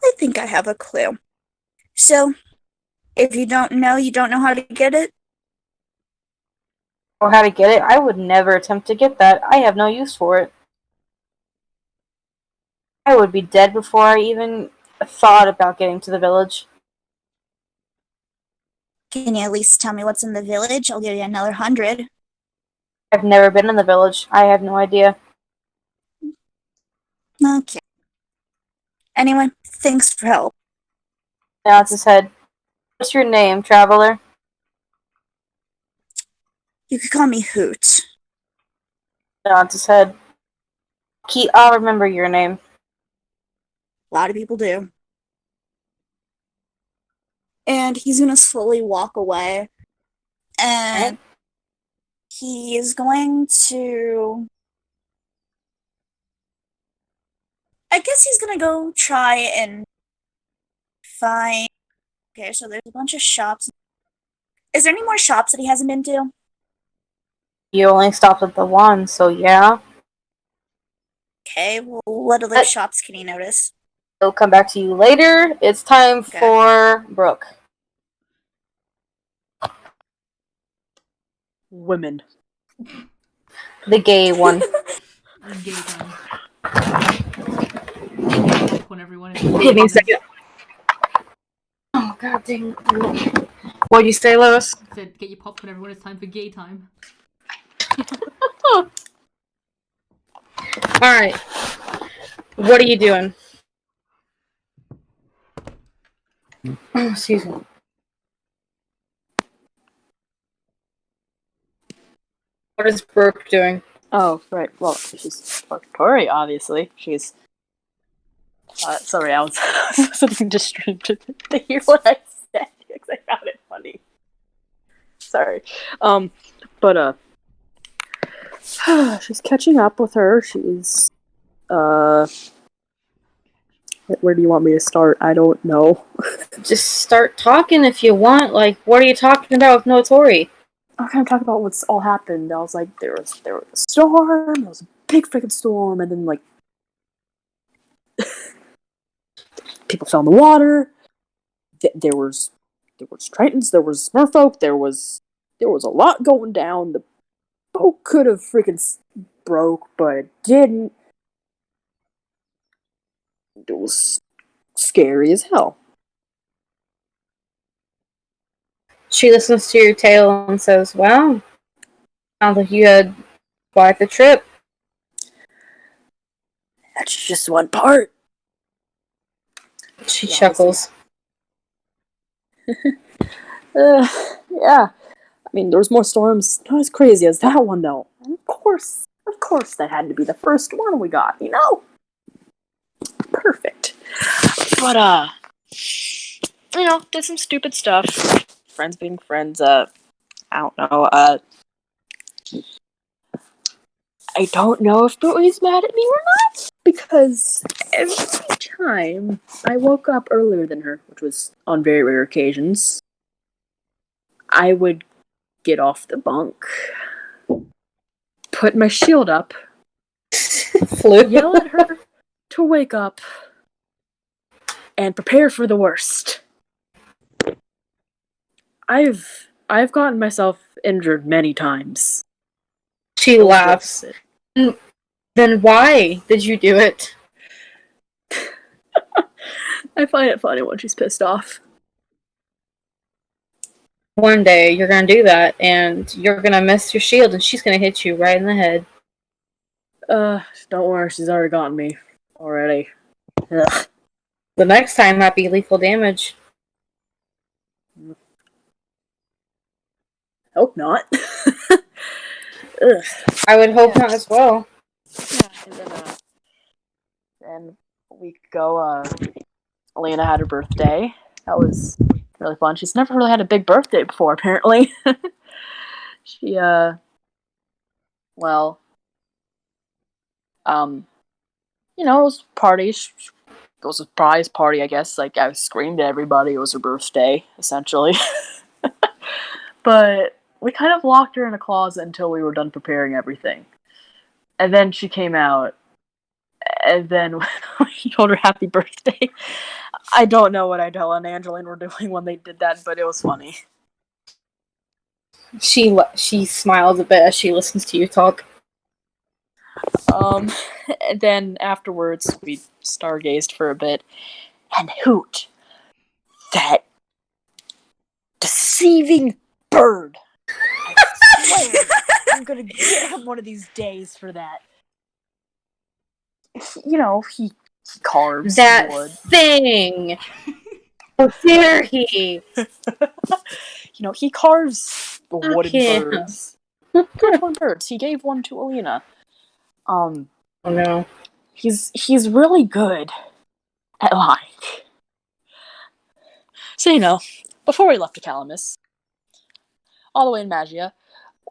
I think I have a clue. So, if you don't know how to get it? Or how to get it? I would never attempt to get that. I have no use for it. I would be dead before I even thought about getting to the village. Can you at least tell me what's in the village? I'll give you another 100. I've never been in the village. I have no idea. Okay. Anyway, thanks for help. Nods his head. What's your name, traveler? You could call me Hoot. Nods his head. I'll remember your name. A lot of people do. And he's gonna slowly walk away. And he is going to... I guess he's gonna go try and find... Okay, so there's a bunch of shops. Is there any more shops that he hasn't been to? You only stopped at the one, so yeah. Okay, well, what other shops can he notice? He'll come back to you later. It's time for Brooke. Women. The gay one. Gay time. Popcorn, everyone. Give me a second. Oh, god dang. What'd you say, Lois? I said, get your popcorn, everyone. It's time for gay time. Alright. What are you doing? Oh, excuse me. What is Brooke doing? Oh, right. Well, she's Tori, obviously. She's... sorry, I was something to stream to hear what I said, because I found it funny. Sorry. But, she's catching up with her. She's, where do you want me to start? I don't know. Just start talking if you want. Like, what are you talking about with Notori? I'm kind of talking about what's all happened. I was like, there was a storm, there was a big freaking storm, and then, like, people fell in the water. There was Tritons, there was Merfolk, there was a lot going down. The boat could have freaking broke, but it didn't. It was scary as hell. She listens to your tale and says, wow, sounds like you had quite the trip. That's just one part. She chuckles. Yeah. I mean, there was more storms. Not as crazy as that one, though. And of course, that had to be the first one we got, you know? Perfect. But, did some stupid stuff. Friends being friends, I don't know, I don't know if Brittany's mad at me or not, because every time I woke up earlier than her, which was on very rare occasions, I would get off the bunk, put my shield up, Flu. Yell at her to wake up and prepare for the worst. I've gotten myself injured many times. She Don't laughs. waste Then why did you do it? it. I find it funny when she's pissed off. One day you're gonna do that, and you're gonna miss your shield, and she's gonna hit you right in the head. Don't worry, she's already gotten me already. Ugh. The next time might be lethal damage. Hope not. Ugh. I would hope not as well. Yeah, and then a week ago, Elena had her birthday. That was really fun. She's never really had a big birthday before, apparently. She, well, it was a party. It was a surprise party, I guess. Like, I screamed at everybody. It was her birthday, essentially. But we kind of locked her in a closet until we were done preparing everything. And then she came out, and then we told her happy birthday. I don't know what Idella and Angeline were doing when they did that, but it was funny. She smiles a bit as she listens to you talk. And then afterwards, we stargazed for a bit, and Hoot, that deceiving bird. I swear, I'm gonna get him one of these days for that. He carves That wood. thing! How dare he! He carves wooden him. birds. Carves wooden birds. He gave one to Alina. Oh no. He's really good at lying. So before we left to Calamus, all the way in Magia,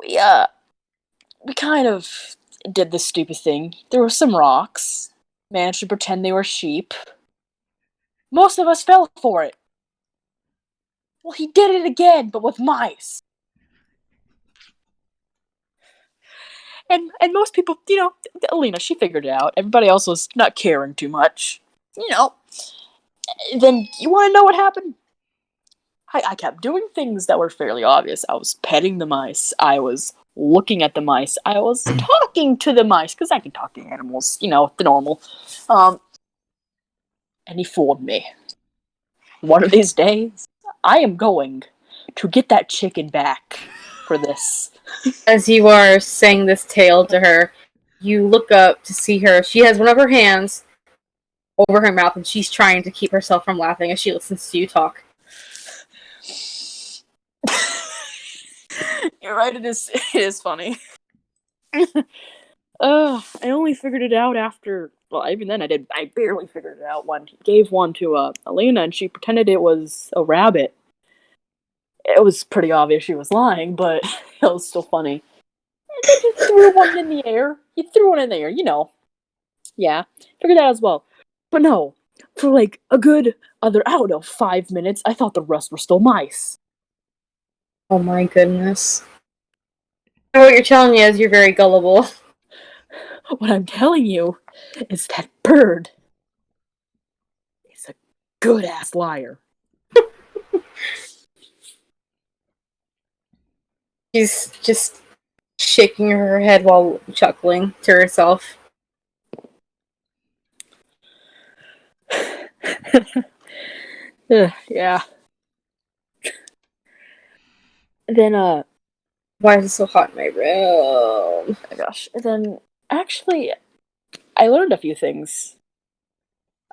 we kind of did this stupid thing. There were some rocks. Managed to pretend they were sheep. Most of us fell for it. Well, he did it again, but with mice. And most people, Alina, she figured it out. Everybody else was not caring too much. Then you want to know what happened? I kept doing things that were fairly obvious. I was petting the mice. I was looking at the mice. I was talking to the mice, because I can talk to animals, the normal. And he fooled me. One of these days, I am going to get that chicken back for this. As you are saying this tale to her, you look up to see her. She has one of her hands over her mouth, and she's trying to keep herself from laughing as she listens to you talk. You're right, it is funny. I only figured it out after, well, even then I barely figured it out when he gave one to Elena, and she pretended it was a rabbit. It was pretty obvious she was lying, but it was still funny. And then he threw one in the air. He threw one in the air, Yeah, figured that out as well. But no, for like a good other, 5 minutes, I thought the rest were still mice. Oh my goodness. What you're telling me is you're very gullible. What I'm telling you is that bird is a good-ass liar. She's just shaking her head while chuckling to herself. Yeah. Then, Why is it so hot in my room? oh my gosh. Then, actually, I learned a few things.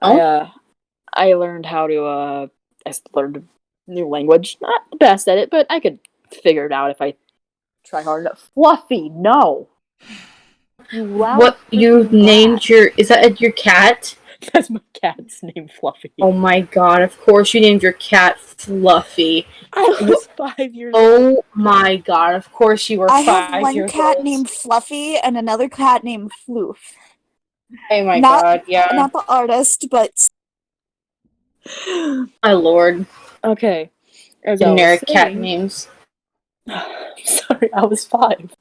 Oh? I learned how to, I learned a new language. Not the best at it, but I could figure it out if I try hard enough. Fluffy, no! You loud What you freaking named rat. is that your cat? That's my cat's name, Fluffy. Oh my god, of course you named your cat Fluffy. I was 5 years old. Oh my god, of course you were I 5 have one years cat old. named Fluffy and another cat named Floof. Oh my Not- god, yeah. Not the artist, but My lord. Okay. As I was Generic cat saying- names. Sorry, I was 5.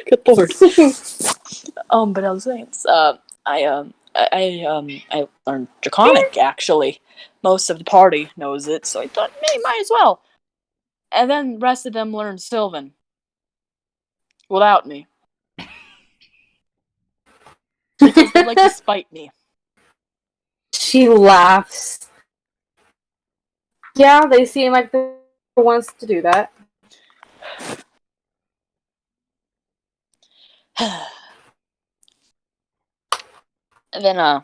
Good lord. But I was saying, I learned Draconic, actually. Most of the party knows it, so I thought, hey, might as well. And then the rest of them learned Sylvan. Without me. Because they like to spite me. She laughs. Yeah, they seem like the ones to do that. And then, I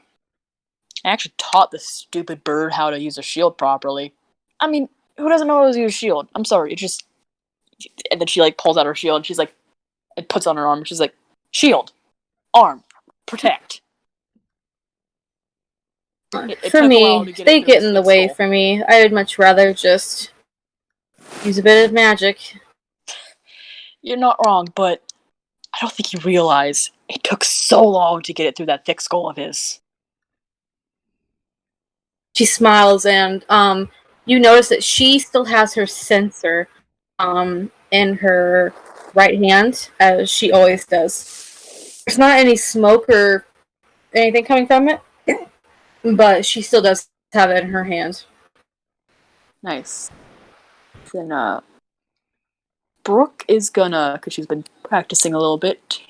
actually taught this stupid bird how to use a shield properly. I mean, who doesn't know how to use a shield? I'm sorry, it just... And then she, like, pulls out her shield, and she's like... It puts on her arm, and she's like, shield, arm, protect. It For took a while me, to get they it through get his in the thick way skull. for me. I would much rather just use a bit of magic. You're not wrong, but I don't think you realize it took so long to get it through that thick skull of his. She smiles, and you notice that she still has her censer in her right hand, as she always does. There's not any smoke or anything coming from it, but she still does have it in her hand. Nice. Then, Brooke is gonna, because she's been practicing a little bit.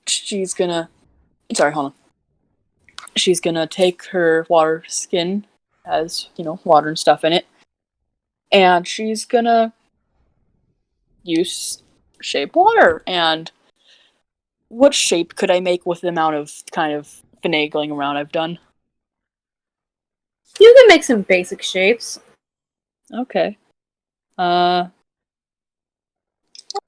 She's gonna. Sorry, hold on. She's gonna take her water skin, has, water and stuff in it, and she's gonna use shape water. And what shape could I make with the amount of kind of finagling around I've done? You can make some basic shapes. Okay. A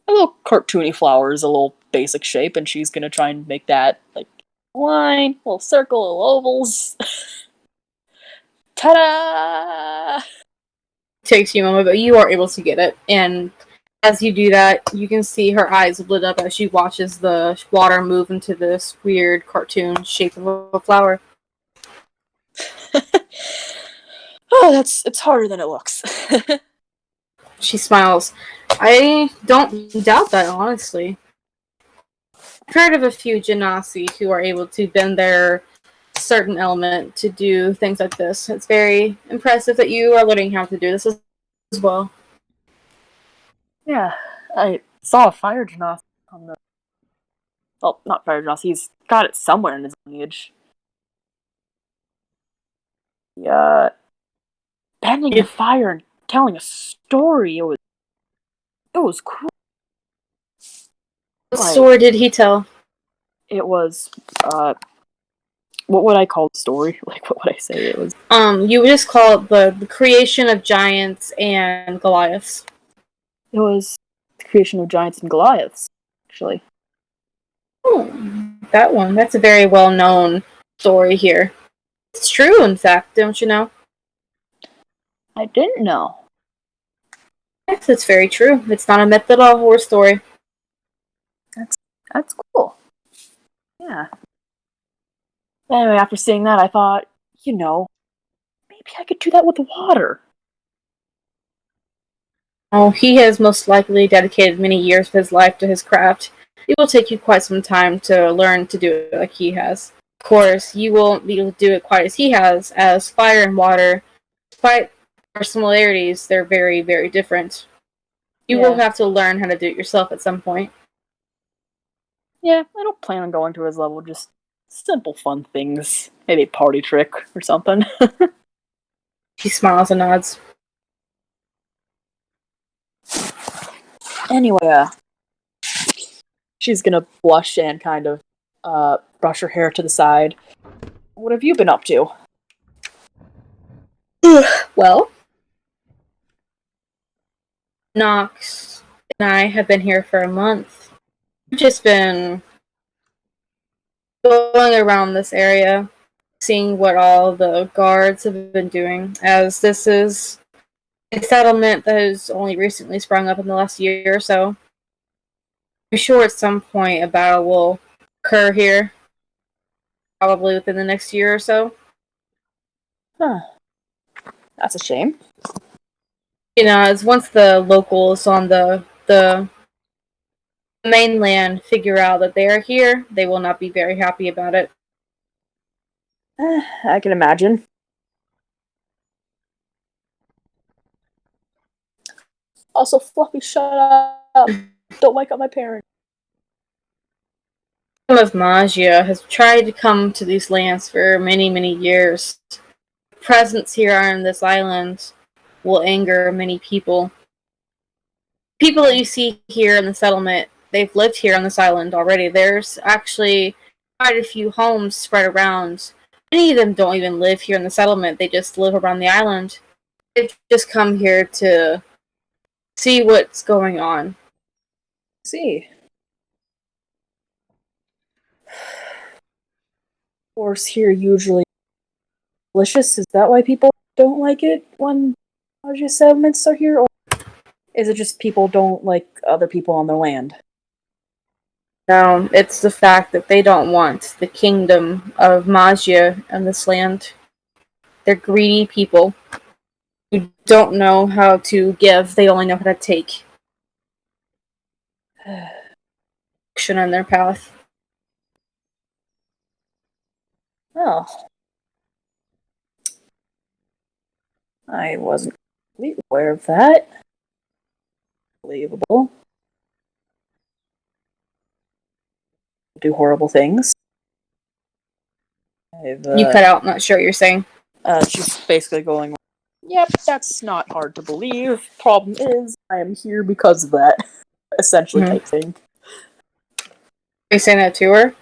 little cartoony flower is a little basic shape, and she's gonna try and make that, like, line, little circle, little ovals. Ta-da! Takes you a moment, but you are able to get it. And as you do that, you can see her eyes lit up as she watches the water move into this weird cartoon shape of a flower. Oh, it's harder than it looks. She smiles. I don't doubt that, honestly. I've heard of a few genasi who are able to bend their certain element to do things like this. It's very impressive that you are learning how to do this as well. Yeah, I saw a fire genasi on the... Well, not fire genasi, he's got it somewhere in his lineage. Yeah, bending the fire and telling a story, it was cool. What story did he tell? It was, what would I call the story? Like, what would I say it was? You would just call it the creation of giants and Goliaths. It was the creation of giants and Goliaths, actually. Oh, that one. That's a very well-known story here. It's true, in fact, don't you know? I didn't know. Yes, it's very true. It's not a myth at all, or a story. That's cool. Yeah. Anyway, after seeing that, I thought, maybe I could do that with the water. Oh, he has most likely dedicated many years of his life to his craft. It will take you quite some time to learn to do it like he has. Of course, you won't be able to do it quite as he has, as fire and water, despite their similarities, they're very, very different. You will have to learn how to do it yourself at some point. Yeah, I don't plan on going to his level, just simple fun things. Maybe a party trick or something. He smiles and nods. Anyway, she's gonna blush and kind of brush her hair to the side. What have you been up to? Well, Knox and I have been here for a month. We've just been going around this area, seeing what all the guards have been doing, as this is a settlement that has only recently sprung up in the last year or so. I'm sure at some point a battle will occur here, probably within the next year or so. Huh. That's a shame. As once the locals on the the mainland figure out that they are here, they will not be very happy about it. I can imagine. Also, Fluffy, shut up. Don't wake up my parents. Of Magia has tried to come to these lands for many, many years. Presence here on this island will anger many people. People that you see here in the settlement, they've lived here on this island already. There's actually quite a few homes spread around. Many of them don't even live here in the settlement, they just live around the island. They've just come here to see what's going on. See. Horse here usually delicious. Is that why people don't like it when Aja settlements are here, or is it just people don't like other people on their land? No, it's the fact that they don't want the kingdom of Magia on this land. They're greedy people who don't know how to give, they only know how to take. Action on their path. Oh. I wasn't completely aware of that. Believable. Do horrible things. You cut out, not sure what you're saying. She's basically going, yep, that's not hard to believe. Problem is, I am here because of that. Essentially, type thing. Are you saying that to her?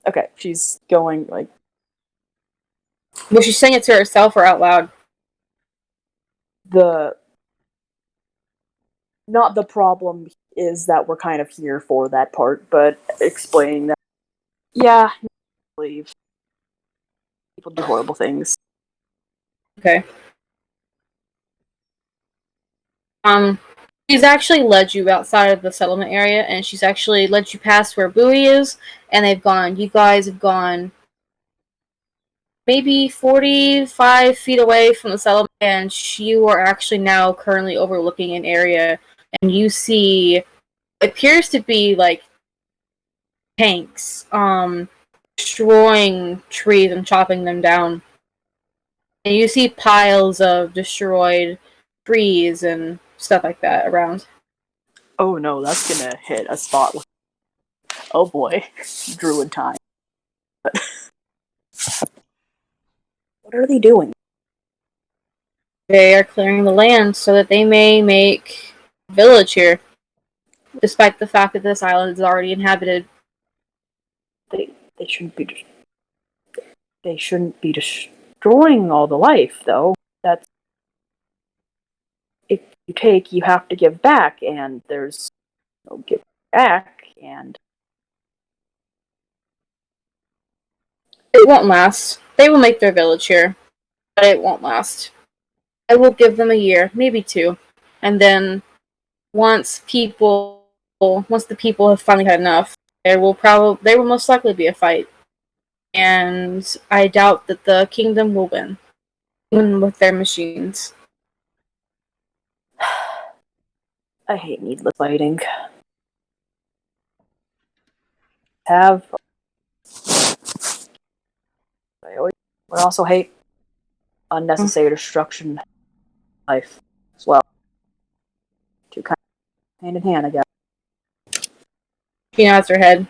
Okay, she's going, like... Was she saying it to herself or out loud? Not the problem is that we're kind of here for that part, but explaining that, yeah, I believe people do horrible things. Okay. She's actually led you outside of the settlement area, and she's actually led you past where Bowie is, and you guys have gone maybe 45 feet away from the settlement, and you are actually now currently overlooking an area, and you see what appears to be like tanks, destroying trees and chopping them down. And you see piles of destroyed trees and stuff like that around. Oh no, that's gonna hit a spot. Oh boy, druid time. But what are they doing? They are clearing the land so that they may make a village here, despite the fact that this island is already inhabited. They shouldn't be. They shouldn't be destroying all the life, though. That's if you take, you have to give back, and there's no give back, and It won't last. They will make their village here, but it won't last. I will give them a year, maybe two, and then once the people have finally had enough, there will most likely be a fight, and I doubt that the kingdom will win, even with their machines. I hate needless fighting. I also hate unnecessary destruction of life as well. Two kind of hand in hand, I guess. She nods her head.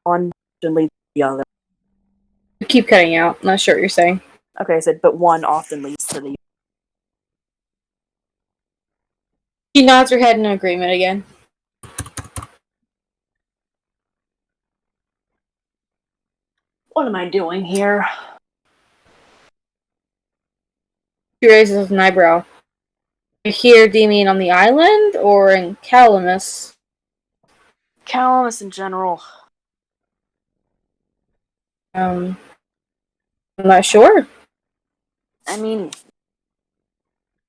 One often leads to the other. You keep cutting out. Not sure what you're saying. Okay, I said, but one often leads to the. She nods her head in agreement again. What am I doing here? She raises an eyebrow. You here, do you mean on the island or in Calamus? Calamus in general. I'm not sure. I mean,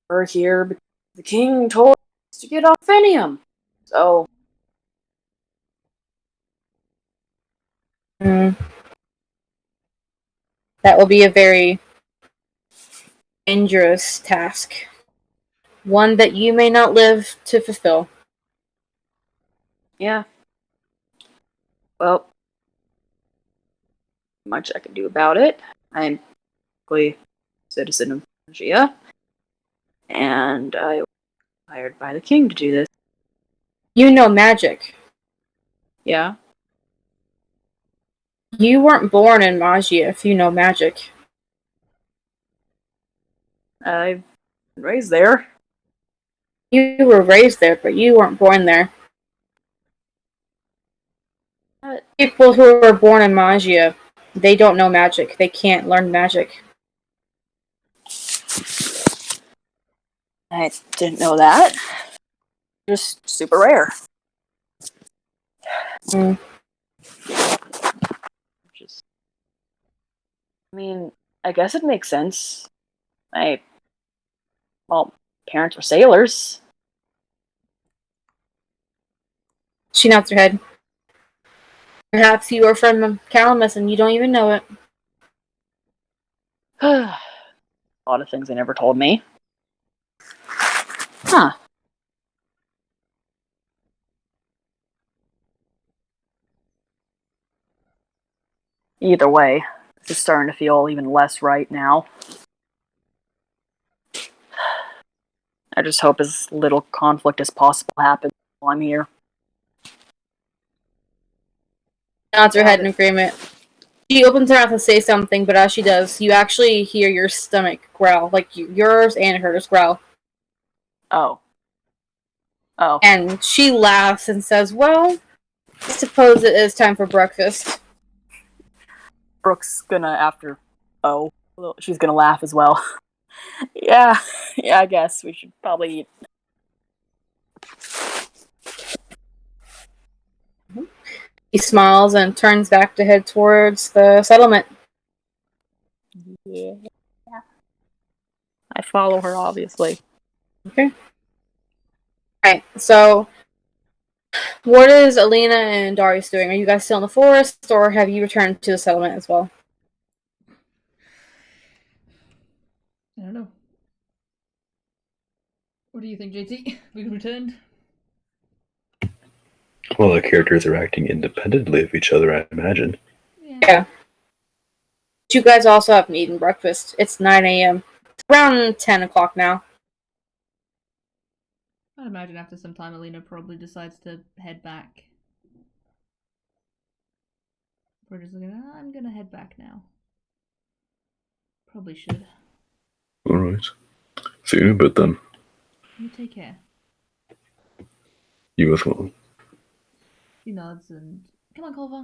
we're here because the king told us to get off Fenium. So. That will be a very dangerous task. one that you may not live to fulfill. Yeah. Well, much I can do about it. I'm a citizen of Magia, and I was hired by the king to do this. You know magic. Yeah. You weren't born in Magia if you know magic. I've been raised there. You were raised there, but you weren't born there. People who are born in Magia, they don't know magic. They can't learn magic. I didn't know that. Just super rare. Mm. Just, I mean, I guess it makes sense. Well, parents were sailors. She nods her head. Perhaps you are from Calamus and you don't even know it. A lot of things they never told me. Huh. Either way, this is starting to feel even less right now. I just hope as little conflict as possible happens while I'm here. Nods her head in agreement. She opens her mouth to say something, but as she does, you actually hear your stomach growl, like yours and hers growl. Oh. Oh. And she laughs and says, "Well, I suppose it is time for breakfast." Brooke's gonna, she's gonna laugh as well. Yeah, I guess we should probably eat. He smiles and turns back to head towards the settlement. Yeah. I follow her, obviously. Okay. Alright, so what is Alina and Darius doing? Are you guys still in the forest, or have you returned to the settlement as well? I don't know. What do you think, JT? We returned? Well, the characters are acting independently of each other, I imagine. Yeah. But you guys also haven't eaten breakfast. It's 9 a.m. It's around 10 o'clock now. I'd imagine after some time, Alina probably decides to head back. We're just looking, I'm gonna head back now. Probably should. Alright. See you in a bit then. You take care. You as well. He nods and, come on, Culver.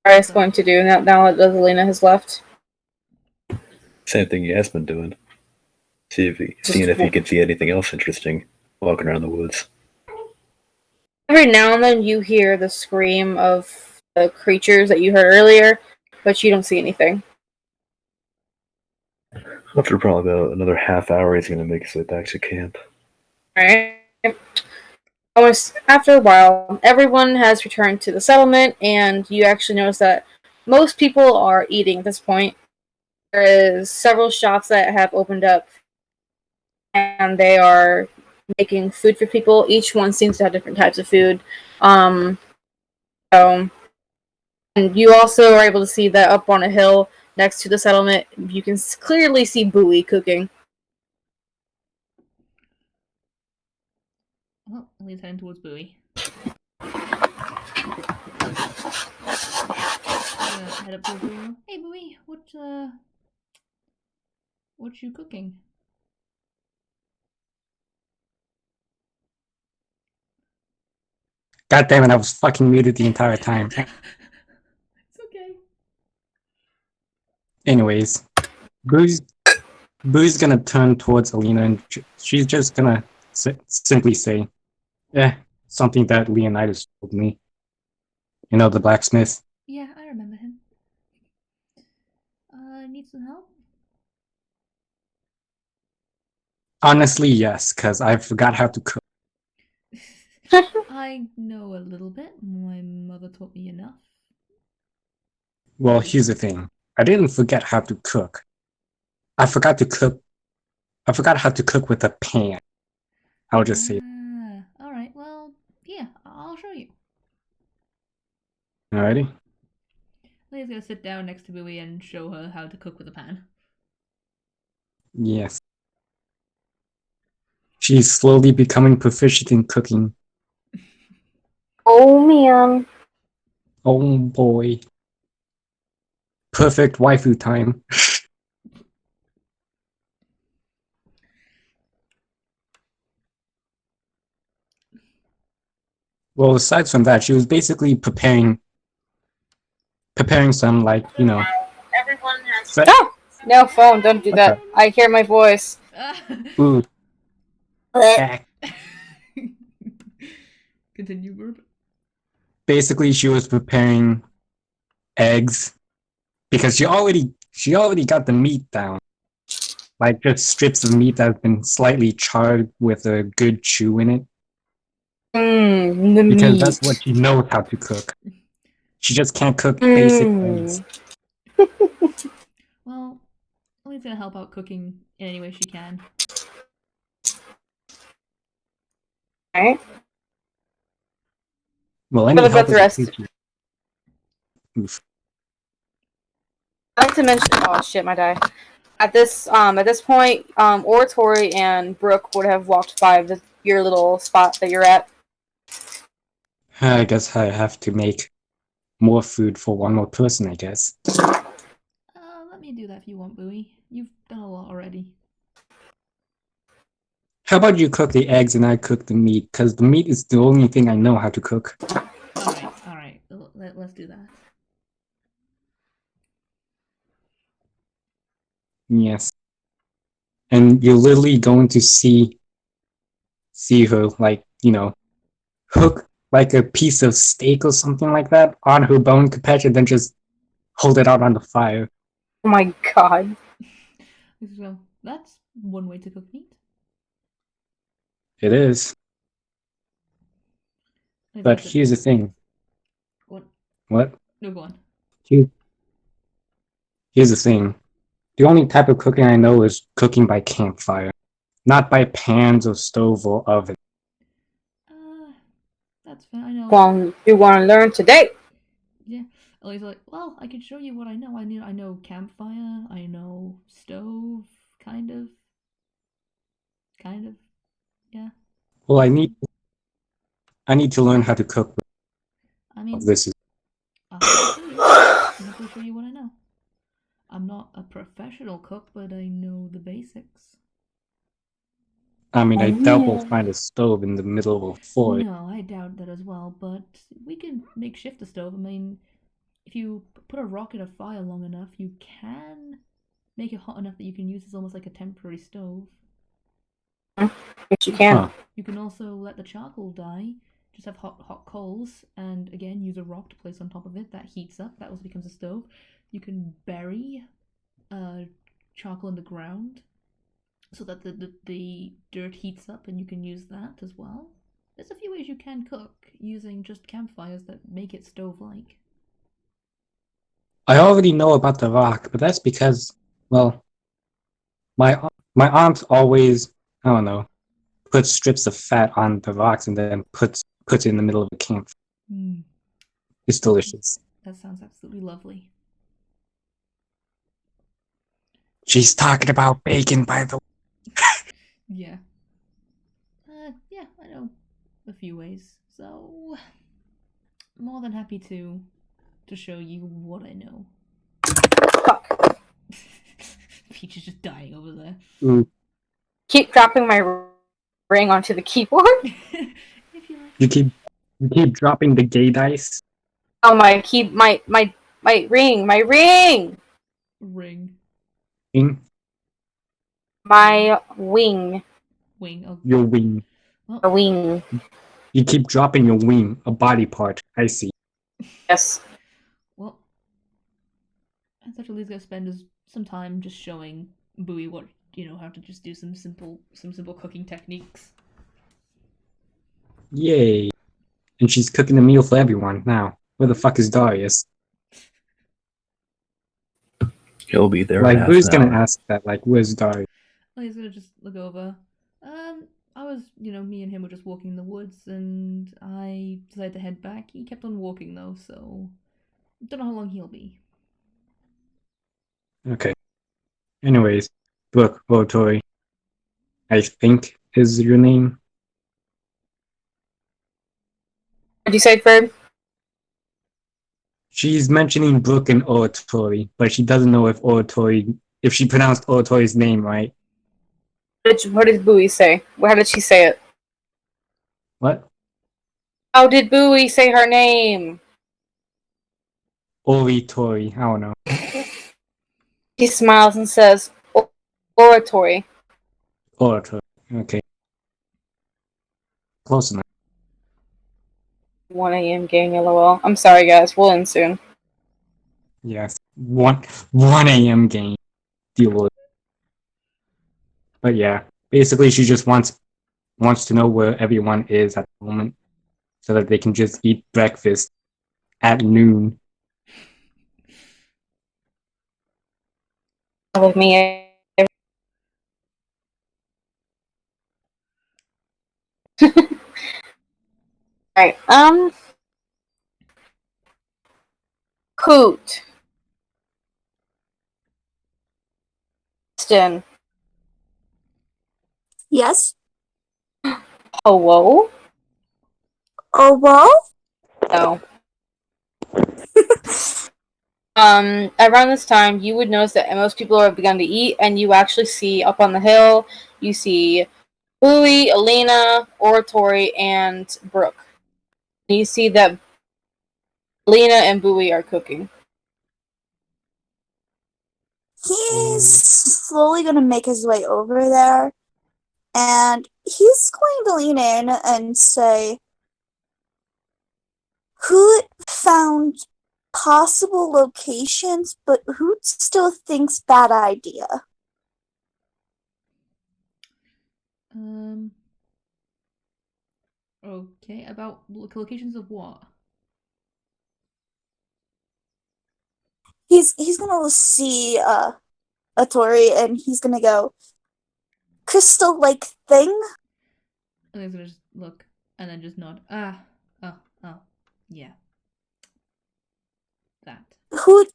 Darius going to do now that Alina has left. Same thing he has been doing. Seeing if he can see anything else interesting walking around the woods. Every now and then you hear the scream of the creatures that you heard earlier, but you don't see anything. After probably about another half hour, he's going to make his way back to camp. Alright. Almost after a while, everyone has returned to the settlement, and you actually notice that most people are eating at this point. There is several shops that have opened up, and they are making food for people. Each one seems to have different types of food. And you also are able to see that up on a hill next to the settlement, you can clearly see Bowie cooking. Well, he's heading towards Bowie. Head up towards Bowie. Hey, Bowie, what you cooking? God damn it, I was fucking muted the entire time. It's okay. Anyways, Boo's gonna turn towards Alina and she's just gonna simply say, something that Leonidas told me. You know, the blacksmith? Yeah, I remember him. Need some help? Honestly, yes, because I forgot how to cook. I know a little bit. My mother taught me enough. Well, here's the thing. I didn't forget how to cook. I forgot to cook I forgot how to cook with a pan. I'll just say. All right. Well, yeah, I'll show you. Alrighty. Leah's gonna sit down next to Bowie and show her how to cook with a pan. Yes. She's slowly becoming proficient in cooking. Oh man. Oh boy. Perfect waifu time. Well, aside from that, she was basically preparing some, like, Everyone has. No! No, phone, don't do What that. I hear my voice. food. Back. Continue, Burp. Basically, she was preparing eggs because she already got the meat down. Like just strips of meat that have been slightly charred with a good chew in it. The Because meat. that's what she knows how to cook. She just can't cook basic eggs. Well, Leah's gonna help out cooking in any way she can. Alright. Well, What any about help the is rest? appreciated. Oof. I like to mention. Oh shit, my die. At this point, Oratory and Brooke would have walked by your little spot that you're at. I guess I have to make more food for one more person, I guess. Let me do that if you want, Bowie. You've done a lot already. How about you cook the eggs and I cook the meat? Because the meat is the only thing I know how to cook. Alright. Let's do that. Yes. And you're literally going to see her, like, hook like a piece of steak or something like that on her bone capacity and then just hold it out on the fire. Oh my god. Well, that's one way to cook meat. It is. But here's the thing. What? No, go on. Here's the thing. The only type of cooking I know is cooking by campfire. Not by pans or stove or oven. That's fair, I know. Well, you want to learn today? Yeah. Ellie's like, well, I can show you what I know. I know campfire, I know stove, kind of. Yeah. Well, I need to learn how to cook. I mean, This is. I'll happily show you what I know. I'm not a professional cook, but I know the basics. I mean, I doubt we'll find a stove in the middle of a forest. No, I doubt that as well, but we can makeshift a stove. I mean, if you put a rock in a fire long enough, you can make it hot enough that you can use it as almost like a temporary stove. Yes, you can. Huh. You can also let the charcoal die, just have hot coals, and again, use a rock to place on top of it. That heats up, that also becomes a stove. You can bury charcoal in the ground so that the dirt heats up and you can use that as well. There's a few ways you can cook using just campfires that make it stove-like. I already know about the rock, but that's because, well, my aunt always, I don't know, puts strips of fat on the rocks and then puts it in the middle of a camp. It's delicious. That sounds absolutely lovely. She's talking about bacon, by the way. Yeah. Yeah, I know a few ways. So, more than happy to show you what I know. Fuck. Peach is just dying over there. Keep dropping my ring onto the keyboard. You keep dropping the gay dice. Oh, my ring. Ring. My wing. Wing. Oh. Your wing. A wing. You keep dropping your wing, a body part. I see. Yes. Well, I thought Lee's gonna spend some time just showing Bowie what how to just do some simple cooking techniques. Yay! And she's cooking a meal for everyone now. Where the fuck is Darius? He'll be there. Like, in who's half an gonna hour. ask that? Like, where's Darius? He's gonna just look over. I was, me and him were just walking in the woods, and I decided to head back. He kept on walking though, so don't know how long he'll be. Okay. Anyways, Brooke or Tori, I think is your name. What'd you say, Ferb? She's mentioning Brooke and Oratory, but she doesn't know if she pronounced Oratory's name right. What did Bowie say? How did she say it? What? How did Bowie say her name? Oratory, I don't know. He smiles and says, oratory. Oratory, okay. Close enough. 1 a.m. gang, lol. I'm sorry, guys. We'll end soon. Yes. 1 a.m. game. Deal with it. But yeah, basically she just wants to know where everyone is at the moment so that they can just eat breakfast at noon. With me. Alright, Hoot. Kristen. Yes? Hello? Oh, well? No. Around this time, you would notice that most people have begun to eat, and you actually see up on the hill, you see Bowie, Alina, Oratory, and Brooke. You see that Alina and Bowie are cooking. He's slowly going to make his way over there, and he's going to lean in and say, who found possible locations, but who still thinks bad idea? Okay, about locations of what? He's gonna see a Tori and he's gonna go, crystal like thing? And he's gonna just look and then just nod. Oh, yeah. That. Who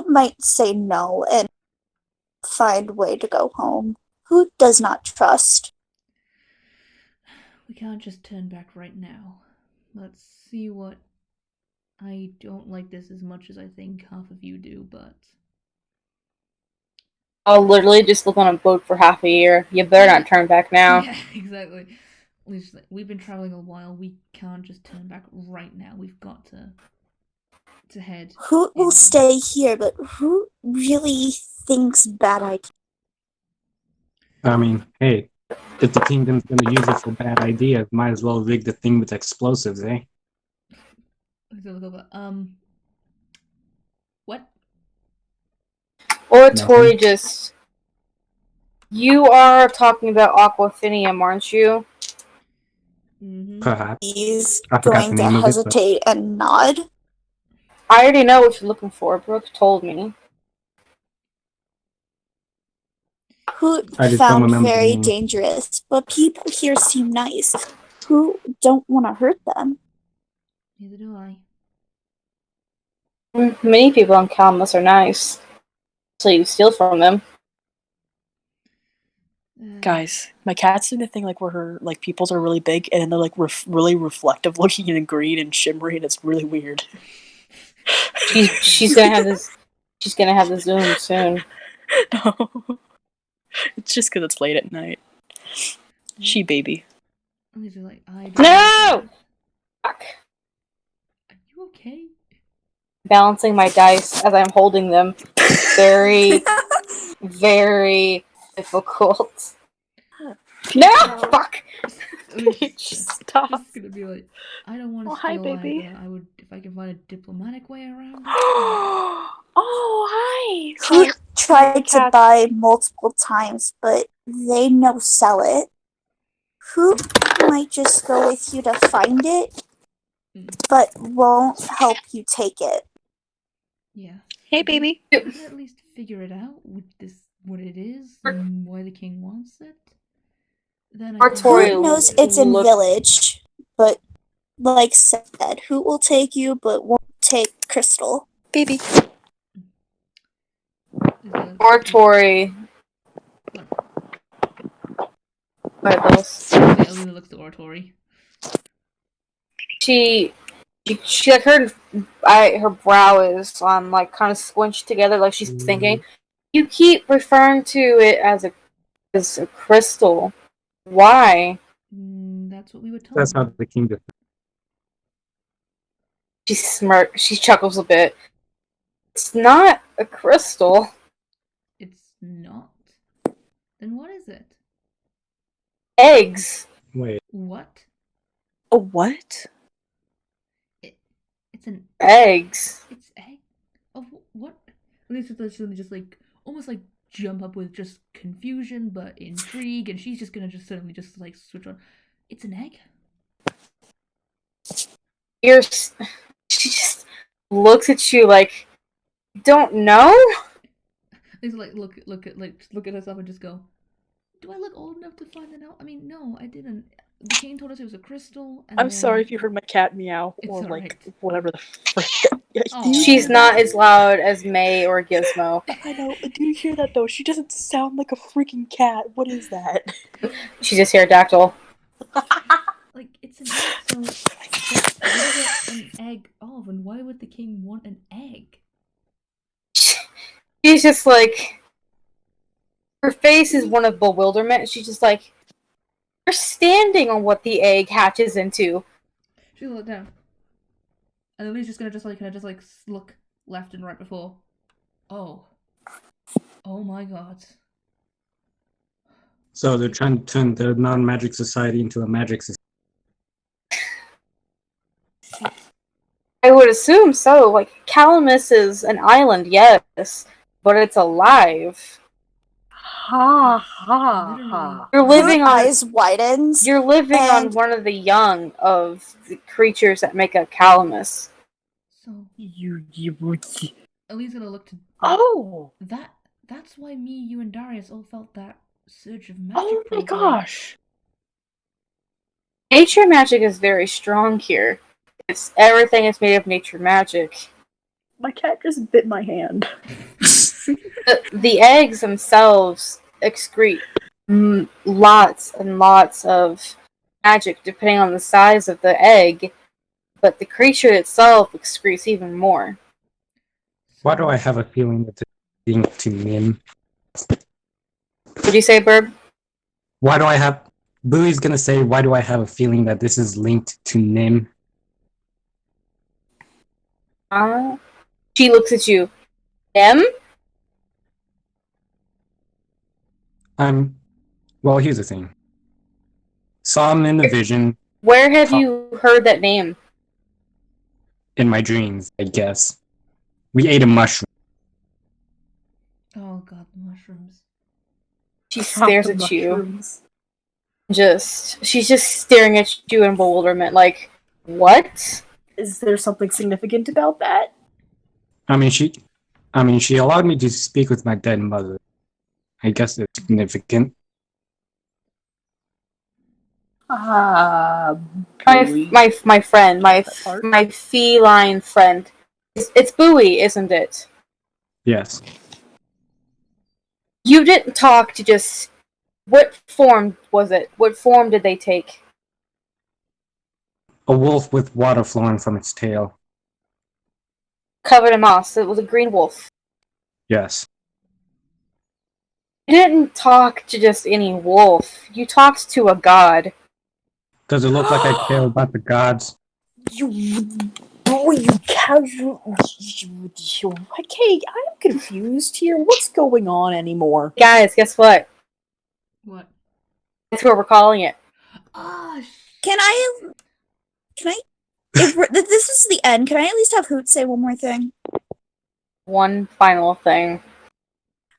might say no and find a way to go home? Who does not trust? We can't just turn back right now. Let's see what. I don't like this as much as I think half of you do, but. I'll literally just live on a boat for half a year. You better not turn back now. Yeah, exactly. We've been traveling a while. We can't just turn back right now. We've got to head. Who will stay here, but who really thinks bad idea? I mean, hey, if the kingdom's gonna use it for bad ideas, might as well rig the thing with explosives, eh? What? Oratory just... You are talking about Aquafinium, aren't you? Mm-hmm. Perhaps. He's I forgot going the to name of it, hesitate and nod. I already know what you're looking for. Brooke told me. Who I just don't found remember the very name. dangerous, but people here seem nice. Who don't want to hurt them? Neither do I. Many people in Calamus are nice. So you steal from them. Guys, my cat's doing the thing like where her pupils are really big and they're like really reflective looking and green and shimmery and it's really weird. She's gonna have this. She's gonna have the Zoom soon. No. It's just because it's late at night. She baby. No! Fuck. Are you okay? Balancing my dice as I'm holding them. Very, very difficult. No! Fuck! Stop. Just gonna be like, I don't want to hi, steal baby. either. I would, if I could find a diplomatic way around it. Oh, hi. He tried to buy multiple times, but they no sell it. Who might just go with you to find it, but won't help you take it? Yeah. Hey, baby. We can at least figure it out with this what it is and why the king wants it, then I Or think Tori Hoot knows it's in look- village, but like said, Hoot will take you, but won't take Crystal. Baby. Or Tori. What? What else? Alina looks to oratory. She like her brow is like kind of squinched together, like she's thinking. You keep referring to it as a crystal. Why? That's what we were told. That's how the king defends. She chuckles a bit. It's not a crystal. It's not? Then what is it? Eggs. Wait. What? A what? It's an Eggs. It's egg? Oh, what? At least it's just like almost like jump up with just confusion but intrigue, and she's just gonna just suddenly just like switch on. It's an egg? She just looks at you like, don't know? It's like look at herself and just go, do I look old enough to find that out? I mean, no, I didn't. The king told us it was a crystal. And I'm then... sorry if you heard my cat meow It's or alright. whatever the frick. Aw. She's not as loud as May or Gizmo. I know. Do you hear that though? She doesn't sound like a freaking cat. What is that? She's just pterodactyl. Like, it's an egg, so what is it an egg of, and why would the king want an egg? She's just like, her face is one of bewilderment. She's just like, you're standing on what the egg hatches into. She'll look down. And then he's just gonna look left and right before. Oh. Oh my god. So they're trying to turn the non-magic society into a magic society. I would assume so. Like, Calamus is an island, yes, but it's alive. Ha ha ha. You're living Hoot on eyes widens. You're living on and- one of the young of the creatures that make up Calamus. So You. Ellie's gonna look to Oh. that's why me, you, and Darius all felt that surge of magic. Oh my probably. gosh. Nature magic is very strong here. Everything is made of nature magic. My cat just bit my hand. The eggs themselves excrete lots and lots of magic depending on the size of the egg, but the creature itself excretes even more. Why do I have a feeling that it's linked to Nim? Would you say, Burb? Why do I have... Booey's gonna say, why do I have a feeling that this is linked to Nim? She looks at you. Them? Well, here's the thing. Saw him in the vision, Where have you heard that name? in my dreams, I guess. We ate a mushroom. Oh god, the mushrooms. She stares The at you. mushrooms. She's just staring at you in bewilderment, like, what? Is there something significant about that? She allowed me to speak with my dead mother. I guess it's significant. My friend, my feline friend. It's Bowie, isn't it? Yes. You didn't talk to just... What form was it? What form did they take? A wolf with water flowing from its tail. Covered in moss. It was a green wolf. Yes. You didn't talk to just any wolf. You talked to a god. Does it look like I care about the gods? You casual. Okay, I'm confused here. What's going on anymore? Guys, guess what? What? That's what we're calling it. Ah, Can I? If this is the end, can I at least have Hoot say one more thing? One final thing.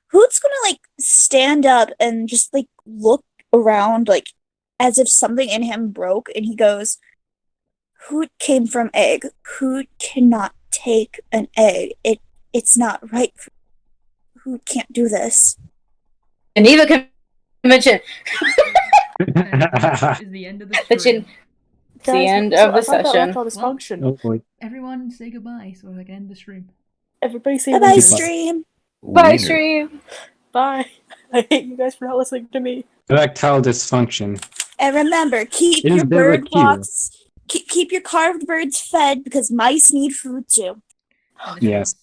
Hoot's gonna stand up and just look around as if something in him broke, and he goes, Hoot came from egg. Hoot cannot take an egg. It's not right. Hoot can't do this. Geneva Convention. And that is the end of the The stream. It's the end of the session. All dysfunction. Oh boy. Everyone say goodbye so I can end the stream. Everybody say Bye bye, wiener. stream. Bye, Wiener. stream. Bye. I hate you guys for not listening to me. Erectile dysfunction. And remember, keep Is your there a bird queue? box. Keep your carved birds fed because mice need food too. End the stream. Yes.